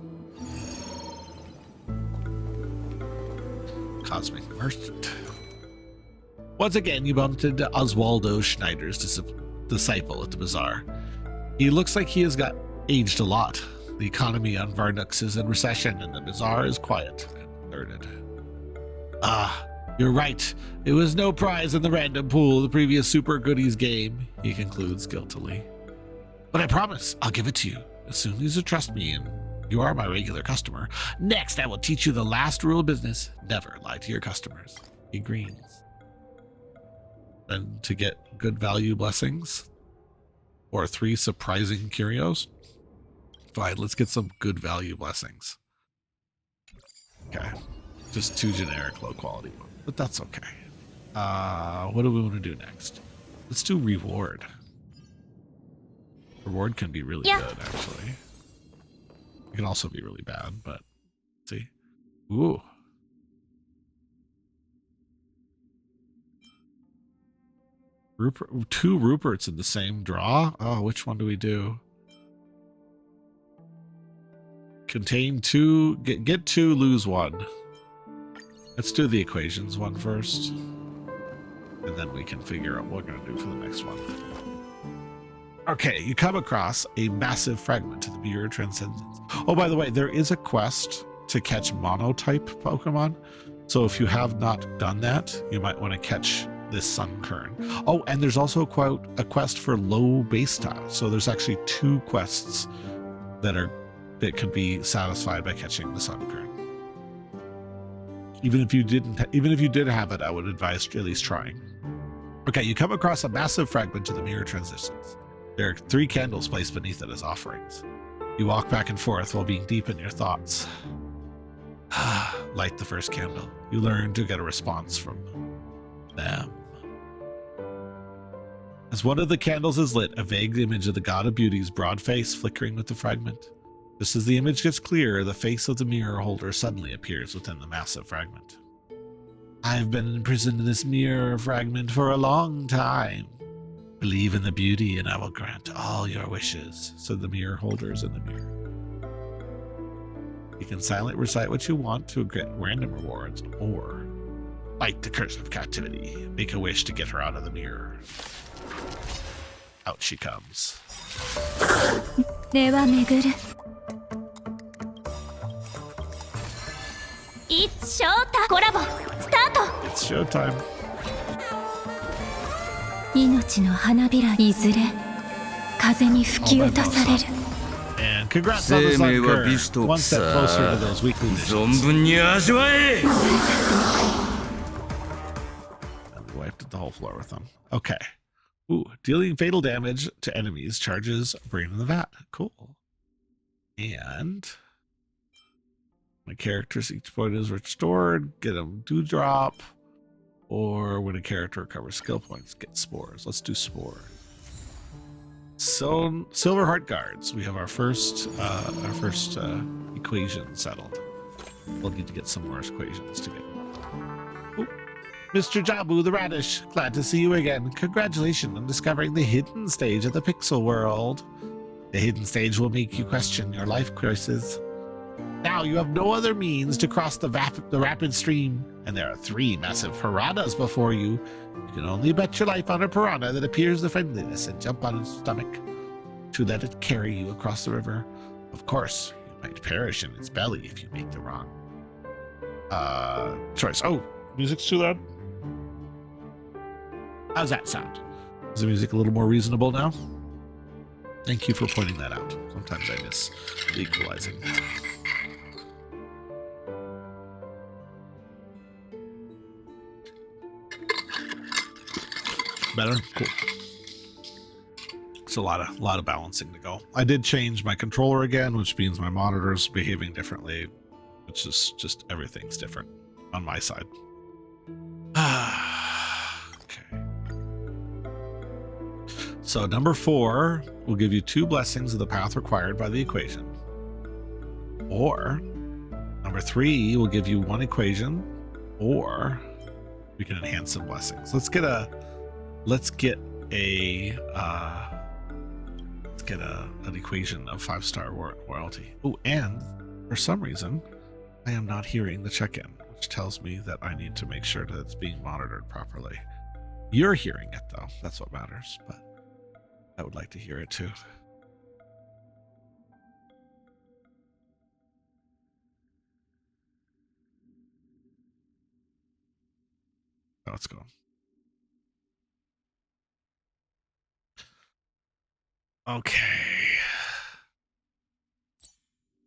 Cosmic Merchant. Once again, you bumped into Oswaldo Schneider's disciple at the bazaar. He looks like he has got aged a lot. The economy on Varnux is in recession and the bazaar is quiet and deserted. Ah, you're right. It was no prize in the random pool of the previous Super Goodies game, he concludes guiltily. But I promise I'll give it to you as soon as you trust me and you are my regular customer. Next, I will teach you the last rule of business. Never lie to your customers. He grins. And to get good value blessings or 3 surprising curios. Fine, let's get some good value blessings. Okay. Just 2 generic low quality ones, but that's okay. What do we want to do next? Let's do reward. Reward can be really good, actually. It can also be really bad, but let's see. Ooh. Rupert, 2 Ruperts in the same draw? Oh, which one do we do? Contain 2, get 2, lose 1. Let's do the equations one first. And then we can figure out what we're going to do for the next one. Okay, you come across a massive fragment to the Mirror of Transcendence. Oh, by the way, there is a quest to catch monotype Pokemon. So if you have not done that, you might want to catch this Sun Kern. Oh, and there's also a quest for low base stat. So there's actually 2 quests that can be satisfied by catching the Sun Kern. Even if you did have it, I would advise at least trying. Okay, you come across a massive fragment to the Mirror Transitions. There are 3 candles placed beneath it as offerings. You walk back and forth while being deep in your thoughts. Light the first candle. You learn to get a response from them. As one of the candles is lit, a vague image of the God of Beauty's broad face flickering with the fragment. Just as the image gets clearer, the face of the mirror holder suddenly appears within the massive fragment. I've been imprisoned in this mirror fragment for a long time. Believe in the beauty and I will grant all your wishes, said the mirror holders in the mirror. You can silently recite what you want to get random rewards, or fight the curse of captivity. Make a wish to get her out of the mirror. Out she comes. It's showtime! コラボスタート! It's showtime. 命の花びらいずれ風に吹き落とされる。 And congrats on the Sun Kern. One step closer to those weekly missions. 存分に味わえ! And we wiped the whole floor with them. Okay. Ooh, dealing fatal damage to enemies charges Brain in the Vat. Cool. And my character's each point is restored, get them Dewdrop, or when a character recovers skill points, get Spores. Let's do Spores. So Silver Heart Guards. We have our first equation settled. We'll need to get some more equations to get. Oh, Mr. Jabu the Radish, glad to see you again. Congratulations on discovering the hidden stage of the Pixel World. The hidden stage will make you question your life choices. Now you have no other means to cross the rapid stream, and there are 3 massive piranhas before you. You can only bet your life on a piranha that appears the friendliness and jump on its stomach to let it carry you across the river. Of course, you might perish in its belly if you make the wrong choice. Oh, music's too loud. How's that sound? Is the music a little more reasonable now? Thank you for pointing that out. Sometimes I miss the equalizing. Better? Cool. It's a lot of balancing to go. I did change my controller again, which means my monitor's behaving differently, which is just everything's different on my side. Okay. So number 4 will give you 2 blessings of the path required by the equation. Or number 3 will give you 1 equation, or we can enhance some blessings. Let's get an equation of 5-star royalty. Oh, and for some reason, I am not hearing the check-in, which tells me that I need to make sure that it's being monitored properly. You're hearing it though, that's what matters, but I would like to hear it too. Oh, let's go. Okay.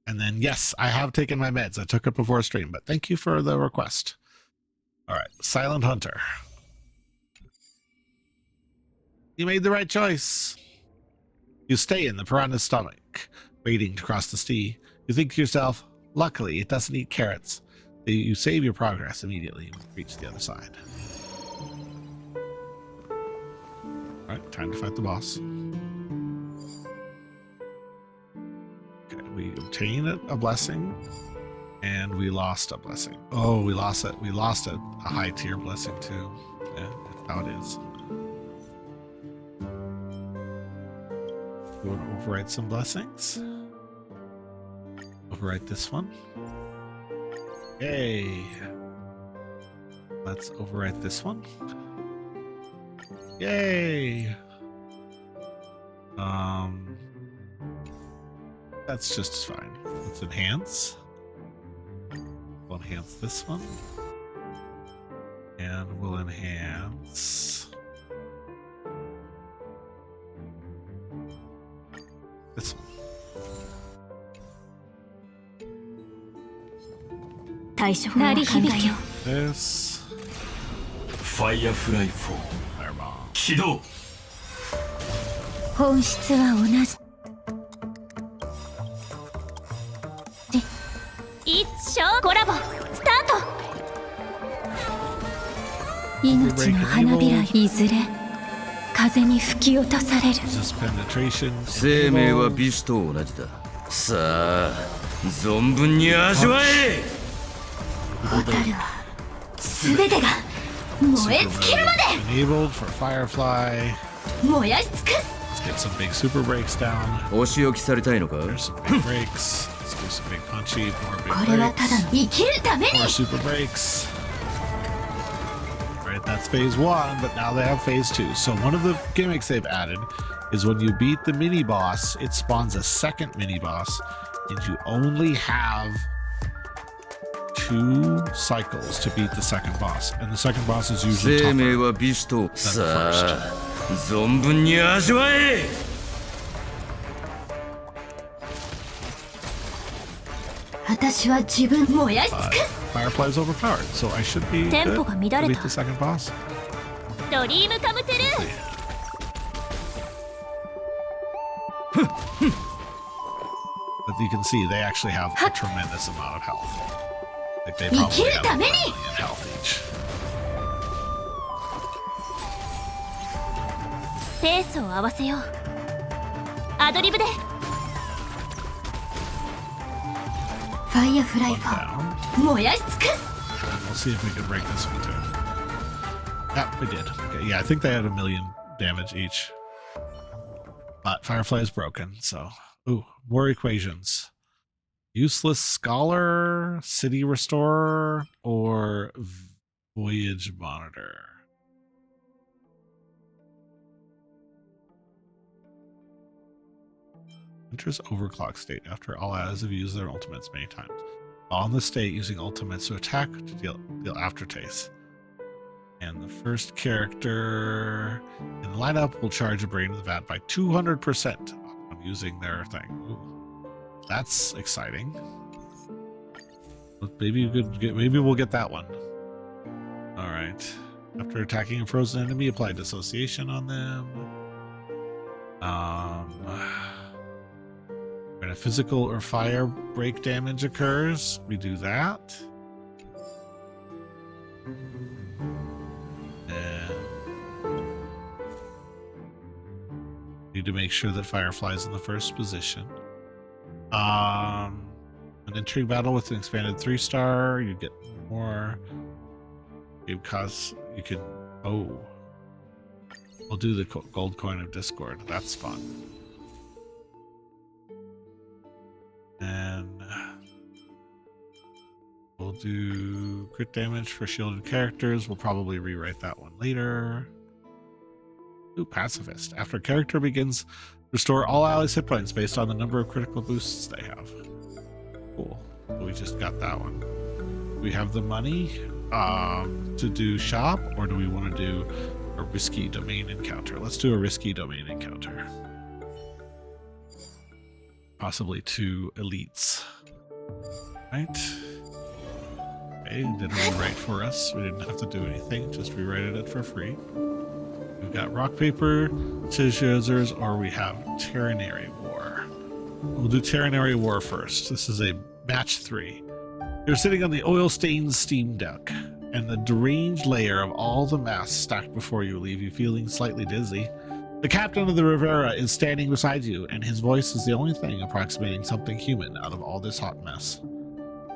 And then, yes, I have taken my meds. I took it before stream, but thank you for the request. All right, Silent Hunter. You made the right choice. You stay in the piranha's stomach, waiting to cross the sea. You think to yourself, luckily, it doesn't eat carrots. You save your progress immediately when you reach the other side. All right, time to fight the boss. We obtained a blessing, and we lost a blessing. Oh, we lost it. We lost a high tier blessing too. Yeah, that's how it is. You want to overwrite some blessings? Overwrite this one. Yay! Let's overwrite this one. Yay! That's just fine. Let's enhance. We'll enhance this one. And we'll enhance this one. This. Firefly 4 Fireball. 起動。本質は同じ。一生コラボスタート。命の花びらいずれ風に吹き落とされる。 Resist penetration. 生命はビスと同じだ。さあ、存分に味わえ。ホタルは全てが燃え尽きるまで。 Enabled for Firefly. 燃やし尽くす。 Let's get some big super breaks down. お仕置きされたいのか？ There's some big breaks. Let's do some big punchy, more big これはただ breaks. の生きるために。 More super breaks. Right, that's phase 1, but now they have phase 2. So one of the gimmicks they've added is when you beat the mini boss, it spawns a second mini boss, and you only have 2 cycles to beat the second boss, and the second boss is usually 生命 tougher はビスと。 than the さ first. あ、存分に味わえ。私は自分燃やし尽く But す。 Firefly's overpowered, so I should be good テンポが乱れた。 to beat the second boss. ドリームカムトゥルー。 But you can see they actually have a tremendous amount of health. Like they probably have 1 million health each. ペースを合わせよう。アドリブでファイアフライ One フォ down. ー燃やし尽くす And we'll see if we can break this one too. Yep, we did. Okay, yeah, I think they had 1 million damage each. But Firefly is broken, so. Ooh, more equations. Useless Scholar, City Restorer, or Voyage Monitor. Enters overclock state after all allies have used their ultimates many times. While in the state, using ultimates to attack to deal aftertaste. And the first character in the lineup will charge a brain in the vat by 200% on using their thing. Ooh, that's exciting. Maybe you could get. Maybe we'll get that one. All right. After attacking a frozen enemy, apply dissociation on them. When a physical or fire break damage occurs, we do that. Need to make sure that Firefly's in the first position. An entering battle with an expanded 3-star, you get more. Because you can. Oh, we'll do the gold coin of Discord. That's fun. And we'll do crit damage for shielded characters. We'll probably rewrite that one later. Ooh, Pacifist. After a character begins, restore all allies' hit points based on the number of critical boosts they have. Cool. We just got that one. We have the money to do shop, or do we want to do a risky domain encounter? Let's do a risky domain encounter. Possibly 2 elites. Right? Okay, did rewrite for us. We didn't have to do anything, just rewrite it for free. We've got rock, paper, scissors, or we have Terranary War. We'll do Terranary War first. This is a match 3. You're sitting on the oil-stained steam deck, and the deranged layer of all the mass stacked before you leave you feeling slightly dizzy. The captain of the Rivera is standing beside you, and his voice is the only thing approximating something human out of all this hot mess.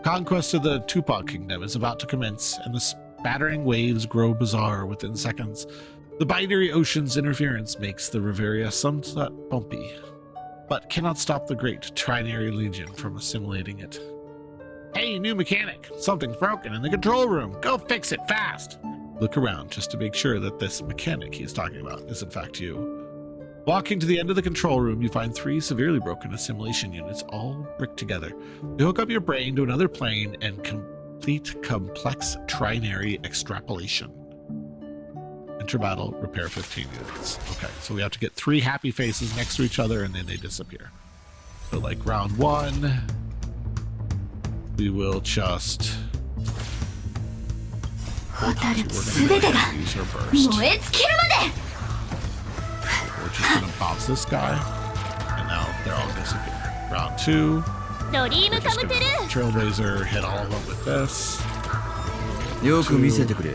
Conquest of the Tupac Kingdom is about to commence, and the spattering waves grow bizarre within seconds. The binary ocean's interference makes the Riviera somewhat bumpy, but cannot stop the great Trinary Legion from assimilating it. Hey, new mechanic! Something's broken in the control room! Go fix it fast! Look around just to make sure that this mechanic he's talking about is in fact you. Walking to the end of the control room, you find 3 severely broken assimilation units all bricked together. You hook up your brain to another plane and complete complex trinary extrapolation. Enter battle, repair 15 units. Okay, so we have to get 3 happy faces next to each other and then they disappear. So like round 1, we will just... We're gonna use our burst. We're just gonna bounce this guy, and now they're all disappear. Round 2, we're just gonna Trailblazer hit all of them with this. よく見せてくれ。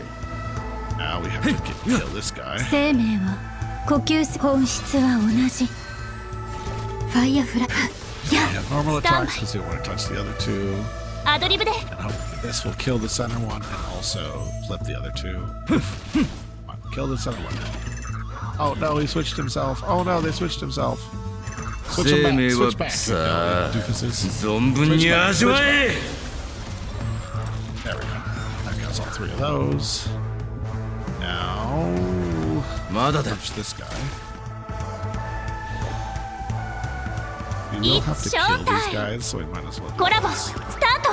Now we have to kill this guy. 生命は呼吸本質は同じファイアフラグ We have normal attacks because we want to touch the other 2. アドリブで And hopefully this will kill the center one and also flip the other 2. Come on, kill the center one. Oh no, he switched himself. Oh no, they switched himself. Switch him back. Switch back. Doofuses. 存分に味わえ。 There we go. That kills all 3 of those. Now, まだだ。 touch this guy. We will have to kill these guys, so we might as well コ do ラボ this. スタート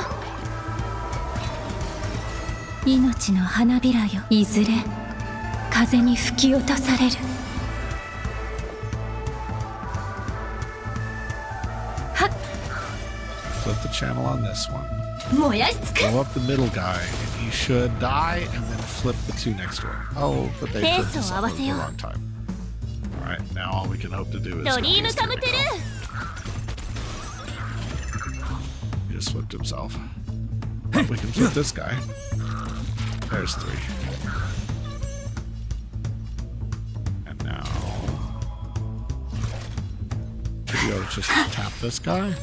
命の花びらよいずれ風に吹き落とされるはっ Flip the channel on this one. 燃やし尽く Go up the middle guy, and he should die, and then flip the 2 next to him. Oh, but they flipped this up at the wrong time. Alright, now all we can hope to do is... ドリームカムトゥル He just flipped himself. But we can flip this guy. There's 3. And now... be able to just tap this guy.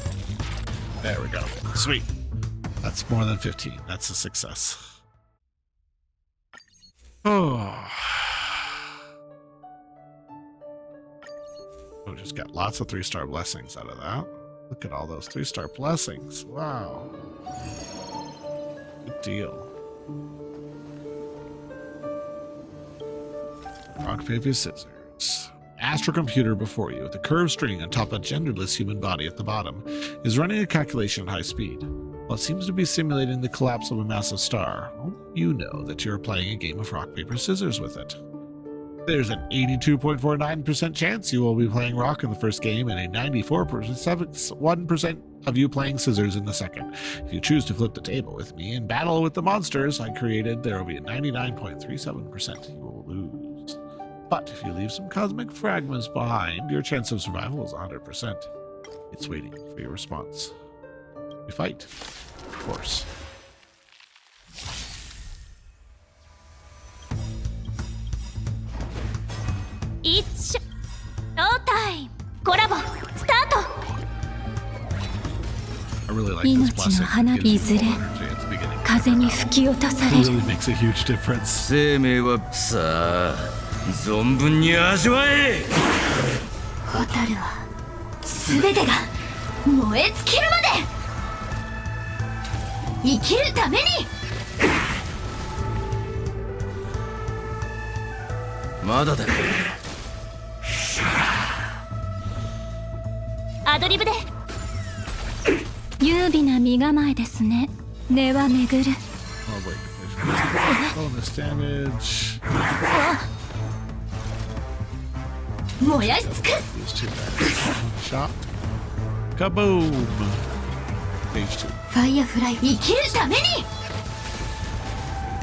There we go. Sweet. That's more than 15. That's a success. Oh. We just got lots of 3-star blessings out of that. Look at all those 3-star blessings. Wow. Good deal. Rock, paper, scissors. Astrocomputer before you, with a curved string on top of a genderless human body at the bottom, is running a calculation at high speed. While it seems to be simulating the collapse of a massive star, only you know that you're playing a game of rock, paper, scissors with it. There's an 82.49% chance you will be playing rock in the first game and a 94.1% of you playing scissors in the second. If you choose to flip the table with me and battle with the monsters I created, there will be a 99.37% you will lose. But if you leave some cosmic fragments behind, your chance of survival is 100%. It's waiting for your response. We fight, of course. It's showtime! コラボスタート! I really like this blessing. It gives you more energy at the beginning. 風に吹き落とさ It れる really makes a huge difference. 生命はさあ存分に味わえ。蛍は全てが燃え尽きるまで生きるためにまだだ。アドリブで優美な身構えですね。根は巡る Oh, wait. Bonus damage. 燃やし尽くす Use 2 dice. Shot. Kaboom! Page 2. ファイアフライ生きるために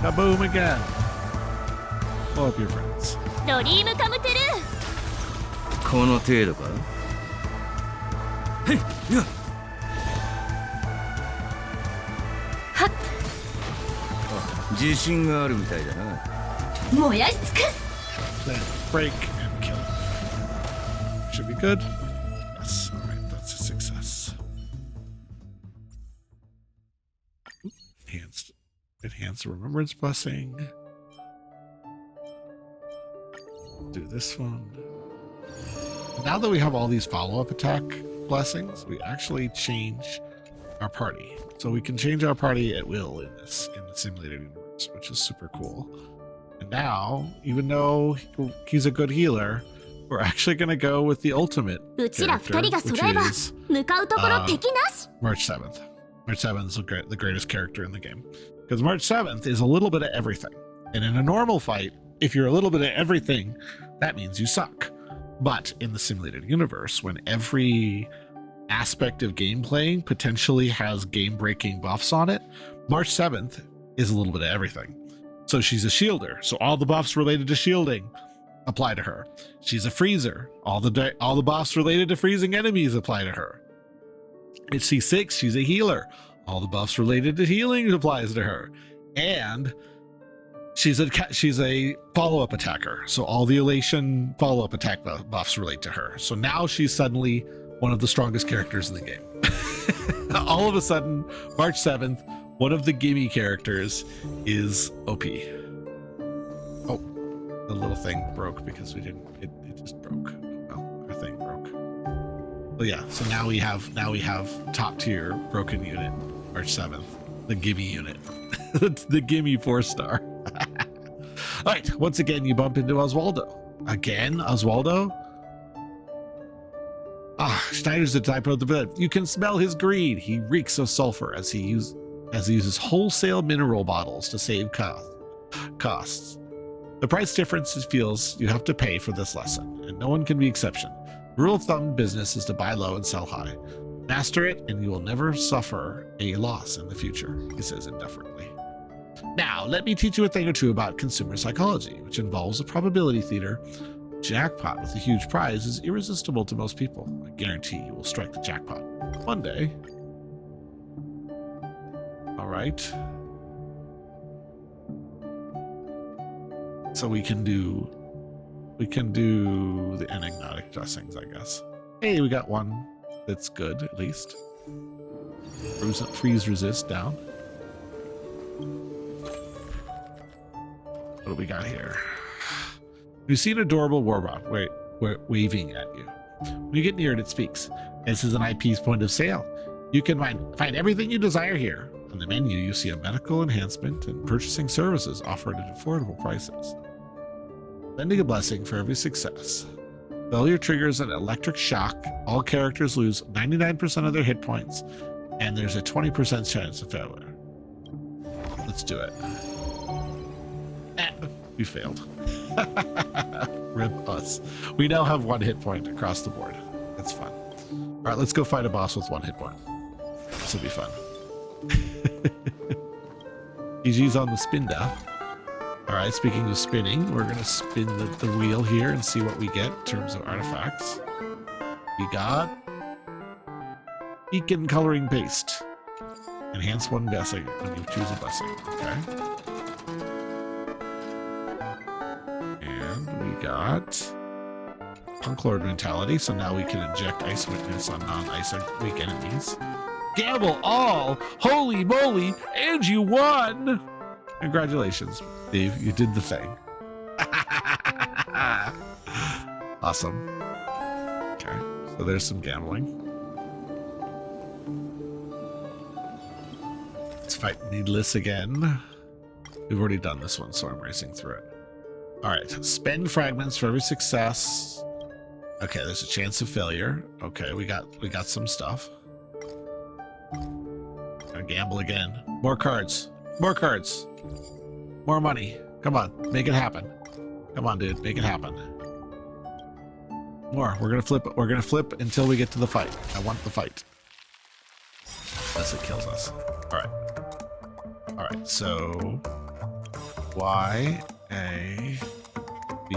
Kaboom again. Blow up your friends. ドリームカムトゥルーこの程度か。へいや。はっ自信があるみたいだな。燃やし尽くす Then break and kill. Should be good. Yes. Alright, that's a success. Enhanced remembrance blessing. Do this one. Now that we have all these follow-up attack blessings, we actually change our party. So we can change our party at will in the simulated universe, which is super cool. And now, even though he's a good healer, we're actually going to go with the ultimate うちら character, 二人が which 揃えば is 向かうところ敵なし March 7th. March 7th is the greatest character in the game. Because March 7th is a little bit of everything. And in a normal fight, if you're a little bit of everything, that means you suck. But in the simulated universe, when every aspect of gameplay potentially has game-breaking buffs on it, March 7th is a little bit of everything. So she's a shielder, so all the buffs related to shielding apply to her. She's a freezer, all the buffs related to freezing enemies apply to her. At C6, she's a healer, all the buffs related to healing applies to her. And she's a follow-up attacker, so all the elation follow-up attack buffs relate to her. So now she's suddenly one of the strongest characters in the game. All of a sudden, March 7th, one of the gimme characters is OP. Oh, the little thing broke because we didn't. It just broke. Well, our thing broke. So yeah. So now we have top tier broken unit, March 7th, the gimme unit, the gimme 4-star. All right. Once again, you bump into Oswaldo. Again, Oswaldo. Ah, Schneider's the type of the bed. You can smell his greed. He reeks of sulfur as he uses wholesale mineral bottles to save costs. The price difference it feels you have to pay for this lesson, and no one can be exception. The rule of thumb in business is to buy low and sell high. Master it, and you will never suffer a loss in the future, he says indifferently. Now, let me teach you a thing or two about consumer psychology, which involves a probability theater. Jackpot with a huge prize is irresistible to most people. I guarantee you will strike the jackpot one day. All right. So we can do the enigmatic blessings, I guess. Hey, we got one that's good, at least. Freeze resist down. What do we got here? You see an adorable warbot waving at you. When you get near it, it speaks. This is an IP's point of sale. You can find everything you desire here. On the menu, you see a medical enhancement and purchasing services offered at affordable prices. Sending a blessing for every success. Failure triggers an electric shock. All characters lose 99% of their hit points, and there's a 20% chance of failure. Let's do it. We failed. Rip us. We now have 1 hit point across the board. That's fun. All right, let's go fight a boss with 1 hit point. This will be fun. GG's on the spin now. All right, speaking of spinning, we're going to spin the wheel here and see what we get in terms of artifacts. We got beacon coloring paste. Enhance one blessing when you choose a blessing. Okay. And we got Punk Lord mentality, so now we can inject ice weakness on non-ice weak enemies. Gamble all! Holy moly! And you won! Congratulations, Dave. You did the thing. Awesome. Okay, so there's some gambling. Let's fight Needless again. We've already done this one, so I'm racing through it. All right, spend fragments for every success. Okay, there's a chance of failure. Okay, we got some stuff. Gonna gamble again. More cards. More cards. More money. Come on, make it happen. Come on, dude, make it happen. More. We're gonna flip. We're gonna flip until we get to the fight. I want the fight. Unless it kills us. All right. All right. So Y A B.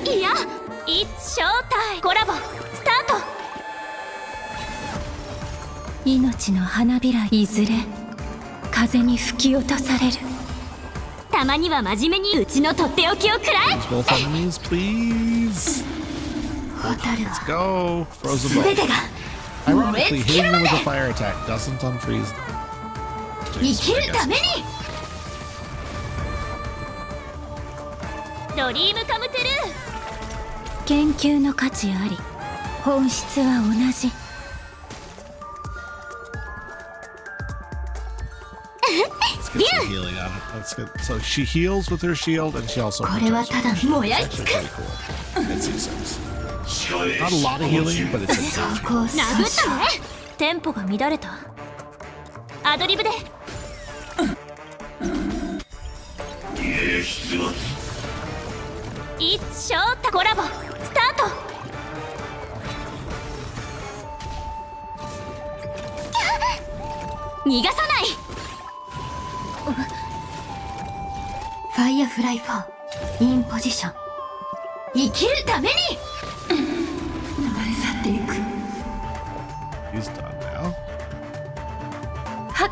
Yeah, it's showtime. コラボスタート。命の花びらいずれ風に吹き落とされる。たまには真面目にうちのとっておきをくらえ。Both enemies, please. Let's go. Frozen ball. Ironically, hitting them with a fire attack doesn't unfreeze them. 生きるために。ドリームカムトゥルー。研究の価値あり。本質は同じ。Let's get some healing on it. That's good. So she heals with her shield, and she also protects with her shield. It's actually pretty cool. It's E6. Not a lot of healing, but it's enough. 殴ったね。テンポが乱れた。アドリブで。It's showtime. コラボスタート。逃がさない。ファイアフライ4インポジション。生きるために。流れ去っていく。He's done now. はっ、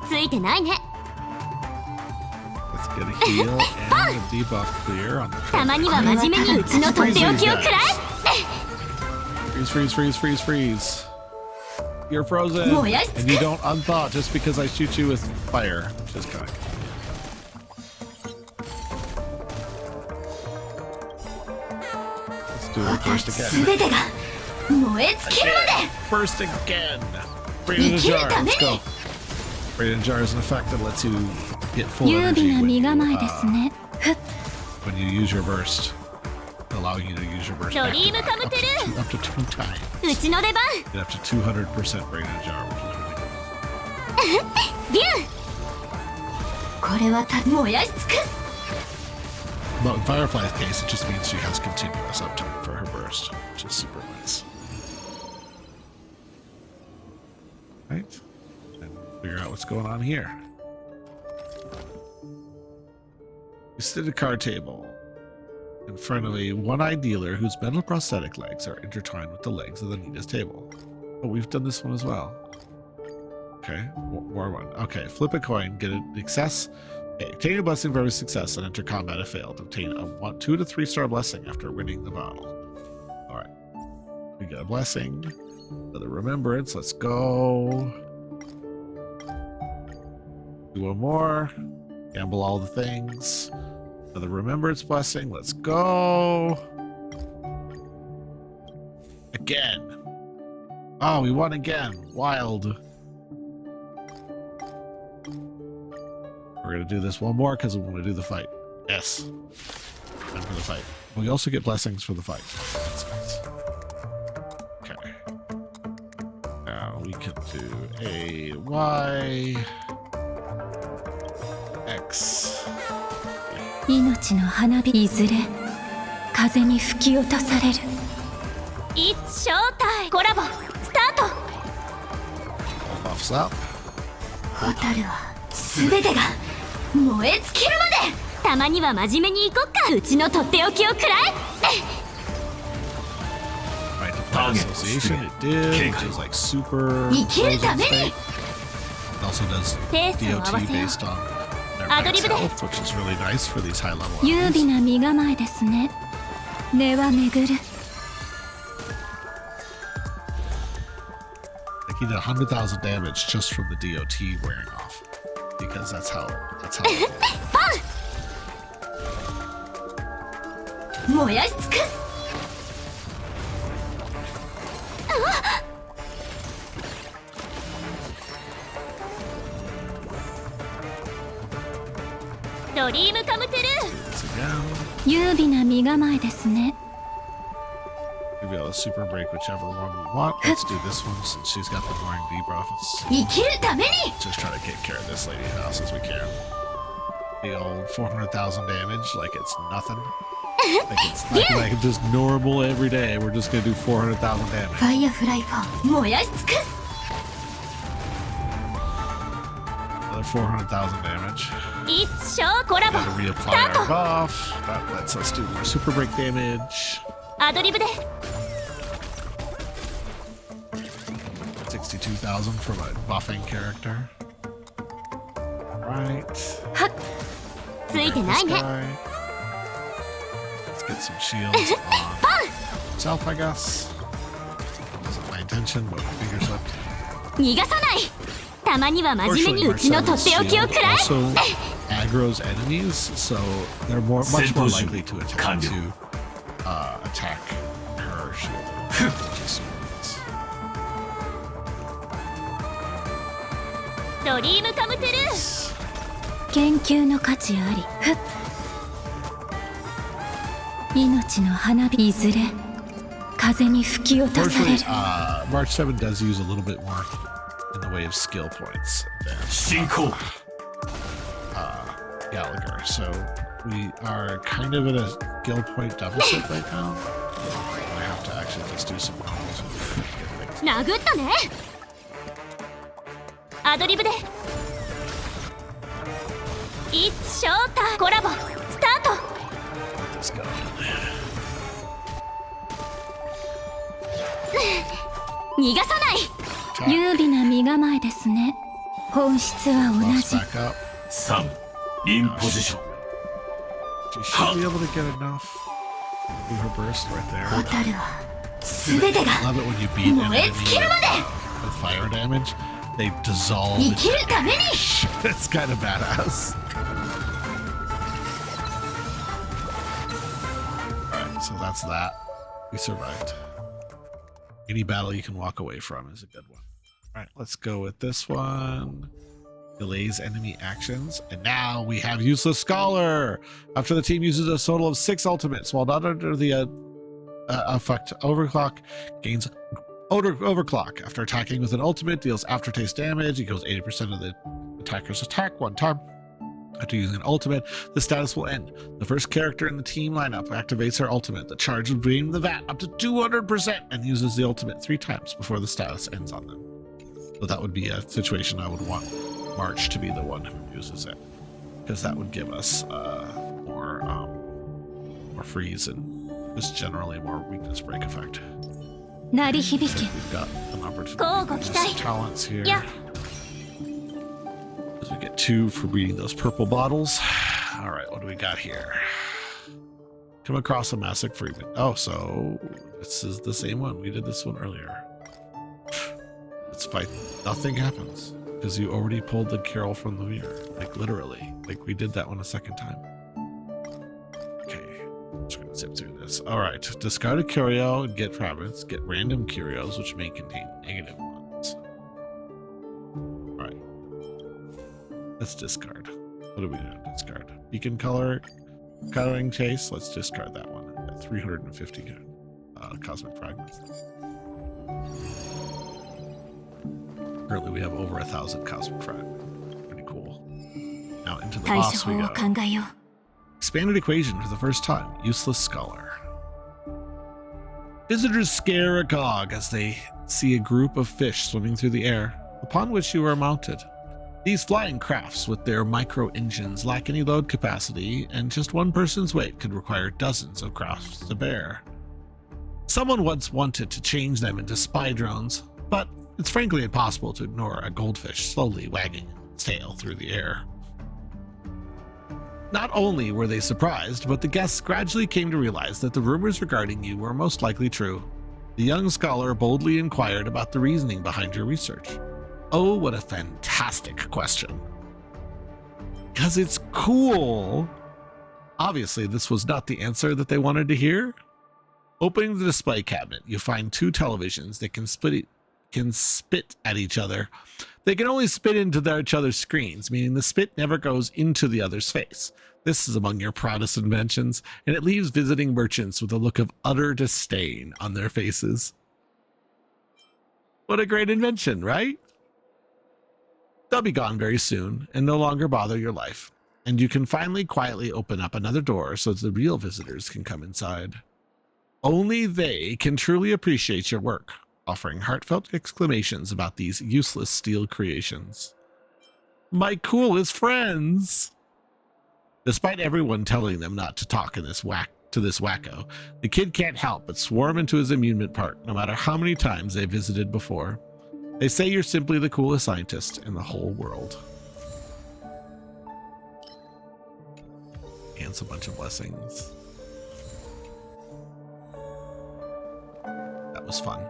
ついてないね。Let's get a heal and a debuff clear on the たまには真面目にうちのとっておきをくらえ。Freeze, freeze, freeze, freeze, freeze. You're frozen, and you don't unthaw just because I shoot you with fire, which is kind of cool. Let's do it first again. 全てが燃え尽きるまで。 First again. Bring in a jar. Let's go. Bring in a jar is an effect that lets you get full energy when you use your burst, allowing you to use your burst back to back up to 2 times. うちの出番。 Get up to 200% bring in a jar, which is really cool. ビュー。これは燃やし尽くす。 But in Firefly's case, it just means she has continuous uptime for her burst, which is super nice. Right? And figure out what's going on here. You sit at a card table in front of a one-eyed dealer whose metal prosthetic legs are intertwined with the legs of the Nita's table. Oh, we've done this one as well. Okay, more one. Okay, flip a coin, get an success. Okay, obtain a blessing for every success and enter combat if failed. Obtain a 2 to 3 star blessing after winning the battle. We got a blessing. Another remembrance. Let's go. Do one more. Gamble all the things. Another remembrance blessing. Let's go. Again. Oh, we won again. Wild. We're going to do this one more because we want to do the fight. Yes. Time for the fight. We also get blessings for the fight. That's nice. Okay. Now we can do A, Y, X. 命の花火いずれ風に吹き落とされる It's showtime コラボスタート All buffs up. 蛍は全てが燃え尽きるまでたまには真面目に行こっかうちのとっておきを食らえ Right, to play association, it did, which is like super frozen state. It also does DOT based on their max health, which is really nice for these high level 優 enemies. 美な身構えですね根は巡る Like he did 100,000 damage just from the DOT wearing off, because that's how. 燃やし尽くすドリームカムトゥル Once again, ー優美な身構えですね we'll be able to super break whichever one we want. Let's do this one since she's got the annoying debuffs. 生きるために Just try to get care of this lady as we can. The old 400,000 damage, like it's nothing. Like it's like just normal every day. We're just gonna do 400,000 damage. ファイアフライフォー燃やし尽くす Another 400,000 damage. It's show コラボ Gotta reapply our buff. That lets us do more super break damage. アドリブで 62,000 from a buffing character. Right. はっついてないね This guy. Let's get some shields on self, I guess. Wasn't my intention, but finger slipped. 逃がさないたまには真面目にうちのとっておきを食らえ also aggro's enemies, so they're much more likely to attack her shield. Just ドリームカムトゥルー研究の価値ありふっ命の花火いずれ風に吹き落とされる March 7 does use a little bit more in the way of skill points than 進行 Gallagher, so we are kind of at a skill point deficit right now. I have to actually just do some rolls and get things. 殴ったねアドリブで It's showtime コラボスタート Let's go. 逃がさない優美な身構えですね本質は同 Buffs じ back up. 3インポジション She should be able to get enough. Do her burst right there. 蛍は全てが Love it when you beat an 燃え enemy 尽きるまで with fire damage. They dissolve. 生きるために It's kind of badass. Alright, so that's that. We survived. Any battle you can walk away from is a good one. Alright, let's go with this one. Delays enemy actions. And now we have Useless Scholar. After the team uses a total of 6 ultimates, while not under the effect overclock, gains overclock. After attacking with an ultimate, deals aftertaste damage. It goes 80% of the attacker's attack one time. After using an ultimate, the status will end. The first character in the team lineup activates her ultimate. The charge will drain the VAT up to 200% and uses the ultimate 3 times before the status ends on them. So that would be a situation I would want March to be the one who uses it, because that would give us more freeze and just generally more weakness break effect. 鳴り響き We've got an opportunity Go, to go, use Kitai. talents here. Yeah. So we get 2 for beating those purple bottles. All right, what do we got here? Come across a massive freeman. Oh, so this is the same one. We did this one earlier. Let's fight. Nothing happens because you already pulled the carol from the mirror. Like literally. Like we did that one a second time. Okay. I'm just gonna zip through this. Alright. Discard a curio and get fragments. Get random curios which may contain negative ones. Alright. Let's discard. What are we gonna discard? Beacon color. Coloring chase, let's discard that one at 350 cosmic fragments. Currently we have over 1,000 cosmic fragments. Pretty cool. Now into the boss we go. Expanded equation for the first time. Useless scholar. Visitors scare agog as they see a group of fish swimming through the air, upon which you are mounted. These flying crafts with their micro-engines lack any load capacity, and just one person's weight could require dozens of crafts to bear. Someone once wanted to change them into spy drones, but it's frankly impossible to ignore a goldfish slowly wagging its tail through the air. Not only were they surprised, but the guests gradually came to realize that the rumors regarding you were most likely true. The young scholar boldly inquired about the reasoning behind your research. Oh, what a fantastic question. Because it's cool. Obviously, this was not the answer that they wanted to hear. Opening the display cabinet, you find 2 televisions that can spit at each other. They can only spit into each other's screens, meaning the spit never goes into the other's face. This is among your proudest inventions, and it leaves visiting merchants with a look of utter disdain on their faces. What a great invention, right? They'll be gone very soon and no longer bother your life, and you can finally quietly open up another door so the real visitors can come inside. Only they can truly appreciate your work, offering heartfelt exclamations about these useless steel creations. My coolest friends! Despite everyone telling them not to talk to this wacko, the kid can't help but swarm into his amusement park no matter how many times they visited before. They say you're simply the coolest scientist in the whole world. And a bunch of blessings. That was fun.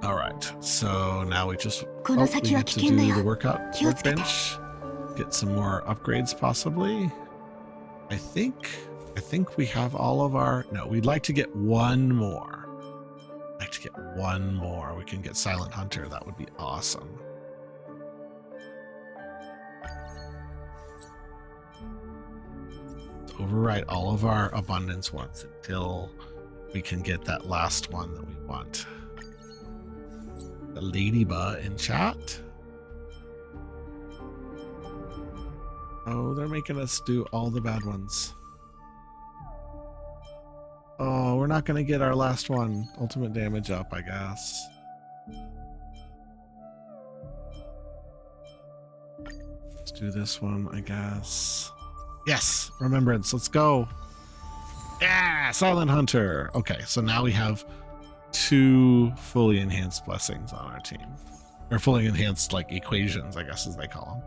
Alright, so now we just we get to do the workbench. Get some more upgrades possibly. I think we have all of our... No, we'd like to get one more. We can get Silent Hunter. That would be awesome. Let's overwrite all of our abundance ones until we can get that last one that we want. The Ladybug in chat. Oh, they're making us do all the bad ones. Oh, we're not going to get our last one. Ultimate damage up, I guess. Let's do this one, I guess. Yes! Remembrance, let's go! Yeah! Silent Hunter! Okay, so now we have 2 fully enhanced blessings on our team. Or fully enhanced, like, equations, I guess as they call them.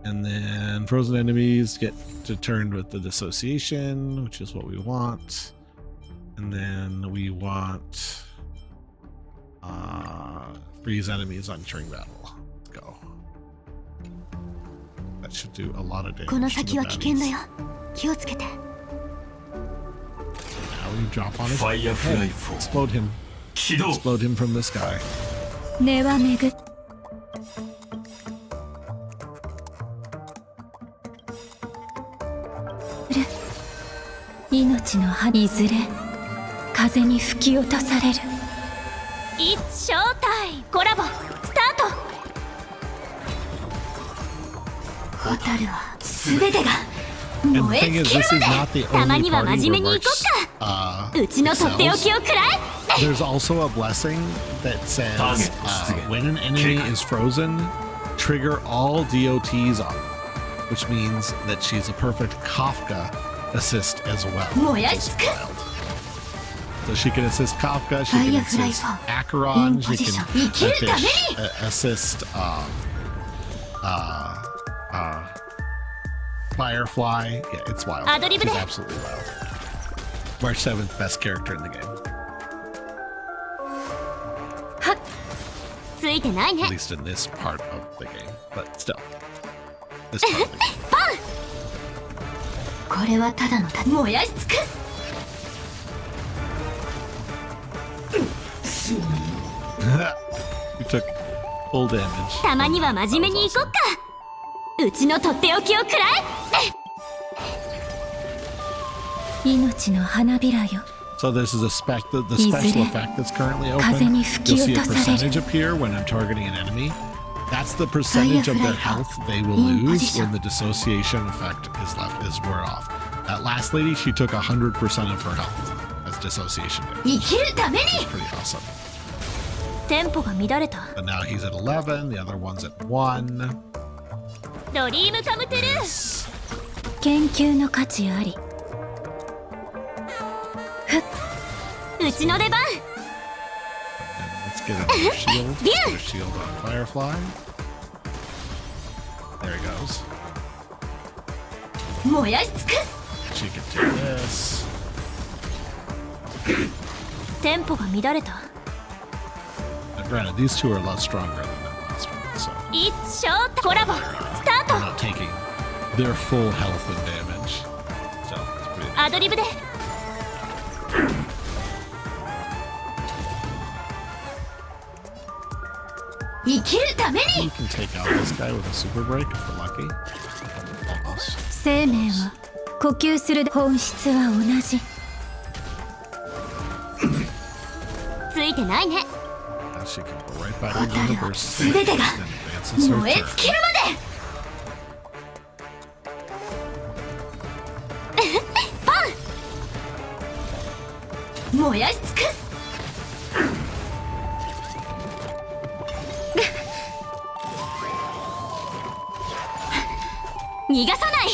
And then frozen enemies get determined with the dissociation, which is what we want. And then we want freeze enemies entering battle. Let's go. That should do a lot of damage to the baddies. Now we drop on his head. Explode him. Explode him from the sky. 命の葉いずれ風に吹き落とされる。It's showtime! コラボスタート。蛍は全てが燃え尽きるまで。たまには真面目にいこっか。うちのとっておきをくらえ。There's also a blessing that says when an enemy is frozen, trigger all DOTs on, which means that she's a perfect Kafka assist as well. So she can assist Kafka, she can assist Acheron, she can assist Firefly. Yeah, it's wild. It's absolutely wild. March 7th, best character in the game. ついてないね At least in this part of the game. But still. This part of the game. これはただの燃やし尽くす You took full damage. たまには真面目にいこっかうちのとっておきをくらえ命の花びらよ So this is the special effect that's currently open. You'll see a percentage appear when I'm targeting an enemy. That's the percentage of their health they will lose when the dissociation effect is wore off. That last lady, she took 100% of her health as dissociation damage. 生きるために Pretty awesome. テンポが乱れた But now he's at 11, the other one's at 1. ドリームカムトゥルー Yes. 研究の価値ありうちの出番 Let's get another shield. Let's get a shield on Firefly. There he goes. 燃やし尽くす She can take this. テンポが乱れた And granted, these two are a lot stronger than that last one, so 一ショートコラボスター they're ト not taking their full health and damage. So it's pretty アドリブで 生きるため You に can take out this guy with a super break if we're lucky. Almost. 生命は呼吸する本質は同じついてないね Now she can go right back into the burst stage 全てが and advances her 燃え turn. 尽きるまでパン燃やし尽くす逃がさない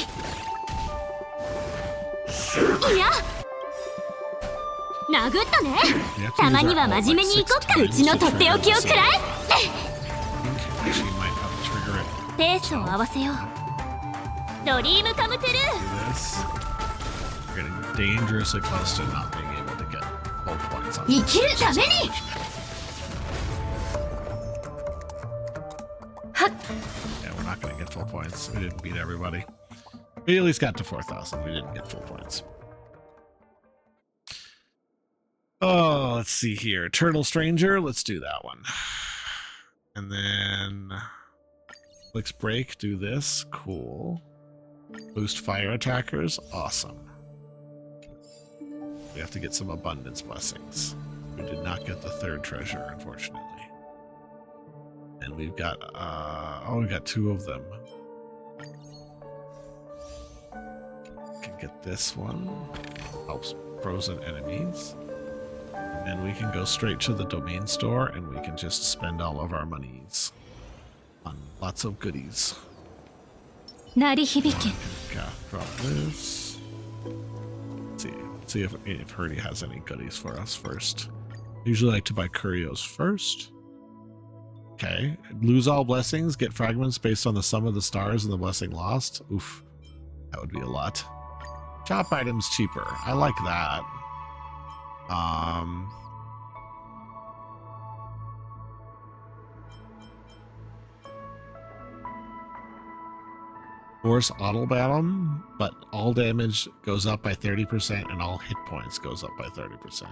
いや殴ったね You have to たま use に that は ult 真面目 like にいこっ 6かうちの times と to ってお trigger きを this くら ult. え Okay, she might have to trigger it. ペースを合わせようドリームカムトゥル Do this. We're getting dangerously close to not being able to get full points on ー this. 生きるためにはっ Yeah, we're not going to get full points. We didn't beat everybody. We at least got to 4,000. We didn't get full points. Oh, let's see here. Eternal Stranger. Let's do that one. And then Flicks Break. Do this. Cool. Boost fire attackers. Awesome. We have to get some abundance blessings. We did not get the third treasure, unfortunately. And we've got, we've got two of them. Can get this one. Helps frozen enemies. And then we can go straight to the domain store and we can just spend all of our monies on lots of goodies. 鳴り響け Okay, drop this. Let's see if Hurdy has any goodies for us first. Usually like to buy Curios first. Okay, lose all blessings, get fragments based on the sum of the stars and the blessing lost. Oof, that would be a lot. Shop items cheaper. I like that. Force auto battle, but all damage goes up by 30% and all hit points goes up by 30%. All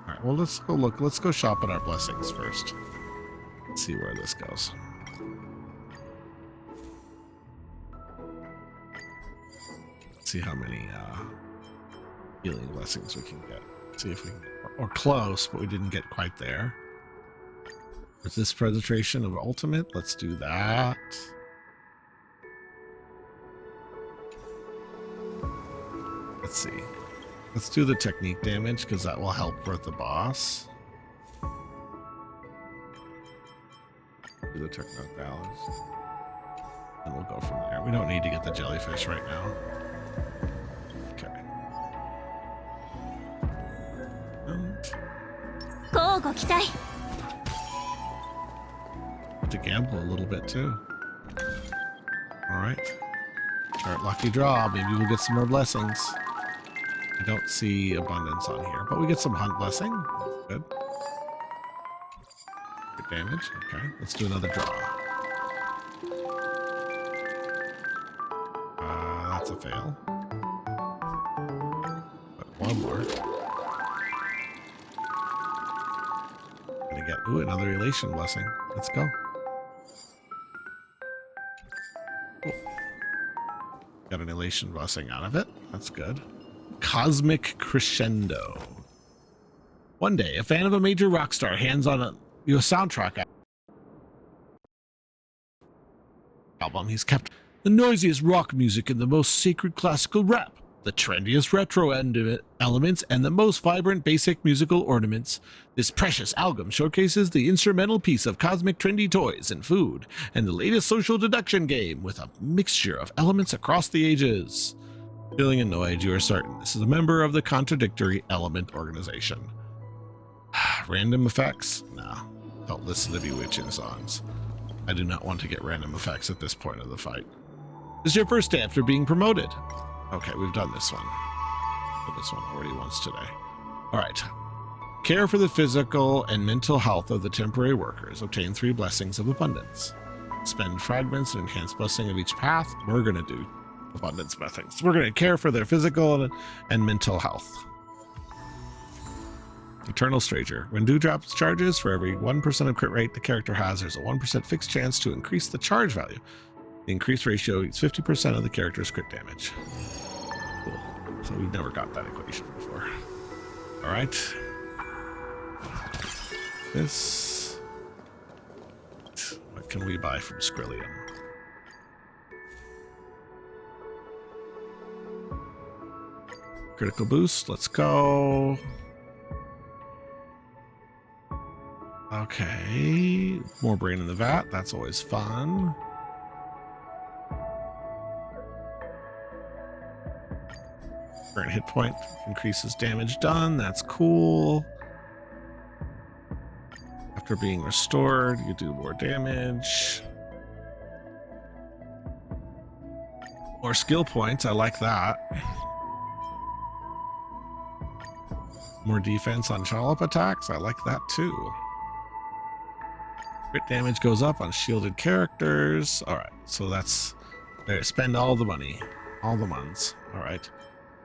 right, well, let's go look. Let's go shop at our blessings first. Let's see where this goes. Let's see how many healing blessings we can get. See if we can get, or close, but we didn't get quite there. Is this presentation of ultimate? Let's do that. Let's see. Let's do the technique damage because that will help with the boss. Do the technique balance. And we'll go from there. We don't need to get the jellyfish right now. Okay.乞うご期待 To gamble a little bit too. Alright. Start lucky draw. Maybe we'll get some more blessings. I don't see abundance on here, but we get some hunt blessing. That's good. Good damage. Okay, let's do another draw. That's a fail. But one more. Gonna get another elation blessing. Let's go. Cool. Got an elation blessing out of it. That's good. Cosmic Crescendo. One day, a fan of a major rock star hands on a soundtrack album. He's kept the noisiest rock music and the most sacred classical rap, the trendiest retro elements, and the most vibrant basic musical ornaments. This precious album showcases the instrumental piece of cosmic trendy toys and food, and the latest social deduction game with a mixture of elements across the ages. Feeling annoyed, you are certain this is a member of the Contradictory Element Organization. Random effects? No. Don't listen to bewitching songs. I do not want to get random effects at this point of the fight. This is your first day after being promoted. Okay, we've done this one. Done this one already once today. All right. Care for the physical and mental health of the temporary workers. Obtain 3 blessings of abundance. Spend fragments and enhance blessing of each path. We're going to do abundance blessings. We're going to care for their physical and mental health. Eternal Stranger. When Dewdrops charges, for every 1% of crit rate the character has, there's a 1% fixed chance to increase the charge value. The increased ratio is 50% of the character's crit damage. Cool. So we've never got that equation before. All right. This. What can we buy from Skrillium? Critical boost. Let's go. Okay. More brain in the vat. That's always fun. Current hit point increases damage done. That's cool. After being restored, you do more damage. More skill points. I like that. More defense on Shallop attacks. I like that too. Crit damage goes up on shielded characters. All right, so that's there. Spend all the money, all the ones. All right,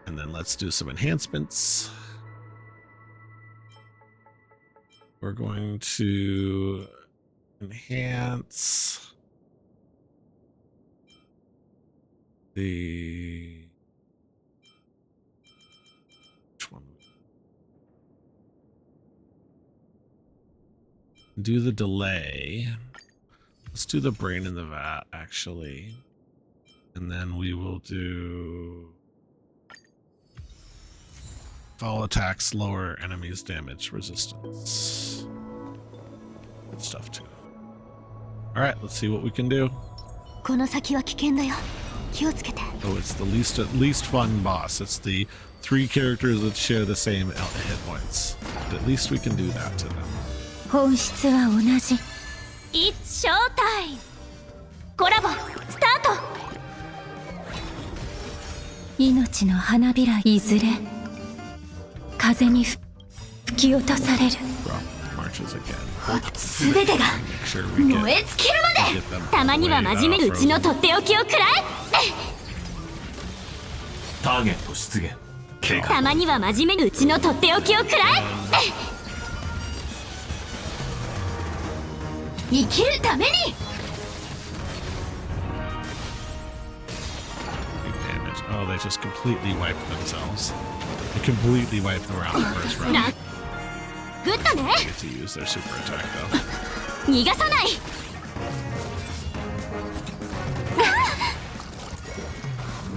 and then let's do some enhancements. We're going to enhance the which one? Do the delay. Let's do the brain in the vat, actually. And then we will do fall attacks, lower enemies' damage resistance. Good stuff, too. Alright, let's see what we can do. Oh, it's the least fun boss. It's the 3 characters that share the same hit points. But at least we can do that to them. 本質は同じ It's showtime! コラボスタート命の花びらいずれ風に吹き落とされるすべてが燃え尽きるまでたまには真面目にうちのとっておきを食らえターゲット出現警戒たまには真面目にうちのとっておきを食らえ生きるために Oh, they just completely wiped themselves. They completely wiped them around the first round. They get to use their super attack though. 逃がさない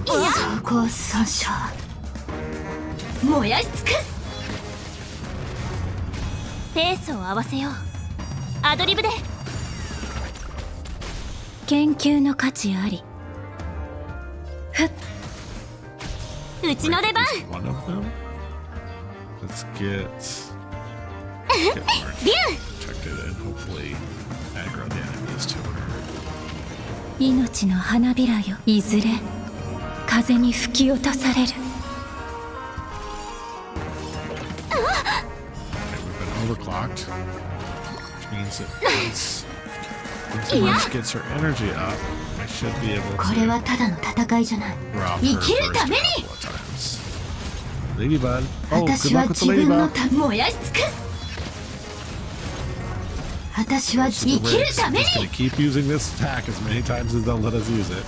総合損傷燃やし尽くすペースを合わせようアドリブで研究の価値ありふっうちの出番 One of them. Let's get protected and hopefully aggro the enemies to her. 命の花びらよいずれ風に吹き落とされる overclocked, which means that once March gets her energy up, I should be able to これはただの戦いじゃない。 drop 生 her きる first ために couple of times. Ladybud. Oh, good 私は luck with 自 the 分の Ladybud. 燃やし尽くす。私は So 生 the きる Rigs た are め just に gonna keep using this attack as many times as they'll let us use it.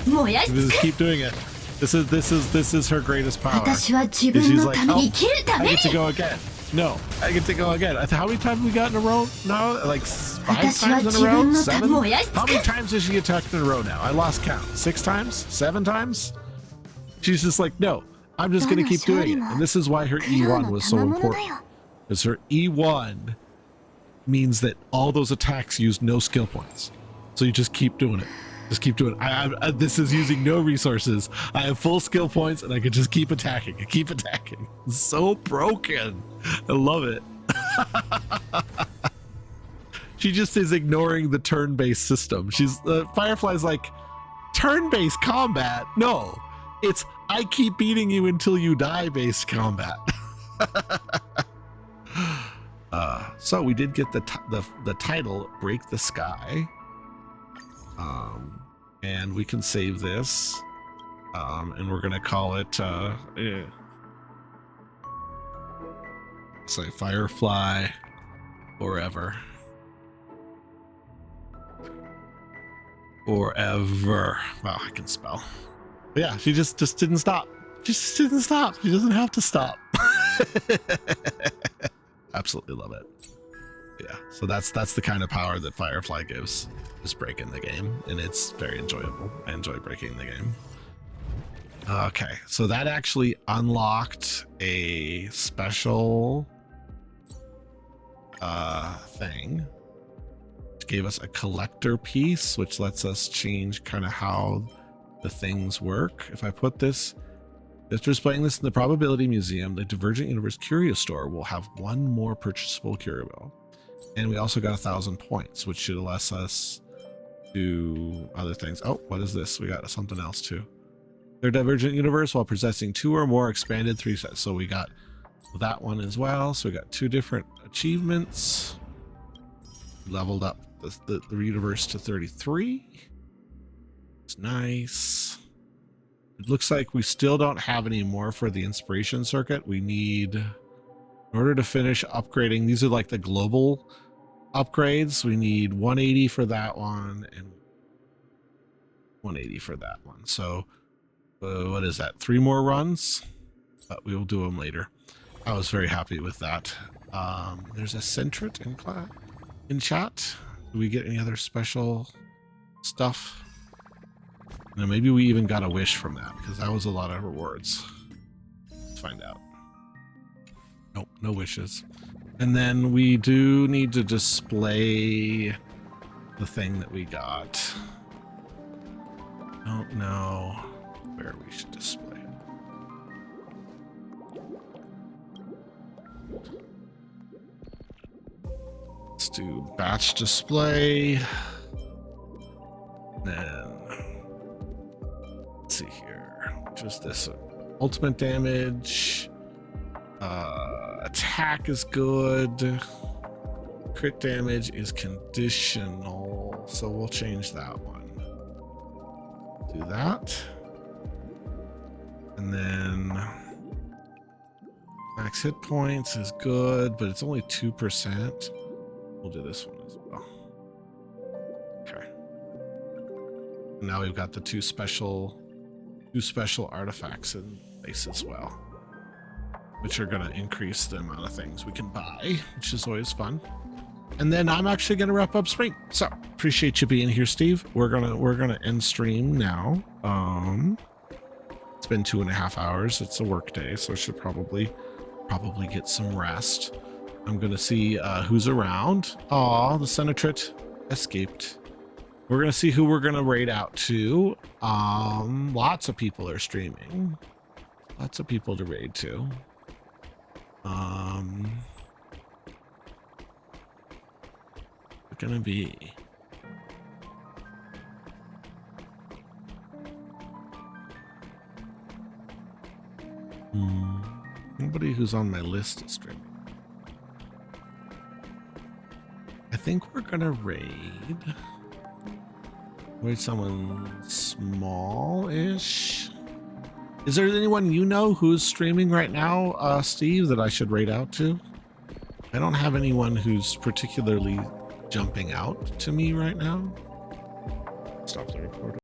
燃やし We 尽 just くす。 keep doing it. This is her greatest power. 私は自 Is 分 she's の like, ため oh, に生きるた I めに get to go again. No, I get to go again. How many times we got in a row now? Like 5 私は times 自 in a 分 row? のため 7? 燃やし尽 How く many す。 times has she attacked in a row now? I lost count. 6 times? 7 times? She's just like, no, I'm just gonna keep doing it. And this is why her 苦労 E1 の was so 賜物だ important. よ。 Because her E1 means that all those attacks use no skill points. So you just keep doing it. Just keep doing it. This is using no resources. I have full skill points and I can just keep attacking and keep attacking. It's so broken. I love it. She just is ignoring the turn-based system. She's Firefly's like, turn-based combat? No, it's I keep beating you until you die based combat. So we did get the title Break the Sky. And we can save this. And we're gonna call it say Firefly Forever. Forever. Wow, I can spell. But yeah, she just didn't stop. She just didn't stop. She doesn't have to stop. Absolutely love it. Yeah, so that's the kind of power that Firefly gives, is breaking the game, and it's very enjoyable. I enjoy breaking the game. Okay, so that actually unlocked a special thing. It gave us a collector piece, which lets us change kind of how the things work. If I put this, after displaying this in the Probability Museum, the Divergent Universe Curio Store will have one more purchasable curio. And we also got 1,000 points, which should allow us to other things. Oh, what is this? We got something else too. Their Divergent Universe while possessing 2 or more expanded 3 sets. So we got that one as well. So we got 2 different achievements. Leveled up the universe to 33. It's nice. It looks like we still don't have any more for the inspiration circuit. We need, in order to finish upgrading, these are like the global upgrades. We need 180 for that one and 180 for that one. So what is that? 3 more runs, but we will do them later. I was very happy with that. There's a Centret in chat. Do we get any other special stuff? No, maybe we even got a wish from that, because that was a lot of rewards. Let's find out. Nope, no wishes. And then we do need to display the thing that we got. Don't know where we should display it. Let's do batch display. Then let's see here. Just this ultimate damage. Attack is good. Crit damage is conditional, so we'll change that one. Do that. And then max hit points is good, but it's only 2%. We'll do this one as well. Okay. Now we've got the two special artifacts in place as well, which are going to increase the amount of things we can buy, which is always fun. And then I'm actually going to wrap up stream. So appreciate you being here, Steve. We're gonna end stream now. It's been 2.5 hours. It's a work day, so I should probably get some rest. I'm gonna see who's around. Aw, the Senatrit escaped. We're gonna see who we're gonna raid out to. Lots of people are streaming. Lots of people to raid to. It's gonna be Nobody who's on my list is streaming. I think we're gonna raid someone small-ish. Is there anyone you know who's streaming right now, Steve, that I should raid out to? I don't have anyone who's particularly jumping out to me right now. Stop the recording.